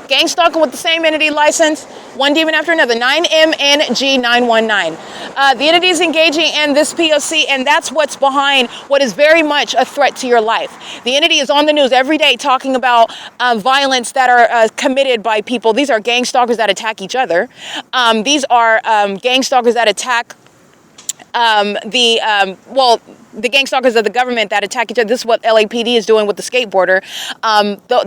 Gang stalking with the same entity license, one demon after another, 9MNG919. The entity is engaging in this P.O.C, and that's what's behind what is very much a threat to your life. The entity is on the news every day talking about violence that are committed by people. These are gang stalkers that attack each other. These are gang stalkers that attack the gang stalkers of the government that attack each other. This is what L.A.P.D is doing with the skateboarder.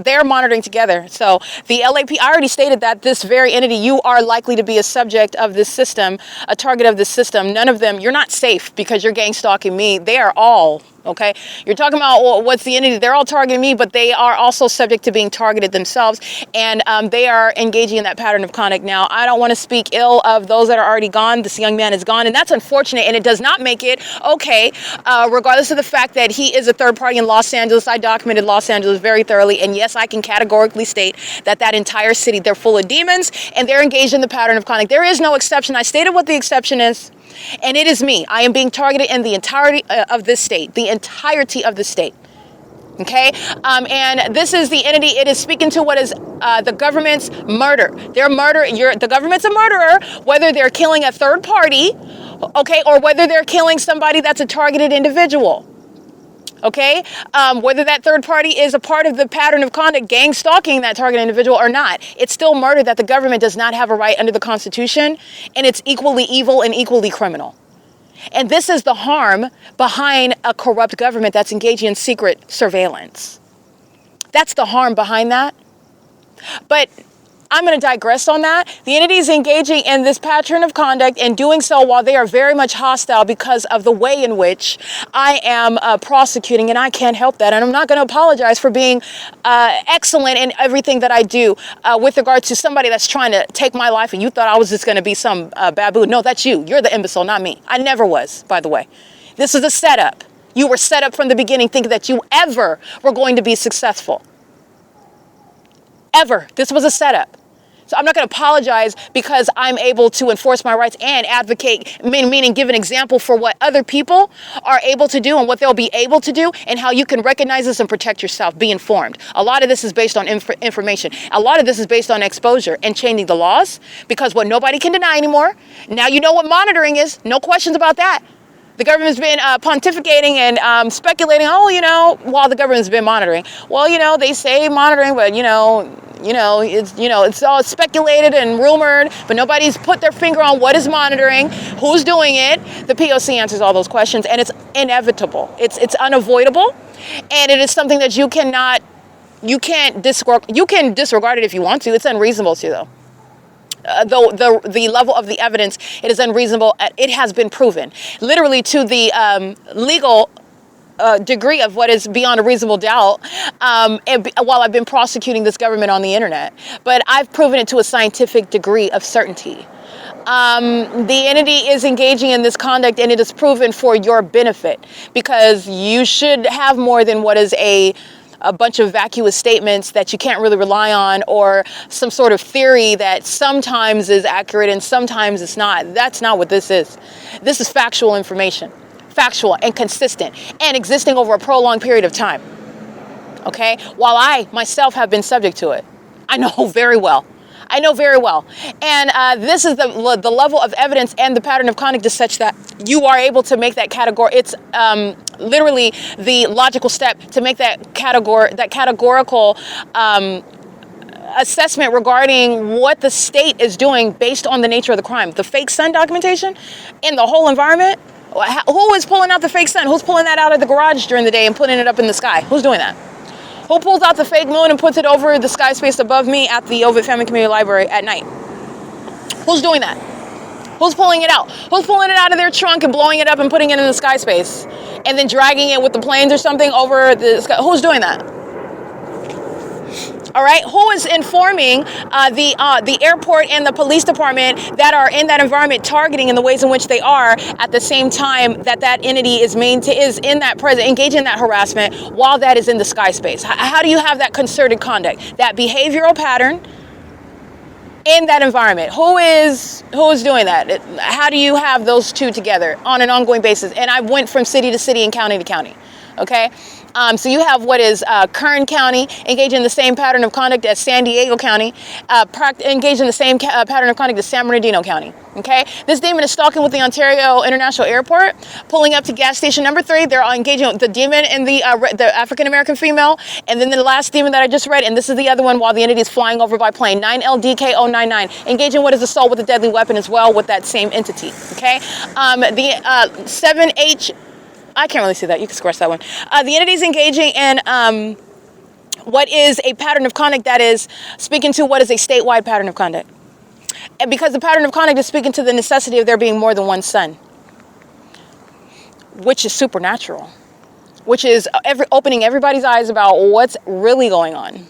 They're monitoring together. So the L.A.P.D, I already stated that this very entity, you are likely to be a subject of this system, a target of this system. None of them, you're not safe because you're gang stalking me. They are all, okay? You're talking about, well, what's the entity? They're all targeting me, but they are also subject to being targeted themselves. And they are engaging in that pattern of conduct. Now, I don't want to speak ill of those that are already gone. This young man is gone, and that's unfortunate, and it does not make it okay, regardless of the fact that he is a third party in Los Angeles. I documented Los Angeles very thoroughly, and yes, I can categorically state that that entire city, they're full of demons, and they're engaged in the pattern of conduct. There is no exception. I stated what the exception is, and it is me. I am being targeted in the entirety of this state, the entirety of the state. Okay, and this is the entity. It is speaking to what is the government's murder. Their murder. The government's a murderer, whether they're killing a third party, okay, or whether they're killing somebody that's a targeted individual. Okay, whether that third party is a part of the pattern of conduct, gang stalking that target individual or not, it's still murder that the government does not have a right under the Constitution, and it's equally evil and equally criminal. And this is the harm behind a corrupt government that's engaging in secret surveillance. That's the harm behind that. But I'm going to digress on that. The entity is engaging in this pattern of conduct and doing so while they are very much hostile because of the way in which I am prosecuting, and I can't help that. And I'm not going to apologize for being excellent in everything that I do with regard to somebody that's trying to take my life, and you thought I was just going to be some baboon. No, that's you. You're the imbecile, not me. I never was, by the way. This is a setup. You were set up from the beginning thinking that you ever were going to be successful. Ever. This was a setup. So I'm not going to apologize because I'm able to enforce my rights and advocate, meaning give an example for what other people are able to do and what they'll be able to do and how you can recognize this and protect yourself, be informed. A lot of this is based on information. A lot of this is based on exposure and changing the laws, because what nobody can deny anymore, now you know what monitoring is. No questions about that. The government's been pontificating and speculating, while the government's been monitoring. Well, they say monitoring, but, it's all speculated and rumored, but nobody's put their finger on what is monitoring, who's doing it. The P.O.C answers all those questions, and it's inevitable. It's unavoidable, and it is something that you can't disregard. You can disregard it if you want to. It's unreasonable to, though. The level of the evidence, it is unreasonable. It has been proven, literally to the legal degree of what is beyond a reasonable doubt, while I've been prosecuting this government on the internet. But I've proven it to a scientific degree of certainty. The entity is engaging in this conduct, and it is proven for your benefit, because you should have more than what is a bunch of vacuous statements that you can't really rely on, or some sort of theory that sometimes is accurate and sometimes it's not. That's not what this is. This is factual information, factual and consistent, and existing over a prolonged period of time. Okay? While I myself have been subject to it, I know very well. I know very well. And this is the level of evidence and the pattern of conduct is such that you are able to make that category. It's literally the logical step to make that categorical assessment regarding what the state is doing based on the nature of the crime. The fake sun documentation in the whole environment. Who is pulling out the fake sun? Who's pulling that out of the garage during the day and putting it up in the sky? Who's doing that? Who pulls out the fake moon and puts it over the sky space above me at the Ovid Family Community Library at night? Who's doing that? Who's pulling it out? Who's pulling it out of their trunk and blowing it up and putting it in the sky space and then dragging it with the planes or something over the sky? Who's doing that? All right, who is informing the airport and the police department that are in that environment, targeting in the ways in which they are, at the same time that that entity is in that engaging in that harassment while that is in the sky space? How do you have that concerted conduct, that behavioral pattern in that environment? Who is doing that? How do you have those two together on an ongoing basis? And I went from city to city and county to county. Okay, so you have what is Kern County engaged in the same pattern of conduct as San Diego County, engaged in the same pattern of conduct as San Bernardino County. Okay, this demon is stalking with the Ontario International Airport, pulling up to gas station number 3. They're engaging with the demon and the African American female, and then the last demon that I just read, and this is the other one, while the entity is flying over by plane, 9LDK099, engaging what is assault with a deadly weapon as well with that same entity. Okay, the 7H. I can't really see that. You can scratch that one. The entity is engaging in what is a pattern of conduct that is speaking to what is a statewide pattern of conduct. And because the pattern of conduct is speaking to the necessity of there being more than one sun, which is supernatural, which is opening everybody's eyes about what's really going on.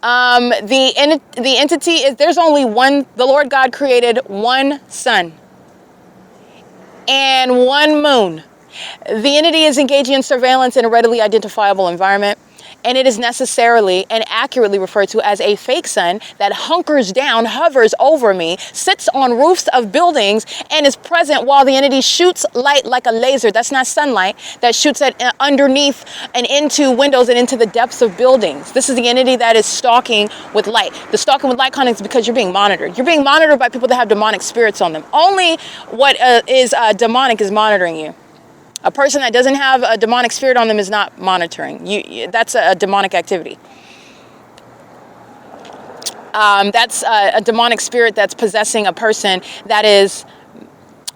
The entity is, there's only one, the Lord God created one sun and one moon. The entity is engaging in surveillance in a readily identifiable environment, and it is necessarily and accurately referred to as a fake sun that hunkers down, hovers over me, sits on roofs of buildings, and is present while the entity shoots light like a laser. That's not sunlight. That shoots at underneath and into windows and into the depths of buildings. This is the entity that is stalking with light. The stalking with light conduct is because you're being monitored. You're being monitored by people that have demonic spirits on them. Only what is demonic is monitoring you. A person that doesn't have a demonic spirit on them is not monitoring. That's a demonic activity. That's a demonic spirit that's possessing a person that is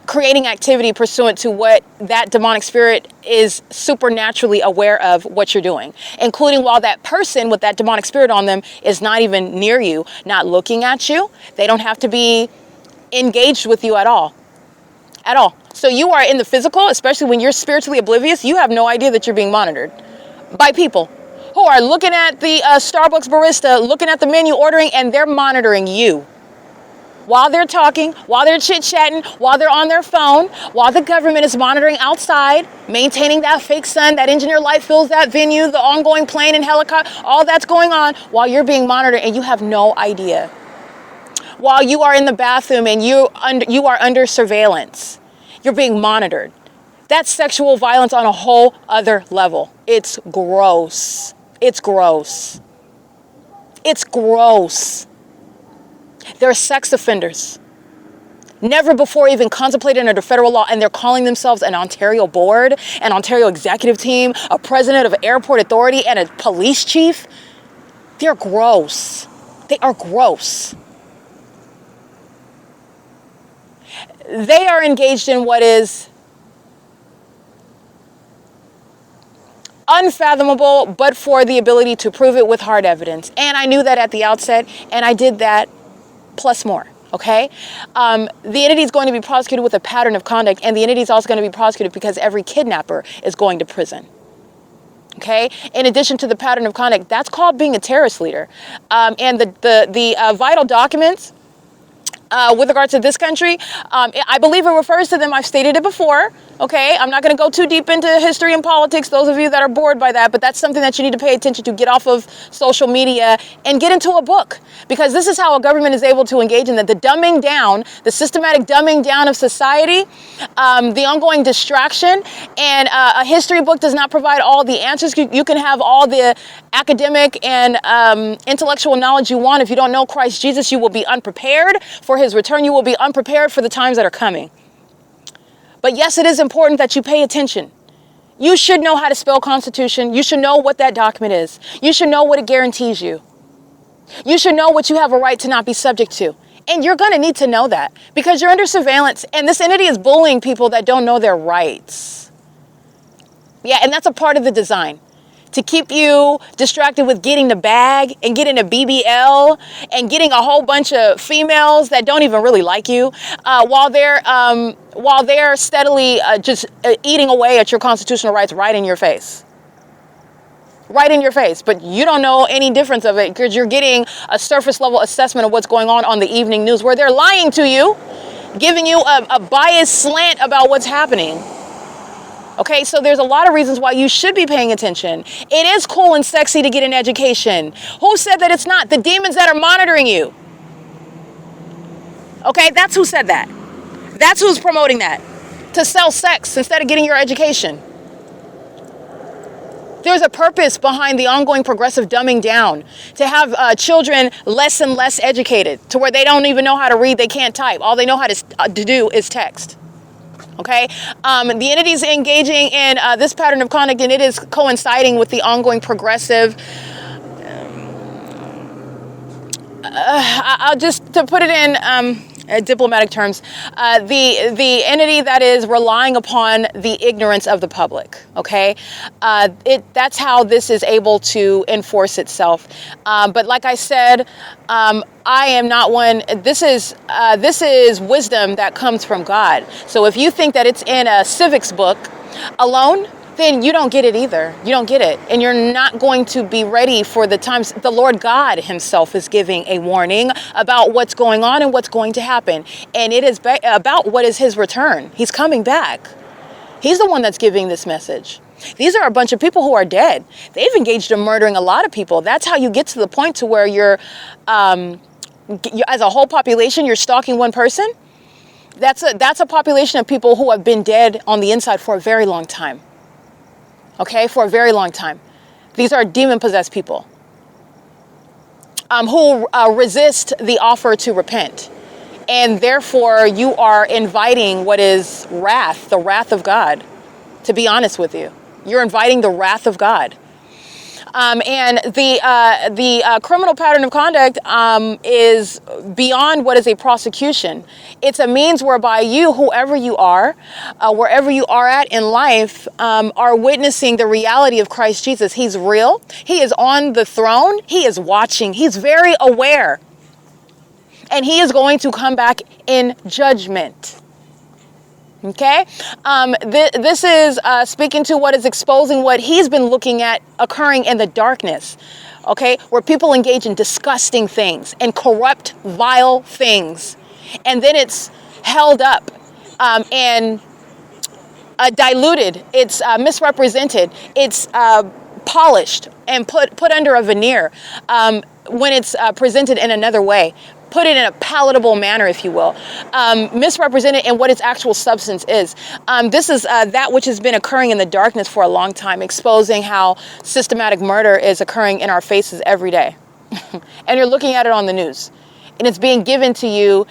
creating activity pursuant to what that demonic spirit is supernaturally aware of what you're doing, including while that person with that demonic spirit on them is not even near you, not looking at you. They don't have to be engaged with you at all. At all. So you are in the physical, especially when you're spiritually oblivious, you have no idea that you're being monitored by people who are looking at the Starbucks barista, looking at the menu, ordering, and they're monitoring you. While they're talking, while they're chit-chatting, while they're on their phone, while the government is monitoring outside, maintaining that fake sun, that engineer light fills that venue, the ongoing plane and helicopter, all that's going on while you're being monitored and you have no idea. While you are in the bathroom and you are under surveillance. You're being monitored. That's sexual violence on a whole other level. It's gross. It's gross. It's gross. They're sex offenders. Never before even contemplated under federal law, and they're calling themselves an Ontario board, an Ontario executive team, a president of an airport authority, and a police chief. They're gross. They are gross. They are engaged in what is unfathomable, but for the ability to prove it with hard evidence. And I knew that at the outset, and I did that plus more, okay? The entity is going to be prosecuted with a pattern of conduct, and the entity is also going to be prosecuted because every kidnapper is going to prison. Okay. In addition to the pattern of conduct, that's called being a terrorist leader. And the vital documents with regards to this country, I believe it refers to them. I've stated it before. Okay, I'm not going to go too deep into history and politics, those of you that are bored by that, but that's something that you need to pay attention to. Get off of social media and get into a book, because this is how a government is able to engage in that. The dumbing down, the systematic dumbing down of society, the ongoing distraction, and a history book does not provide all the answers. You can have all the academic and intellectual knowledge you want. If you don't know Christ Jesus, you will be unprepared for his return. You will be unprepared for the times that are coming. But yes, it is important that you pay attention. You should know how to spell Constitution. You should know what that document is. You should know what it guarantees you. You should know what you have a right to not be subject to. And you're going to need to know that because you're under surveillance, and this entity is bullying people that don't know their rights. Yeah, and that's a part of the design. To keep you distracted with getting the bag and getting a BBL and getting a whole bunch of females that don't even really like you, while they're steadily just eating away at your constitutional rights right in your face. Right in your face. But you don't know any difference of it because you're getting a surface level assessment of what's going on the evening news, where they're lying to you, giving you a biased slant about what's happening. Okay, so there's a lot of reasons why you should be paying attention. It is cool and sexy to get an education. Who said that it's not? The demons that are monitoring you. Okay, that's who said that. That's who's promoting that. To sell sex instead of getting your education. There's a purpose behind the ongoing progressive dumbing down, to have children less and less educated, to where they don't even know how to read, they can't type. All they know how to do is text. Okay, the entity's engaging in this pattern of conduct, and it is coinciding with the ongoing progressive. I'll just, to put it in diplomatic terms, the entity that is relying upon the ignorance of the public. Okay, that's how this is able to enforce itself. But like I said, I am not one. This is wisdom that comes from God. So if you think that it's in a civics book alone, then you don't get it either. You don't get it. And you're not going to be ready for the times. The Lord God himself is giving a warning about what's going on and what's going to happen. And it is about what is his return. He's coming back. He's the one that's giving this message. These are a bunch of people who are dead. They've engaged in murdering a lot of people. That's how you get to the point to where you're, as a whole population, you're stalking one person. That's a population of people who have been dead on the inside for a very long time. Okay, for a very long time. These are demon-possessed people who resist the offer to repent. And therefore, you are inviting what is wrath, the wrath of God, to be honest with you. You're inviting the wrath of God. And the criminal pattern of conduct is beyond what is a prosecution. It's a means whereby you, whoever you are, wherever you are at in life, are witnessing the reality of Christ Jesus. He's real. He is on the throne. He is watching. He's very aware. And he is going to come back in judgment. Okay, this is speaking to what is exposing what he's been looking at occurring in the darkness. Okay, where people engage in disgusting things and corrupt, vile things, and then it's held up and diluted. It's misrepresented. It's polished and put under a veneer when it's presented in another way. Put it in a palatable manner, if you will, misrepresented in what its actual substance is. This is that which has been occurring in the darkness for a long time, exposing how systematic murder is occurring in our faces every day. And you're looking at it on the news. And it's being given to you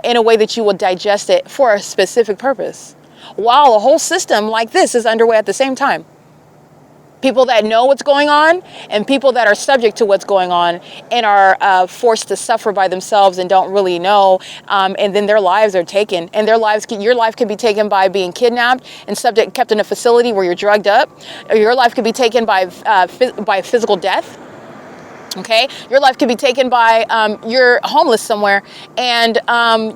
in a way that you will digest it for a specific purpose, while a whole system like this is underway at the same time. People that know what's going on and people that are subject to what's going on and are forced to suffer by themselves and don't really know. And then their lives are taken, and your life could be taken by being kidnapped and kept in a facility where you're drugged up. Or your life could be taken by physical death. Okay, your life could be taken by you're homeless somewhere and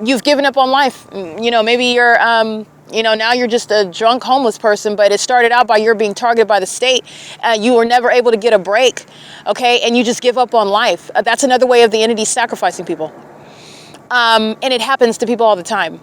you've given up on life. You know, maybe you're now you're just a drunk homeless person, but it started out by you're being targeted by the state. You were never able to get a break, okay? And you just give up on life. That's another way of the entity sacrificing people. And it happens to people all the time.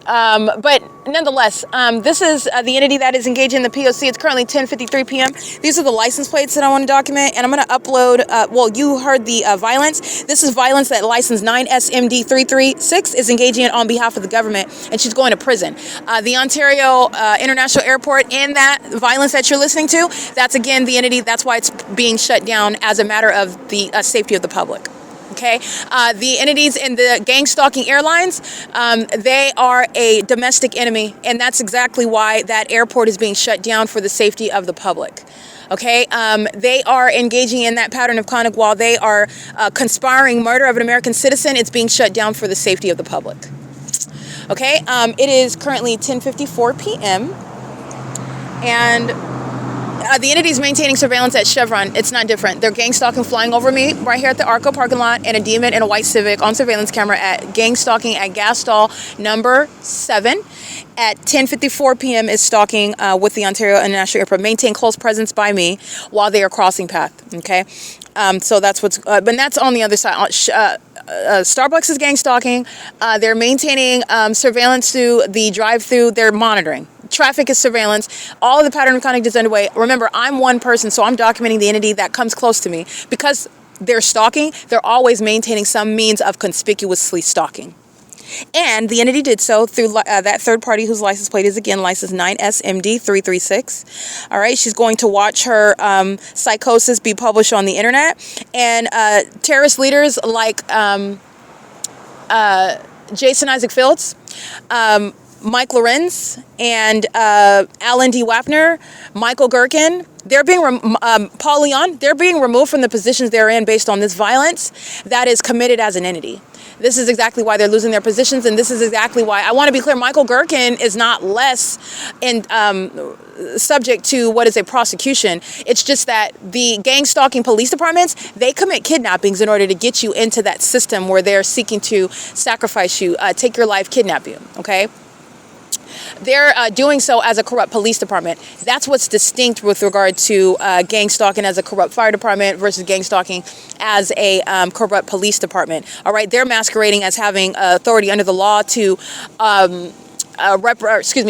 But nonetheless, this is the entity that is engaging in the P.O.C. It's currently 10:53 p.m. These are the license plates that I want to document, and I'm going to upload, well, you heard the violence. This is violence that license 9SMD336 is engaging in on behalf of the government, and she's going to prison. The Ontario International Airport, and that violence that you're listening to, that's again the entity, that's why it's being shut down as a matter of the safety of the public. Okay, the entities in the gang stalking airlines, they are a domestic enemy, and that's exactly why that airport is being shut down for the safety of the public. Okay, they are engaging in that pattern of conduct while they are conspiring murder of an American citizen. It's being shut down for the safety of the public. Okay, it is currently 10:54 p.m. and the entity is maintaining surveillance at Chevron. It's not different. They're gang stalking, flying over me right here at the Arco parking lot, and a demon in a white Civic on surveillance camera at gang stalking at gas stall number 7 at 10:54 p.m. is stalking with the Ontario International Airport. Maintain close presence by me while they are crossing path. Okay, so that's what's. But that's on the other side. Starbucks is gang stalking. They're maintaining surveillance through the drive-through. They're monitoring. Traffic is surveillance. All of the pattern of conduct is underway. Remember, I'm one person, so I'm documenting the entity that comes close to me. Because they're stalking, they're always maintaining some means of conspicuously stalking. And the entity did so through that third party whose license plate is, again, license 9SMD336. All right, she's going to watch her psychosis be published on the internet. And terrorist leaders like Jason Isaac Fields, Mike Lorenz, and Alan D. Wapner, Michael GERKEN, Paul Leon, they're being removed from the positions they're in based on this violence that is committed as an entity. This is exactly why they're losing their positions, and this is exactly why I want to be clear. Michael GERKEN is not less subject to what is a prosecution. It's just that the gang stalking police departments, they commit kidnappings in order to get you into that system where they're seeking to sacrifice you, take your life, kidnap you, okay? They're doing so as a corrupt police department. That's what's distinct with regard to gang stalking as a corrupt fire department versus gang stalking as a corrupt police department. All right, they're masquerading as having authority under the law to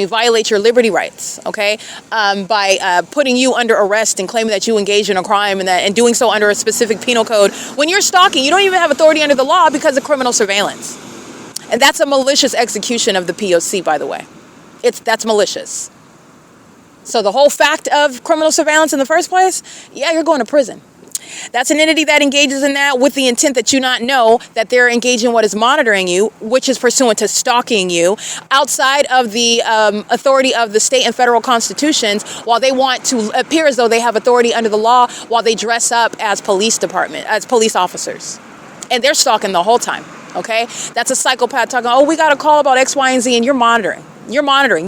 violate your liberty rights, okay, by putting you under arrest and claiming that you engage in a crime and doing so under a specific penal code. When you're stalking, you don't even have authority under the law because of criminal surveillance. And that's a malicious execution of the P.O.C, by the way. That's malicious. So the whole fact of criminal surveillance in the first place, yeah, you're going to prison. That's an entity that engages in that with the intent that you not know that they're engaging in what is monitoring you, which is pursuant to stalking you, outside of the authority of the state and federal constitutions, while they want to appear as though they have authority under the law while they dress up as police officers. And they're stalking the whole time, okay? That's a psychopath talking, oh, we got a call about X, Y, and Z, and you're monitoring. You're monitoring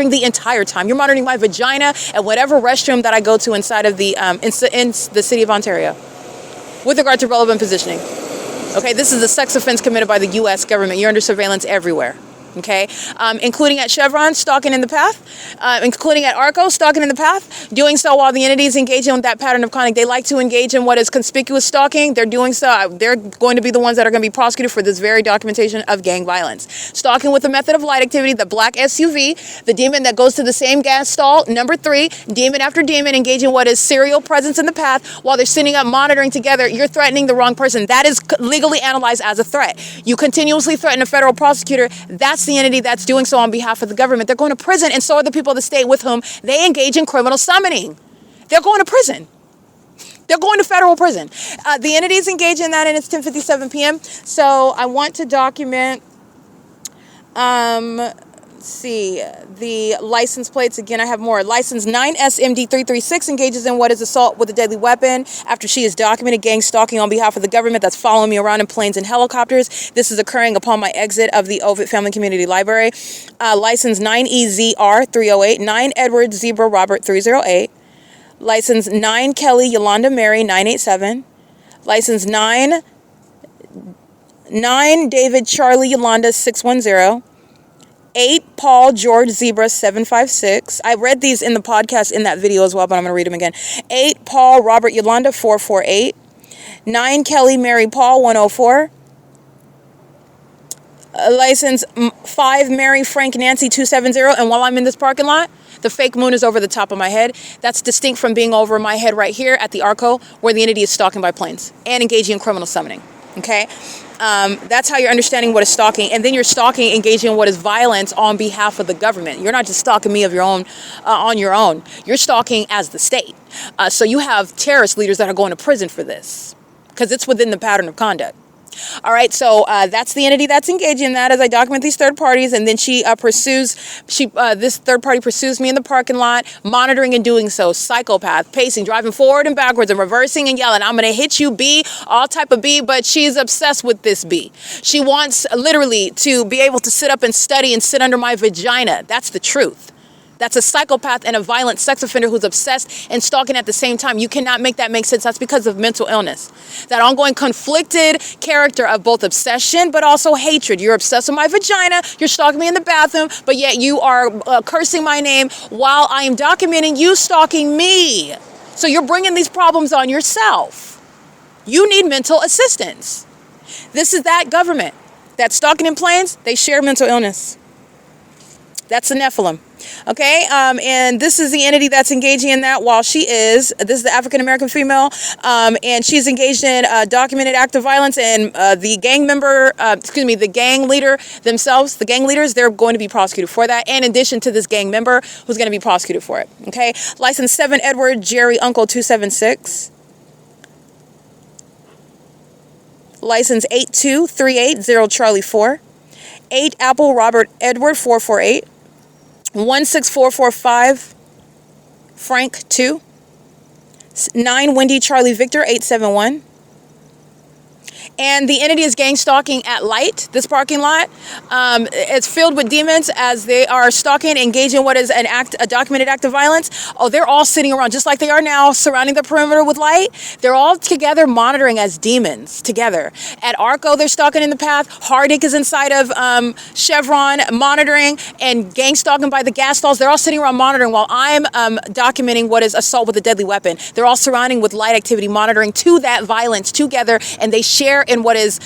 the entire time. You're monitoring my vagina and whatever restroom that I go to inside of the in the city of Ontario with regard to relevant positioning. Okay, this is a sex offense committed by the U.S. government. You're under surveillance everywhere. Okay, including at Chevron, stalking in the path, including at ARCO, stalking in the path, doing so while the entity is engaging with that pattern of conduct. They like to engage in what is conspicuous stalking. They're doing so. They're going to be the ones that are going to be prosecuted for this very documentation of gang violence. Stalking with the method of light activity, the black SUV, the demon that goes to the same gas stall. Number 3, demon after demon, engaging what is serial presence in the path while they're sitting up monitoring together. You're threatening the wrong person. That is legally analyzed as a threat. You continuously threaten a federal prosecutor. That's the entity that's doing so on behalf of the government. They're going to prison, and so are the people of the state with whom they engage in criminal summoning. They're going to prison. They're going to federal prison. The entity is engaged in that, and it's 10:57 p.m. So I want to document, the license plates. Again, I have more. License 9SMD336 engages in what is assault with a deadly weapon after she is documented gang stalking on behalf of the government that's following me around in planes and helicopters. This is occurring upon my exit of the Ovid Family Community Library. License 9EZR308, 9 Edward Zebra Robert 308. License 9 Kelly Yolanda Mary 987. License 9 David Charlie Yolanda 610. 8 Paul George Zebra 756. I read these in the podcast in that video as well, but I'm going to read them again. 8 Paul Robert Yolanda 448. 9 Kelly Mary Paul 104. License 5 Mary Frank Nancy 270. And while I'm in this parking lot, the fake moon is over the top of my head. That's distinct from being over my head right here at the ARCO, where the entity is stalking by planes and engaging in criminal summoning. Okay? That's how you're understanding what is stalking. And then you're stalking, engaging in what is violence on behalf of the government. You're not just stalking me of your own, on your own. You're stalking as the state. So you have terrorist leaders that are going to prison for this because it's within the pattern of conduct. All right, so that's the entity that's engaging in that as I document these third parties, and then this third party pursues me in the parking lot, monitoring and doing so. Psychopath, pacing, driving forward and backwards and reversing and yelling, I'm going to hit you, B, all type of B, but she's obsessed with this B. She wants literally to be able to sit up and study and sit under my vagina. That's the truth. That's a psychopath and a violent sex offender who's obsessed and stalking at the same time. You cannot make that make sense. That's because of mental illness. That ongoing conflicted character of both obsession but also hatred. You're obsessed with my vagina. You're stalking me in the bathroom, but yet you are cursing my name while I am documenting you stalking me. So you're bringing these problems on yourself. You need mental assistance. This is that government. That stalking in planes, they share mental illness. That's the Nephilim. Okay, and this is the entity that's engaging in that while this is the African-American female, and she's engaged in documented act of violence, and the gang leader themselves, the gang leaders, they're going to be prosecuted for that, in addition to this gang member who's going to be prosecuted for it. Okay, license 7 Edward Jerry Uncle 276. License 82380 Charlie 4. 8 Apple Robert Edward 448. 16445 Frank 2. 9 Wendy Charlie Victor 871. And the entity is gang stalking at light, this parking lot. It's filled with demons as they are stalking, engaging what is a documented act of violence. Oh, they're all sitting around just like they are now, surrounding the perimeter with light. They're all together monitoring as demons together. At Arco, they're stalking in the path. Hardick is inside of Chevron monitoring and gang stalking by the gas stalls. They're all sitting around monitoring while I'm documenting what is assault with a deadly weapon. They're all surrounding with light activity, monitoring to that violence together, and they share in what is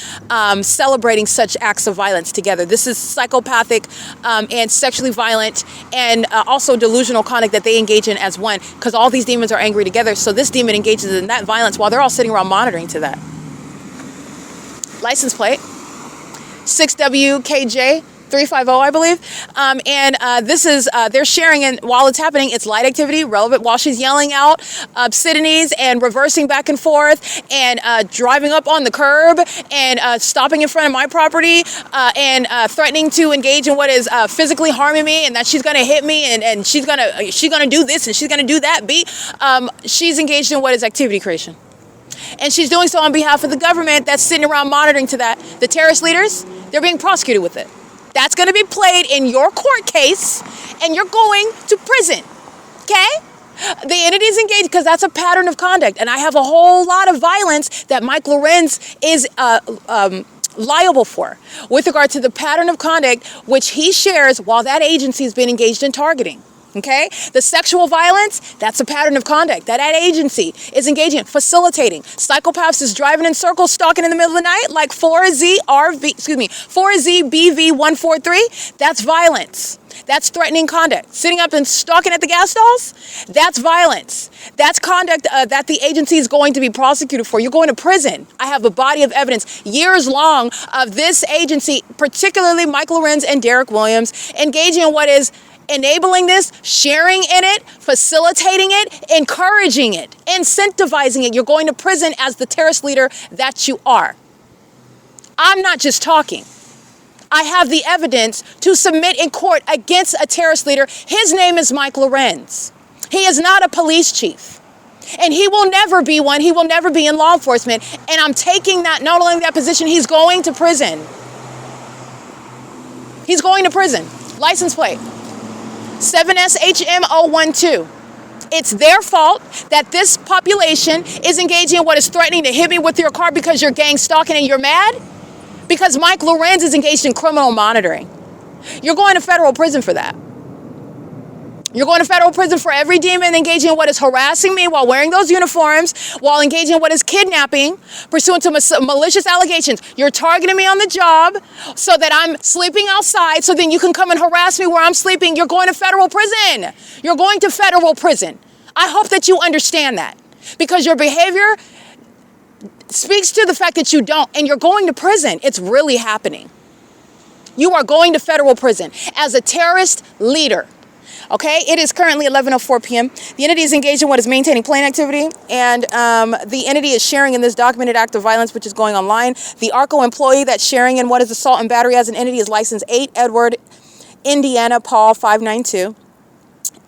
celebrating such acts of violence together. This is psychopathic and sexually violent and also delusional conduct that they engage in as one, because all these demons are angry together. So this demon engages in that violence while they're all sitting around monitoring to that. License plate 6WKJ 350, I believe. This is, they're sharing, and while it's happening, it's light activity, relevant, while she's yelling out obscenities and reversing back and forth and driving up on the curb and stopping in front of my property and threatening to engage in what is physically harming me, and that she's going to hit me and she's going to do this and she's going to do that. She's engaged in what is activity creation. And she's doing so on behalf of the government that's sitting around monitoring to that. The terrorist leaders, they're being prosecuted with it. That's going to be played in your court case, and you're going to prison, okay? The entity is engaged because that's a pattern of conduct, and I have a whole lot of violence that Mike Lorenz is liable for with regard to the pattern of conduct which he shares while that agency has been engaged in targeting. Okay, the sexual violence, that's a pattern of conduct that agency is engaging in, facilitating. Psychopaths is driving in circles, stalking in the middle of the night, like 4ZBV143. That's violence. That's threatening conduct. Sitting up and stalking at the gas stalls, that's violence. That's conduct that the agency is going to be prosecuted for. You're going to prison. I have a body of evidence, years long, of this agency, particularly Michael Lorenz and Derek Williams, engaging in what is enabling this, sharing in it, facilitating it, encouraging it, incentivizing it. You're going to prison as the terrorist leader that you are. I'm not just talking. I have the evidence to submit in court against a terrorist leader. His name is Mike Lorenz. He is not a police chief. And he will never be one. He will never be in law enforcement. And I'm taking that, not only that position, he's going to prison. He's going to prison. License plate 7SHM012. It's their fault that this population is engaging in what is threatening to hit me with your car because you're gang stalking and you're mad? Because Mike Lorenz is engaged in criminal monitoring. You're going to federal prison for that. You're going to federal prison for every demon engaging in what is harassing me while wearing those uniforms, while engaging in what is kidnapping, pursuant to malicious allegations. You're targeting me on the job so that I'm sleeping outside so then you can come and harass me where I'm sleeping. You're going to federal prison. You're going to federal prison. I hope that you understand that, because your behavior speaks to the fact that you don't, and you're going to prison. It's really happening. You are going to federal prison as a terrorist leader. Okay, it is currently 11:04 p.m. The entity is engaged in what is maintaining plane activity, and the entity is sharing in this documented act of violence which is going online. The ARCO employee that's sharing in what is assault and battery as an entity is license 8 Edward Indiana Paul 592.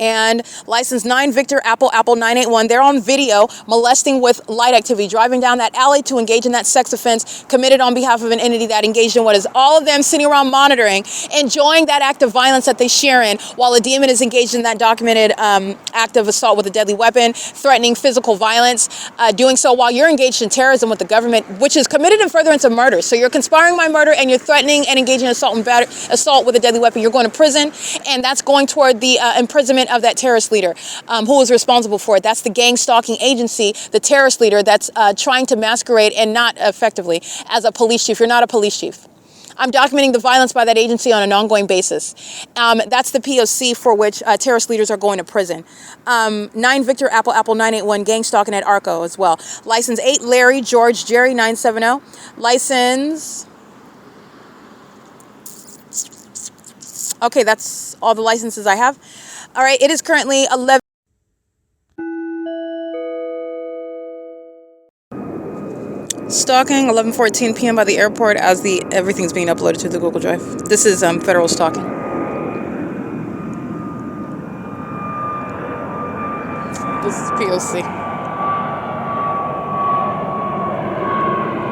And license 9 Victor Apple 981. They're on video molesting with light activity, driving down that alley to engage in that sex offense committed on behalf of an entity that engaged in what is all of them sitting around monitoring, enjoying that act of violence that they share in, while a demon is engaged in that documented act of assault with a deadly weapon, threatening physical violence, doing so while you're engaged in terrorism with the government, which is committed in furtherance of murder. So you're conspiring my murder and you're threatening and engaging in assault with a deadly weapon. You're going to prison, and that's going toward the imprisonment of that terrorist leader who is responsible for it. That's the gang stalking agency, the terrorist leader that's trying to masquerade and not effectively as a police chief. You're not a police chief. I'm documenting the violence by that agency on an ongoing basis. That's the P.O.C. for which terrorist leaders are going to prison. 9 Victor Apple Apple 981 gang stalking at Arco as well. License 8 Larry George Jerry 970. License. Okay, that's all the licenses I have. All right, it is currently 11. Stalking, 11:14 p.m. by the airport as everything's being uploaded to the Google Drive. This is federal stalking. This is P.O.C.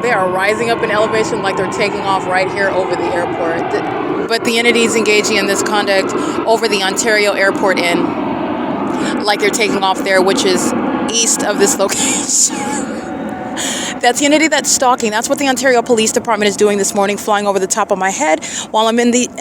They are rising up in elevation like they're taking off right here over the airport. But the entity is engaging in this conduct over the Ontario airport in, like they're taking off there, which is east of this location. That's the entity that's stalking. That's what the Ontario Police Department is doing this morning, flying over the top of my head while I'm engaged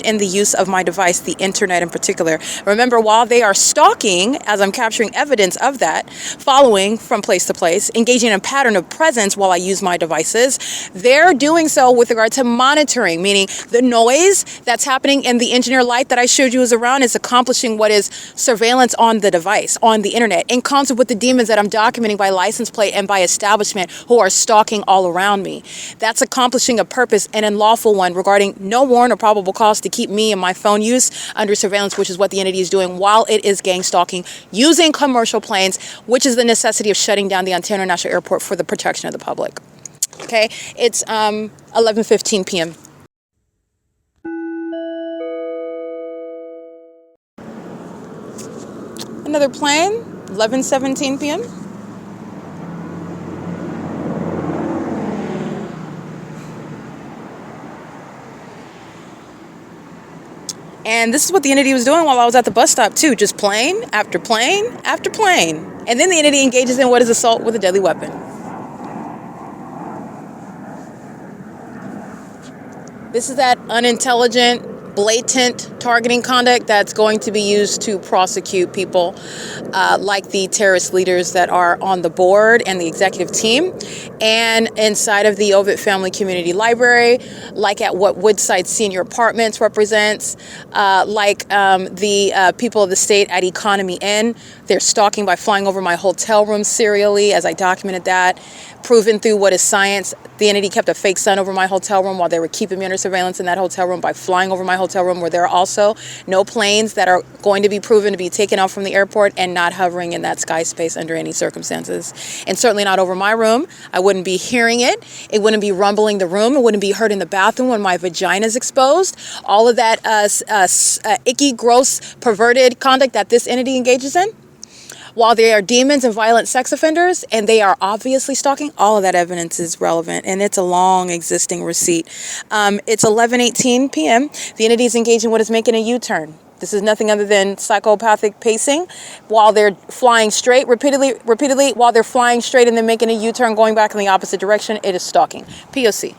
in the use of my device, the internet in particular. Remember, while they are stalking, as I'm capturing evidence of that, following from place to place, engaging in a pattern of presence while I use my devices, they're doing so with regard to monitoring, meaning the noise that's happening in the engineer light that I showed you is around is accomplishing what is surveillance on the device, on the internet, in concert with the demons that I'm documenting by license plate and by establishment who are stalking all around me. That's accomplishing a purpose, an unlawful one, regarding no warrant or probable cause to keep me and my phone use under surveillance, which is what the entity is doing while it is gang stalking using commercial planes, which is the necessity of shutting down the Ontario International Airport for the protection of the public. Okay, it's 11:15 p.m. Another plane, 11:17 p.m. And this is what the entity was doing while I was at the bus stop too, just plane after plane after plane. And then the entity engages in what is assault with a deadly weapon. This is that unintelligent, blatant targeting conduct that's going to be used to prosecute people like the terrorist leaders that are on the board and the executive team, and inside of the Ovid Family Community Library, like at what Woodside Senior Apartments represents, like the people of the state at Economy Inn. They're stalking by flying over my hotel room serially, as I documented that, proven through what is science. The entity kept a fake sun over my hotel room while they were keeping me under surveillance in that hotel room by flying over my hotel room, where there are also no planes that are going to be proven to be taken out from the airport and not hovering in that sky space under any circumstances. And certainly not over my room. I wouldn't be hearing it. It wouldn't be rumbling the room. It wouldn't be heard in the bathroom when my vagina is exposed. All of that icky, gross, perverted conduct that this entity engages in, while they are demons and violent sex offenders, and they are obviously stalking, all of that evidence is relevant, and it's a long existing receipt. It's 11:18 p.m. The entity is engaging what is making a U-turn. This is nothing other than psychopathic pacing while they're flying straight, repeatedly, while they're flying straight and then making a U-turn going back in the opposite direction. It is stalking. P.O.C.